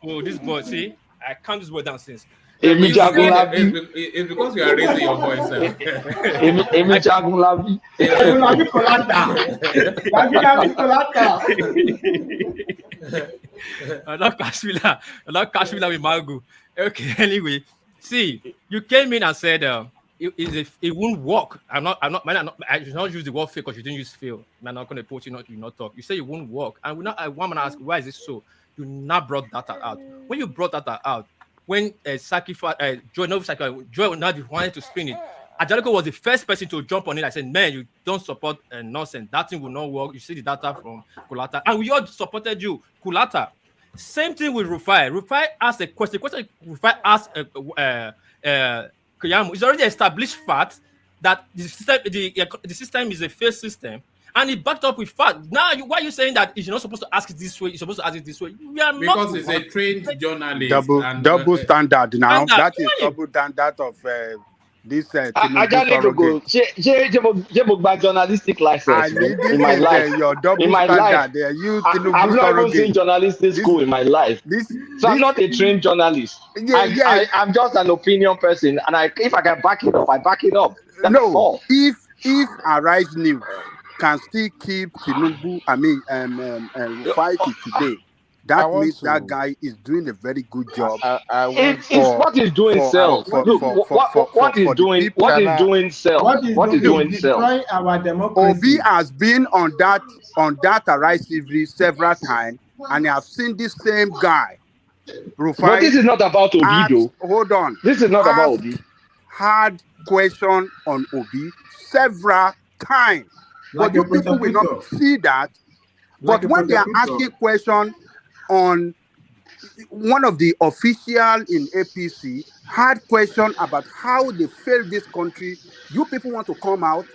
oh this boy, see, I calm this boy down since. Emi You said Jagunlabi. It's because you are raising your voice. Emi Jagunlabi. Jagunlabi Kolata. Jagunlabi Kolata. I love Kashmila with Magu. Okay, anyway, see, you came in and said it won't work. I should not use the word fail because you didn't use fail. I'm not going to put you not talk. You say it won't work. And one man ask, why is this so? You not brought data out. When you brought data out, when Joy Navi wanted to spin it, Ajalico was the first person to jump on it. I said, man, you don't support nonsense. That thing will not work. You see the data from Kulata. And we all supported you, Kulata. Same thing with Rufai. Rufai asked a question. The question Rufai asked Keyamo. It's already established fact that the system is a fair system. And it backed up with fact. Now, why are you saying that you're not supposed to ask it this way? You're supposed to ask it this way. We are not. Because he's a trained journalist and Double standard now. Standard. That is double standard of this Tinubu Ajale go. surrogate. Jebo journalistic license Ali, in this my is life. your In double my life, standard. You I've Tinubu not even surrogate. seen journalistic school in my life. So I'm This. not a trained journalist. Yeah. I'm just an opinion person, and if I can back it up, I back it up. That's No, all. if Arise News can still keep Tinubu, Rufai till today, I that want means that to. guy is doing a very good job I want It's to. for what he's doing self. Look, what is the doing? people. What Can is I? doing self? What is What is doing doing is self? destroying our Obi democracy. has been on that Arise TV several times, and I have seen this same guy, But this Rufai, is not about Obi, though. This is not about ask Obi. hard question on Obi several times. But Like a you people will not prosecutor. see that. Like But a when they are prosecutor. asking question on one of the official in APC had question about how they failed this country, you people want to come out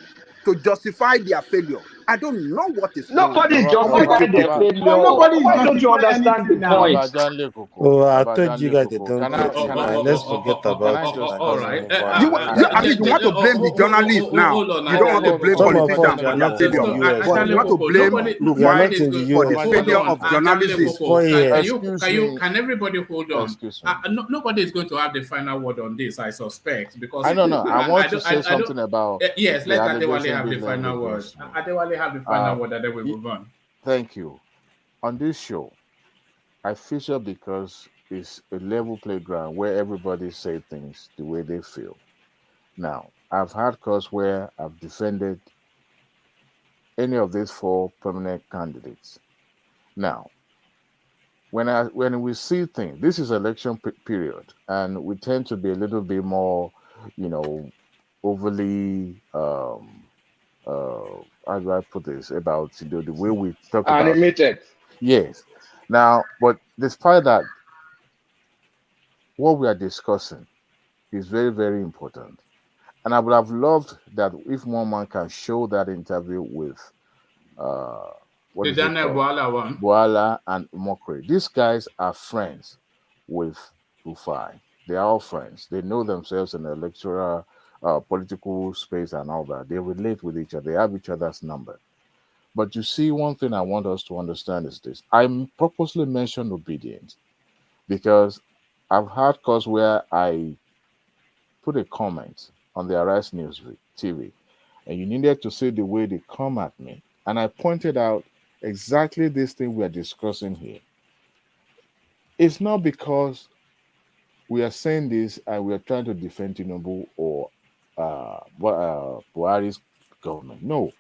to justify their failure. I don't know what is wrong Nobody's with you justifying their people. failure. But nobody is Why don't you justifying understand the anything now. point? Abajanle Koko. Oh, I told you Abajanle guys they Koko. don't get it, man. Let's forget Can about I just All let's right. move on. I mean, you want to blame the journalists now. Hold on, You don't want to Ajale blame Some Koko. of us politicians we for are their not in failure. the US, But you Ajale so want to Koko. blame we are Rufai not in the for the US. Hold failure on, of Ajale journalism. It's Koko. 4 a.m. Can everybody hold on? Excuse me. Nobody is going to have the final word on this, I suspect, because I don't know. I I want to don't. say I don't. something about Yes, the let Adewale allegation have the being leveled final word. against me. Adewale have the final word, and then we move on. Thank you. On this show, I feature because it's a level playground where everybody say things the way they feel. Now, I've had calls where I've defended any of these four permanent candidates. Now, when we see things, this is election period, and we tend to be a little bit more, overly how do I put this about the way we talk about Animated. yes. Now, but despite that, what we are discussing is very, very important. And I would have loved that if one man can show that interview with what The is it Daniel called? Boala one. Boala and Mokre. These guys are friends with Rufai. They are all friends. They know themselves in the electoral political space and all that. They relate with each other. They have each other's number. But you see, one thing I want us to understand is this. I purposely mentioned obedience because I've had calls where I put a comment on the Arise News TV, and you needed to see the way they come at me. And I pointed out exactly this thing we are discussing here. It's not because we are saying this and we are trying to defend Tinubu or Buhari's government. No,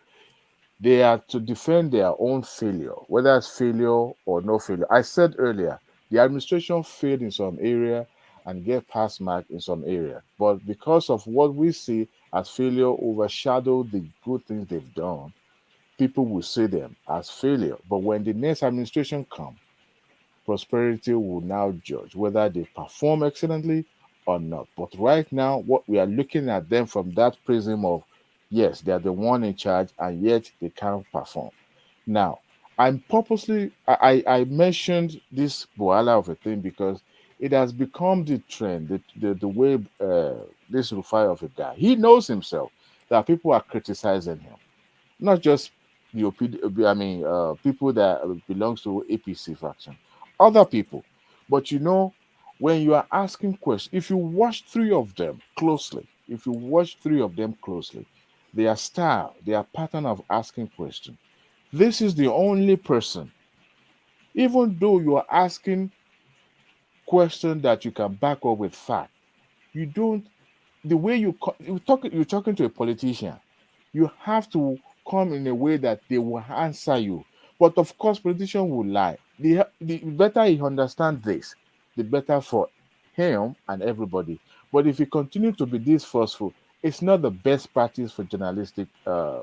they are to defend their own failure, whether it's failure or no failure. I said earlier, the administration failed in some area and get pass mark in some area. But because of what we see as failure overshadow the good things they've done, people will see them as failure. But when the next administration comes, prosperity will now judge whether they perform excellently or not. But right now, what we are looking at them from that prism of, yes, they are the one in charge, and yet they can't perform. Now, I mentioned this Boala of a thing because it has become the trend, the way this Rufai of a guy, he knows himself that people are criticizing him, not just the people that belongs to APC faction, other people. But when you are asking questions, if you watch three of them closely, their style, their pattern of asking questions, this is the only person, even though you are asking questions that you can back up with fact, you don't, the way you're talking to a politician, you have to come in a way that they will answer you. But of course, politicians will lie. The better he understands this, the better for him and everybody. But if he continues to be this forceful, it's not the best practice for journalistic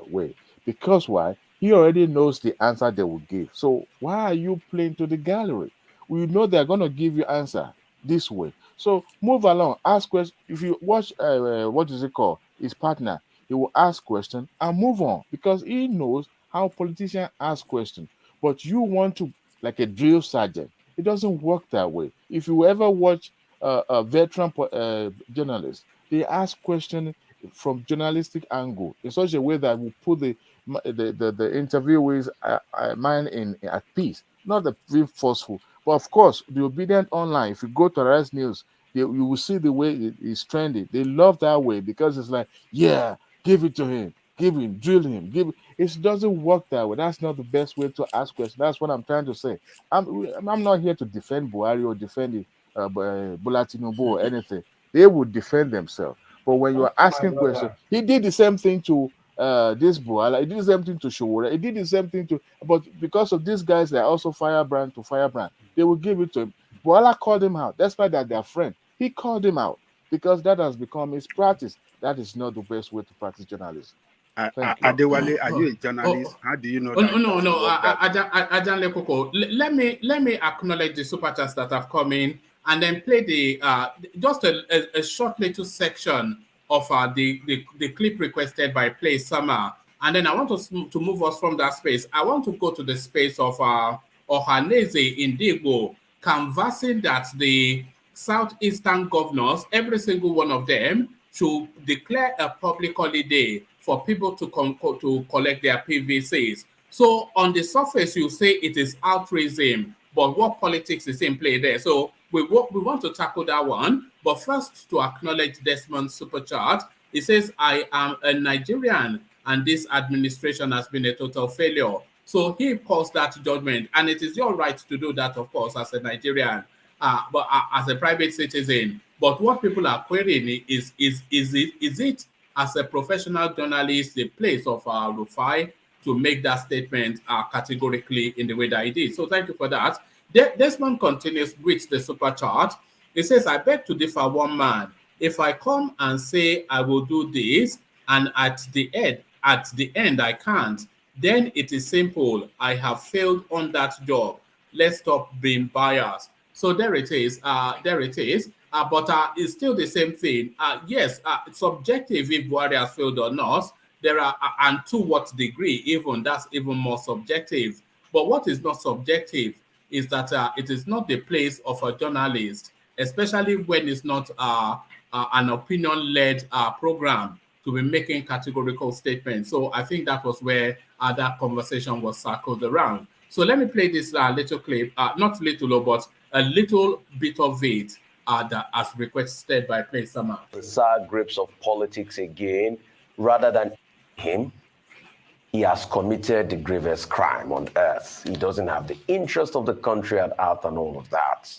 way. Because why? He already knows the answer they will give. So why are you playing to the gallery? We know they're going to give you answer this way. So move along, ask questions. If you watch, what is it called? His partner, he will ask questions and move on because he knows how politicians ask questions. But you want to, like a drill sergeant. It doesn't work that way. If you ever watch a veteran journalist, they ask questions from journalistic angle in such a way that will put the interviewee's mind at peace, not the being forceful. But of course, the obedient online, if you go to Rise News, you will see the way it's trending. They love that way because it's like, yeah, give it to him, give him, drill him, give it. It doesn't work that way. That's not the best way to ask questions. That's what I'm trying to say. I'm not here to defend Buhari or defend Bola Tinubu or anything. They would defend themselves. But when you are asking questions, he did the same thing to this Buhala. He did the same thing to Showore. He did the same thing to, but because of these guys, they're also firebrand to firebrand. They will give it to him. Buhala called him out. That's why they're their friend. He called him out because that has become his practice. That is not the best way to practice journalism. Thank you. Adewale, are you a journalist? How do you know that? Ajan Lekoko, let me acknowledge the super chats that have come in and then play the just a short little section of the clip requested by Play Summer, and then I want us to move us from that space. I want to go to the space of Ohaneze Indigbo canvassing that the southeastern governors, every single one of them, should declare a public holiday for people to collect their PVCs. So on the surface, you say it is altruism, but what politics is in play there? So we want to tackle that one. But first, to acknowledge Desmond's super chat, he says, I am a Nigerian and this administration has been a total failure. So he calls that judgment, and it is your right to do that, of course, as a Nigerian, but as a private citizen. But what people are querying is it as a professional journalist the place of Rufai to make that statement categorically in the way that he did? So thank you for that. Desmond continues with the super chart. He says, I beg to differ one man. If I come and say I will do this, and at the end I can't, then it is simple. I have failed on that job. Let's stop being biased. So there it is. But it's still the same thing. Yes, it's subjective if Buhari has failed or not. There are, and to what degree, even that's even more subjective. But what is not subjective is that it is not the place of a journalist, especially when it's not an opinion-led program, to be making categorical statements. So I think that was where that conversation was circled around. So let me play this little clip, not little, but a little bit of it that as requested by Play Summer. The sad grips of politics again, rather than him. he has committed the gravest crime on earth. He doesn't have the interest of the country at heart and all of that.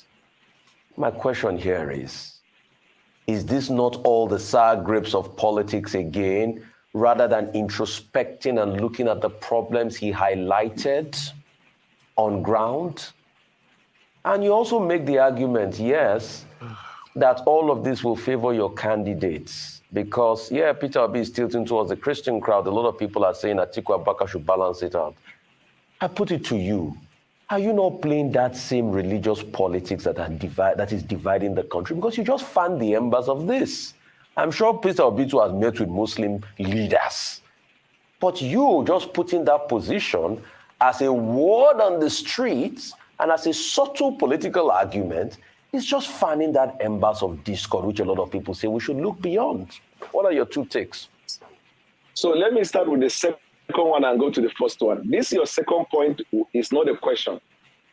My question here is this not all the sour grapes of politics again, rather than introspecting and looking at the problems he highlighted on ground? And you also make the argument, yes, that all of this will favor your candidates. Because, yeah, Peter Obi is tilting towards the Christian crowd. A lot of people are saying that Atiku Abubakar should balance it out. I put it to you. Are you not playing that same religious politics that is dividing the country? Because you just fan the embers of this. I'm sure Peter Obi has met with Muslim leaders. But you just put in that position as a word on the streets and as a subtle political argument is just fanning that embers of discord, which a lot of people say we should look beyond. What are your two takes? So let me start with the second one and go to the first one. This, your second point, is not a question.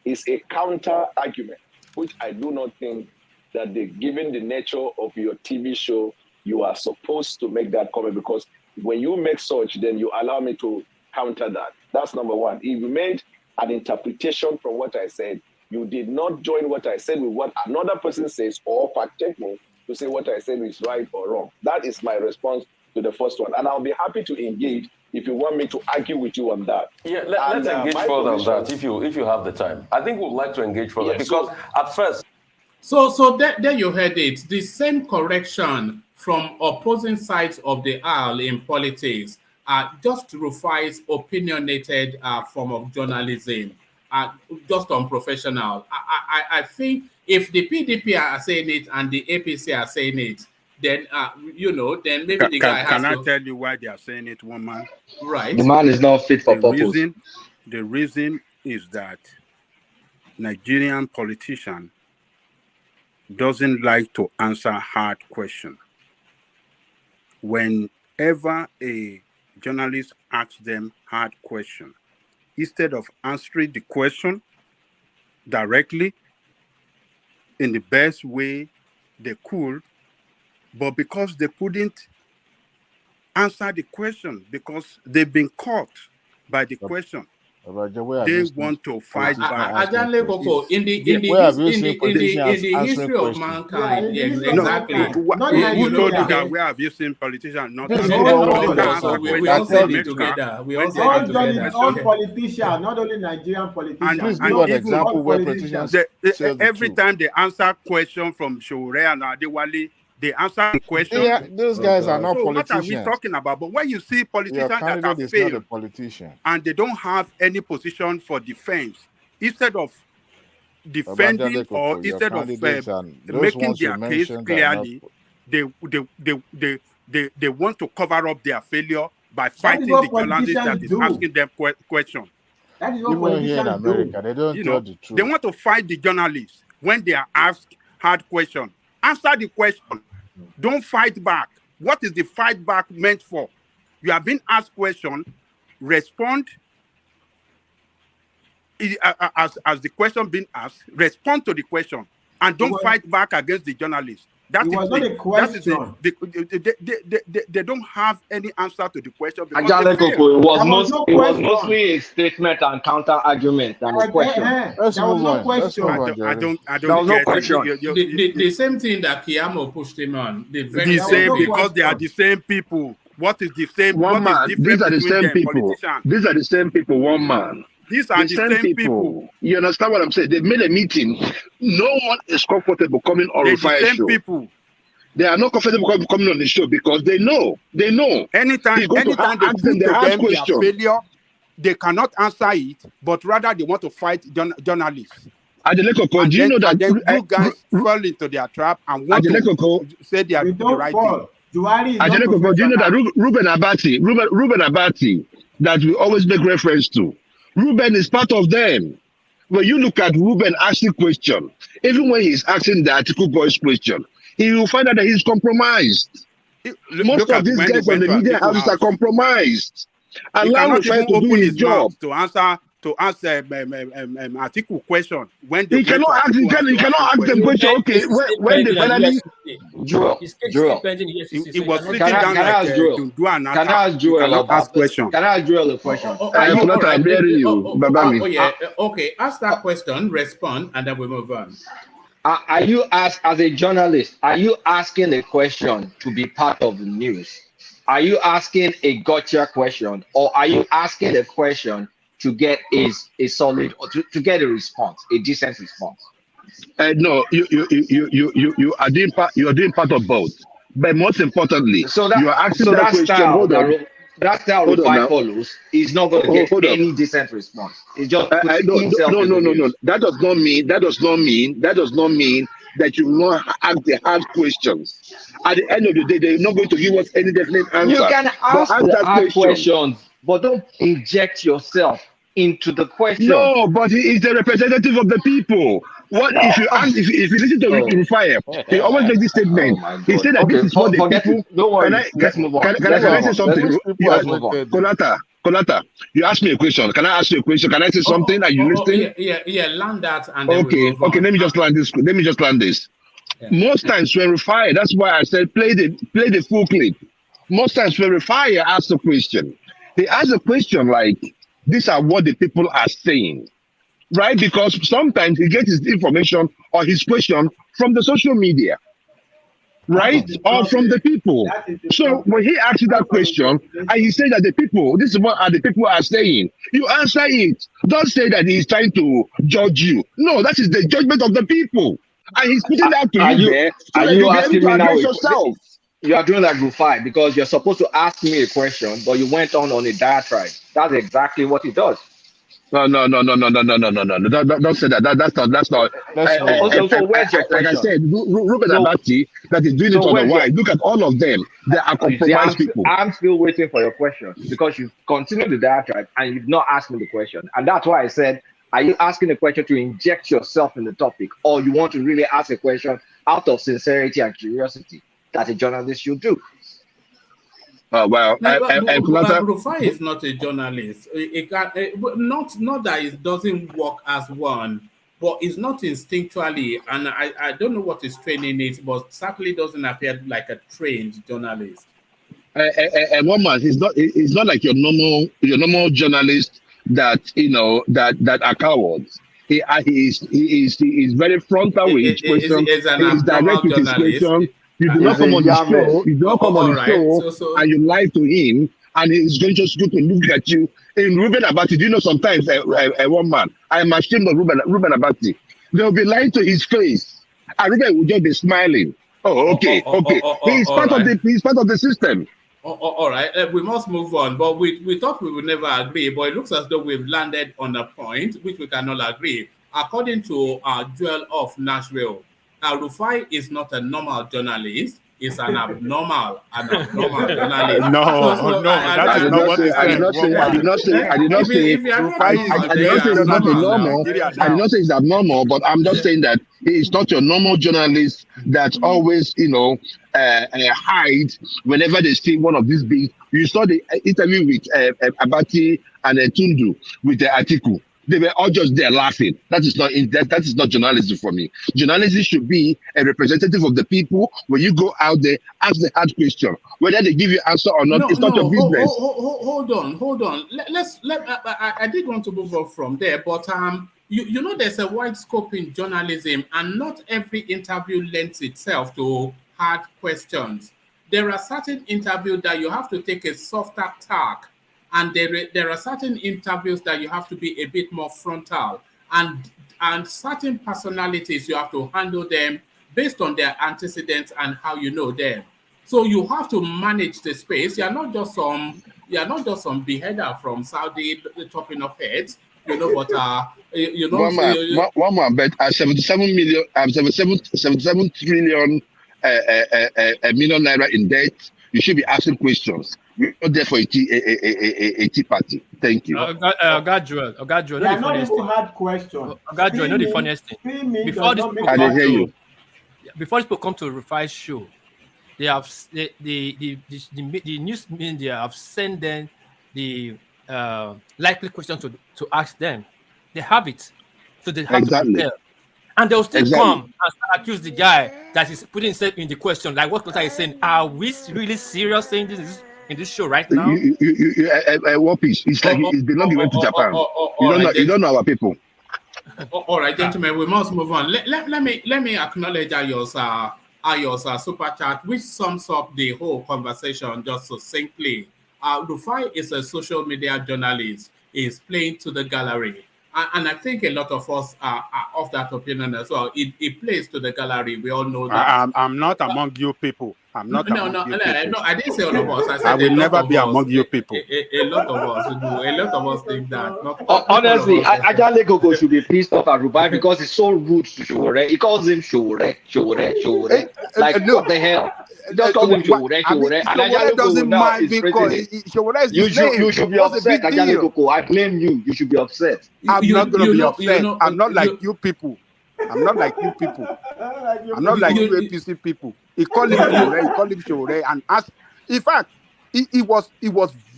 It's a counter argument, which I do not think that given the nature of your TV show, you are supposed to make that comment, because when you make such, then you allow me to counter that. That's number one. If you made an interpretation from what I said, you did not join what I said with what another person says or fact check me to say what I said is right or wrong. That is my response to the first one. And I'll be happy to engage if you want me to argue with you on that. Yeah, let's engage further on that if you have the time. I think we'd like to engage further because at first. So there you heard it. The same correction from opposing sides of the aisle in politics justifies opinionated form of journalism, just unprofessional. I think if the PDP are saying it and the APC are saying it, then then maybe the guy has Can to. I tell you why they are saying it, one man? Right. The man is not fit for purpose. The reason is that Nigerian politician doesn't like to answer hard questions. Whenever a journalist asks them hard question, instead of answering the question directly in the best way they could, but because they couldn't answer the question because they've been caught by the question, they want to fight back. In the history of mankind, exactly. Who told you that we have using politicians not we all said it together. We all said it together. All politicians, not only Nigerian politicians. And give an example where politicians every time they answer question from Shore and Adewale, they answer the question. Yeah, those guys are not politicians. What are we talking about? But when you see politicians that have failed, not a politician, and they don't have any position for defense, instead of defending or instead of making their case clearly, they want to cover up their failure by fighting the journalist that is asking them questions. That is what politicians in America, they don't tell the truth. They want to fight the journalists when they are asked hard questions. Answer the question. Don't fight back. What is the fight back meant for? You have been asked question, respond as the question being asked, respond to the question, and don't fight back against the journalist. That is not a question. They don't have any answer to the question. It was mostly a statement and counter argument than a question. I don't get the same thing that Kiyamo pushed him on. Because they are the same people. What is the same? One man. These are the same people. These are the same people. One man. These are the same people. You understand what I'm saying? They made a meeting. No one is comfortable coming on the fire show. People. They are not comfortable coming on the show because they know. Anytime they put to them their failure, they cannot answer it, but rather they want to fight journalists. Do you know that you guys fall into their trap and want to say they are the right thing? Do you know that Ruben Abati, that we always make reference to, Ruben is part of them. When you look at Ruben asking question, even when he's asking the Atiku boys question, he will find out that he's compromised. Most of these guys on the media houses are compromised. Allow him to do his job. To answer article question when they He went to cannot ask. He article cannot house to ask them question. question. Okay, when they finally Joel, He was sitting can down I like ask Joel? Dundu and Can I Nata. ask You Joel cannot about? ask question. Can I ask Joel a question? All right. I'm hearing you, Babami. Yeah. Okay. Ask that question, respond, and then we move on. Are you as a journalist? Are you asking a question to be part of the news? Are you asking a gotcha question, or are you asking a question to get a solid or to get a response, a decent response? No, you are doing part of both. But most importantly, So that you are asking so that that question. style Hold on. that style Hold on Rufai now. follows is not going to get Hold on. any decent response. It's just putting No, himself no, in no, the no, news. no. That does not mean that you will not ask the hard questions. At the end of the day, they're not going to give us any definite answer. You can But ask the hard questions, but don't inject yourself into the question. No, but he is the representative of the people. What if you ask, if you listen to Rufai, he always makes this statement. He said that this is what the people. Don't worry. Let's move on. Can I say something? Konata, you asked me a question. Can I ask you a question? Can I say something? Are you listening? Yeah. Land that, and then we move on. Okay. Let me just land this. Yeah. Most times when Rufai, that's why I said play the full clip. Most times when Rufai asks a question, they ask a question like, "These are what the people are saying." Right? Because sometimes he gets his information or his question from the social media, right? Or from the people. So when he asks you that question and he says that this is what the people are saying, you answer it. Don't say that he's trying to judge you. No, that is the judgment of the people. And he's putting that to you there so that you'll be able to address yourself. You are doing like Rufai because you're supposed to ask me a question, but you went on a diatribe. That's exactly what he does. No. Don't say that. That's not. So where's your question? Like I said, Ruben Abati that is doing it otherwise. Look at all of them. They are compromised people. I'm still waiting for your question because you've continued the diatribe and you've not asked me the question. And that's why I said, are you asking a question to inject yourself in the topic, or you want to really ask a question out of sincerity and curiosity that a journalist should do? Rufai is not a journalist. Not that it doesn't work as one, but it's not instinctually, and I don't know what his training is, but certainly doesn't appear like a trained journalist. And one man, he's not like your normal journalist that that are cowards. He is very frontal with his question. He is direct with his question. You do not come on the show. You do not come on the show, and you lie to him, and he's going to look at you. In Ruben Abati, do you know sometimes a one man? I am ashamed of Ruben Abati. They'll be lying to his face, and Ruben will just be smiling. Okay. He's part of the system. All right, we must move on. But we thought we would never agree, but it looks as though we've landed on a point which we cannot agree. According to Joel of Nashville, Rufai is not a normal journalist. He's an abnormal journalist. No, that is not what he said. I did not say it's abnormal, but I'm just saying that he's not your normal journalist that always, hide whenever they see one of these big. You saw the interview with Abati and Tundu with the article. They were all just there laughing. That is not journalism for me. Journalism should be a representative of the people. When you go out there, ask the hard question. Whether they give you answer or not, it's not your business. Hold on. I did want to move on from there, but you know there's a wide scope in journalism, and not every interview lends itself to hard questions. There are certain interviews that you have to take a softer tack. And there are certain interviews that you have to be a bit more frontal, and certain personalities you have to handle them based on their antecedents and how you know them. So you have to manage the space. You're not just some beheader from Saudi chopping off heads, but one man bet 77 trillion million naira in debt. You should be asking questions. We're not there for a tea party. Thank you. God Joel. They are not even hard questions. God Joel, know the funniest thing. Before people come to Rufai's show, they have the news media have sent them the likely question to ask them. They have it, so they have to Exactly. prepare. And they'll still Exactly. come and start accuse the guy that is putting himself in the question. Like what Kota is saying, are we really serious saying this in this show right now? One piece. It's like they not given to Japan. You don't know our people. All right, gentlemen, we must move on. Let me acknowledge Ayos super chat, which sums up the whole conversation just succinctly. Rufai is a social media journalist. He's playing to the gallery. And I think a lot of us are of that opinion as well. It plays to the gallery. We all know that. I'm not among you people. I'm not among you people. No, I didn't say all of us. I said I will never be us, among you people. A lot of us do. A lot of us think that. Honestly, Ajale Gogo should be pissed off at Rubai because it's so rude to Showore. He calls him Showore. Like, look, what the hell? Just call him Showore. And Ajale Gogo now is praising it. You should be upset, Ajale Gogo. I blame you. You should be upset. I'm not going to be upset. I'm not like you people. I'm not like you people. I'm not like you APC people. He called him Showore, and asked. In fact, he was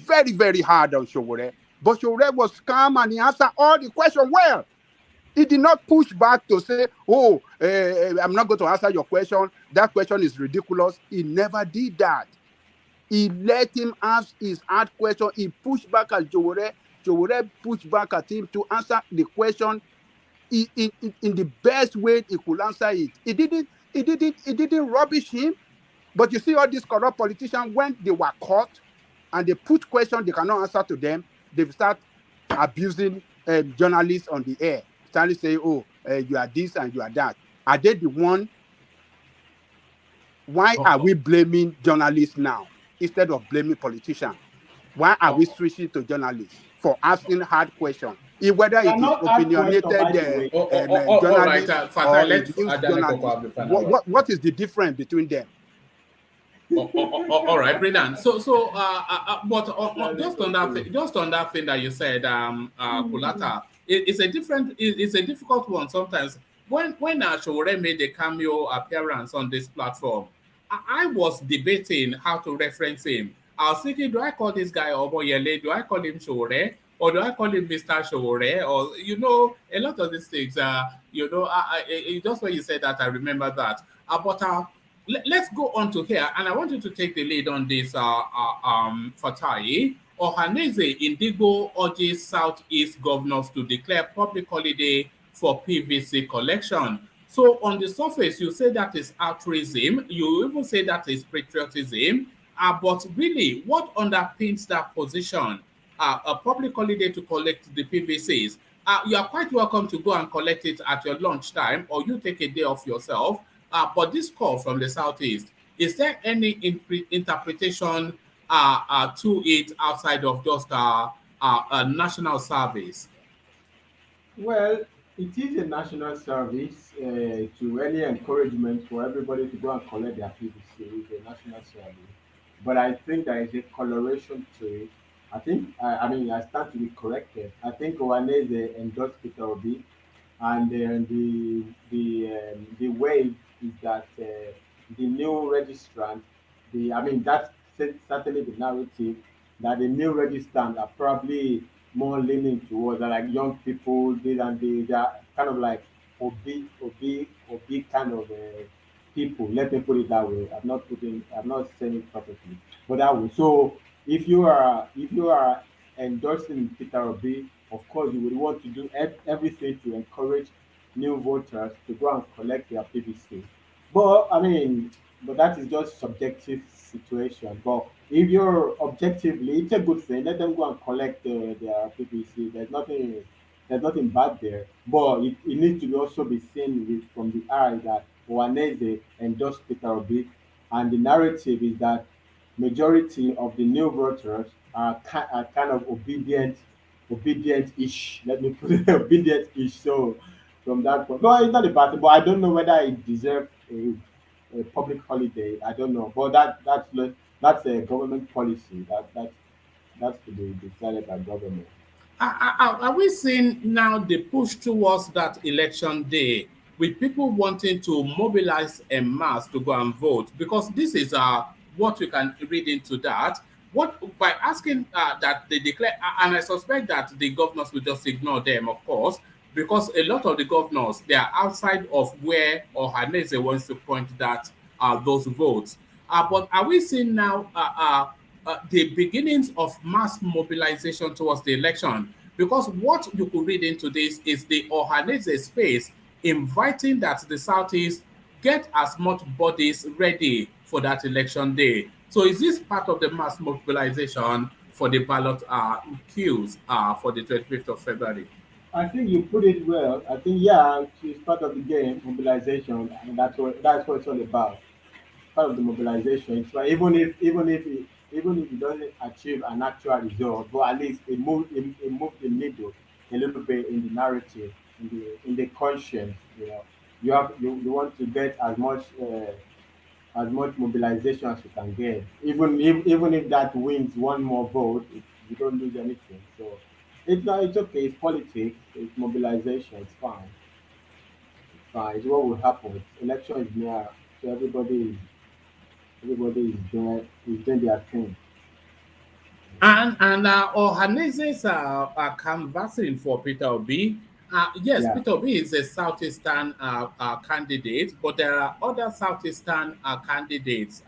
very, very hard on Showore. But Showore was calm and he answered all the questions well. He did not push back to say, I'm not going to answer your question. That question is ridiculous. He never did that. He let him ask his hard question. He pushed back at Showore. Showore pushed back at him to answer the question in the best way he could answer it. He didn't rubbish him. But you see all these corrupt politicians, when they were caught and they put questions they cannot answer to them, they start abusing journalists on the air. Starting saying, you are this and you are that. Are they the one? Why are we blaming journalists now instead of blaming politicians? Why are we switching to journalists for asking hard questions? Whether it is opinionated journalist or news journalist, what is the difference between them? All right, brilliant. But just on that thing that you said, Kulata, it's a difficult one sometimes. When Showore made a cameo appearance on this platform, I was debating how to reference him. I was thinking, do I call this guy Oboyele? Do I call him Showore? Or do I call him Mr. Showore? Or, a lot of these things, just when you said that, I remember that. Let's go on to here, and I want you to take the lead on this, Fatai. Ohaneze Indigo urges Southeast governors to declare public holiday for PVC collection. So on the surface, you say that is altruism. You even say that is patriotism. But really, what underpins that position? A public holiday to collect the PVCs. You are quite welcome to go and collect it at your lunchtime, or you take a day off yourself. But this call from the Southeast, is there any interpretation to it outside of just a national service? Well, it is a national service to any encouragement for everybody to go and collect their PVC is a national service. But I think there is a coloration to it. I think, I stand to be corrected. I think Owaneze endorsed Peter Obi, and the way is that the new registrant, that's certainly the narrative that the new registrant are probably more leaning towards like young people. They are kind of like Obi kind of people. Let me put it that way. I'm not saying it perfectly, but that way. So if you are endorsing Peter Obi, of course you would want to do everything to encourage new voters to go and collect their PVC. But that is just subjective situation. But if you're objectively, it's a good thing. Let them go and collect their PVC. There's nothing bad there. But it needs to be also be seen from the eye that Owaneze endorsed Peter Obi, and the narrative is that majority of the new voters are kind of obedient-ish. Let me put it obedient-ish. So from that point, no, it's not a bad thing, but I don't know whether it deserves a public holiday. I don't know, but that's a government policy. That's to be decided by government. Are we seeing now the push towards that election day with people wanting to mobilize en masse to go and vote? Because this is what we can read into that. by asking that they declare, and I suspect that the governors will just ignore them, of course, because a lot of the governors, they are outside of where Ohaneze wants to point that those votes. But are we seeing now the beginnings of mass mobilization towards the election? Because what you could read into this is the Ohaneze space inviting that the Southeast get as much bodies ready for that election day. So is this part of the mass mobilization for the ballot queues for the 25th of February? I think you put it well. I think yeah, it's part of the game, mobilization, and that's what it's all about. Part of the mobilization. It's like even if it doesn't achieve an actual result, but at least it moved the needle a little bit in the narrative, in the conscience. You want to get as much mobilization as you can get. Even if that wins one more vote, you don't lose anything. So it's okay. It's politics. It's mobilization. It's fine. It's fine. It's what will happen. Election is near, so everybody is doing their thing. And Ohanese's canvassing for Peter Obi. Yes, Yeah. Peter Obi is a Southeastern candidate, but there are other Southeastern candidates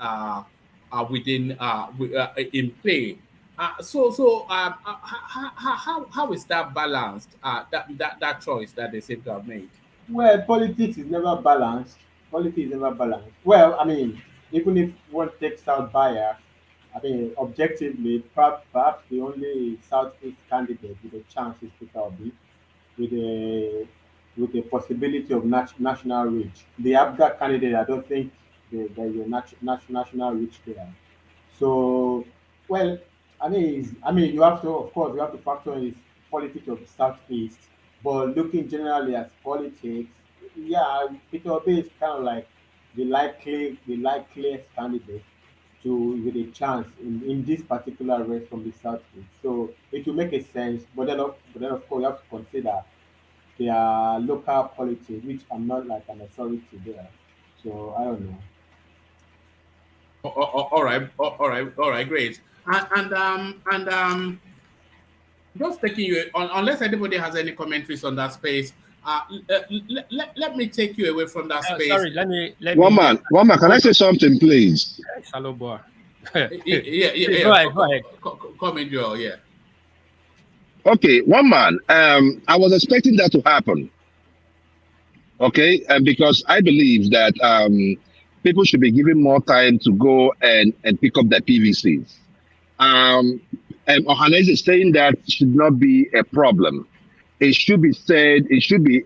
in play. How is that balanced? That choice that they seem to have made. Well, politics is never balanced. Politics is never balanced. Well, I mean, even if one takes out bias, I mean, objectively, perhaps the only Southeast candidate with a chance is Peter Obi, with a possibility of national reach. The Abga candidate, I don't think there is a national reach there. So, well, you have to factor in politics of the southeast. But looking generally at politics, yeah, Peter Obi is kind of like the likeliest candidate to with a chance in this particular race from the southeast. So it will make a sense. But then of course you have to consider their local politics, which I'm not like an authority there. So I don't know. All right, great. Just taking you on, unless anybody has any commentaries on that space. Let me take you away from that space. Sorry, let me. One man, can I say something, please? Hello, boy. Yeah. Go ahead. Comment, Joel. Yeah. Okay, one man. I was expecting that to happen. Okay, because I believe that people should be given more time to go and pick up their PVCs. Ohanes is saying that should not be a problem. It should be said. It should be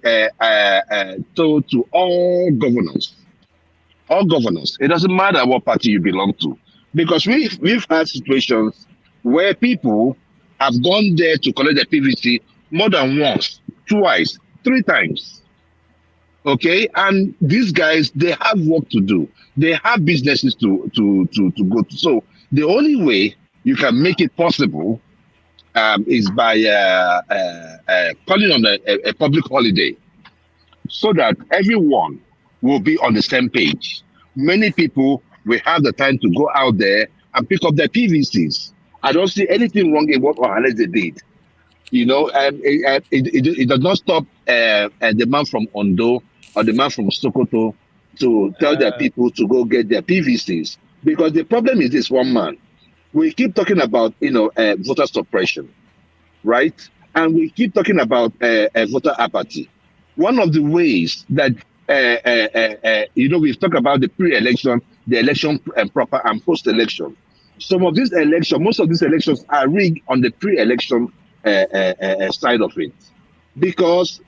told to all governors. All governors. It doesn't matter what party you belong to, because we've had situations where people have gone there to collect their PVC more than once, twice, 3 times. Okay, and these guys, they have work to do. They have businesses to go to. So the only way you can make it possible is by calling on a public holiday, so that everyone will be on the same page. Many people will have the time to go out there and pick up their PVCs. I don't see anything wrong in what Ohaneze did. It does not stop the man from Ondo or the man from Sokoto to tell their people to go get their PVCs. Because the problem is this, one man. We keep talking about, voter suppression, right? And we keep talking about voter apathy. One of the ways that, we've talked about the pre-election, the election proper and post-election. Most of these elections are rigged on the pre-election side of it, because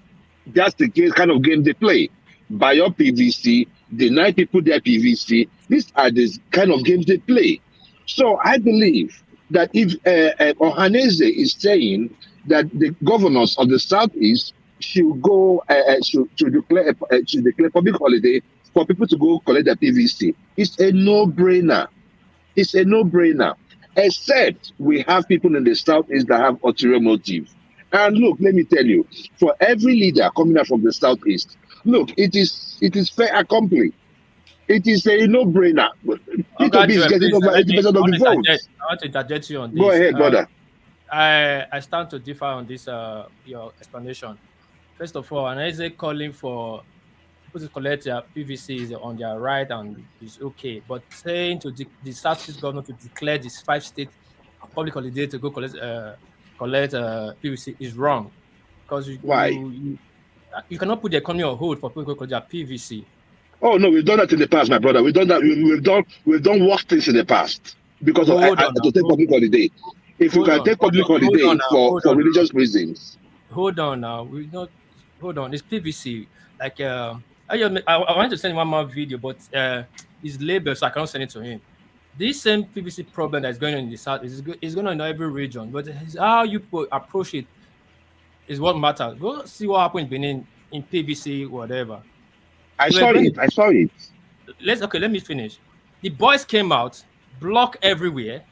that's the kind of game they play. Buy your PVC, deny people their PVC. These are the kind of games they play. So I believe that if Ohaneze is saying that the governors of the Southeast should go should declare public holiday for people to go collect their PVC, it's a no-brainer. It's a no-brainer. Except we have people in the Southeast that have ulterior motive. And look, let me tell you, for every leader coming out from the Southeast, look, it is fait accompli. It is a no-brainer. P2B is getting over 80% of the votes. I want to interject you on this. Go ahead, brother. I stand to differ on this your explanation. First of all, and Isaac calling for people to collect their PVC is on their right and is okay, but saying to the Southeast government to declare this 5 state public holiday to go collect PVC is wrong, because Why? you cannot put the economy on hold for people to collect their PVC. Oh no, we've done that in the past, my brother. We've done that. We've done worse things in the past because to take public holiday. If you can take public holiday for religious reasons. Hold on now. Hold on. It's PVC. Like I wanted to send one more video, but it's labeled, so I cannot send it to him. This same PVC problem that's going on in the south is going on in every region, but how you approach it is what matters. Go see what happened in Benin in PVC, whatever. I saw it. Let me finish. The boys came out, blocked everywhere.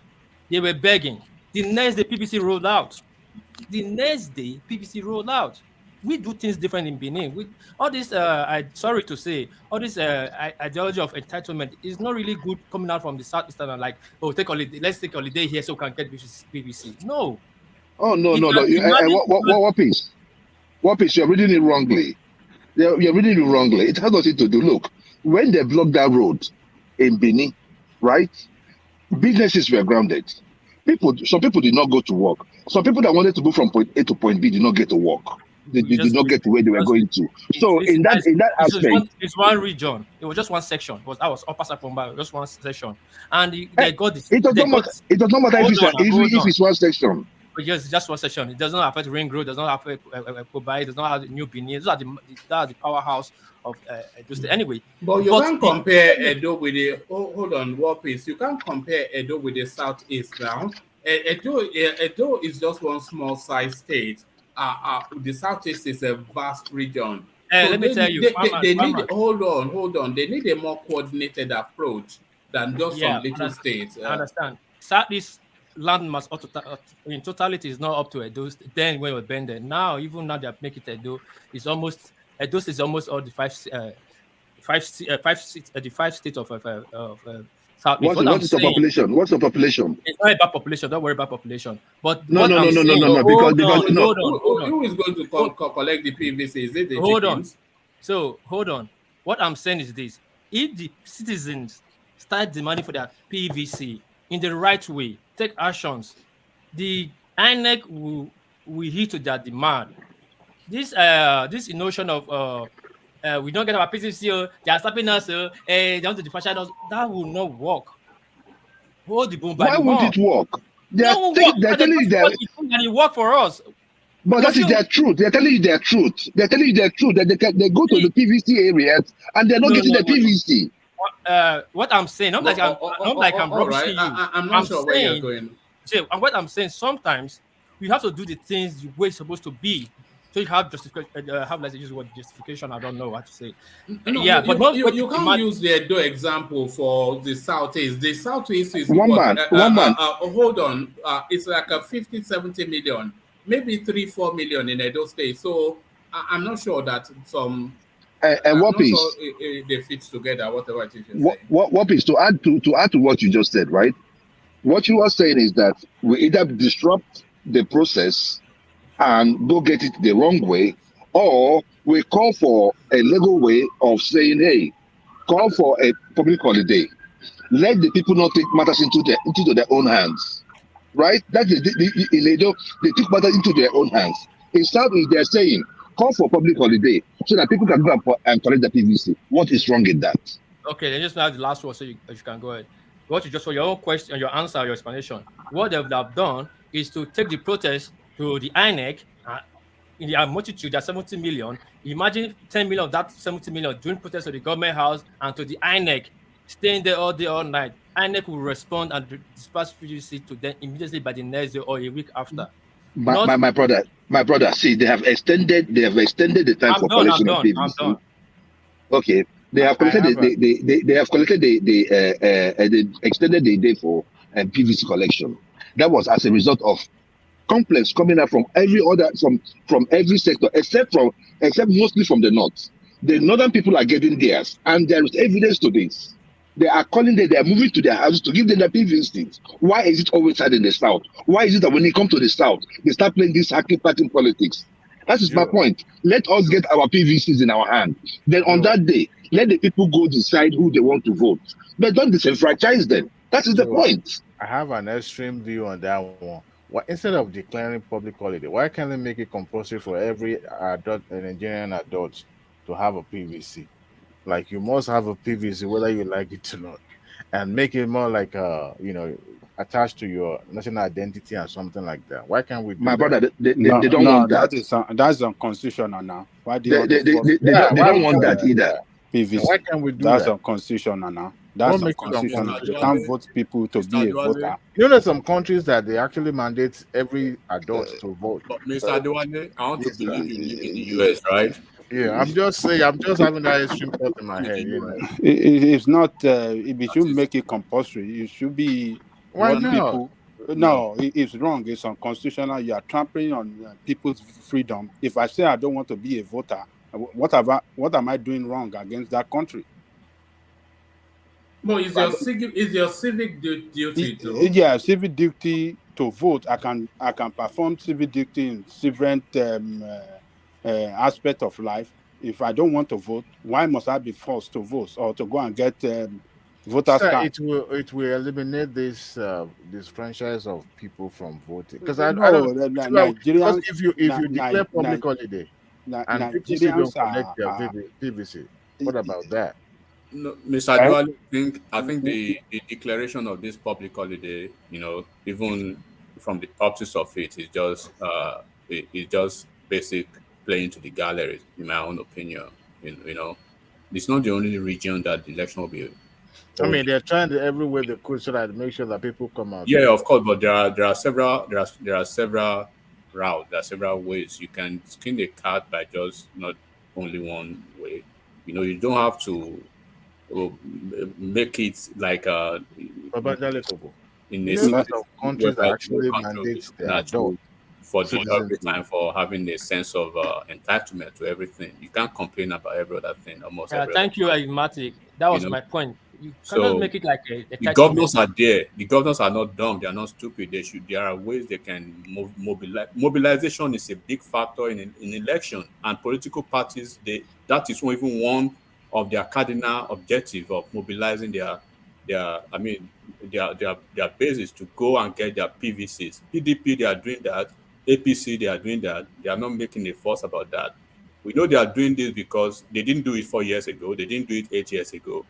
They were begging. The next day, PVC rolled out. We do things different in Benin. All this, sorry to say, all this ideology of entitlement is not really good coming out from the southeastern. Like, oh, let's take holiday here so we can get PVC. No. Oh no. What piece? You're reading it wrongly. You're reading it wrongly. It has nothing to do. Look, when they blocked that road in Benin, right? Businesses were grounded. Some people did not go to work. Some people that wanted to go from point A to point B did not get to work. They did not get to where they were going to. So in that aspect, it's one region. It was just one section. I was Upper Sapomba, just one section, and they got this. It does not matter if it's one section. Yes, just one section. It does not affect Ring Road. Does not affect Kobai. It does not have New Benin. Those are the powerhouse of anyway. But you can't compare Edo with the. Hold on, what piece? You can't compare Edo with the southeast now. Edo is just one small size state. The southeast is a vast region. Let me tell you, they need. Hold on. They need a more coordinated approach than just some little states. I understand. Southeast land mass in totality is not up to Edo. Then when we were bended, now even now they are making Edo is almost all the five states of Southeast. What's the population? What's the population? It's not about population. Don't worry about population. But no. Because who is going to collect the PVC? Is it the chickens? Hold on. What I'm saying is this: if the citizens start demanding for their PVC in the right way, take actions, the INEC will heed to their demand. This notion of we don't get our PVC, they are stopping us, they want to defashion us. That will not work. Hold the boom. Why would it work? They're telling you that it work for us. But that is their truth. They're telling you their truth. They're telling you their truth that they go to the PVC areas and they're not getting the PVC. What I'm saying, not like I'm rubbishing you. I'm not sure where you're going. And what I'm saying, sometimes we have to do the things the way it's supposed to be. So you have justification. Let's use the word justification. I don't know what to say. No, but you can't use the Edo example for the southeast. The southeast is one man. Hold on. It's like a 50-70 million, maybe 3-4 million in Edo State. So I'm not sure that some. And what piece? Sure they fit together. Whatever it is. What piece to add to what you just said, right? What you are saying is that we either disrupt the process and go get it the wrong way, or we call for a legal way of saying, hey, call for a public holiday. Let the people not take matters into their own hands, right? That's in Edo, they took matters into their own hands. In Southeast, they're saying, call for public holiday so that people can go and collect the PVC. What is wrong in that? Okay, then just now the last one, so you can go ahead. What you just for your own question, your answer, your explanation. What they've done is to take the protest to the INEC. In their multitude, there are 70 million. Imagine 10 million of that 70 million doing protests to the government house and to the INEC, staying there all day, all night. INEC will respond and disperse PVC to them immediately by the next day or a week after. My brother, see, they have extended the time for collection of PVC. Okay, they have collected they extended the day for PVC collection. That was as a result of complaints coming out from every sector, except mostly from the north. The northern people are getting theirs, and there is evidence to this. They are calling them, they are moving to their houses to give them the PVCs. Why is it always sad in the south? Why is it that when they come to the south, they start playing this hacky party politics? That is my point. Let us get our PVCs in our hand. Then on that day, let the people go decide who they want to vote. But don't disenfranchise them. That is the point. I have an extreme view on that one. Why, instead of declaring public holiday, why can't they make it compulsory for every adult, Nigerian adult to have a PVC? Like you must have a PVC whether you like it or not, and make it more like attached to your national identity and something like that. Why can't we do My that? brother, they don't want that. That's unconstitutional now. Why do you They don't want that either. PVC? Why can't we do That's that? unconstitutional now. That's What makes it unconstitutional. You unconstitutional? can't vote people to be a voter. You know, some countries that they actually mandate every adult to vote. But Mr. Adewale, I want to believe you live in the US, right? Yeah, I'm just saying. I'm just having that extreme thought in my head. You know, It's not. If you should make it compulsory, it should be. Why what not? People, no, it's wrong. It's unconstitutional. You are trampling on people's freedom. If I say I don't want to be a voter, what am I doing wrong against that country? No, it's your civic duty to. Yeah, civic duty to vote. I can perform civic duty in different aspect of life. If I don't want to vote, why must I be forced to vote or to go and get voter's card? It will eliminate this franchise of people from voting. Because I No, don't. Nigerians. If you declare public holiday and people still don't collect their PVC, what about that? No, Mr. Adewale, I think the declaration of this public holiday, even from the optics of it, is just basic playing to the gallery, in my own opinion. It's not the only region that the election will be. I mean, they're trying to every way they could so that make sure that people come out. Yeah, of course, but there are several routes. There are several ways you can skin the cat by just not only one way. You don't have to make it like in a lot of countries that actually mandate their adult for the time for having a sense of entitlement to everything. You can't complain about every other thing. Almost every thank you, Matic. That was my point. You cannot make it like a the governors are there. The governors are not dumb. They are not stupid. There are ways they can mobilize. Mobilization is a big factor in election, and political parties. That is even one of their cardinal objective of mobilizing their bases to go and get their PVCs. PDP, they are doing that. APC, they are doing that. They are not making a fuss about that. We know they are doing this because they didn't do it 4 years ago. They didn't do it 8 years ago.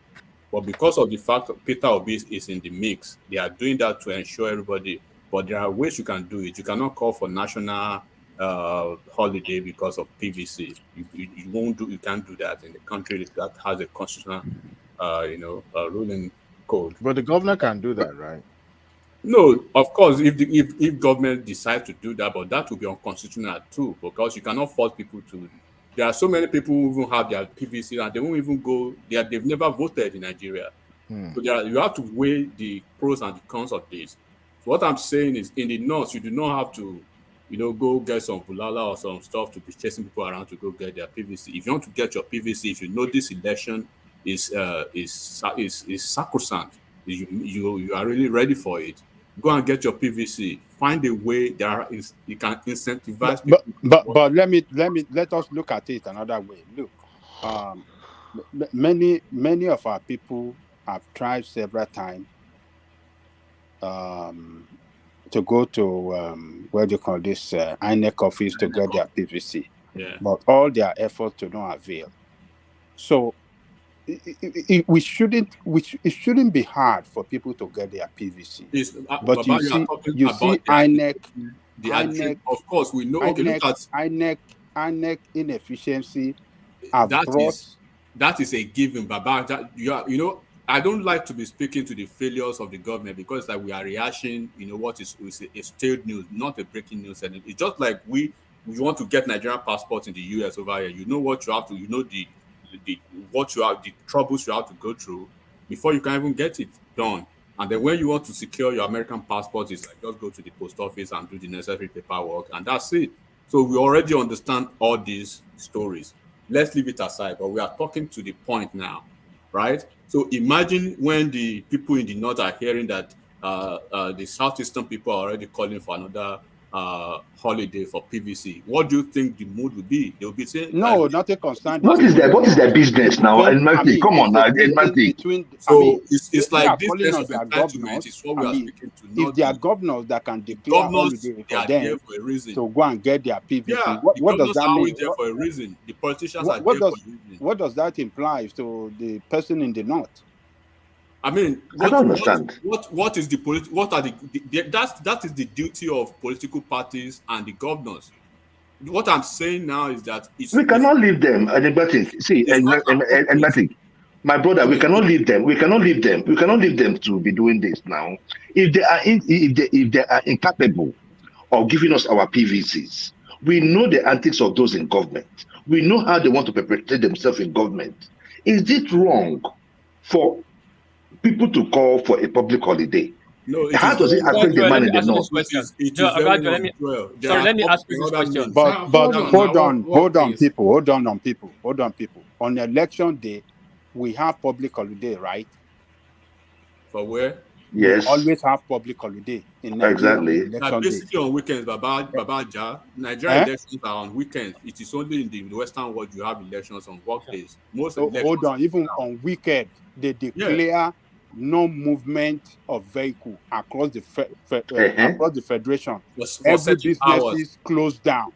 But because of the fact that Peter Obi'S is in the mix, they are doing that to ensure everybody. But there are ways you can do it. You cannot call for national holiday because of PVC. You can't do that in a country that has a constitutional, ruling code. But the governor can do that, right? No, of course, if government decides to do that, but that will be unconstitutional too, because you cannot force people to. There are so many people who even have their PVC and they won't even go. They've never voted in Nigeria, so you have to weigh the pros and the cons of this. So what I'm saying is, in the north, you do not have to, go get some bulala or some stuff to be chasing people around to go get their PVC. If you want to get your PVC, if you know this election is sacrosanct, you are really ready for it. Go and get your PVC. Find a way you can incentivize people. But let us look at it another way. Look, many of our people have tried several times to go to what do you call this INEC office to get their PVC. Yeah. But all their efforts to no avail. So it shouldn't be hard for people to get their PVC. But you see INEC, of course we know. Okay, look at INEC inefficiency. That is a given, Baba. I don't like to be speaking to the failures of the government because we are reacting. What is a stale news, not a breaking news. And it's just like we want to get Nigerian passports in the US over here. You know what you have to. The troubles you have to go through before you can even get it done. And then when you want to secure your American passport, it's like just go to the post office and do the necessary paperwork, and that's it. So we already understand all these stories. let's leave it aside. But we are talking to the point now, right? So imagine when the people in the north are hearing that the southeastern people are already calling for another holiday for PVC. What do you think the mood would be? They'll be saying, No, nothing concern the What people is in their the what is their north. It business now? depends. And I Matic, mean, come on it's a now, and business Matic. between. I So mean, it's if they like are this calling sense on of their entitlement governors, is what I we are mean, speaking to, if not they are the governors that can declare governors. holiday They for are there them for a reason. to go and get their PVC, Yeah, the what does governors that are always mean? there for a reason. The politicians are What there for does a reason. what does that imply to the person in the north? I mean, I don't understand. what is the what are that is the duty of political parties and the governors. What I'm saying now is that We cannot leave them. Enigmatic. See, it's not appropriate. Enigmatic. My brother, we Okay, cannot leave them. We cannot leave them. We cannot leave them to be doing this now. If they are if they are incapable of giving us our PVCs, we know the antics of those in government. We know how they want to perpetrate themselves in government. Is it wrong for people to call for a public holiday? no, it How is does it very affect wrong. the Joel, let man me in the ask you this north? question. It No, is very Joel, let me wrong, Joel. There sorry, are let me ask you this other question. means. But hold on, please. people, hold on, people. On election day, we have public holiday, right? For where? We Yes, always have public holiday in Nigeria on exactly. They're election day. basically on weekends, Babaja. Nigerian Eh? elections are on weekends. It is only in the Western world you have elections on work days. Most So hold elections on, even on weekend, they yeah. declare no movement of vehicle across the Uh-huh. across the federation. For Every certain hours. businesses closed down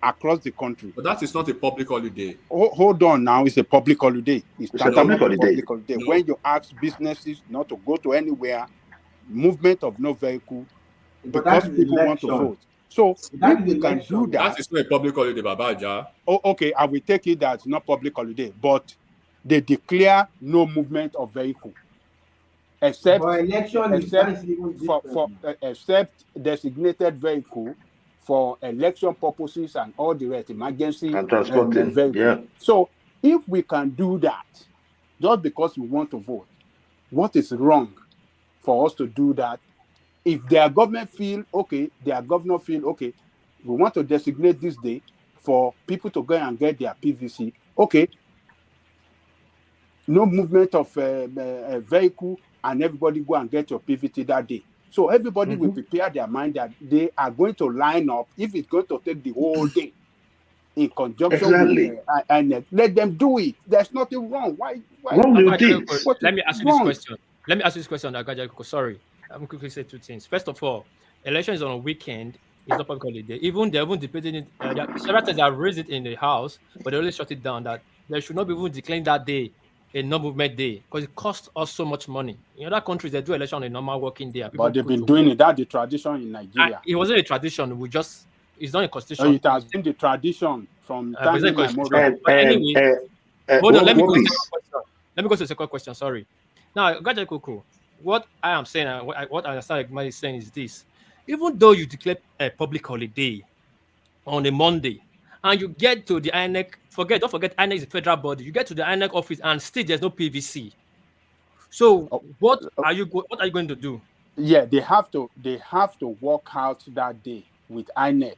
across the country. But that is not a public holiday. Hold on now, it's a public holiday. It's It's a public tantamount to holiday. public holiday. No. When you ask businesses not to go to anywhere, movement of no vehicle, But that because is people want to election. vote. So That if is we can do election. that, That is not a public holiday, Babaja. okay, I will take it that it's not public holiday, but they declare no movement of vehicle, except But election is that is even different. except designated vehicle for election purposes and all the rest, emergency And transporting. vehicle. Yeah. So if we can do that, just because we want to vote, what is wrong for us to do that? If their government feel okay, their governor feel okay, we want to designate this day for people to go and get their PVC. Okay, no movement of a vehicle, and everybody go and get your PVC that day. So everybody will prepare their mind that they are going to line up. If it's going to take the whole day, in conjunction Exactly. with INEC, let them do it. There's nothing wrong. Why? Wrong with it. Let me ask you this question. Let me ask you this question, Agajako. Sorry, I'm quickly say two things. First of all, election is on a weekend. It's not public holiday. Even they're even debating it. Several times they raised it in the house, but they only shut it down. That they should not be even declaring that day a non-movement day because it costs us so much money. In other countries, they do election on a normal working day. But they've been doing it. That's the tradition in Nigeria. It wasn't a tradition. It's not a constitution. It has been the tradition from time immemorial. But anyway, hold on. Let me go to the second question. Let me go to the second question. Sorry. Now, Gajai, what I am saying, what I understand Ekman is saying is this: even though you declare a public holiday on a Monday, and you get to the INEC, don't forget INEC is a federal body. You get to the INEC office, and still there's no PVC. So, what are you going to do? Yeah, they have to work out that day with INEC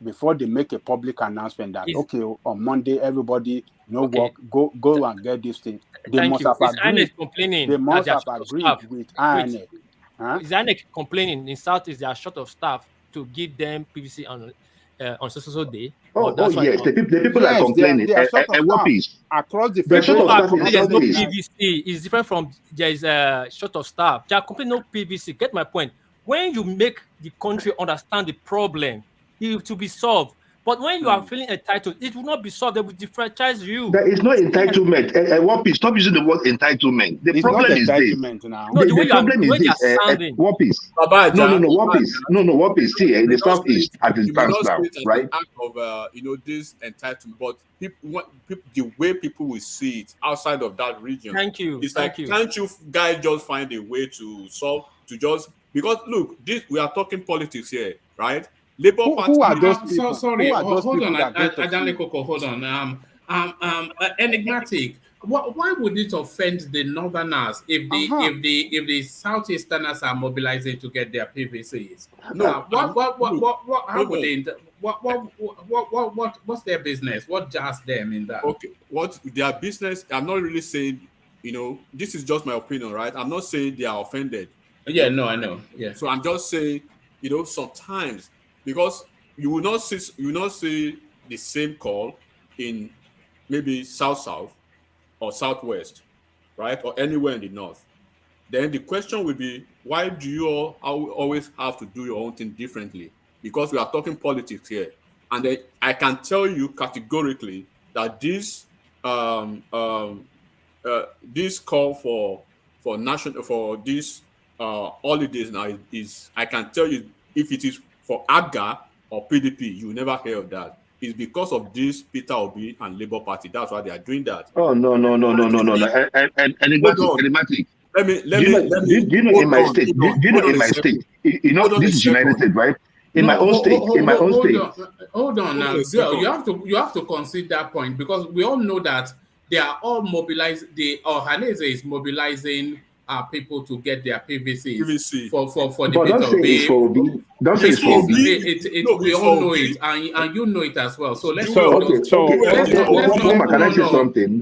before they make a public announcement that okay, on Monday everybody work, go and get this thing. They must have agreed. They must have agreed with INEC. Is INEC complaining in South is they are short of staff to give them PVC on so day? Oh yes, the people are complaining. They are short of staff across the federation. There's no PVC. It's different from there is a short of staff. They are complaining no PVC. Get my point. When you make the country understand the problem, it will be solved. But when you are feeling entitled, it will not be solved. They will defranchise you. There is no entitlement. Wapis, stop using the word entitlement. The problem is this. Now. No, the problem is this. Wapis. No, Wapis. No, Wapis. See, in the southeast, as it stands now, right? Act of this entitlement, but people, the way people will see it outside of that region. Thank you. It's like, can't you guys just find a way to solve because look, we are talking politics here, right? Labour Party. Who are those people? Sorry, hold on, Ajanle Koko, hold on. Enigmatic. why would it offend the Northerners if the Southeasterners are mobilizing to get their PVCs? No, How would they? What's their business? What jars them in that? Okay, what their business? I'm not really saying, this is just my opinion, right? I'm not saying they are offended. Yeah, no, I know. Yeah. So I'm just saying, sometimes, because you will not see the same call in maybe South or Southwest, right, or anywhere in the North. Then the question will be, why do you all always have to do your own thing differently? Because we are talking politics here, and then I can tell you categorically that this call for these holidays now is, I can tell you, if it is for AGA or PDP, you will never hear of that. It's because of this Peter Obi and Labour Party. That's why they are doing that. Oh no. Enigmatic. Let me. Do you know in my state? Do you know in my state? This is United States, right? In my own state. Hold on now. You have to consider that point, because we all know that they are all mobilized. The Ohanese is mobilizing people to get their PVC for the but don't say it's for Obi. Don't say it's for Obi. We all know it, and you know it as well. So let's can I say something?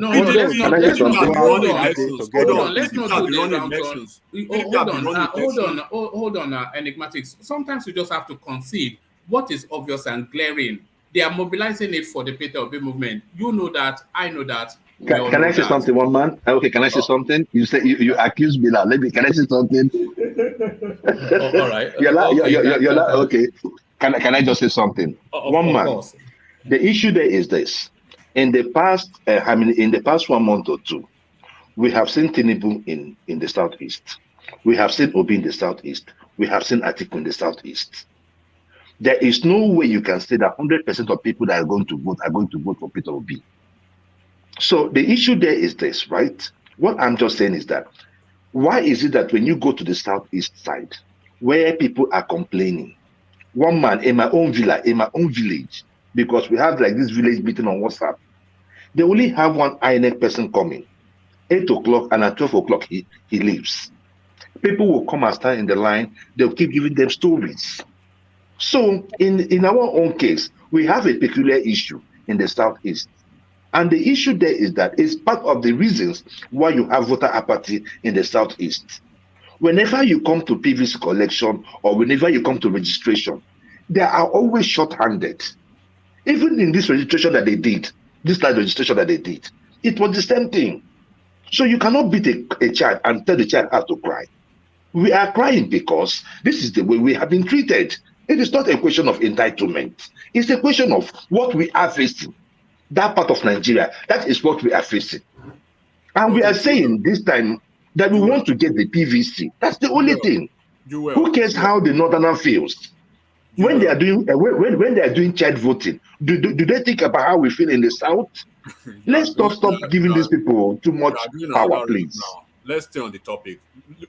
Hold on, enigmatic. Sometimes you just have to concede what is obvious and glaring. They are mobilizing it for the Peter Obi movement. You know that. I know that. Can I say something, one man? Okay, can I say something? You say you accuse me now. Can I say something? All right. Okay. Can I just say something? One man. Course. The issue there is this. In the past, in the past 1 month or two, we have seen Tinubu in the southeast. We have seen Obi in the southeast. We have seen Atiku in the southeast. There is no way you can say that 100% of people that are going to vote for Peter Obi. So the issue there is this, right? What I'm just saying is that, why is it that when you go to the southeast side, where people are complaining, one man in my own village, because we have like this village meeting on WhatsApp, they only have one INEC person coming, 8 o'clock, and at 12 o'clock he leaves. People will come and stand in the line, they'll keep giving them stories. So in our own case, we have a peculiar issue in the southeast. And the issue there is that it's part of the reasons why you have voter apathy in the southeast. Whenever you come to PVC collection or whenever you come to registration, they are always short-handed. Even in this registration that they did, this last registration that they did, it was the same thing. So you cannot beat a child and tell the child how to cry. We are crying because this is the way we have been treated. It is not a question of entitlement. It's a question of what we are facing. That part of Nigeria, that is what we are facing. And we are saying this time that we want to get the PVC. That's the only thing. Who cares how the northerner feels? When they are doing when they are doing child voting, do they think about how we feel in the south? Let's stop giving these people too much power, please. Let's stay on the topic.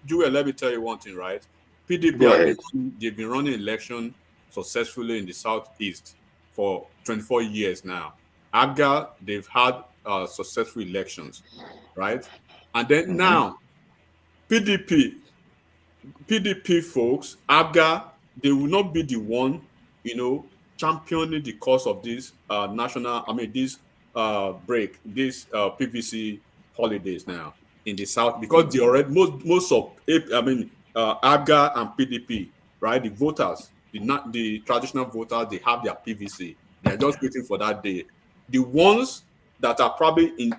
Joel, let me tell you one thing, right? PDP, they've been running election successfully in the southeast for 24 years now. AGA, they've had successful elections, right? And then now, PDP folks, AGA, they will not be the one, championing the cause of this this PVC holidays now in the south, because they already most of AGA and PDP, right? The voters, the traditional voters, they have their PVC. They are just waiting for that day. The ones that are probably in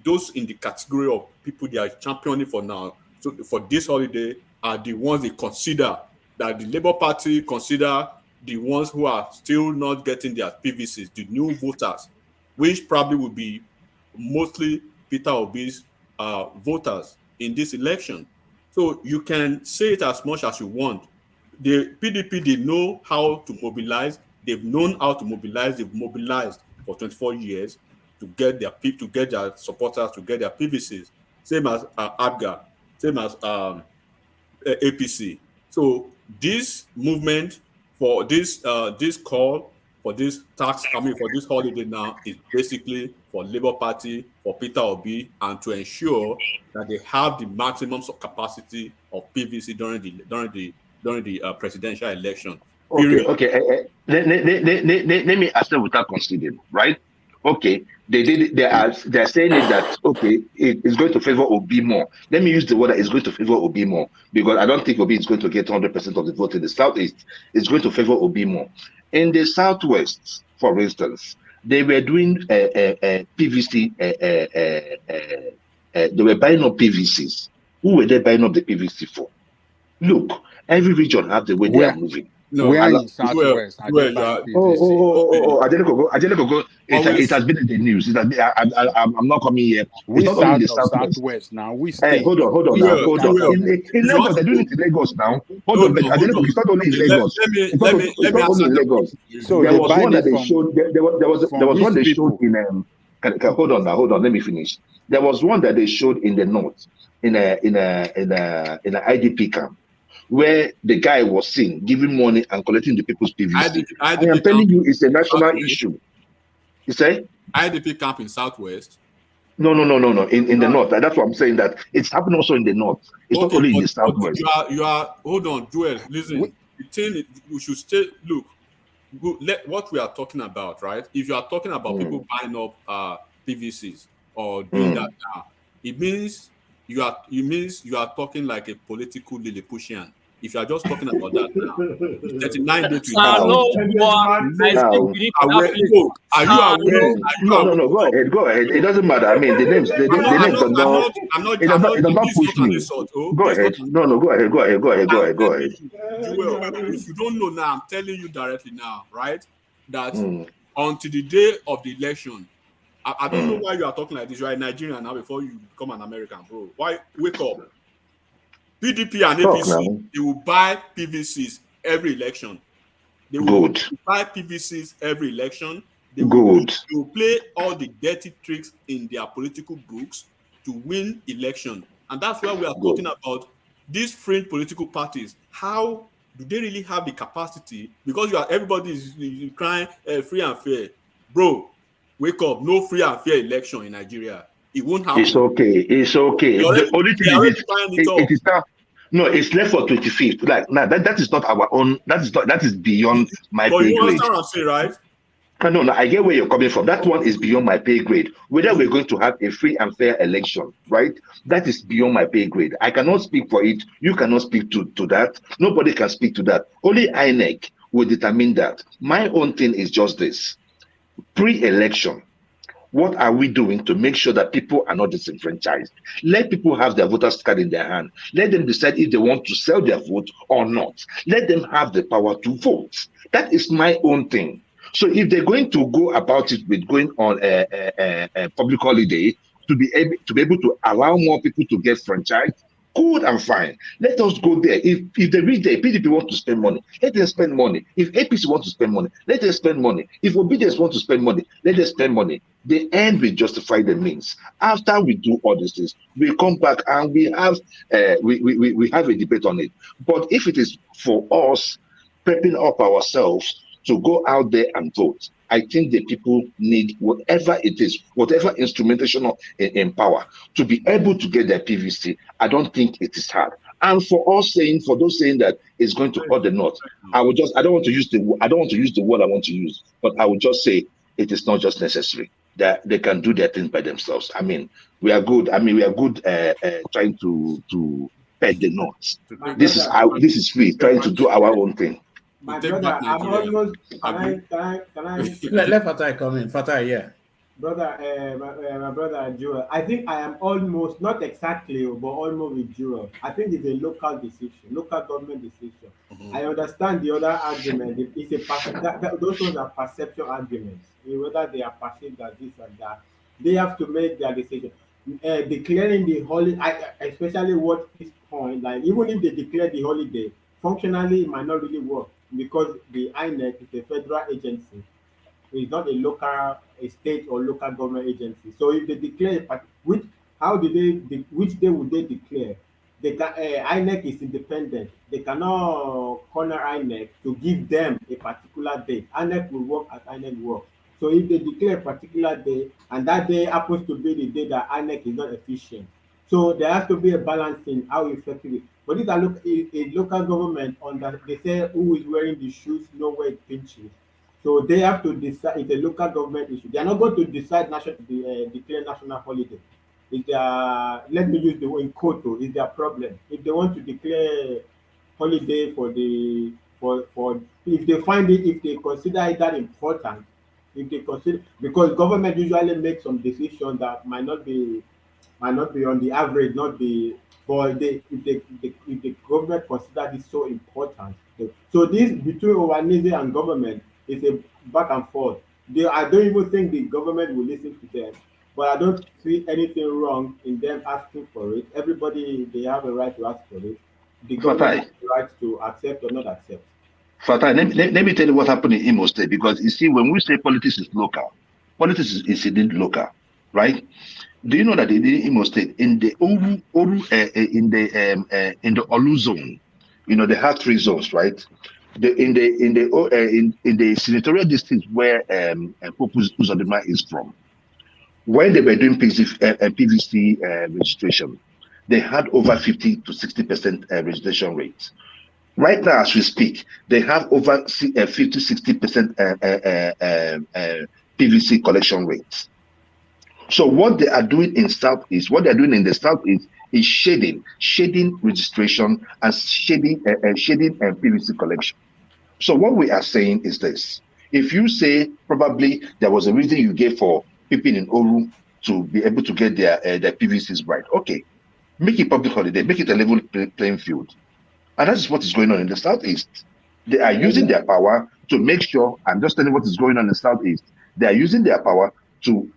those in the category of people they are championing for now, so for this holiday, are the ones they consider, that the Labour Party consider the ones who are still not getting their PVCs, the new voters, which probably will be mostly Peter Obi's voters in this election. So you can say it as much as you want. The PDP, they know how to mobilize. They've known how to mobilize. They've mobilized for 24 years to get their supporters, to get their PVCs. Same as ABGA, same as APC. So this movement for this call for this tax, for this holiday now is basically for Labour Party, for Peter Obi, and to ensure that they have the maximum capacity of PVC during the presidential election. Okay, Period. okay. Let me answer without conceding, right? Okay, they did it. They are saying it that okay, it's going to favor Obi more. Let me use the word that it's going to favor Obi more because I don't think Obi is going to get 100% of the vote in the southeast. It's going to favor Obi more. In the southwest, for instance, they were doing PVC. They were buying up PVCs. Who were they buying up the PVC for? Look, every region have the way they are moving. No, Where And in Southwest are they buying PVC? Adeleko, it has been in the news. It has been, I'm not coming here. It's We not only in south the of southwest. Southwest now. We Hey, state. hold on now. Hold on. In Lagos, they're doing it in Lagos now. Hold on, but Adeleko, it's not only in Okay, Lagos. It's not only in Lagos. So There they was one buying that it they from showed. There was one which they showed people? in hold on now. Hold on. Let me finish. There was one that they showed in the north in an IDP camp where the guy was seen giving money and collecting the people's PVC. I am telling you, it's a national issue. You say? IDP camp in Southwest. No. In the north. That's what I'm saying. That it's happening also in the north. It's not Okay, only in but the southwest. you are. Hold on, Joel. Listen, the thing we should stay. Look, what we are talking about, right? If you are talking about people buying up PVCs or doing that now, it means you are talking like a political Lilliputian. If you are just talking about that now, it's 39 days to are you aware? No. Go ahead. It doesn't matter. I mean, the names does not. It does not push me. Go ahead. No. Go ahead. Go ahead. Joel, if you don't know now, I'm telling you directly now, right? That until the day of the election, I don't know why you are talking like this. You are a Nigerian now before you become an American, bro. Why? Wake up. PDP and APC, they will buy PVCs every election. They will buy PVCs every election. They will play all the dirty tricks in their political books to win election. And that's why we are talking about these fringe political parties. How do they really have the capacity? Because everybody is crying free and fair. Bro, wake up. No free and fair election in Nigeria. It won't happen. It's okay. The only thing is it is now. No, it's left for 25th. Like now, that is not our own. That is beyond my pay grade. You understand what I'm saying, right? No, I get where you're coming from. That one is beyond my pay grade. Whether we're going to have a free and fair election, right? That is beyond my pay grade. I cannot speak for it. You cannot speak to that. Nobody can speak to that. Only INEC will determine that. My own thing is just this. Pre-election, what are we doing to make sure that people are not disenfranchised? Let people have their voters card in their hand. Let them decide if they want to sell their vote or not. Let them have the power to vote. That is my own thing. So if they're going to go about it with going on a public holiday to be able to allow more people to get franchised, good and fine. Let us go there. If they reach there, PDP want to spend money, let them spend money. If APC want to spend money, let them spend money. If Obi'S want to spend money, let them spend money. The end will justify the means. After we do all these things, we come back and we have we have a debate on it. But if it is for us prepping up ourselves to go out there and vote, I think the people need whatever it is, whatever instrumentation in power to be able to get their PVC. I don't think it is hard. And for those saying that it's going to hurt the North, I don't want to use the word I want to use, but I would just say it is not just necessary. That they can do their things by themselves. I mean, we are good. Trying to pet the North. This is free, trying to do our own thing. My brother, I'm almost. Can I? Let Fatai come in. Fatai, yeah. Brother, my brother Joel. I think I am almost, not exactly, but almost with Joel. I think it's a local decision, local government decision. I understand the other argument. It's those ones are perception arguments. Whether they are perceived as this and that, they have to make their decision. Declaring the holiday, especially what this point, like even if they declare the holiday, functionally it might not really work because the INEC is a federal agency. It's not a state or local government agency. So if they declare, which day would they declare? they can, INEC is independent. They cannot corner INEC to give them a particular date. INEC will work as INEC work. So if they declare a particular day and that day happens to be the day that INEC is not efficient, so there has to be a balance in how effective it. But these are a local government on that they say who is wearing the shoes, know where it pinches. So they have to decide. It's a local government issue. They are not going to decide declare national holiday. Is their, let me use the word in quote, is their problem. If they want to declare holiday for the for if they find it, if they consider it that important, if they consider, because government usually makes some decisions that might not be on the average, not the, but if the government consider this so important. So this between Obanese and government is a back and forth. I don't even think the government will listen to them, but I don't see anything wrong in them asking for it. Everybody, they have a right to ask for it. The government Fatai, has the right to accept or not accept. Fatai, let me tell you what happened in Imo State, because you see, when we say politics is local, politics is indeed local, right? Do you know that in the Imo State, in the in the Olu zone, you know, they have 3 zones, right? In the senatorial district where Popu Uzodinma is from, when they were doing PVC registration, they had over 50 to 60% registration rates. Right now, as we speak, they have over 50, 60% PVC collection rates. So what they are doing in Southeast, what they're doing in the Southeast is shading registration and shading PVC collection. So what we are saying is this: if you say probably there was a reason you gave for people in Oru to be able to get their PVCs right, okay, make it public holiday, make it a level playing field. And that is what is going on in the Southeast. They are using their power to make sure, I'm just telling what is going on in the Southeast. They are using their power to,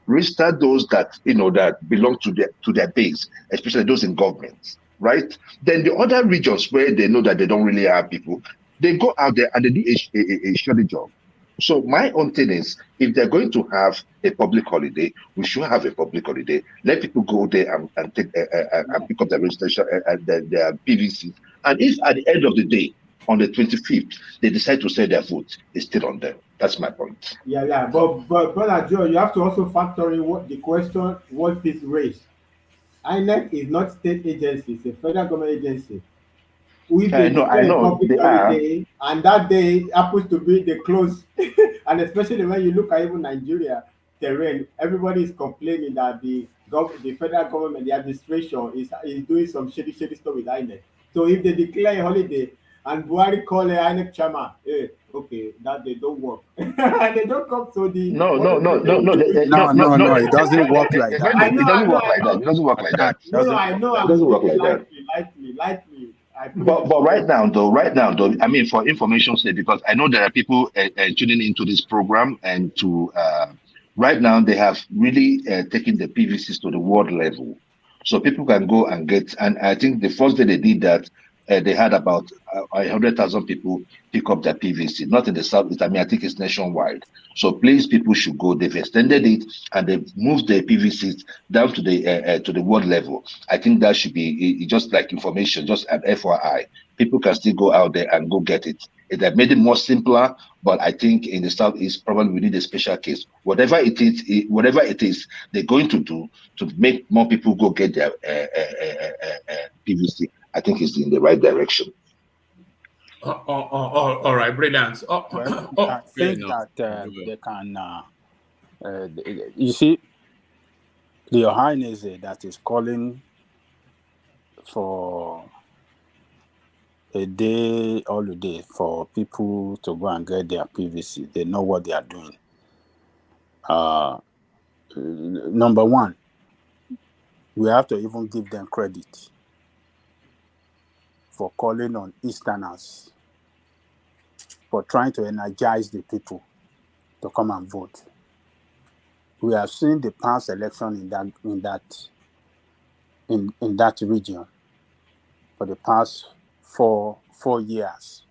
register those that, that belong to their base, especially those in government, right? Then the other regions where they know that they don't really have people, they go out there and they do a shoddy job. So my own thing is, if they're going to have a public holiday, we should have a public holiday. Let people go there and take and pick up their registration and their PVC. And if at the end of the day, on the 25th, they decide to sell their vote, it's still on them. That's my point. Yeah. But Brother Joe, you have to also factor in what the question what is raised. INEC is not state agency, it's a federal government agency. If they I declare a know public they are. holiday and that day happens to be the close, and especially when you look at even Nigeria terrain, everybody is complaining that the federal government, the administration is doing some shady stuff with INEC. So if they declare a holiday and Buhari call a INEC chairman, okay, that they don't work. And they don't come to the No. No, it doesn't work like that. It doesn't work like that. It doesn't work like that. No, I know It I'm doesn't work speaking like that. lightly. But right now though, I mean, for information's sake, because I know there are people tuning into this program, and to right now they have really taken the PVCs to the world level, so people can go and get. And I think the first day they did that, they had about 100,000 people pick up their PVC. Not in the south. I mean, I think it's nationwide. So please, people should go. They've extended it and they've moved the PVCs down to the world level. I think that should be just like information, just an FYI. People can still go out there and go get it. They made it more simpler, but I think in the southeast, probably we need a special case. Whatever it is, they're going to do to make more people go get their PVC. I think it's in the right direction. All right, brilliant. I think that they can. You see, the Highness that is calling for a day holiday for people to go and get their PVC. They know what they are doing. Number one, we have to even give them credit for calling on Easterners, for trying to energize the people to come and vote. We have seen the past election in that region for the past four years.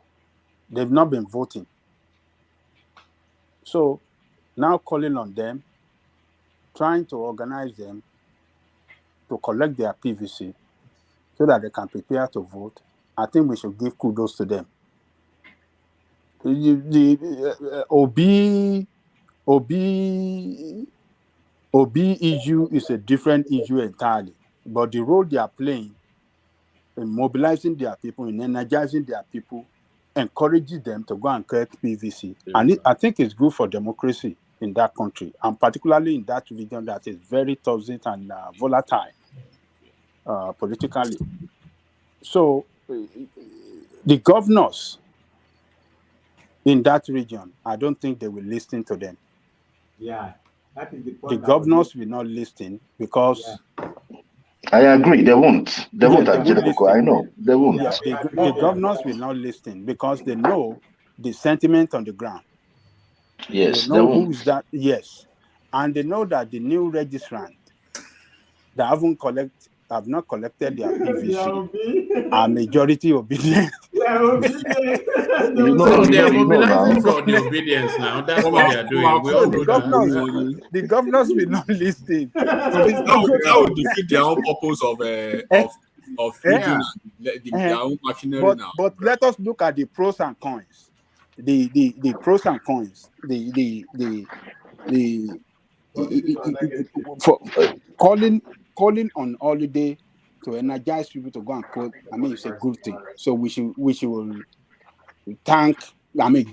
They've not been voting. So now calling on them, trying to organize them to collect their PVC, so that they can prepare to vote, I think we should give kudos to them. The Obi issue is a different issue entirely, but the role they are playing in mobilizing their people, in energizing their people, encourages them to go and create PVC. And I think it's good for democracy in that country, and particularly in that region that is very turbulent and volatile politically. So the governors in that region, I don't think they will listen to them. Yeah, that is the point. The governors will not listen because... I agree, they won't. They won't, I know. They won't. Yeah, the governors will not listen because they know the sentiment on the ground. Yes, they know who is that. Yes, and they know that the new registrant that have not collected their PVC are majority obedient. So they are mobilizing for the obedience now. That's what they are doing. We all know that. The governors will not listen. That would defeat their own purpose of feeding their own machinery now. But let us look at the pros and cons. The pros and cons. For calling on holiday to energize people to go and quote, it's a good thing. So we should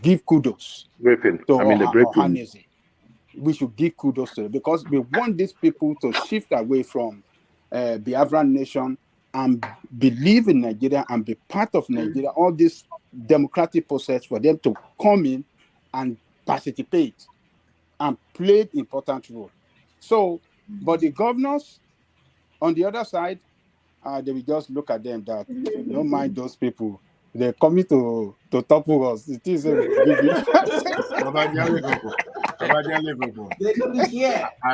give kudos to Ohaneze. We should give kudos to them because we want these people to shift away from Biafran nation and believe in Nigeria and be part of Nigeria, all this democratic process for them to come in and participate and play an important role. So, but the governors, on the other side, they will just look at them that don't mind those people. They're coming to topple us. It is a I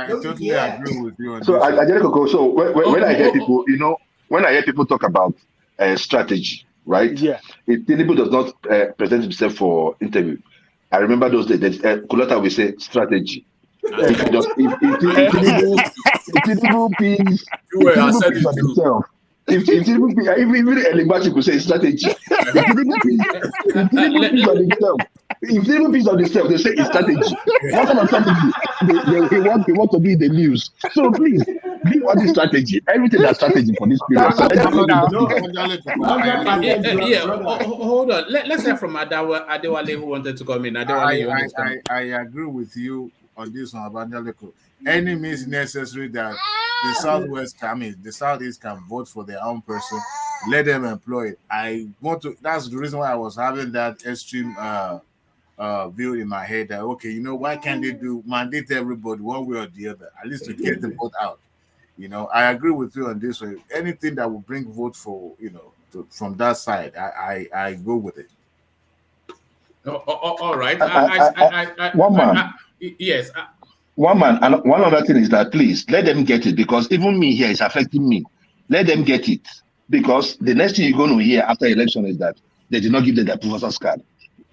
totally agree with you on so this. So when I hear people, when I hear people talk about strategy, right? Yeah. If Tinubu does not present himself for interview, I remember those days that Kulota will say strategy. If Tinubu pees on himself. If Tinubu pees, even Elibachi could say strategy. If Tinubu pees on himself. If Tinubu pees on himself, they say it's strategy. What kind of strategy? He want to be in the news. So please, give us the strategy. Everything that's strategy for this period. So hold on. Let's hear from Adewale who wanted to come in. Adewale, I agree with you on this one, Abanjaleko. Any means necessary that the the Southeast can vote for their own person, let them employ it. That's the reason why I was having that extreme view in my head that, okay, why can't they mandate everybody one way or the other, at least to get the vote out? I agree with you on this way. Anything that will bring vote for, from that side, I go with it. All right. One man. Yes. One man. And one other thing is that please let them get it, because even me here is affecting me. Let them get it, because the next thing you're going to hear after election is that they did not give them their professor's card.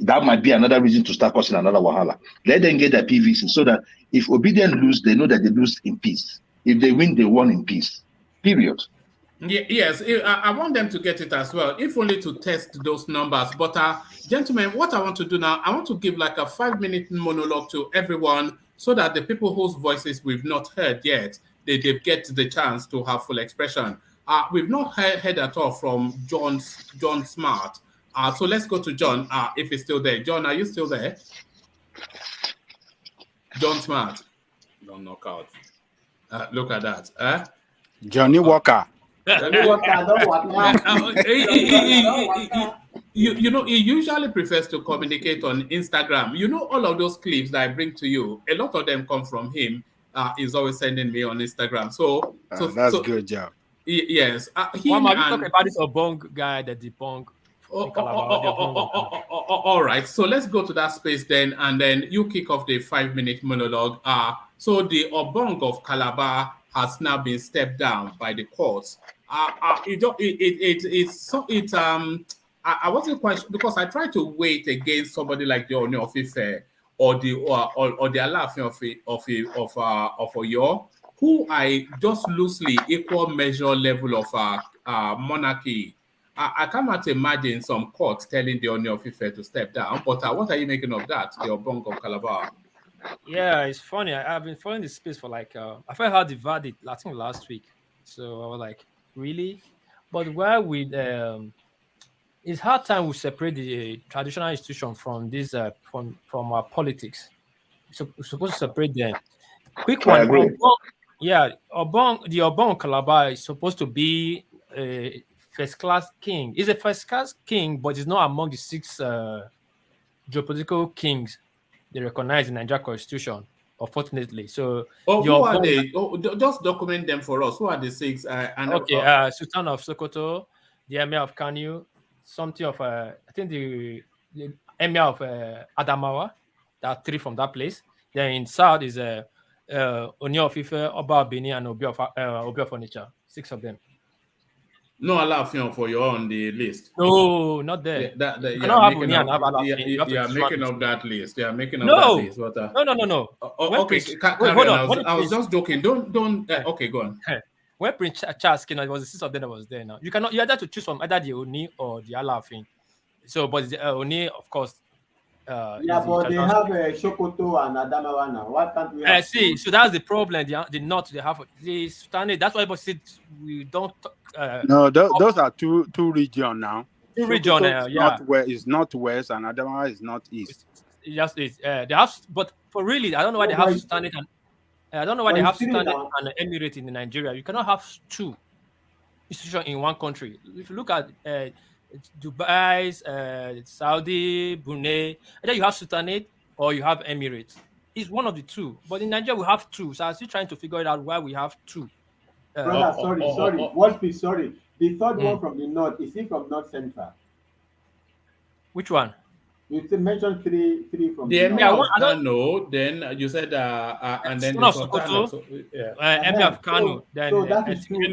That might be another reason to start causing another wahala. Let them get their PVC so that if Obedient lose, they know that they lose in peace. If they win, they won in peace. Period. Yes, I want them to get it as well, if only to test those numbers. But gentlemen, what I want to do now, I want to give like a 5-minute monologue to everyone so that the people whose voices we've not heard yet, they get the chance to have full expression. We've not heard at all from John Smart. So let's go to John, if he's still there. John, are you still there? John Smart. Don't knock out. Look at that. Johnny Walker. He usually prefers to communicate on Instagram. All of those clips that I bring to you, a lot of them come from him. He's always sending me on Instagram. So that's good job. Yes. You talk about this Obong guy, the debunk. All right. So let's go to that space then, and then you kick off the 5-minute monologue. So the Obong of Calabar has now been stepped down by the courts. I wasn't quite sure, because I tried to wait against somebody like the Ooni of Ife or the Alaafin of Oyo, who I just loosely equal measure level of monarchy. I cannot imagine some court telling the Oni of Ife to step down, but what are you making of that, the Obong of Calabar? Yeah, it's funny. I've been following this space for like I first heard the verdict I think last week, so I was like, really? But where we it's hard time we separate the traditional institution from this from our politics. So we're supposed to separate them. Quick I one. agree. The Obong Calabar is supposed to be a first class king. He's a first class king, but he's not among the 6 geopolitical kings they recognize in Nigeria Constitution, unfortunately. So who are they? Just document them for us. Who are the 6? Sultan of Sokoto, the Emir of Kanu, something of I think the Emir of Adamawa. There are 3 from that place. Then in south is Oni of Ife, Oba Bini, and Obi of Onitsha. 6 of them. No Alaafin for you on the list. No, not there. You cannot have Oni and have Alaafin. You are making up that list. They are making up No. that list. No. Okay, hold on. I was just joking. Don't. Okay, go on. When Prince Charles came, it was the 6 of them that was there. Now you cannot. You had to choose from either the Oni or the Alaafin. So, but the Oni, of course. But they have Sokoto and Adamawa now. Why can't we have so that's the problem. The north they have the Sultanate. That's why people said we don't. No, those are two regions now. Two regions, is northwest and Adamawa is northeast. They have, but for really, I don't know why they have Sultanate and I don't know why they have Sultanate and Emirate in Nigeria. You cannot have 2 institutions in one country. If you look at Dubai, Saudi, Brunei, either you have Sultanate or you have Emirates. It's one of the 2. But in Nigeria, we have 2. So I'm still trying to figure it out why we have 2. Brother, sorry. The third one from the north, is he from North Central? Which one? You mentioned three from the Emir of Kano, then you said, and then the Sultan of Emir of Kano, then that is 2 from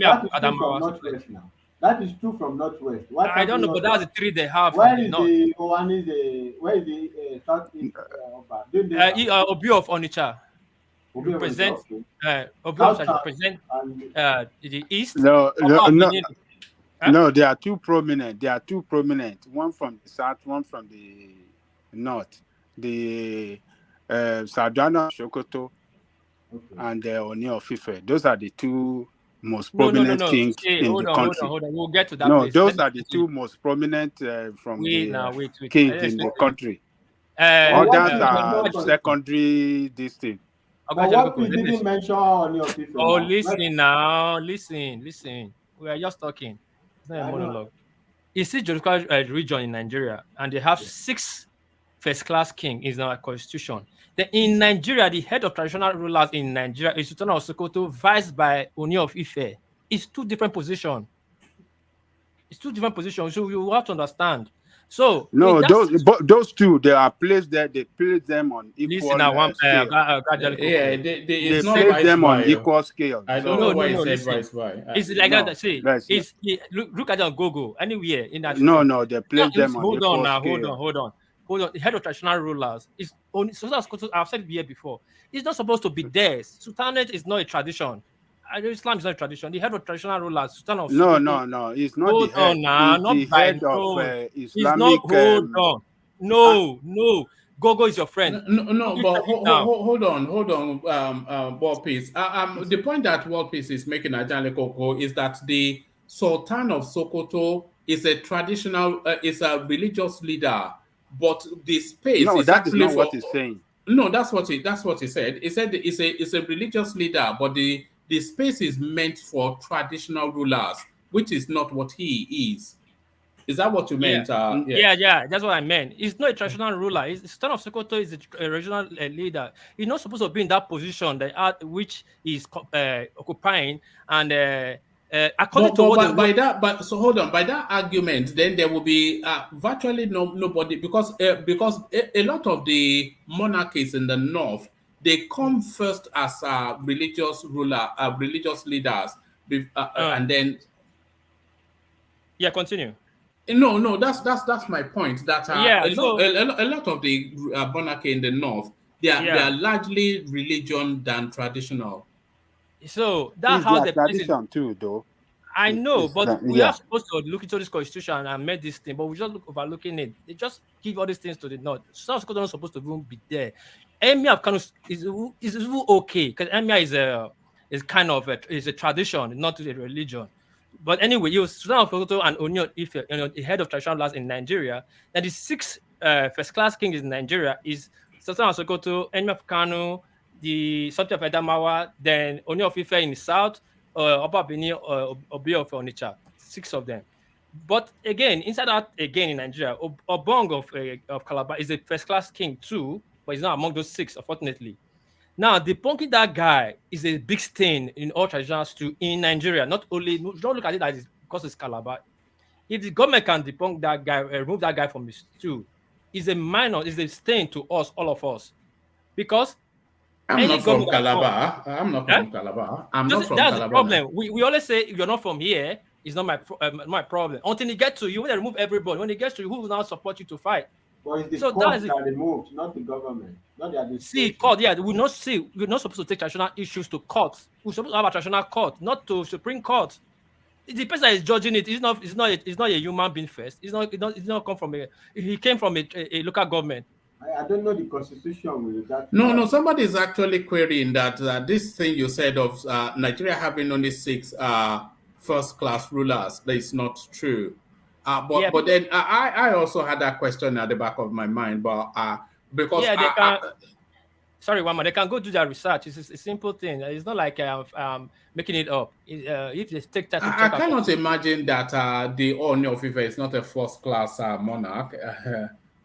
Northwest now. That is 2 from Northwest. I don't know, but that's the 3 they have. Where is the Southeast Obi of Onitsha? Represent the east. No, they are too prominent. One from the south, one from the north. The Sardana Sokoto and the Oni of Ife. Those are the 2 most prominent kings in the country. Hold on. We'll get to that. No, those are the 2 most prominent from the kings in the country. Others are secondary district. But what we didn't mention on your people. Oh, listen now. Listen. We are just talking. It's not a monologue. It's a geographical region in Nigeria, and they have 6 first-class kings in our constitution. Then in Nigeria, the head of traditional rulers in Nigeria is Sultan of Sokoto, vice by Oni of Ife. It's 2 different positions. So you have to understand. So no, those 2 they are placed there. They place them on equal scale. They place them on equal scale. I don't know why it said vice by. It's like that. See, look at it on Google anywhere in that. No, they place them on equal scale. Hold on. The head of traditional rulers is only. I've said it here before. It's not supposed to be theirs. Sultanate is not a tradition. Islam is not a tradition. The head of traditional rulers, Sultan of No, it's not the head. It's the head of Islamic. Hold on. No. Gogo is your friend. No, but hold on, World Peace. The point that World Peace is making at Koko is that the Sultan of Sokoto is a traditional, is a religious leader, but the space is that is not for, what he's saying. No, that's what he said. He said it's a religious leader, but the space is meant for traditional rulers, which is not what he is. Is that what you meant? Yeah, that's what I meant. He's not a traditional ruler. Sultan of Sokoto is a regional leader. He's not supposed to be in that position which he's occupying. And according to what by that argument, then there will be virtually nobody because a lot of the monarchies in the north, they come first as religious leaders, and then continue. No, that's my point. That a lot of the monarchy in the north, they are largely religion than traditional. So that's how the tradition too, though. I know, but we are Yeah. supposed to look into this constitution and make this thing, but we just overlooking it. They just give all these things to the north. South Dakota not supposed to even be there. Emir of Kano is even okay because Emir is kind of is a tradition, not a religion. But anyway, you Sultan of Sokoto and Onion Ife, the head of traditional rulers in Nigeria, and the sixth first class king in Nigeria is Sultan of Sokoto, Emir of Kano, the Sultan of Adamawa, then Onion of Ife in the south, Oba Bini, Obi of Onitsha, 6 of them. But again, inside that again in Nigeria, Obong of Calabar is a first class king too, but he's not among those 6, unfortunately. Now, debunking that guy is a big stain in all traditional stew in Nigeria. Not only, don't look at it as because it's Calabar. If the government can debunk that guy, remove that guy from the stew, is a minor, is a stain to us, all of us. Because I'm any not from government that comes, Calabar. I'm not from Calabar. I'm not from that's the Calabar now. problem. We always say if you're not from here, it's not my problem. Until it gets to you, when they remove everybody, when it gets to you, who will now support you to fight? But it's the So court that is it. that removed, not the government, not the administration. See, court, yeah, we're not supposed to take traditional issues to court. We're supposed to have a traditional court, not to Supreme Court. The person that is judging it is not a human being first. It's not come from he came from a local government. I don't know the constitution with that. No, somebody is actually querying that this thing you said of Nigeria having only 6 first-class rulers, that is not true. But then I also had that question at the back of my mind, but because they can. Sorry, Wama, they can go do their research. It's a simple thing. It's not like making it up. If they take time to check, I cannot imagine that the Ooni of Ife is not a first-class monarch.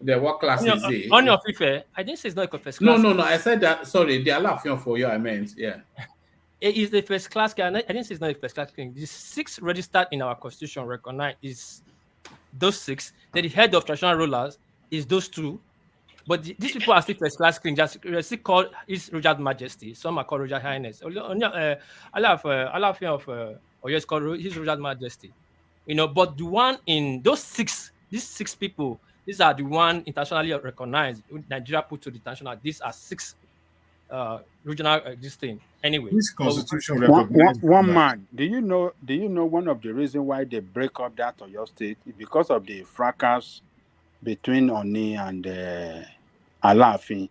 What class is he? Ooni of Ife, I didn't say it's not a first No. class. I said that. Sorry, the Alaafin for you. I meant, yeah. It is the first class king. I didn't say it's not a first class king. The 6 registered in our constitution recognize is those 6. Then the head of traditional rulers is those 2. But these people are still first class king. Just still called His Royal Majesty. Some are called Royal Highness. Alaafin of Oyo is called His Royal Majesty. But the one in those 6, these 6 people, these are the one internationally recognized. Nigeria put to the international. These are 6 regional this thing. Anyway, this constitution one man. Do you know one of the reasons why they break up that Oyo state is because of the fracas between Oni and Alaafin?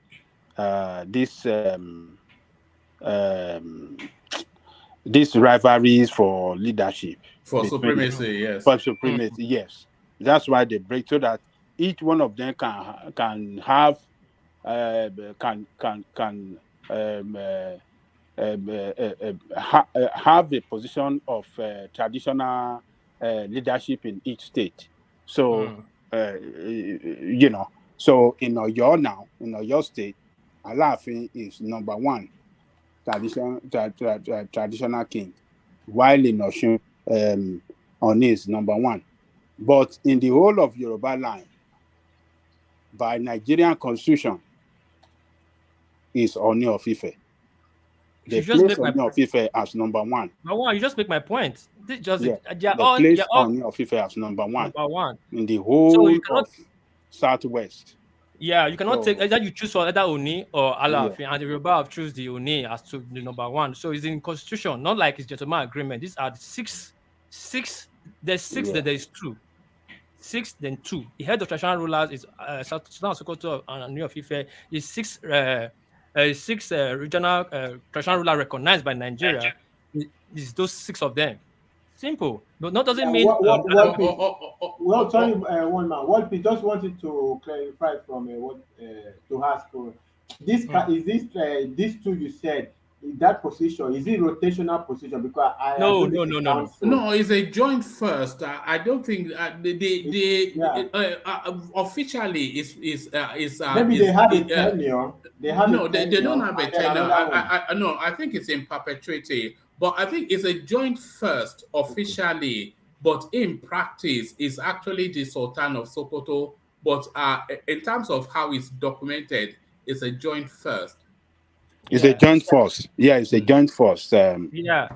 These rivalries for leadership, for supremacy, yes. For supremacy, yes. That's why they break, so that each one of them can have have a position of traditional leadership in each state. So so in Oyo state, Alaafin is number 1 traditional king, while in Osun, Oni is number 1. But in the whole of Yoruba land, by Nigerian constitution, is Oni of Ife. They place Oni of Ife as number 1. You just make my point. This just They place Oni of Ife as number 1. Number 1 in the whole of Southwest. Yeah, you cannot take either you choose either Oni or Alaafin, and the Yoruba have choose the Oni as to the number 1. So it's in constitution, not like it's gentleman agreement. These are the 6. There's 6, then there's 2. 6, then 2. The head of traditional rulers is Sultan of Sokoto and Ooni of Ife. Is 6 regional traditional ruler recognized by Nigeria. Is those 6 of them. Simple, but that doesn't mean. Well, sorry, one man. What we just wanted to clarify from to ask. This is these 2 you said. In that position, is it rotational position? Because no, it's a joint first. I don't think officially is maybe they have a tenure. They don't have a tenure. No, I think it's in perpetuity. But I think it's a joint first officially, but in practice, it's actually the Sultan of Sokoto. But in terms of how it's documented, it's a joint first. It's a joint force. Yeah, it's a joint force. The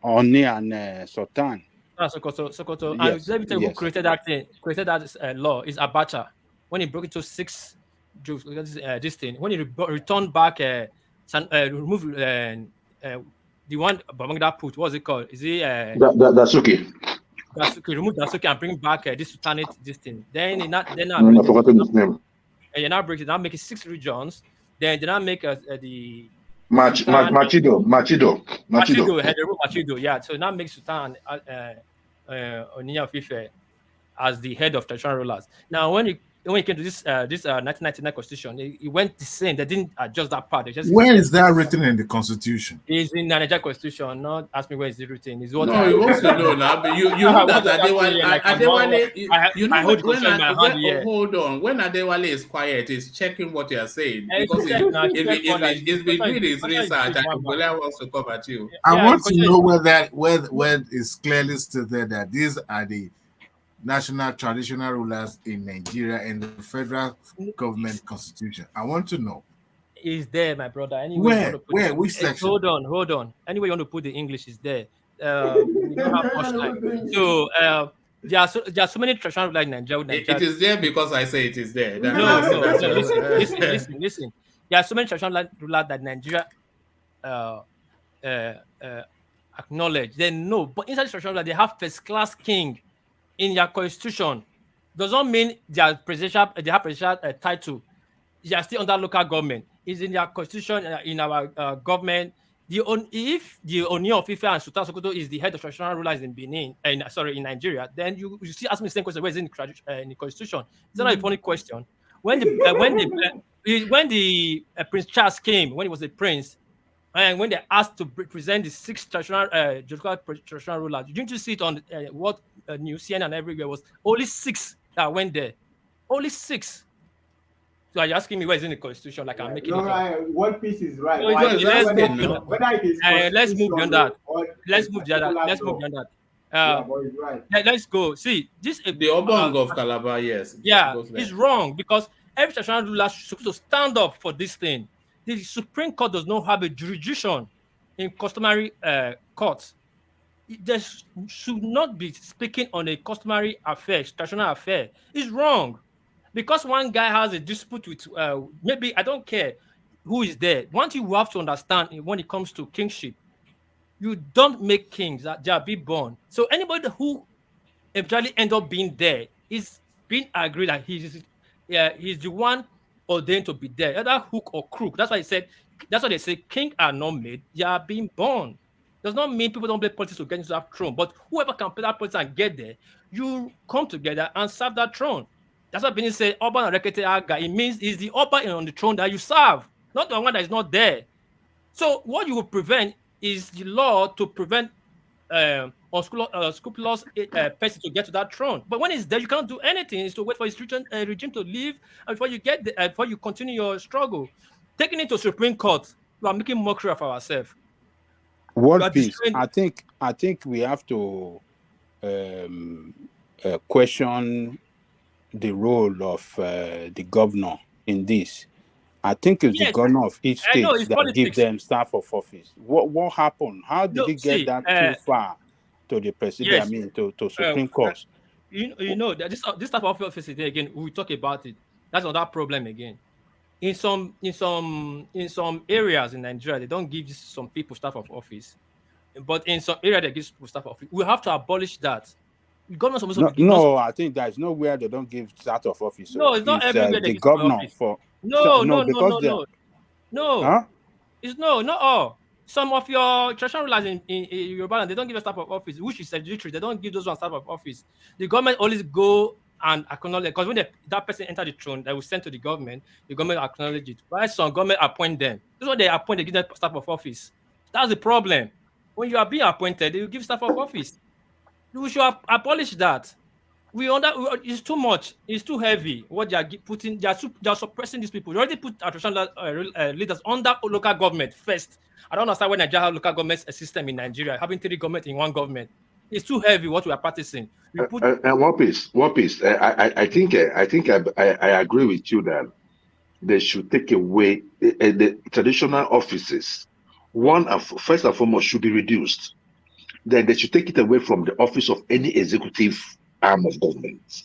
Oni and Sultan. Sokoto. Yes. And let me tell you who created that thing. Created that law is Abacha. When he broke into 6 this thing, when he returned back, removed the one Babangida put, what's it called? Is it That's okay. Remove Dasuki and bring back this sultanate, this thing. Then they not I've forgotten his name. and you now break it, now make it 6 regions. Then they now make the Machido. Machido, yeah. So now make Sultan Oniya of Ife as the head of traditional rulers. Now, when it came to this 1999 constitution, it went the same. They didn't adjust that part. They just Where is that written in the constitution? It's in the Nigeria constitution. Not ask me where is it written. It's what no, you want to know now. But you know that Adewale, hold on. When Adewale is quiet, he's checking what you are saying because he's been doing his research and Adewale wants to come at you. I want to know where it's clearly stated that these are the national traditional rulers in Nigeria and the federal government constitution. I want to know. Is there, my brother? Anyway, where? Which section? Hold on. Anyway, you want to put the English is there. We don't have much time. So there are so many traditional rulers in Nigeria. It is there because I say it is there. No. Listen. There are so many traditional rulers that Nigeria acknowledge. They know, but inside traditional rulers, they have first-class king in their constitution. Does not mean they have presidential title. They are still under local government. It's in their constitution, in our government. If the Ooni of Ife and Sultan Sokoto is the head of traditional rulers in Benin, in Nigeria, then you still ask me the same question. Where is it in the constitution? It's not a funny question. When the Prince Charles came, when he was a prince, and when they asked to present the 6 traditional rulers, didn't you see it on what news CNN and everywhere was only 6 that went there, only 6. So are you asking me where is in the constitution? Like I'm making it up. One piece is right. No, let's move beyond that. Let's move beyond that. Let's go. See, this the Obong of Calabar, yes. Yeah, it's wrong because every traditional ruler is supposed to stand up for this thing. The Supreme Court does not have a jurisdiction in customary courts. They should not be speaking on a customary affair, traditional affair. It's wrong. Because one guy has a dispute with maybe, I don't care who is there. One thing you have to understand when it comes to kingship, you don't make kings that they are being born. So anybody who eventually end up being there is being agreed that he's the one ordained to be there, either hook or crook. That's why they say kings are not made, they are being born. Does not mean people don't play politics to get into that throne, but whoever can play that politics and get there, you come together and serve that throne. That's what Benin said, Oba and Rekete Aga. It means it's the Oba on the throne that you serve, not the one that is not there. So what you will prevent is the law to prevent unscrupulous person to get to that throne. But when it's there, you can't do anything. It's to wait for his regime to leave, and before you get there, before you continue your struggle. Taking it to Supreme Court, we are making mockery of ourselves. One piece, I think we have to question the role of the governor in this. I think it's the governor of each state that give them staff of office. What happened? How did he get that too far to the president? Yes. I mean, to Supreme Court. You know that this type of office again. We talk about it. That's another problem again. In some areas in Nigeria, they don't give some people staff of office, but in some areas they give people staff of office. We have to abolish that. I think there's nowhere they don't give staff of office. So no, it's not everywhere they give governor office. No. Huh? It's not all. Some of your traditional rulers in Yoruba, they don't give a staff of office, which is hereditary. They don't give those one staff of office. The government always go and acknowledge, because when that person enter the throne, they will send to the government acknowledge it. Why some government appoint them? This is what they appoint, they give them staff of office. That's the problem. When you are being appointed, they will give staff of office. We should abolish that. It's too much. It's too heavy. What they are putting, they are suppressing these people. They already put our traditional leaders under local government first. I don't understand why Nigeria has local government system in Nigeria, having 3 governments in one government. It's too heavy. What we are practicing. One piece. I think I agree with you that they should take away the traditional offices. First and foremost, should be reduced. Then they should take it away from the office of any executive arm of government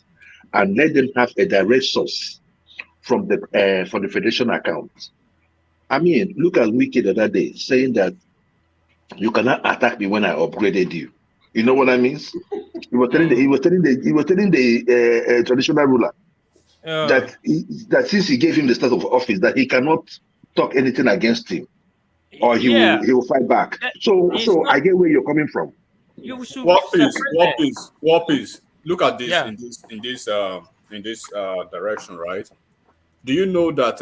and let them have a direct source from the federation account. I mean, look at Wiki the other day saying that You cannot attack me when I upgraded you. You know what I mean? He was telling the traditional ruler that since he gave him the state of office, that he cannot talk anything against him, or he will fight back. So I get where you're coming from. You should What is? Look at this Yeah. in this direction, right? Do you know that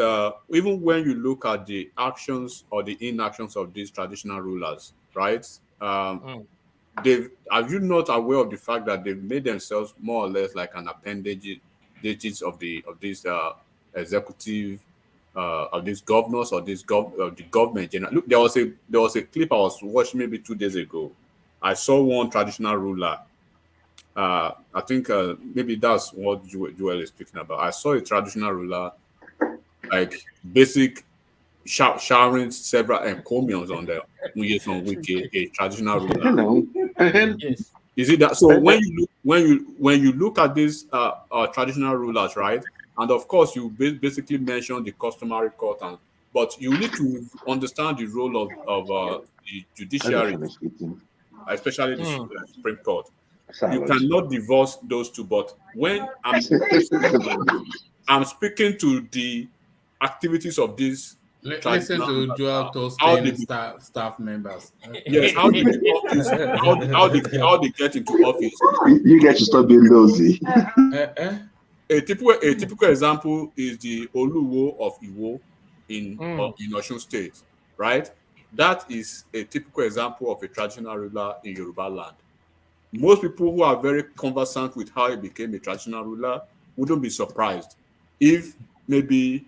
even when you look at the actions or the inactions of these traditional rulers, right? Are you not aware of the fact that they've made themselves more or less like an appendage of these executive of these governors or of the government general? Look, there was a clip I was watching maybe 2 days ago. I saw one traditional ruler. I think maybe that's what Joel is speaking about. I saw a traditional ruler, like basic showering several encomiums on the a traditional ruler. Yes. Is it that? So when you look at these traditional rulers, right? And of course, you basically mention the customary court, but you need to understand the role of the judiciary, especially the Supreme Court. You cannot divorce those two. But when I'm speaking to the activities of these Listen to Joel Tostin staff members. Yes, how they get into office. You get to stop being nosy. A typical example is the Oluwo of Iwo in Osun State, right? That is a typical example of a traditional ruler in Yoruba land. Most people who are very conversant with how he became a traditional ruler wouldn't be surprised if maybe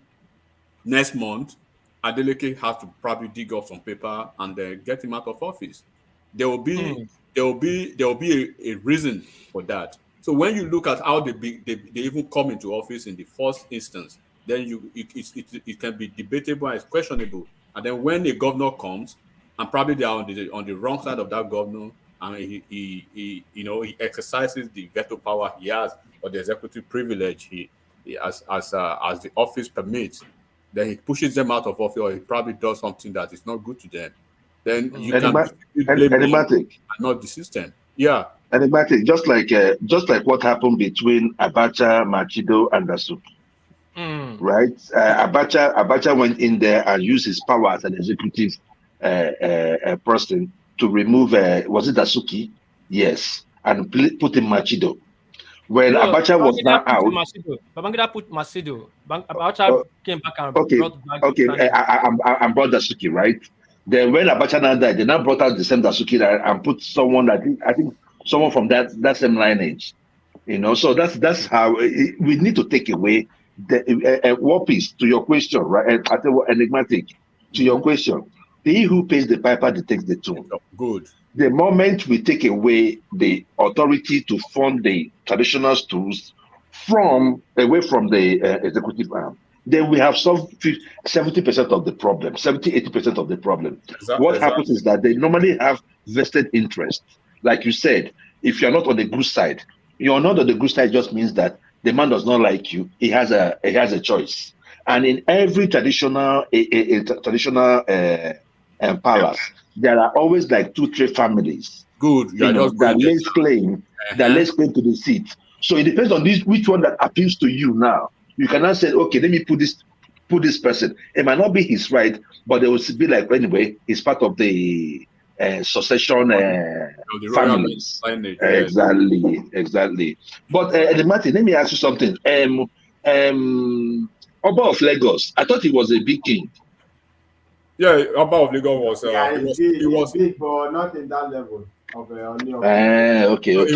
next month Adeleke has to probably dig up some paper and get him out of office. There will be a reason for that. So when you look at how they even come into office in the first instance, then it can be debatable and it's questionable. And then when a governor comes, and probably they are on the wrong side of that governor, and he exercises the veto power he has or the executive privilege as the office permits, then he pushes them out of office or he probably does something that is not good to them. Then you can blame them and not the system. Yeah. Enigmatic, just like what happened between Abacha, Machido, and Dasuki. Right? Abacha went in there and used his power as an executive person to remove, was it Dasuki? Yes. And put in Machido. When Abacha was now out. Babangida put Macedo. Abacha came back and brought back. I'm brought Dasuki, right? Then when Abacha now died, they now brought out the same Dasuki and put someone I think someone from that same lineage. So that's how we need to take away the what piece to your question, right? I think enigmatic to your question. He who pays the piper takes the tune. Good. The moment we take away the authority to fund the traditional schools away from the executive arm, then we have solved 70% of the problem, 70-80% of the problem. What happens is that they normally have vested interest. Like you said, if you're not on the good side, you're not on the good side just means that the man does not like you. He has a choice. And in every traditional palace, there are always like 2-3 families. Good. That lays claim to the seat. So it depends on which one that appeals to you now. You cannot say, okay, let me put this person. It might not be his right, but it will be like, anyway, he's part of the succession families. Exactly. But Martin, let me ask you something. Oba of Lagos, I thought he was a big king. Yeah, Oba of Lagos was. He was big, but not in that level of okay. He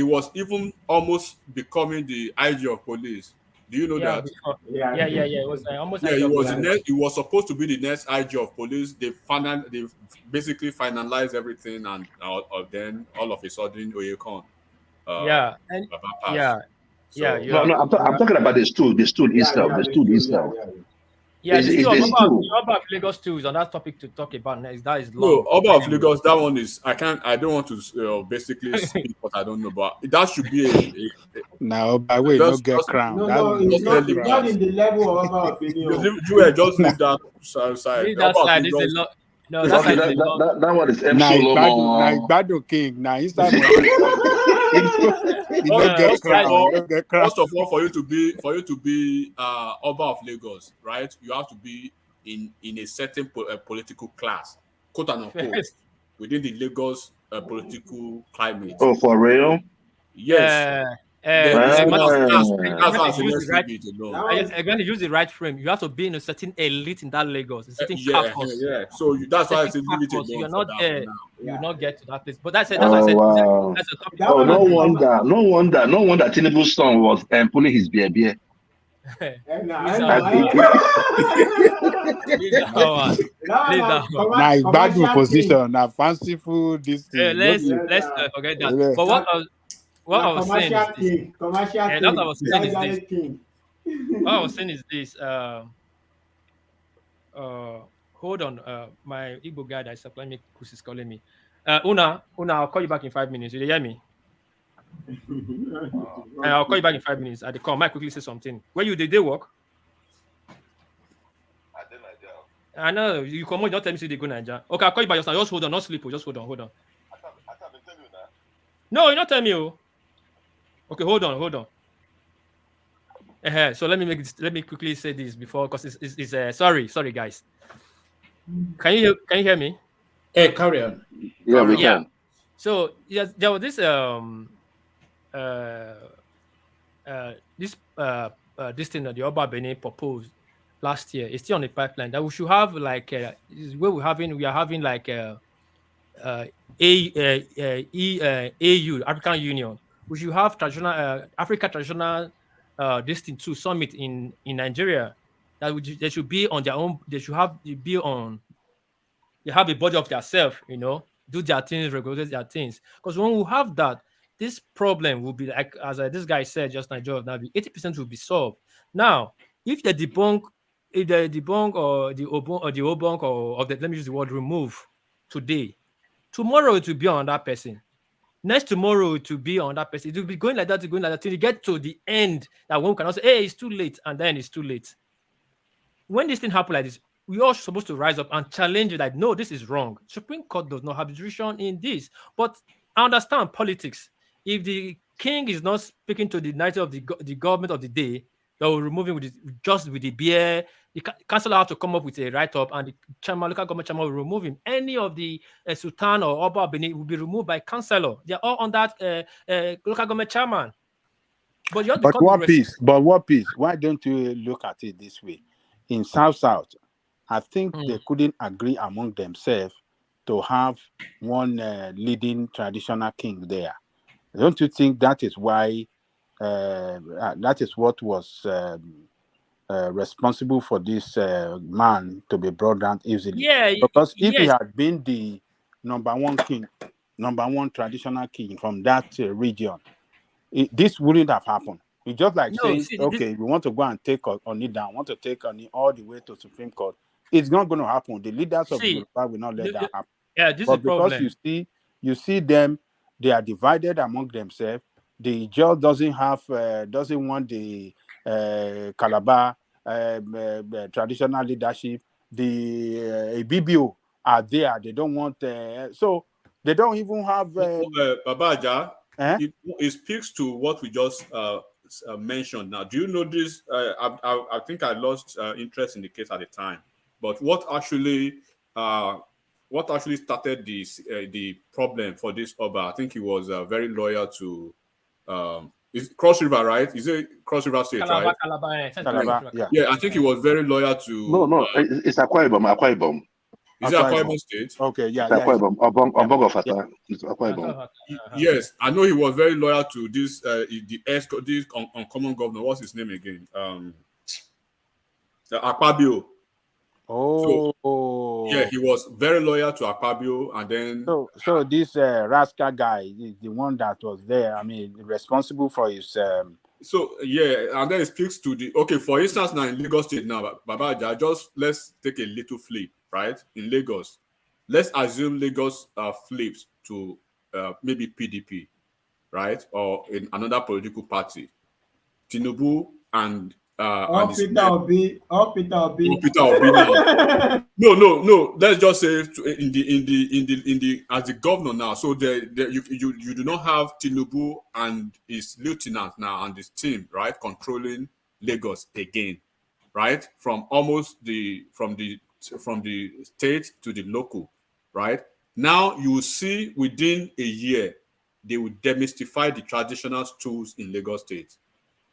was even almost becoming the IG of police. Do you know that? Yeah. It was almost. Yeah, he was supposed to be the next IG of police. They basically finalized everything, and then all of a sudden, Oyekon. I'm talking about the stool itself. Yeah, the Oba of Lagos too is on that topic to talk about next. That is long. No, Oba of Lagos, that one is I don't want to basically speak what I don't know, but that should be now by way not get crown. It's not in the level of our opinion. You just leave that side. Leave that side. This is a lot. No, that's Okay, like the that one is M. Naibado King. Now inside money, you don't get crown. You don't get crown. First of all, for you to be Oba of Lagos, right? You have to be in a certain political class, quote unquote, within the Lagos political climate. Oh, for real? Yes. Then I'm that's going how to use the right. I'm going to use the right frame. You have to be in a certain elite in that Lagos, a certain caucus. So that's why I say leave it Caucus. alone You're for not that there. for now. You will not get to that place. But that's it. That's why I Oh said wow! that's a topic. Oh, no wonder Tinubu's son was pulling his beer. Naibado position. Now fanciful this thing. Let's forget that. But what I was saying is this. Commercial What I king. was saying is this. King. What I was saying is this. Hold on. My Igbo guy that supplying me is calling me. Una, I'll call you back in 5 minutes. You hear me? I'll call you back in 5 minutes. At the call, Mike quickly say something. Where you did they work? I know you come on. Don't tell me they go Nigeria. Okay, I'll call you back. Just hold on. Not sleep. Just hold on. No, you're not telling me. Okay, hold on. So let me quickly say this before, because it's sorry guys. Can you hear me? Hey, carry on. Yeah, we can. So yes, there was this this thing that the Oba Benin proposed last year. It's still on the pipeline that we should have like where we are having like AU, African Union. We should have traditional Africa traditional this thing too summit in Nigeria. They should be on their own. They should have be on. They have a body of themselves, do their things, regulate their things. Because when we have that, this problem will be like, as this guy said just now, 80% will be solved. Now, if the debunk or the obunk or let me use the word remove today, tomorrow it will be on that person. Next tomorrow it will be on that person. It will be going like that, till you get to the end that one cannot say, hey, it's too late, and then it's too late. When this thing happen like this, we all supposed to rise up and challenge it. Like, no, this is wrong. Supreme Court does not have jurisdiction in this. But I understand politics. If the king is not speaking to the night of the government of the day, they will remove him just with the beer. The council have to come up with a write-up, and the local government chairman will remove him. Any of the Sultan or Oba Benin will be removed by councillor. They are all on that local government chairman. But what peace? Why don't you look at it this way? In South, I think they couldn't agree among themselves to have one leading traditional king there. Don't you think that is why that is what was responsible for this man to be brought down easily? Yeah, because if he had been the number one traditional king from that region, this wouldn't have happened. It's just like saying, we want to go and take Oni down, want to take Oni all the way to Supreme Court. It's not going to happen. The leaders of the Yoruba will not let that happen. Yeah, this but is because problem. you see them, they are divided among themselves. The judge doesn't want the Calabar traditional leadership. The BBO are there. They don't want so they don't even have Babaja. It speaks to what we just mentioned. Now, do you know this? I think I lost interest in the case at the time. But what actually started the problem for this Oba? I think he was very loyal to is Cross River, right? Is it Cross River State, right? Calabar, yeah. Yeah, I think he was very loyal to. No, it's Akwa Ibom. Is it Akwa Ibom State? Okay, yeah. Akwa Ibom. Obong of Ata. It's Akwa Ibom. Yes, I know he was very loyal to this this uncommon governor. What's his name again? Akpabio. Oh, yeah, he was very loyal to Akpabio, and then so this rascal guy is the one that was there. I mean, responsible for his. So yeah, and then it speaks to the for instance, now in Lagos State now, Babaja, just let's take a little flip, right? In Lagos, let's assume Lagos flips to maybe PDP, right, or in another political party. Tinubu and and his Peter Obi. Peter Obi now. No. Let's just say in the as the governor now. So you do not have Tinubu and his lieutenant now and his team, right, controlling Lagos again, right, from the state to the local, right. Now you will see within a year they will demystify the traditional stools in Lagos State.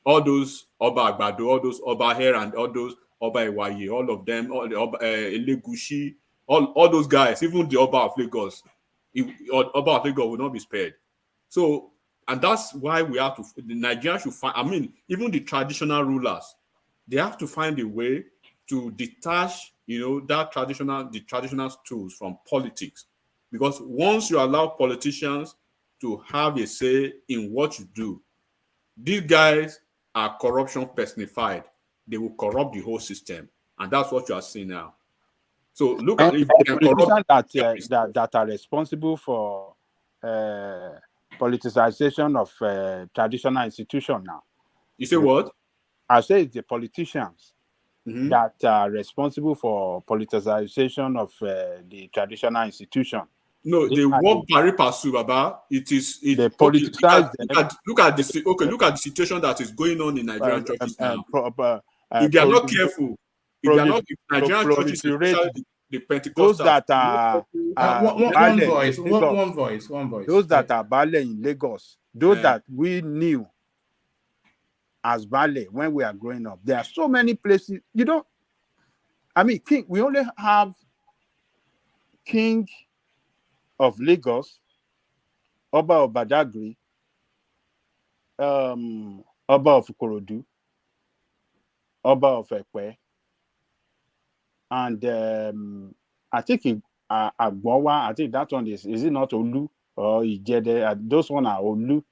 All those Oba Agbado, all those Oba Hair, and all those Oba Iwaye, all of them, all the Oba Elegushi, all those guys, even the Oba of Lagos, Oba of Lagos will not be spared. So, and that's why we have to, the Nigeria should find, I mean, even the traditional rulers, they have to find a way to detach, the traditional stools from politics. Because once you allow politicians to have a say in what you do, these guys are corruption personified. They will corrupt the whole system, and that's what you are seeing now. So look at if they politicians that are responsible for politicization of traditional institution now. You say what? I say it's the politicians that are responsible for politicization of the traditional institution. No, they work pari passu, Baba. They politicize them. Look at the situation that is going on in Nigerian churches now. If they are not careful, if Nigerian churches, especially the Pentecostals, those that are one voice. Those that are Bale in Lagos, those that we knew as Bale when we are growing up. There are so many places. We only have King of Lagos, Oba of Badagry, Oba of Ikorodu, Oba of Ekwe, and I think Agbowa, I think that one is it not Olu or Ijede? Those one are Olu.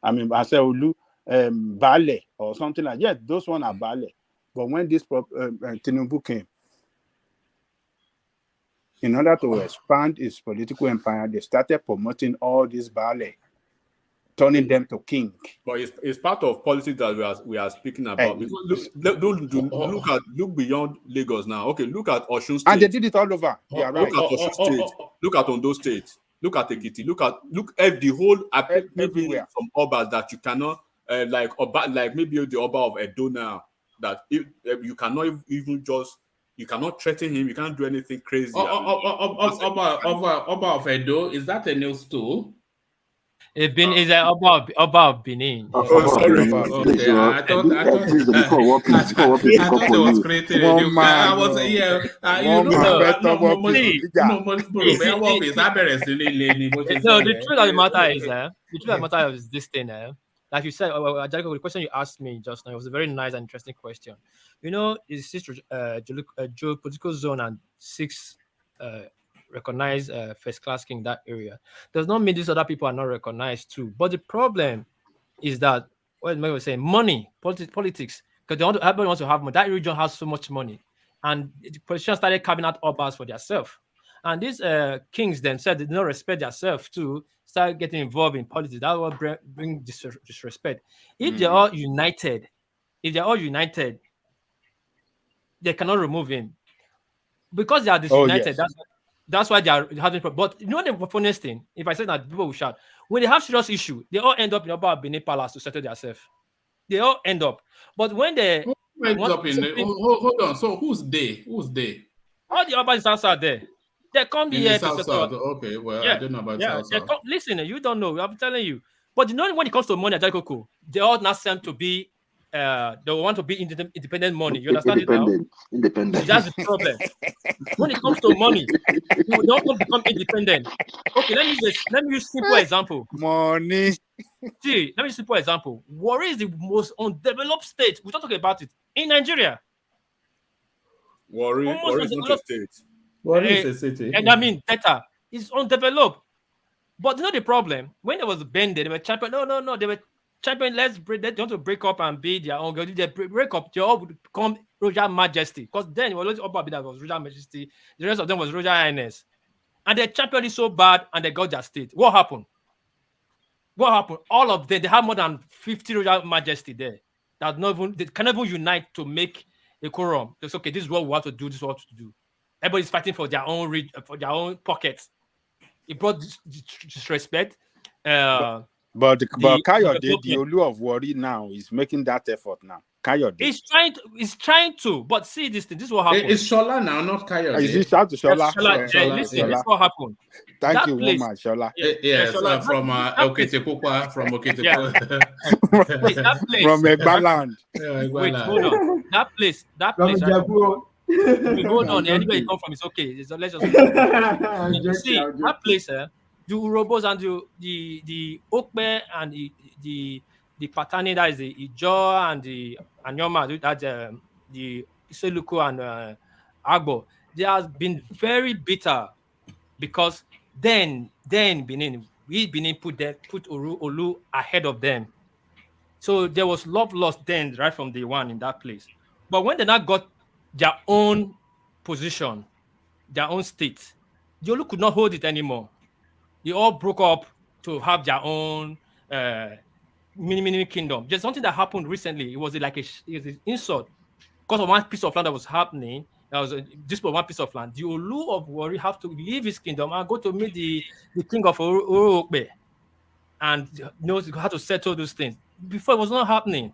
I say Olu, Bale or something like that. Yes, those one are Bale. But when this Tinubu came, in order to expand its political empire, they started promoting all these Bale, turning them to king. But it's part of politics that we are speaking about. Because look beyond Lagos now. Okay, look at Osun State. And they did it all over. Yeah, right. Look at Osun State. Look at Ondo State. Look at Ekiti. Look at the whole. Maybe some Obas that you cannot like maybe the Oba of Edo now, that you cannot even just. You cannot threaten him. You can't do anything crazy. Oba of Edo, is that a new stool? Is an Oba of Benin. Sorry. Okay, I thought it was created a new guy. I was the truth of the matter is this thing. Like you said, the question you asked me just now, it was a very nice and interesting question. Is this geopolitical zone and 6 recognized first-class king in that area does not mean these other people are not recognized too. But the problem is that, what I was saying, money, politics, because everybody wants to have money. That region has so much money. And the politicians started carving out Obas for themselves. And these kings themselves did not respect themselves too, start getting involved in politics. That will bring disrespect. If they're all united, they cannot remove him. Because they are disunited, that's why they are having problems. But the funniest thing, if I say that, people will shout. When they have serious issue, they all end up in Oba Benin Palace to settle themselves. They all end up. But when they hold on. So who's they? All the Obas outside there. They come here to settle. Okay, well, I don't know about South. Listen, you don't know. I'm telling you. But when it comes to money at Jaikoko, they all now seem to be they want to be independent money. You understand it now? Independent. That's the problem. When it comes to money, you don't want to become independent. Okay, let me use simple example. Money. See, let me use simple example. Warri is the most undeveloped state. We're not talking about it in Nigeria. Warri is not a state. Warri is a city. And I mean, data is undeveloped. But the problem, when there was Bende, they were champion. No, they were champion. They want to break up and be their own. They break up, they all would become Royal Majesty. Because then it was Oba that was Royal Majesty. The rest of them was Royal Highness. And they championed it so bad and they got their state. What happened? All of them, they have more than 50 Royal Majesty there. that not even they can't even unite to make a quorum. It's okay. This is what we want to do. This is what to do. Everybody's fighting for their own for their own pockets. It brought disrespect. But Kayode, the development. Olu of Wari now is making that effort now. Kayode. He's trying to, but see this thing. This is what happened. It's Shola now, not Kayode. Is it shout to Shola? Listen, this is what happened. Thank that you, place, woman, Shola. Yes, Shola, from Okete-Kukwa, from Okete-Kukwa. That place. From Egbaland. Wait, hold on. That place. From Jabu. Hold on. Anywhere you come from, it's okay. So let's just see that place. The Urobos and the Okpe and the Patani, that is the Ijo and the Anyoma, that the Iseluko and Agbo, they have been very bitter because then Benin put Olu ahead of them. So there was love lost then right from day one in that place. But when they now got their own position, their own state, the Olu could not hold it anymore. They all broke up to have their own mini kingdom. There's something that happened recently. It was like an insult because of one piece of land that was happening. There was this was one piece of land. The Olu of Wari have to leave his kingdom and go to meet the king of Urokbe, and knows how to settle those things. Before it was not happening.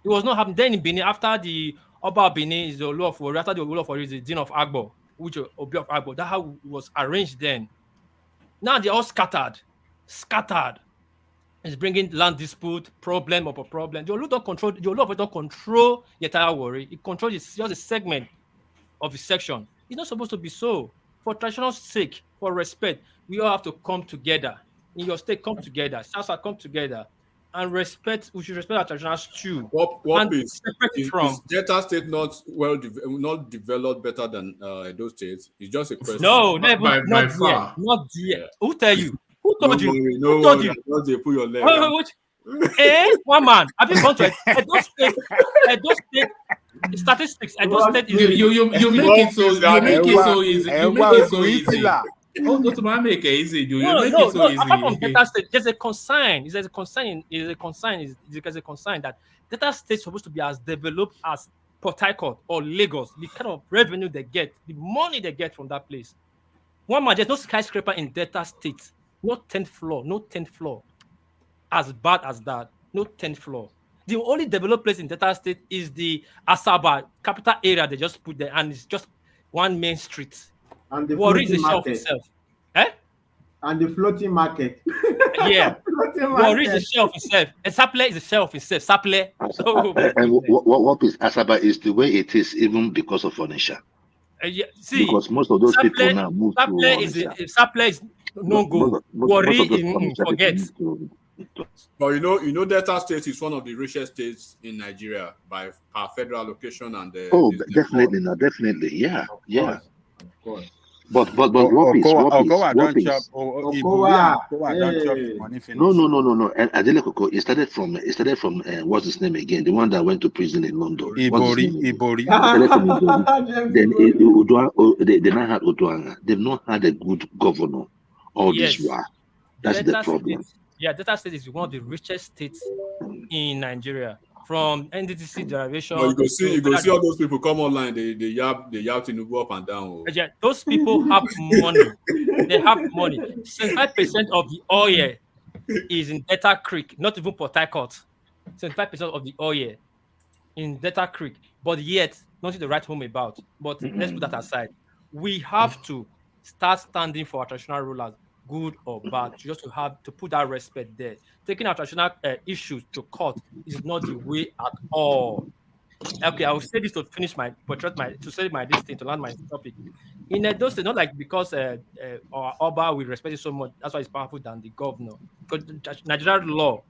It was not happening. Then in Benin, after the Oba Benin is the Olu of Wari, after the Olu of Wari is the Dean of Agbo, which Obi of Agbo. That's how it was arranged then. Now they're all scattered. It's bringing land dispute, problem upon problem. The Olu don't control the entire Wari. It controls just a segment of the section. It's not supposed to be so. For traditional sake, for respect, we all have to come together. In your state, come together. South come together and respect. We should respect our traditional stew. What is Delta State not developed better than those states? It's just a question. No, not far. Not yet. Who tell you? Who told you? Who told you? They put your leg. One man. Have you gone to Edo State? Statistics. Edo State is you make it so easy. You make it so easy. Oh, not to make it easy. You make it so easy. Apart from Delta State, there's a consign. There's a consign that Delta State is supposed to be as developed as Port Harcourt or Lagos. The kind of revenue they get, the money they get from that place. One man, there's no skyscraper in Delta State. No 10th floor. As bad as that. No 10th floor. The only developed place in Delta State is the Asaba capital area they just put there, and it's just one main street. And the Wari is the floating shelf market. itself. And the floating market. Yeah. Wari is the shelf itself. And Saple is the shelf itself. Saple. And what is Asaba is the way it is, even because of Onisha. Yeah. See, because most of those people now move to Onisha. Saple is no go. Wari is forget. But you know, Delta State is one of the richest states in Nigeria by per federal location and definitely, yeah. Of course. But what is Okowa No. Adele Koko, it started from what's his name again? The one that went to prison in London. Ibori. Then they now had Oduanga. They've not had a good governor all this while. That's the problem. Delta State is one of the richest states in Nigeria. From NDTC derivation. But you go see all those people come online. They yap Tinubu up and down. Yeah, those people have money. They have money. 75% of the oil is in Delta Creek, not even Port Harcourt. 75% of the oil in Delta Creek, but yet nothing to write home about. But let's put that aside. We have to start standing for our traditional rulers, good or bad, just to put that respect there. Taking our traditional issues to court is not the way at all. Okay, I will say this to finish to land my topic. In those states, not like because our Oba we respect it so much, that's why it's powerful than the governor. Because the Nigerian law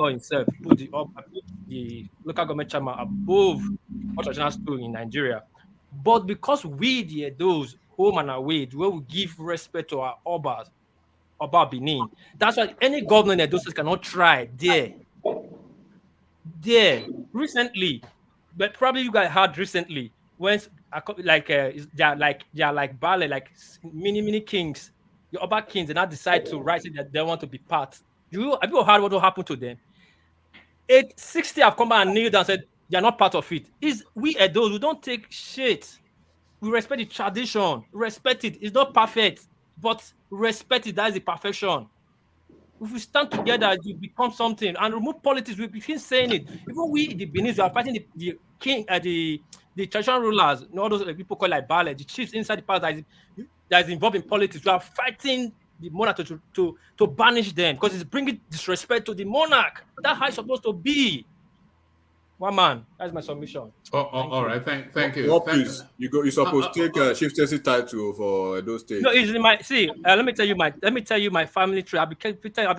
itself put the local government chairman above all traditional school in Nigeria. But because we those home and away, the way we give respect to our Obas, Oba Benin, that's why any governor in those states cannot try there recently, but probably you guys heard recently when they are like ballet, like mini kings, the Oba kings, and now decide to write it that they want to be part. Have you heard what will happen to them? 60 have come out and kneeled and said they're not part of it. We are those who don't take shit. We respect the tradition. Respect it. It's not perfect, but respect it. That is the perfection. If we stand together, you become something and remove politics. We begin saying it. Even we, the Benin, we are fighting the king, the traditional rulers, all those people call like Bale, the chiefs inside the palace that is involved in politics. We are fighting the monarch to banish them because it's bringing disrespect to the monarch. That's how it's supposed to be. One man. That's my submission. All right. Thank you. What please? You're supposed to take a chieftaincy title for those states. No, it's in my let me tell you my family tree. I'll be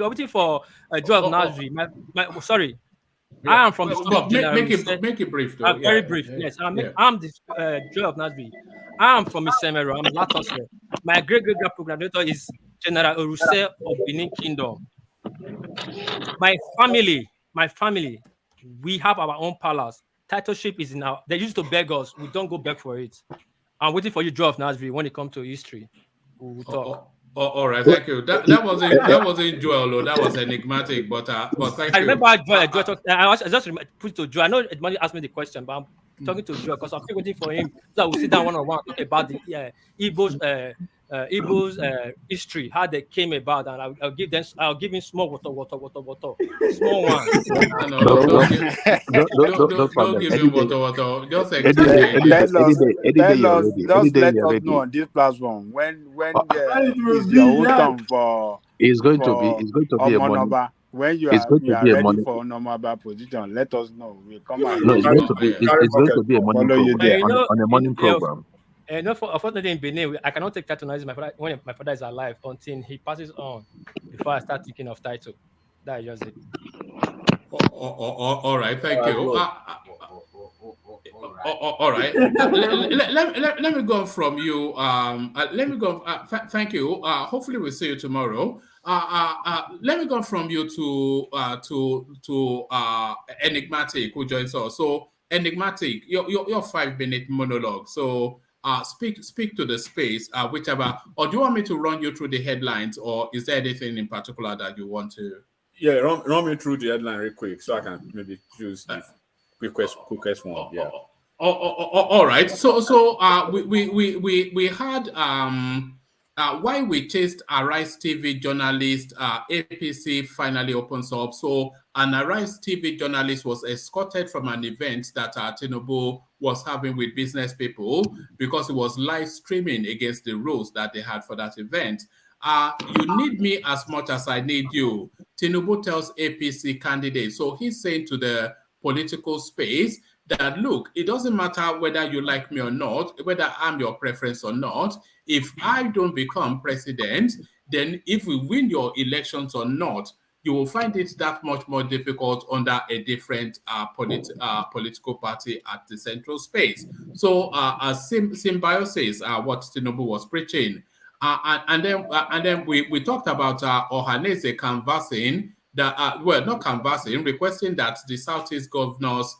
waiting for a job of Nazri. Sorry. Yeah. I am from the make it brief though. Very brief. Yes. I'm the Joy of Nazri. I am from Isemero. I'm Latose. My great grandpa is General Oruse of Benin Kingdom. My family, we have our own palace. Titleship is in our. They used to beg us. We don't go beg for it. I'm waiting for you, Joe of Nasby, when it comes to history. We'll talk. All right, thank you. That wasn't Joel, though. That was enigmatic, but thank you. I remember Joel talked. I just put it to Joe. I know Edmani asked me the question, but I'm talking to Joe because I'm still waiting for him. So we'll sit down one-on-one talk about the Igbo's history, how they came about, and I'll give him small water, small one. Don't give him water. Just let us know on this platform when is your own time for. It's going to be a morning. When you are ready for Onomaba position, let us know. We'll come out. No, it's going to be a morning program on a morning program. Unfortunately, in Benin, I cannot take title when my father is alive until he passes on before I start thinking of title. That is just it. All right, thank you. All right. Let me go from you. Let me go. Thank you. Hopefully, we'll see you tomorrow. Let me go from you to Enigmatic, who joins us. So, Enigmatic, your 5-minute monologue. So, speak to the space, whichever. Or do you want me to run you through the headlines, or is there anything in particular that you want to? Yeah, run me through the headline real quick so I can maybe choose the quickest one. Yeah. All right. So we had why we chased Arise TV journalist, APC finally opens up. So an Arise TV journalist was escorted from an event that Tinubu was having with business people because it was live streaming against the rules that they had for that event. You need me as much as I need you. Tinubu tells APC candidates. So he's saying to the political space that, look, it doesn't matter whether you like me or not, whether I'm your preference or not. If I don't become president, then if we win your elections or not, you will find it that much more difficult under a different political party at the central space. So symbiosis, what Tinubu was preaching. And then we talked about Ohanese canvassing, requesting that the Southeast governors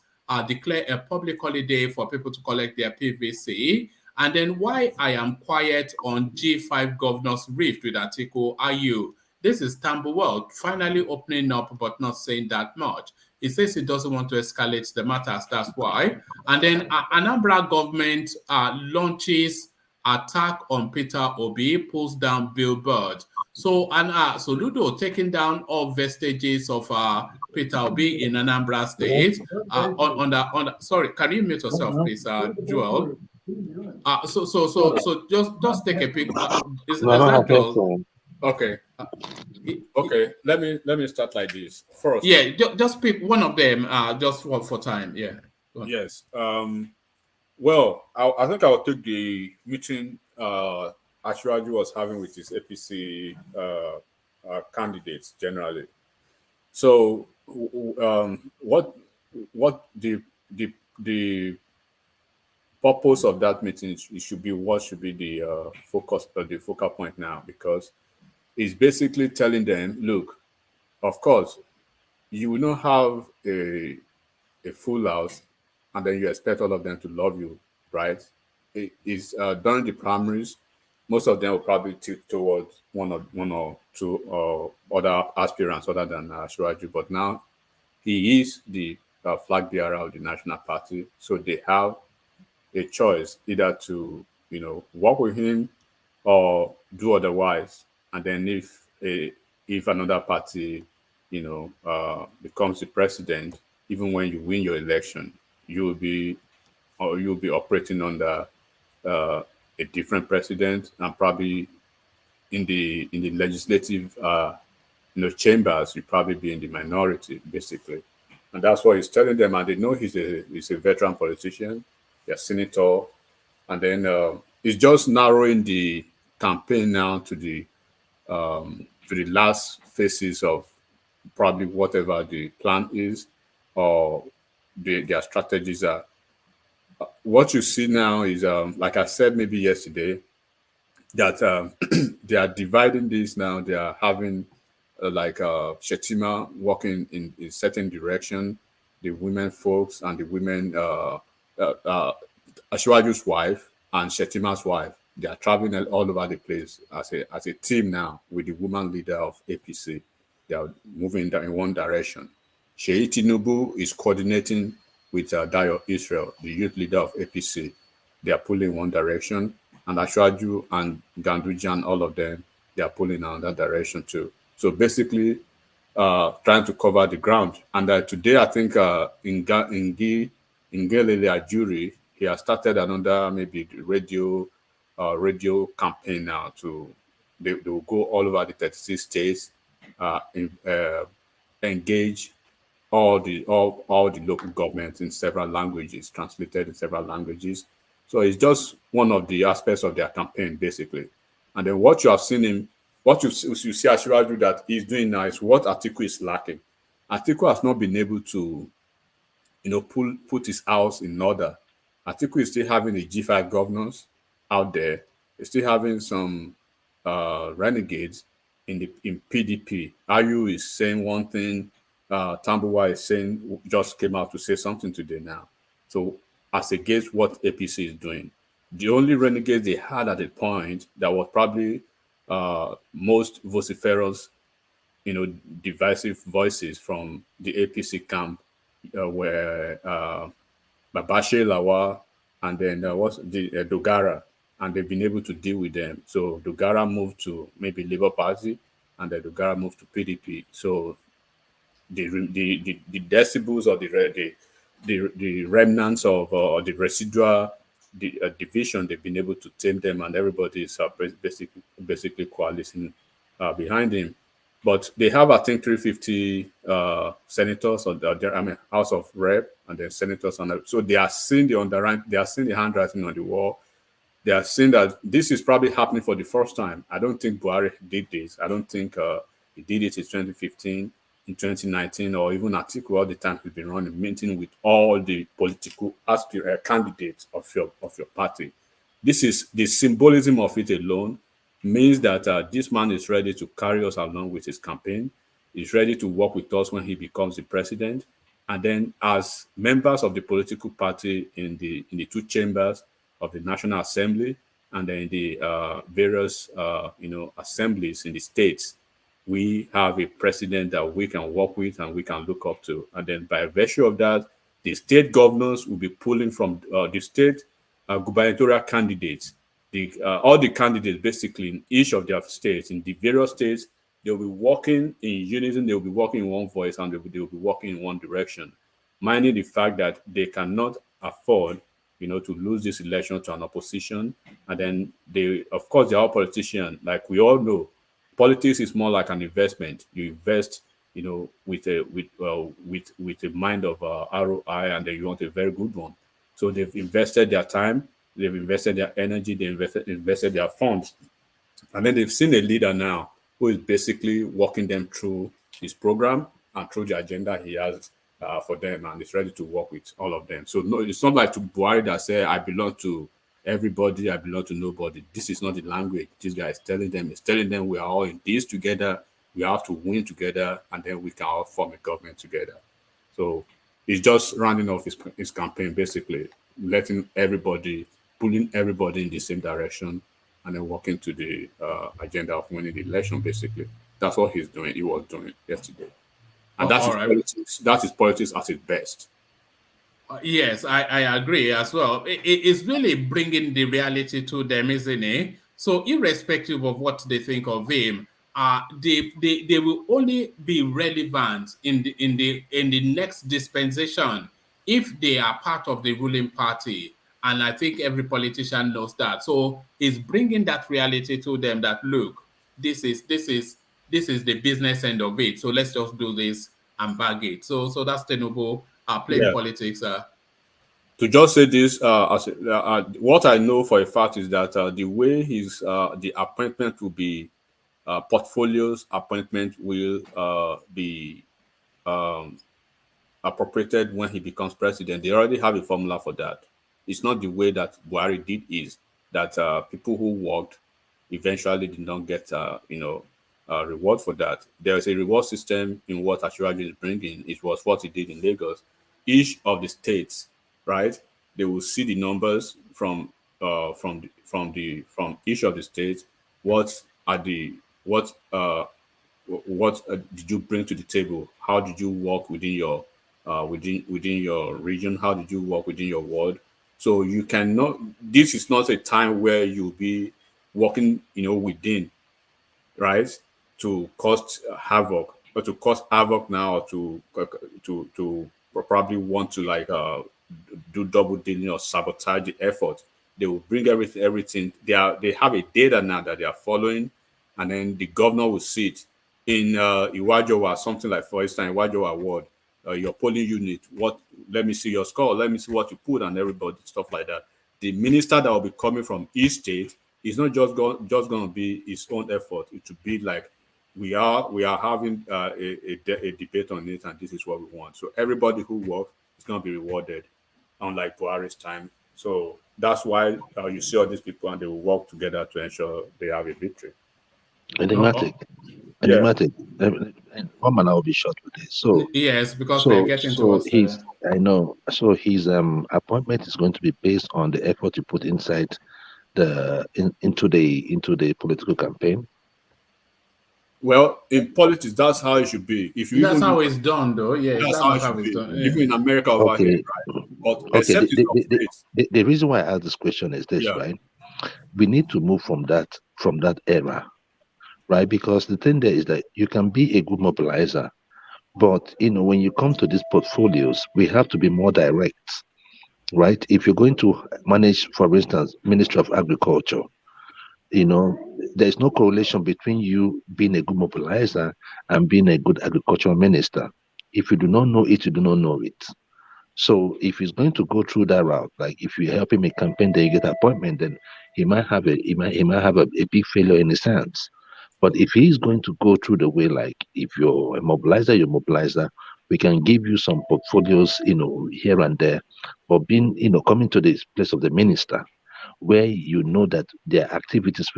declare a public holiday for people to collect their PVC. And then why I am quiet on G5 governors rift with Atiku Ayu. This is Tambuwal finally opening up but not saying that much. He says he doesn't want to escalate the matters, that's why. And then Anambra government launches attack on Peter Obi, pulls down Billboards. So Soludo taking down all vestiges of Peter Obi in Anambra State. Sorry, can you mute yourself, please, Joel? So just take a pic. Is that Joel? Okay. Okay. Let me start like this first. Yeah, just pick one of them. Just for time. Yeah. Yes. Well, I think I'll take the meeting Ashwaju was having with his APC candidates generally. So, what the purpose of that meeting should be? What should be the focus or the focal point now? Because it's basically telling them, look, of course, you will not have a full house, and then you expect all of them to love you, right? It is during the primaries, most of them will probably tilt towards one or two other aspirants other than Shuraju. But now he is the flag bearer of the national party. So they have a choice either to, work with him or do otherwise. And then if another party, becomes the president, even when you win your election, you'll be operating under a different president, and probably in the legislative chambers, you probably be in the minority basically. And that's what he's telling them. And they know he's a veteran politician, a senator, and then he's just narrowing the campaign now to the last phases of probably whatever the plan is, or their strategies are. What you see now is, like I said maybe yesterday, that they are dividing this now. They are having Shetima walking in a certain direction, the women folks and the women, Ashwaju's wife and Shetima's wife. They are traveling all over the place as a team now with the woman leader of APC. They are moving in one direction. Sheyi Tinubu is coordinating with Dayo Israel, the youth leader of APC. They are pulling in one direction, and Ashwaju and Gandujan, all of them, they are pulling in that direction too. So basically, trying to cover the ground. And today, I think Ngelele Ajuri, he has started another maybe radio campaign now. They will go all over the 36 states, engage all the local governments in several languages, translated in several languages. So it's just one of the aspects of their campaign, basically. And then what you have seen him, what you see Ashwaju that he's doing now is what Atiku is lacking. Atiku has not been able to, put his house in order. Atiku is still having the G5 governors out there. He's still having some renegades in PDP. Ayu is saying one thing. Tambuwa is saying, just came out to say something today now. So as against what APC is doing, the only renegades they had at the point that was probably most vociferous, divisive voices from the APC camp were Babashe Lawa and then what's the Dogara, and they've been able to deal with them. So Dogara moved to maybe Labour Party, and then Dogara moved to PDP. So the decibels or the remnants of the residual division, they've been able to tame them, and everybody is basically coalescing behind him. But they have, I think, 350 senators, House of Rep, and then senators on it. So they are seeing the handwriting on the wall. They are seeing that this is probably happening for the first time. I don't think Buhari did this. I don't think he did it in 2015, in 2019, or even Atiku. All the time he's been running meeting with all the political candidates of your party. This is the symbolism of it alone means that this man is ready to carry us along with his campaign. He's ready to work with us when he becomes the president. And then as members of the political party in the two chambers of the National Assembly and then the various assemblies in the states, we have a president that we can work with and we can look up to. And then by virtue of that, the state governors will be pulling from the state gubernatorial candidates. All the candidates basically in each of their states, in the various states, they'll be working in unison, they'll be working in one voice, and they'll be working in one direction, minding the fact that they cannot afford to lose this election to an opposition. And then of course, they're all politicians. Like we all know, politics is more like an investment. You invest, with a mind of ROI, and then you want a very good one. So they've invested their time, they've invested their energy, they invested their funds, and then they've seen a leader now who is basically walking them through his program and through the agenda he has for them, and is ready to work with all of them. So no, it's not like to Buhari that say, I belong to everybody, I belong to nobody. This is not the language this guy is telling them. He's telling them we are all in this together, we have to win together, and then we can all form a government together. So he's just rounding off his campaign, basically pulling everybody in the same direction, and then working to the agenda of winning the election. Basically, that's what he's doing. He was doing yesterday. And politics. That is politics at its best. Yes, I agree as well. It's really bringing the reality to them, isn't it? So irrespective of what they think of him, they will only be relevant in the next dispensation if they are part of the ruling party. And I think every politician knows that. So he's bringing that reality to them that, look, this is the business end of it. So let's just do this and bag it. So that's Tinubu playing politics. To just say this, what I know for a fact is that the way the appointment will be, portfolios appointment will be appropriated when he becomes president. They already have a formula for that. It's not the way that Buhari did, is that people who worked eventually did not get reward for that. There is a reward system in what Ashuraju is bringing. It was what he did in Lagos. Each of the states, right? They will see the numbers from each of the states. What did you bring to the table? How did you work within your within your region? How did you work within your ward? So you cannot. This is not a time where you'll be working, within, right, to cause havoc, or to cause havoc now, or to probably want to do double dealing or sabotage the effort. They will bring everything. They have a data now that they are following, and then the governor will see it in Iwajowa, something like, for instance, Iwajowa ward, your polling unit. Let me see your score. Let me see what you put, and everybody, stuff like that. The minister that will be coming from each state is not just going to be his own effort. It should be like, we are having a debate on it, and this is what we want. So everybody who works is going to be rewarded, unlike Buhari's time. So that's why you see all these people, and they will work together to ensure they have a victory. Enigmatic. One man, I will be short with this. So yes, because we're getting towards. I know. So his appointment is going to be based on the effort you put inside into the political campaign. Well, in politics, that's how it should be. That's how it's done, though. Yeah, that's how it should be. Done. Even in America over here, right? But except the reason why I ask this question is this, right? We need to move from that era, right? Because the thing there is that you can be a good mobilizer, but when you come to these portfolios, we have to be more direct, right? If you're going to manage, for instance, Ministry of Agriculture, there's no correlation between you being a good mobilizer and being a good agricultural minister. If you do not know it, you do not know it. So if he's going to go through that route, like if you help him a campaign, then you get an appointment, then he might have a big failure in a sense. But if he's going to go through the way, like if you're a mobilizer, we can give you some portfolios, here and there, but being, coming to this place of the minister, where that their activities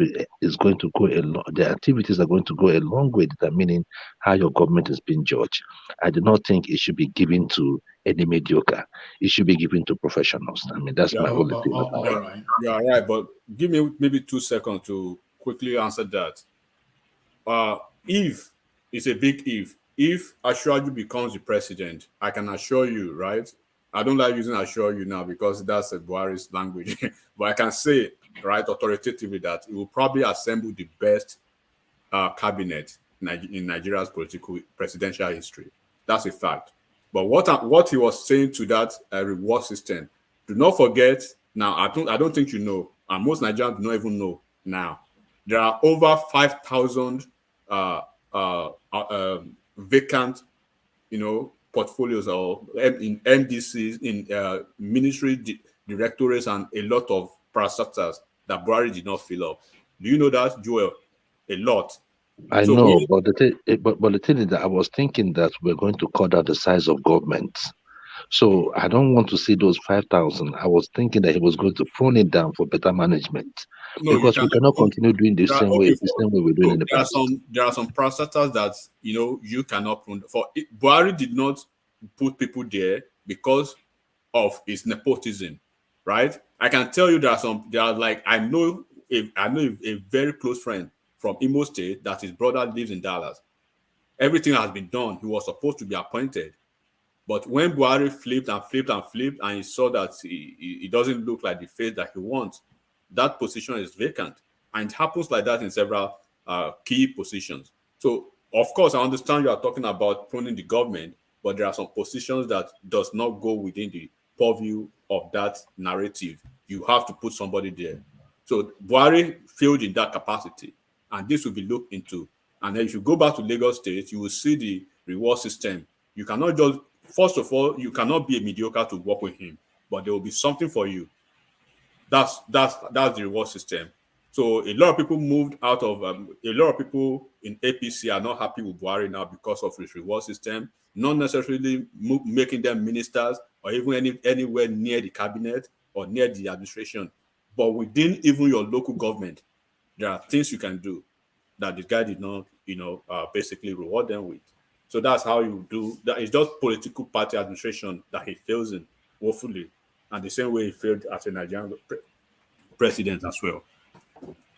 is going to go their activities are going to go a long way determining how your government is being judged. I do not think it should be given to any mediocre. It should be given to professionals. I mean, that's my only thing about it. Right. You are right, but give me maybe 2 seconds to quickly answer that. If it's a big if Ashuraju becomes the president, I can assure you, right? I don't like using assure you now because that's a Buhari's language, but I can say, right, authoritatively, that it will probably assemble the best cabinet in Nigeria's presidential history. That's a fact. But what he was saying to that reward system, do not forget. Now, I don't think and most Nigerians do not even know now. There are over 5,000 vacant, portfolios or in MDCs, in ministry directorates, and a lot of parastatals that Buhari did not fill up. Do you know that, Joel? A lot. I know, but the thing is that I was thinking that we're going to cut out the size of government. So I don't want to see those 5,000. I was thinking that he was going to prune it down for better management, because we cannot continue doing the same way we're doing in the past. There are some parastatals that you cannot prune. For Buhari did not put people there because of his nepotism, right? I can tell you I know a very close friend from Imo State that his brother lives in Dallas. everything has been done. He was supposed to be appointed. But when Buhari flipped and flipped and flipped, and he saw that he doesn't look like the face that he wants, that position is vacant. And it happens like that in several key positions. So, of course, I understand you are talking about pruning the government, but there are some positions that does not go within the purview of that narrative. You have to put somebody there. So Buhari failed in that capacity, and this will be looked into. And then if you go back to Lagos State, you will see the reward system. You cannot just, first of all, you cannot be a mediocre to work with him, but there will be something for you. That's the reward system. So a lot of people moved out of a lot of people in APC are not happy with Buhari now because of his reward system, not necessarily making them ministers or even anywhere near the cabinet or near the administration. But within even your local government, there are things you can do that the guy did not, basically reward them with. So that's how you do that. It's just political party administration that he fails in, woefully, and the same way he failed as a Nigerian president as well.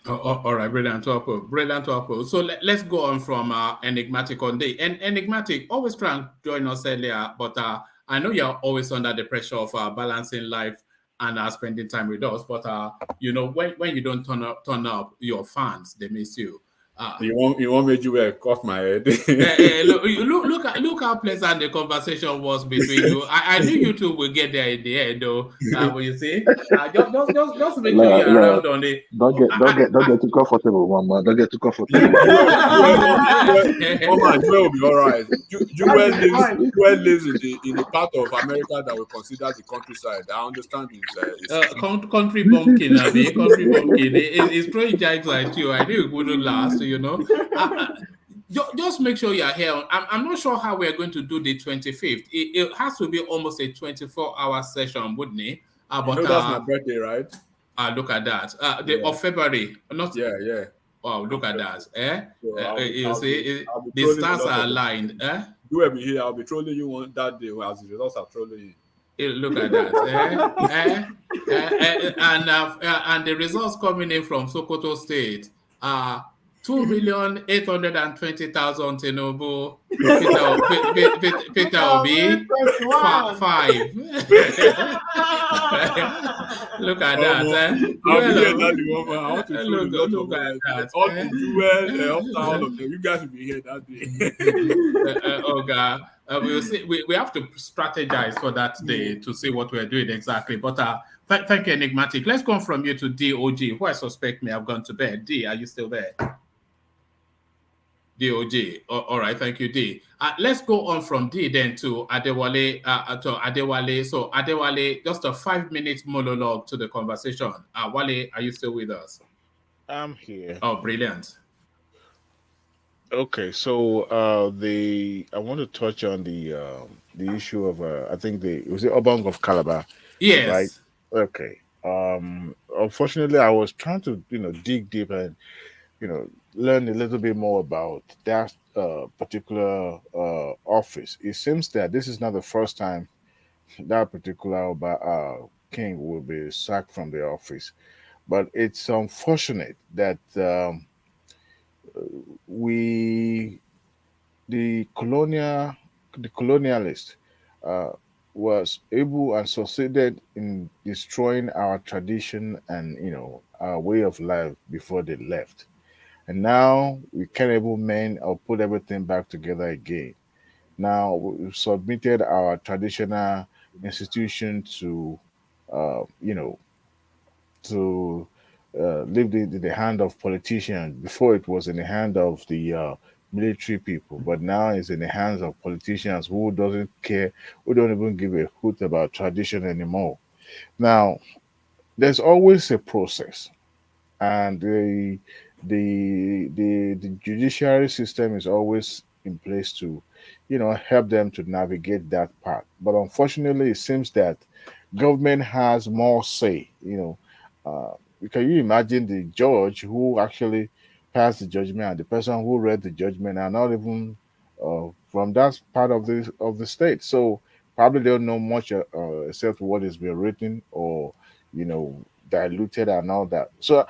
All right, brilliant Topo. Brilliant Topo. So let's go on from Enigmatic on day. And Enigmatic, always try and join us earlier, but I know you're always under the pressure of balancing life and spending time with us. But when you don't turn up, your fans, they miss you. You want me to cut my head? Look how pleasant the conversation was between you. I knew you two will get there in the end, though. But you see, just make sure you're around on it. Don't get too comfortable, Mama. Don't get too comfortable. Mama, Joel will be all right. Joel lives in the part of America that we consider the countryside. I understand his country bumpkin. Country bumpkin. It's throwing jibes at you. I knew it wouldn't last. Just make sure you're here. I'm not sure how we're going to do the 25th. It has to be almost a 24-hour session, wouldn't it? But that's my birthday, right? Look at that. Of February. Yeah. Wow, look at that. So you see, the stars are aligned. You will be here. I'll be trolling you on that day as the results are trolling you. Look at that. And the results coming in from Sokoto State. 2,820,000 Tinubu, Peter Obi, 5. Look at that. I want to look at that. All of them. You guys will be here that day. Oh God. We'll see. We have to strategize for that day to see what we're doing exactly. But thank you, Enigmatic. Let's go from you to DOG, who I suspect may have gone to bed. D, are you still there? DOG. All right, thank you, D. Let's go on from D then to Adewale. So Adewale, just a 5-minute monologue to the conversation. Wale, are you still with us? I'm here. Oh, brilliant. Okay, so I want to touch on the issue of I think it was the Obong of Calabar. Yes. Right. Okay. Unfortunately, I was trying to dig deep and learn a little bit more about that particular office. It seems that this is not the first time that particular king will be sacked from the office, but it's unfortunate that the colonialist was able and succeeded in destroying our tradition and our way of life before they left. And now we can't able mend or put everything back together again. Now we've submitted our traditional institution to, leave the hand of politicians. Before it was in the hand of the military people, but now it's in the hands of politicians who doesn't care, who don't even give a hoot about tradition anymore. Now, there's always a process, and the judiciary system is always in place to help them to navigate that part. But unfortunately, it seems that government has more say. Can you imagine the judge who actually passed the judgment and the person who read the judgment are not even from that part of the state? So probably they don't know much except what is being written or diluted and all that. So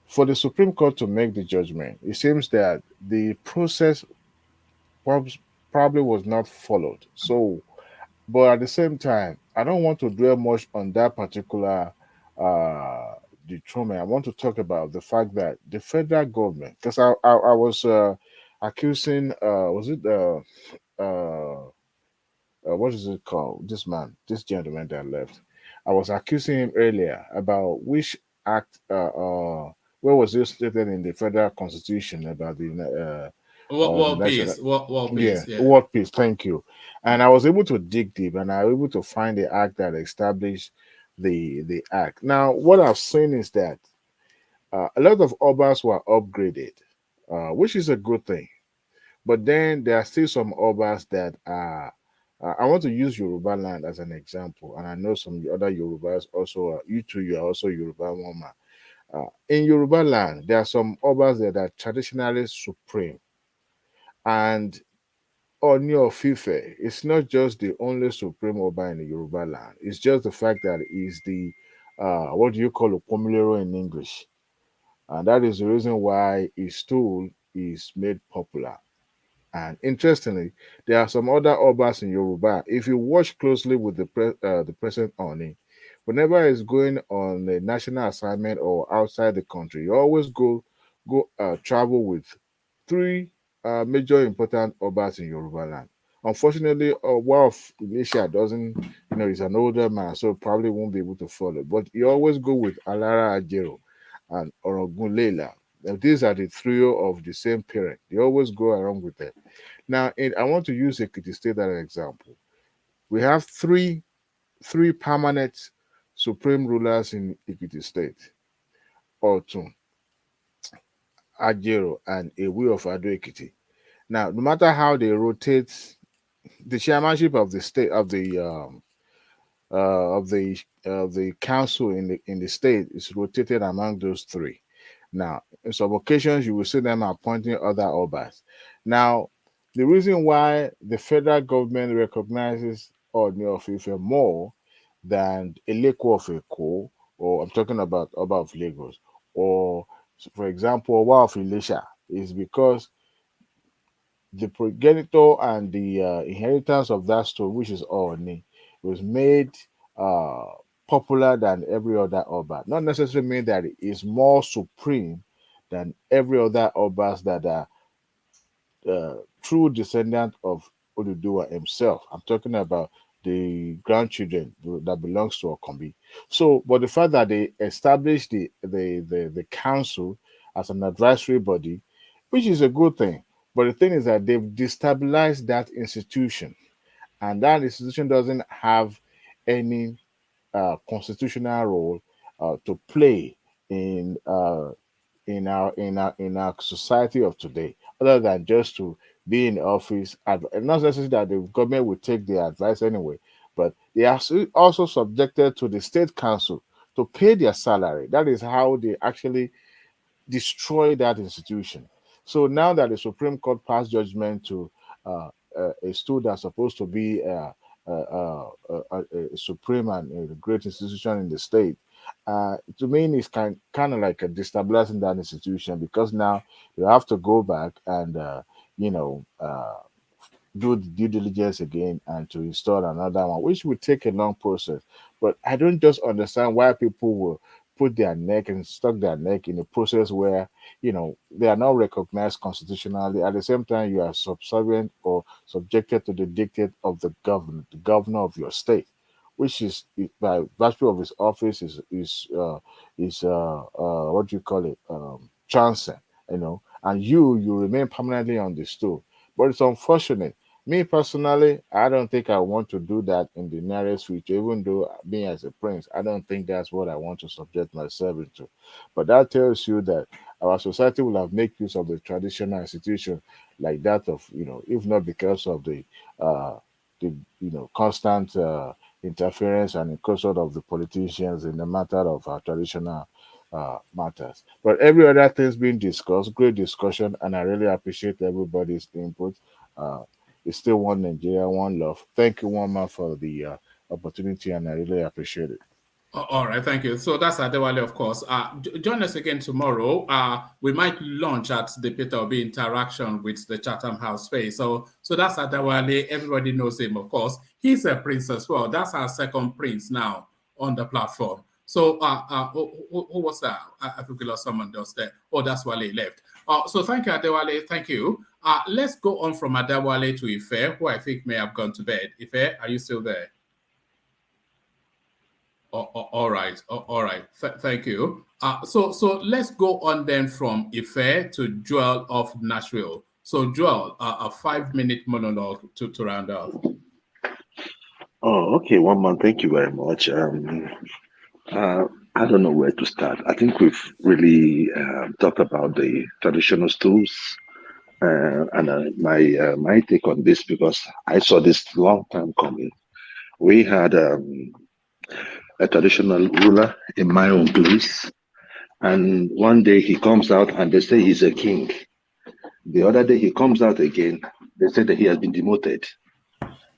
for the Supreme Court to make the judgment, it seems that the process probably was not followed. So, but at the same time, I don't want to dwell much on that particular detriment. I want to talk about the fact that the federal government, because I was accusing, was it what is it called? This man, this gentleman that left. I was accusing him earlier about which act, where was it stated in the federal constitution about the World national, peace, world yeah, peace, yeah. what peace? Thank you. And I was able to dig deep, and I was able to find the act that established the act. Now, what I've seen is that a lot of Obas were upgraded, which is a good thing. But then there are still some Obas that are. I want to use Yoruba land as an example, and I know some other Yorubas also. You too, you are also Yoruba woman. In Yoruba land, there are some Obas that are traditionally supreme, and Oni of Ife is not just the only supreme Oba in the Yoruba land. It's just the fact that he's the what do you call a pomilero in English, and that is the reason why his stool is made popular. And interestingly, there are some other Obas in Yoruba. If you watch closely with the present Oni, whenever he's going on a national assignment or outside the country, you always go travel with three major important Obas in Yoruba land. Unfortunately, one of Elisha doesn't, he's an older man, so probably won't be able to follow. But you always go with Alara Ajero and Orogun Leila. Now, these are the trio of the same parent. They always go along with them. Now, I want to use Ekiti State as an example. We have three permanent supreme rulers in Ekiti State: Otun, Ajero, and Ewe of Ado Ekiti. Now, no matter how they rotate, the chairmanship of the state of the council in the state is rotated among those three. Now, in some occasions, you will see them appointing other obas. Now, the reason why the federal government recognizes Ooni of Ife more than Eleko of Eko, or I'm talking about Oba of Lagos, or for example, Oba of Ilesha, is because the progenitor and the inheritance of that stone, which is Ooni, was made uh, popular than every other Oba. Not necessarily mean that it is more supreme than every other Obas that are true descendant of Oduduwa himself. I'm talking about the grandchildren that belongs to Okombi. So, but the fact that they established the council as an advisory body, which is a good thing. But the thing is that they've destabilized that institution, and that institution doesn't have any constitutional role to play in in our society of today, other than just to be in office. And not necessarily that the government will take their advice anyway, but they are also subjected to the state council to pay their salary. That is how they actually destroy that institution. So now that the Supreme Court passed judgment to a stool that's supposed to be a supreme and a great institution in the state, to me, it's kind of like a destabilizing that institution, because now you have to go back and you know uh, do the due diligence again and to install another one, which would take a long process. But I don't just understand why people will put their neck and stuck their neck in a process where they are not recognized constitutionally. At the same time, you are subservient or subjected to the dictate of the governor of your state, which is by virtue of his office is what do you call it, chancellor, and you remain permanently on the stool. But it's unfortunate. Me personally, I don't think I want to do that in the nearest future, even though me as a prince, I don't think that's what I want to subject myself into. But that tells you that our society will have made use of the traditional institution like that of, if not because of uh, the constant interference and incursion of the politicians in the matter of our traditional matters. But every other thing's being discussed, great discussion, and I really appreciate everybody's input. Uh, it's still one Nigeria, one love. Thank you, one man, for the opportunity, and I really appreciate it. All right, thank you. So that's Adewale, of course. Join us again tomorrow. We might launch at the Peter Obi interaction with the Chatham House space. So that's Adewale. Everybody knows him, of course. He's a prince as well. That's our second prince now on the platform. So who was that? I think we lost someone else there. Oh, that's Wale left. So thank you, Adewale. Thank you. Let's go on from Adewale to Ife, who I think may have gone to bed. Ife, are you still there? All right. Thank you. So let's go on then from Ife to Joel of Nashville. So Joel, a 5-minute monologue to round off. Oh, okay, one man. Thank you very much. I don't know where to start. I think we've really talked about the traditional stools, and my take on this, because I saw this long time coming. We had a traditional ruler in my own place, and one day he comes out and they say he's a king. The other day he comes out again, they say that he has been demoted.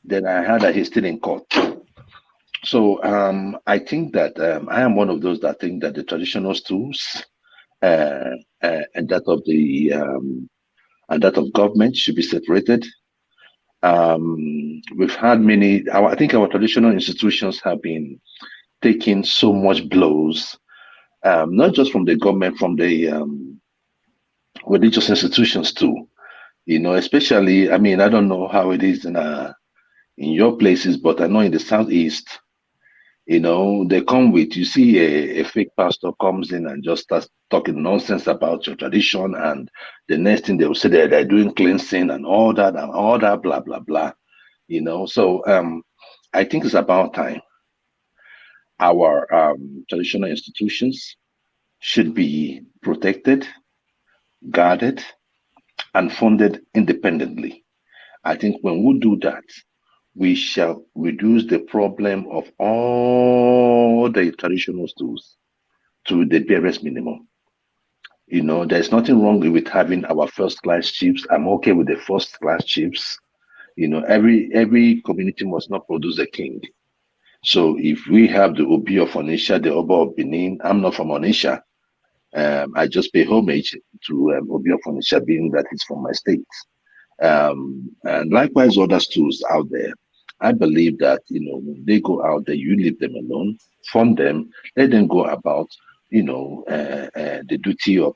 Then I heard that he's still in court. So I think that I am one of those that think that the traditional stools and that of the and that of government should be separated. We've had I think our traditional institutions have been taking so much blows, not just from the government, from the religious institutions too. Especially, I mean, I don't know how it is in your places, but I know in the Southeast, they come with, you see a fake pastor comes in and just starts talking nonsense about your tradition, and the next thing they will say that they're doing cleansing and all that, blah, blah, blah. So I think it's about time our traditional institutions should be protected, guarded, and funded independently. I think when we do that, we shall reduce the problem of all the traditional stools to the barest minimum. There's nothing wrong with having our first-class chiefs. I'm okay with the first-class chiefs. Every community must not produce a king. So if we have the Obi of Onitsha, the Oba of Benin, I'm not from Onitsha. I just pay homage to Obi of Onitsha, being that he's from my state. And likewise, other stools out there. I believe that, when they go out there, you leave them alone, fund them, let them go about, the duty of,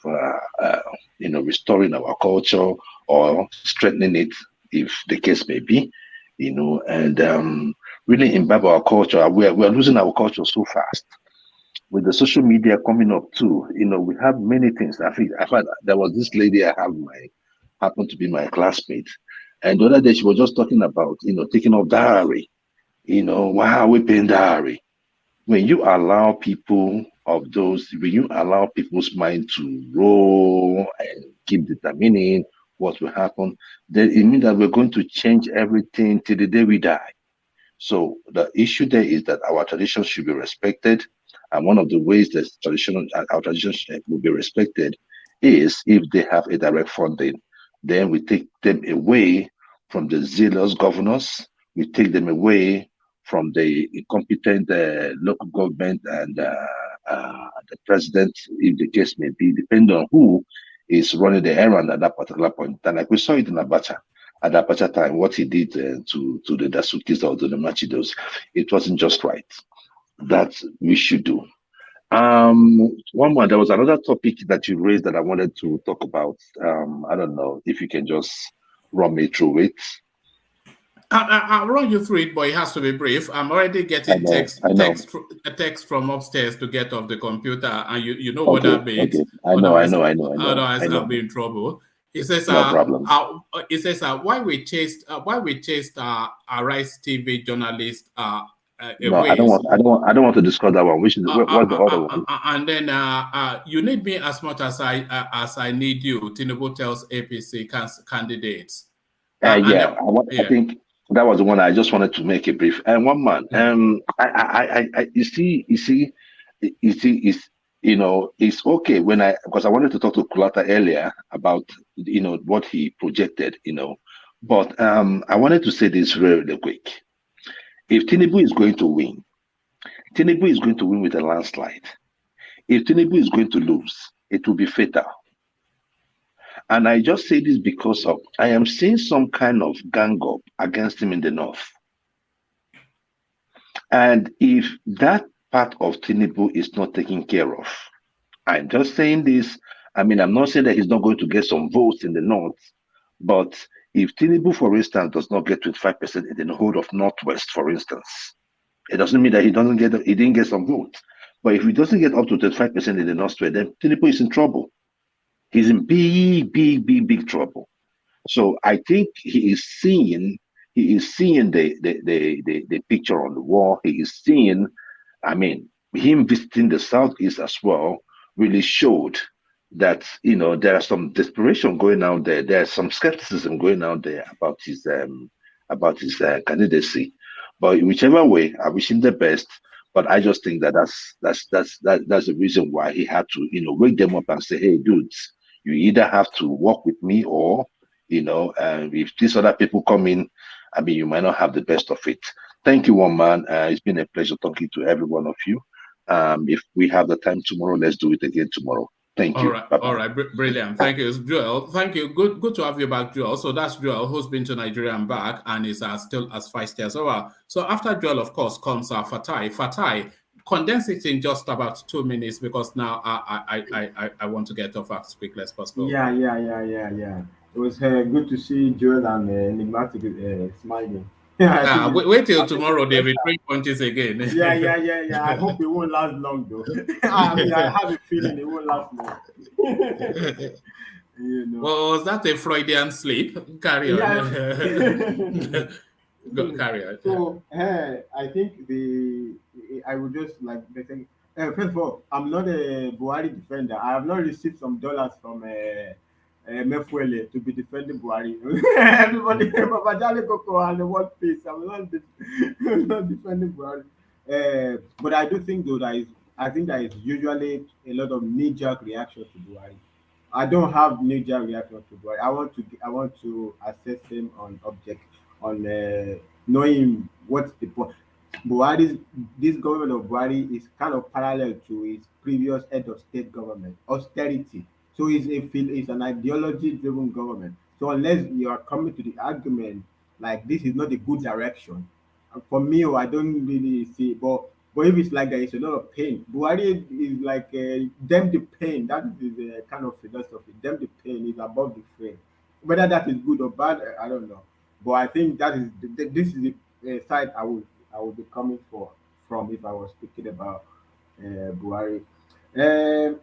restoring our culture or strengthening it, if the case may be, and really imbibe our culture. We're losing our culture so fast. With the social media coming up too, we have many things. I thought there was this lady happened to be my classmate. And the other day she was just talking about, taking off dowry. Why are we paying dowry? When you allow people's mind to roll and keep determining what will happen, then it means that we're going to change everything till the day we die. So the issue there is that our traditions should be respected. And one of the ways that our traditions will be respected is if they have a direct funding. Then we take them away from the zealous governors. We take them away from the incompetent local government and the president, if the case may be, depending on who is running the errand at that particular point. And like we saw it in Abacha, at the Abacha time, what he did to the Dasukis or to the Machidos, it wasn't just right. That we should do. One more, there was another topic that you raised that I wanted to talk about. I don't know if you can just run me through it. I'll run you through it, but it has to be brief. I'm already getting a text from upstairs to get off the computer, and you know what that means. Okay. I know. Otherwise, I'll be in trouble. It says, no problem. It says, why we chased a Rice TV journalist no, I don't want to discuss that one. What's the other one? And then you need me as much as I need you. Tinubu tells APC candidates. I think that was the one I just wanted to make it brief. And one man, it's okay because I wanted to talk to Kulata earlier about what he projected, but I wanted to say this really quick. If Tinubu is going to win, Tinubu is going to win with a landslide. If Tinubu is going to lose, it will be fatal. And I just say this because of I am seeing some kind of gang up against him in the north. And if that part of Tinubu is not taken care of, I'm just saying this. I mean, I'm not saying that he's not going to get some votes in the north, but if Tinubu, for instance, does not get 25% in the whole of Northwest, for instance, it doesn't mean that he didn't get some votes. But if he doesn't get up to 25% in the Northwest, then Tinubu is in trouble. He's in big trouble. So I think he is seeing the picture on the wall. He is seeing, I mean, him visiting the Southeast as well really showed that, you know, there is some desperation going out there. There's some skepticism going out there about his candidacy. But whichever way, I wish him the best. But I just think that that's the reason why he had to, you know, wake them up and say, hey, dudes, you either have to work with me or, you know, if these other people come in, I mean, you might not have the best of it. Thank you, one man. It's been a pleasure talking to every one of you. If we have the time tomorrow, let's do it again tomorrow. Thank you. All right, brilliant. Thank you, Joel. Thank you. Good to have you back, Joel. So that's Joel, who's been to Nigeria and back, and is still as feisty as well. So after Joel, of course, comes Fatai. Fatai, condense it in just about 2 minutes because now I want to get off as quickly as possible. Yeah. It was good to see Joel and Enigmatic smiling. Wait till tomorrow. They will bring points again. Yeah. I hope it won't last long though. I mean, I have a feeling it won't last long. You know. Well, was that a Freudian slip? Carry on. Go, carry on. So I think I would just like the thing. First of all, I'm not a Buhari defender. I have not received some dollars from Mefuele to be defending Buhari. Everybody, Babajale Koko and the World Peace. I'm not defending Buhari. But I do think though I think there is usually a lot of knee-jerk reaction to Buhari. I don't have knee-jerk reaction to Buhari. I want to assess him on knowing what's the point. This government of Buhari is kind of parallel to its previous head of state government, austerity. So it's an ideology-driven government. So unless you are coming to the argument like this is not a good direction, for me, I don't really see. But if it's like there is a lot of pain, Buhari is like them the pain. That is the kind of philosophy. Them the pain is above the frame. Whether that is good or bad, I don't know. But I think that is this is the side I would be coming from if I was speaking about Buhari. And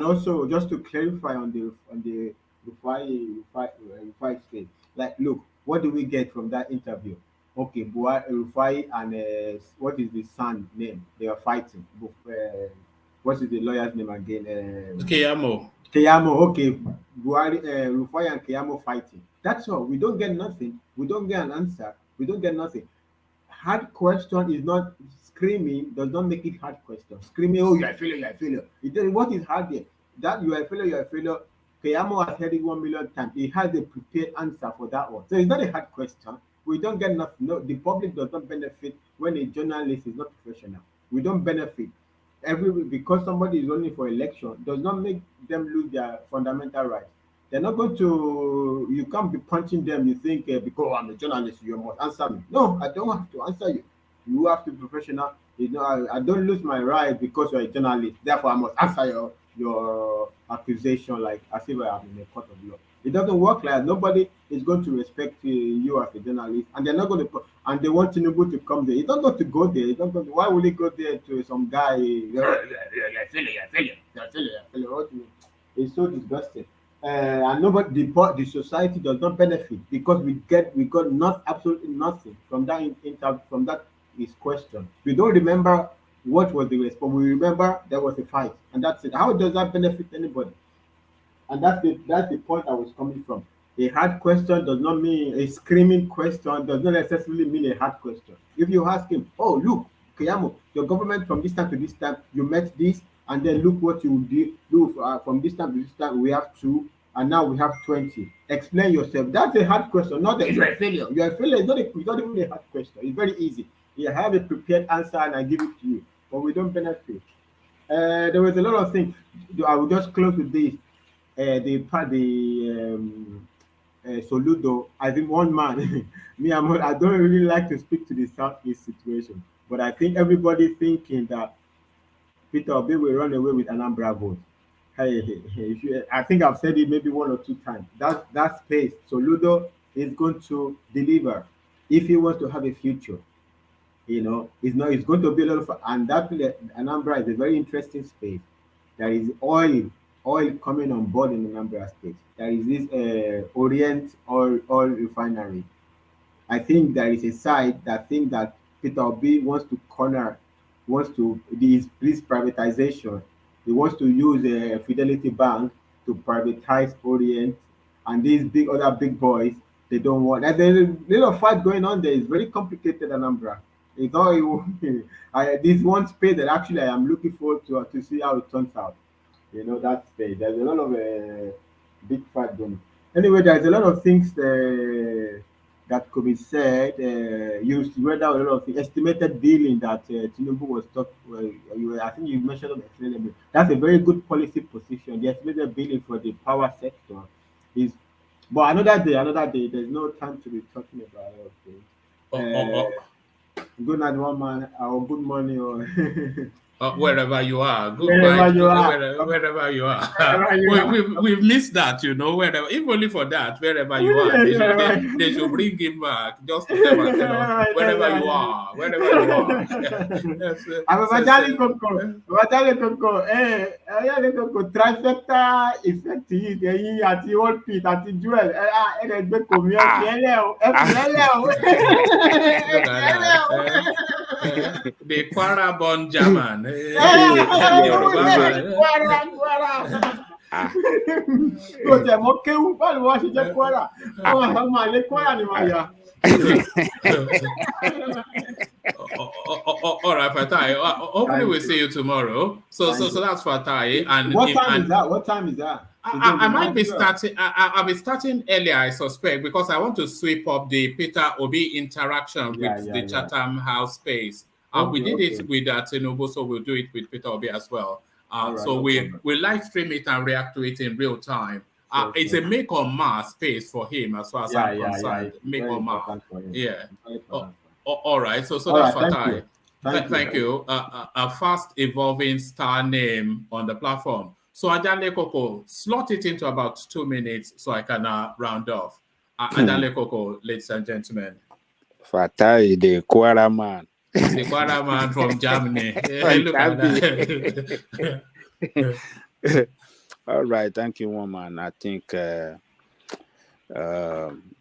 also just to clarify on the Rufai state, like, look, what do we get from that interview? Okay, Buhari, Rufai, and what is the son name? They are fighting. What is the lawyer's name again? Keyamo. Okay, Buhari, Rufai, and Keyamo fighting. That's all. We don't get nothing. We don't get an answer. We don't get nothing. Hard question is not screaming, does not make it hard question. Screaming, oh, you're a failure. What is hard there? That you're a failure. Keyamo has heard it 1 million times. He has a prepared answer for that one. So it's not a hard question. We don't get nothing. No, the public does not benefit when a journalist is not professional. We don't benefit. Because somebody is running for election does not make them lose their fundamental rights. They're not going to, you can't be punching them. You think, because I'm a journalist, you must answer me. No, I don't have to answer you. You have to be professional. You know, I don't lose my right because you're a journalist. Therefore, I must answer your accusation like as if I am in a court of law. It doesn't work like that. Nobody is going to respect you as a journalist, and they're not going to. And they want Tinubu to come there. You don't got to go there. You don't go. Why would he go there to some guy? You're a failure. It's so disgusting. And nobody, the society does not benefit because we got absolutely nothing from that is question. We don't remember what was the response. We remember there was a fight, and that's it. How does that benefit anybody? And that's the point I was coming from. A hard question does not mean a screaming question does not necessarily mean a hard question. If you ask him, oh look, Keyamo, your government from this time to this time, you met this, and then look what you do from this time to this time. We have 2, and now we have 20. Explain yourself. That's a hard question. Not that you're a failure. You're a failure. It's not even a hard question. It's very easy. Yeah, I have a prepared answer and I give it to you, but we don't benefit. There was a lot of things. I will just close with this. Soludo, I think one man. I don't really like to speak to the Southeast situation, but I think everybody thinking that Peter Obi will run away with Anambra vote. I think I've said it maybe one or two times. That space, Soludo is going to deliver if he wants to have a future. It's not. It's going to be a lot of, and Anambra is a very interesting space. There is oil coming on board in Anambra State. There is this Orient oil refinery. I think there is a side that think that Peter Obi wants to corner, wants to this privatization. He wants to use a Fidelity Bank to privatize Orient, and these other big boys they don't want. There's a little fight going on there. It's very complicated, Anambra. It's all this one space that actually I am looking forward to see how it turns out. That space. There's a lot of big fight going on. Anyway, there's a lot of things that could be said. You read out a lot of estimated billing that Tinubu was talking. I think you mentioned of estimated billing. That's a very good policy position. The estimated billing for the power sector is, but another day. There's no time to be talking about a lot of things. Good night, one man, or good morning, or wherever you are, wherever you are, wherever you are. Wherever you are. We've missed that, wherever, if only for that, wherever you are, they should bring him back just to tell us, wherever you are. Ababajali Koko, Ayale Koko, trifecta effect yìí, ẹ̀yin àti Old Pete àti Joel, ẹ̀ẹ́dẹ̀gbẹ́ kò mí the Kwara born German. Kò tẹ̀ mọ́ kéwú, báwo ni wọ́n ṣe jẹ́ Kwara? Ọmọ àlè Kwara ni wọ́n yà. All right, Fatai. Hopefully we'll see you tomorrow. So that's Fatai. And what time is that? I might be starting. I'll be starting earlier, I suspect, because I want to sweep up the Peter Obi interaction with the Chatham House space. We did it with Tinubu, so we'll do it with Peter Obi as well. We live stream it and react to it in real time. It's a make or mass space for him, as far as I'm concerned. Make or mass. Yeah. All right. So that's Fatai. Thank you. A fast evolving star name on the platform. So Ajale Koko, slot it into about 2 minutes so I can round off. Ajale Koko, ladies and gentlemen. Fatai, the Kwara man. The Kwara man from Germany. Look at that. All right, thank you, woman. I think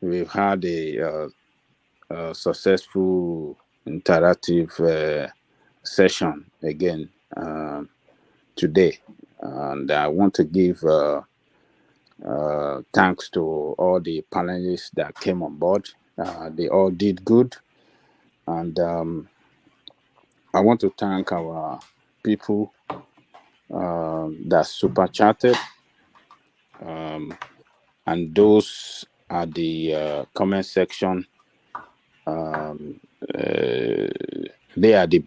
we've had a successful interactive session again today, and I want to give thanks to all the panelists that came on board. They all did good, and I want to thank our people that super chatted, and those at the comment section. They are the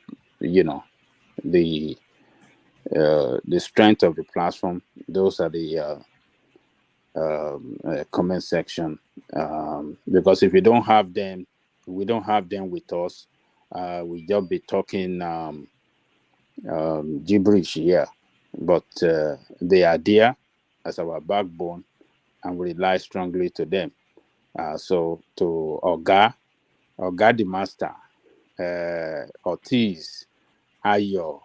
strength of the platform. Those are the comment section, because if we don't have them with us, we just be talking gibberish here. But they are there as our backbone, and we rely strongly to them. So to Oga the Master, Ortiz, Ayo,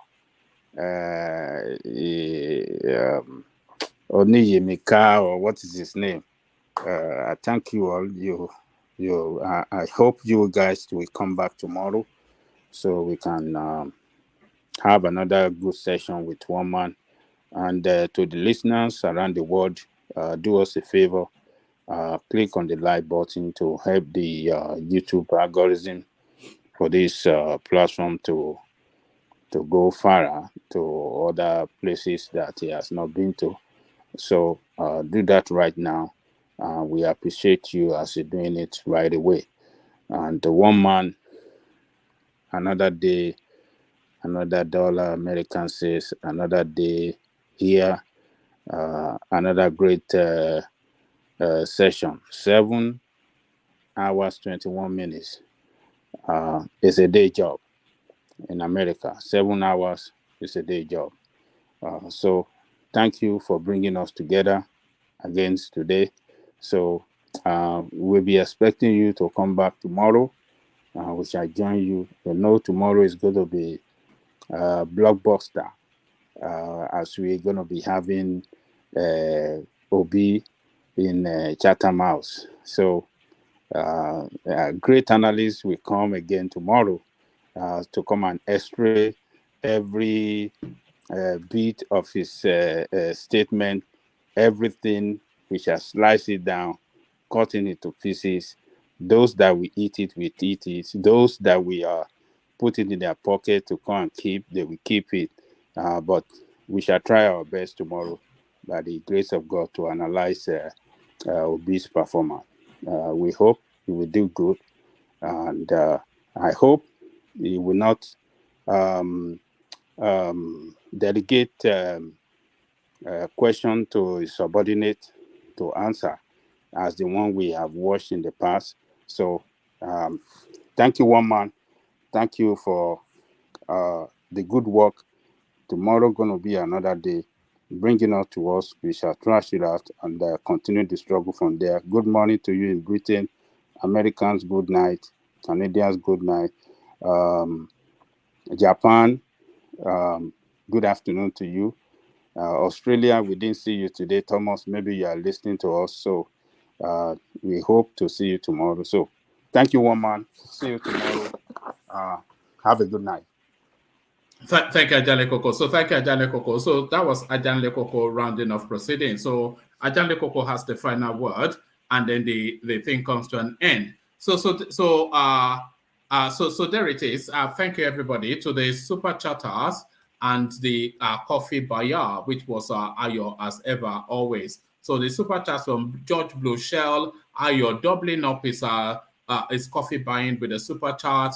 Oniyemika, or what is his name? I thank you all. I hope you guys will come back tomorrow so we can have another good session with one man. And to the listeners around the world, do us a favor. Click on the like button to help the YouTube algorithm for this platform to go farther to other places that he has not been to. So do that right now. We appreciate you as you're doing it right away. And the one man, another day, another dollar. American says another day here. Another great session. 7 hours, 21 minutes. It's a day job in America. 7 hours is a day job. So thank you for bringing us together again today. So we'll be expecting you to come back tomorrow. We shall join you. You know tomorrow is going to be blockbuster as we're going to be having Obi in Chatham House. So great analysts will come again tomorrow to come and x-ray every bit of his statement, everything. We shall slice it down, cutting it to pieces. Those that we eat it, we eat it. Those that we are putting in their pocket to come and keep, they will keep it. But we shall try our best tomorrow, by the grace of God, to analyze Obi's performance. We hope he will do good, and I hope he will not delegate question to his subordinate to answer as the one we have watched in the past. So thank you, one man. Thank you for the good work. Tomorrow going to be another day. Bringing out to us, we shall trash it out and continue the struggle from there. Good morning to you in Britain. Americans, good night. Canadians, good night. Japan, good afternoon to you. Australia, we didn't see you today. Thomas, maybe you are listening to us. So we hope to see you tomorrow. So thank you, one man. See you tomorrow. Have a good night. Thank you, Ajahn Lekoko. So thank you, Ajahn Lekoko. So that was Ajahn Lekoko rounding off proceedings. So Ajahn Lekoko has the final word, and then the thing comes to an end. So there it is. Thank you, everybody, to the super chatters and the coffee buyer, which was Ayo as ever, always. So the super chats from George Blueshell, Ayo doubling up his coffee buying with the super chat.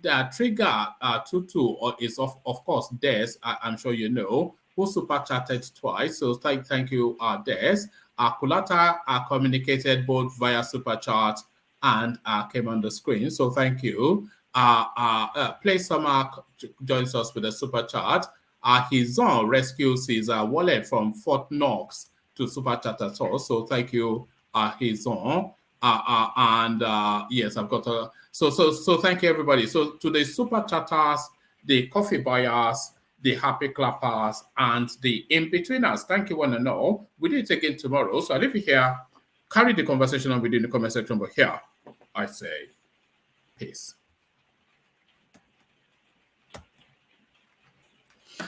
The trigger Tutu is of course Des. I'm sure you know, who super chatted twice. So thank you, Des. Kulata communicated both via super chat and came on the screen. So thank you. Play Summer joins us with a super chat. His son rescues his wallet from Fort Knox to super chat at all. So thank you, his son. Yes, I've got a. So thank you, everybody. So to the super chatters, the coffee buyers, the happy clappers, and the in-betweeners, thank you, one and all. We do it again tomorrow. So I'll leave you here. Carry the conversation on within the comment section, but here I say peace.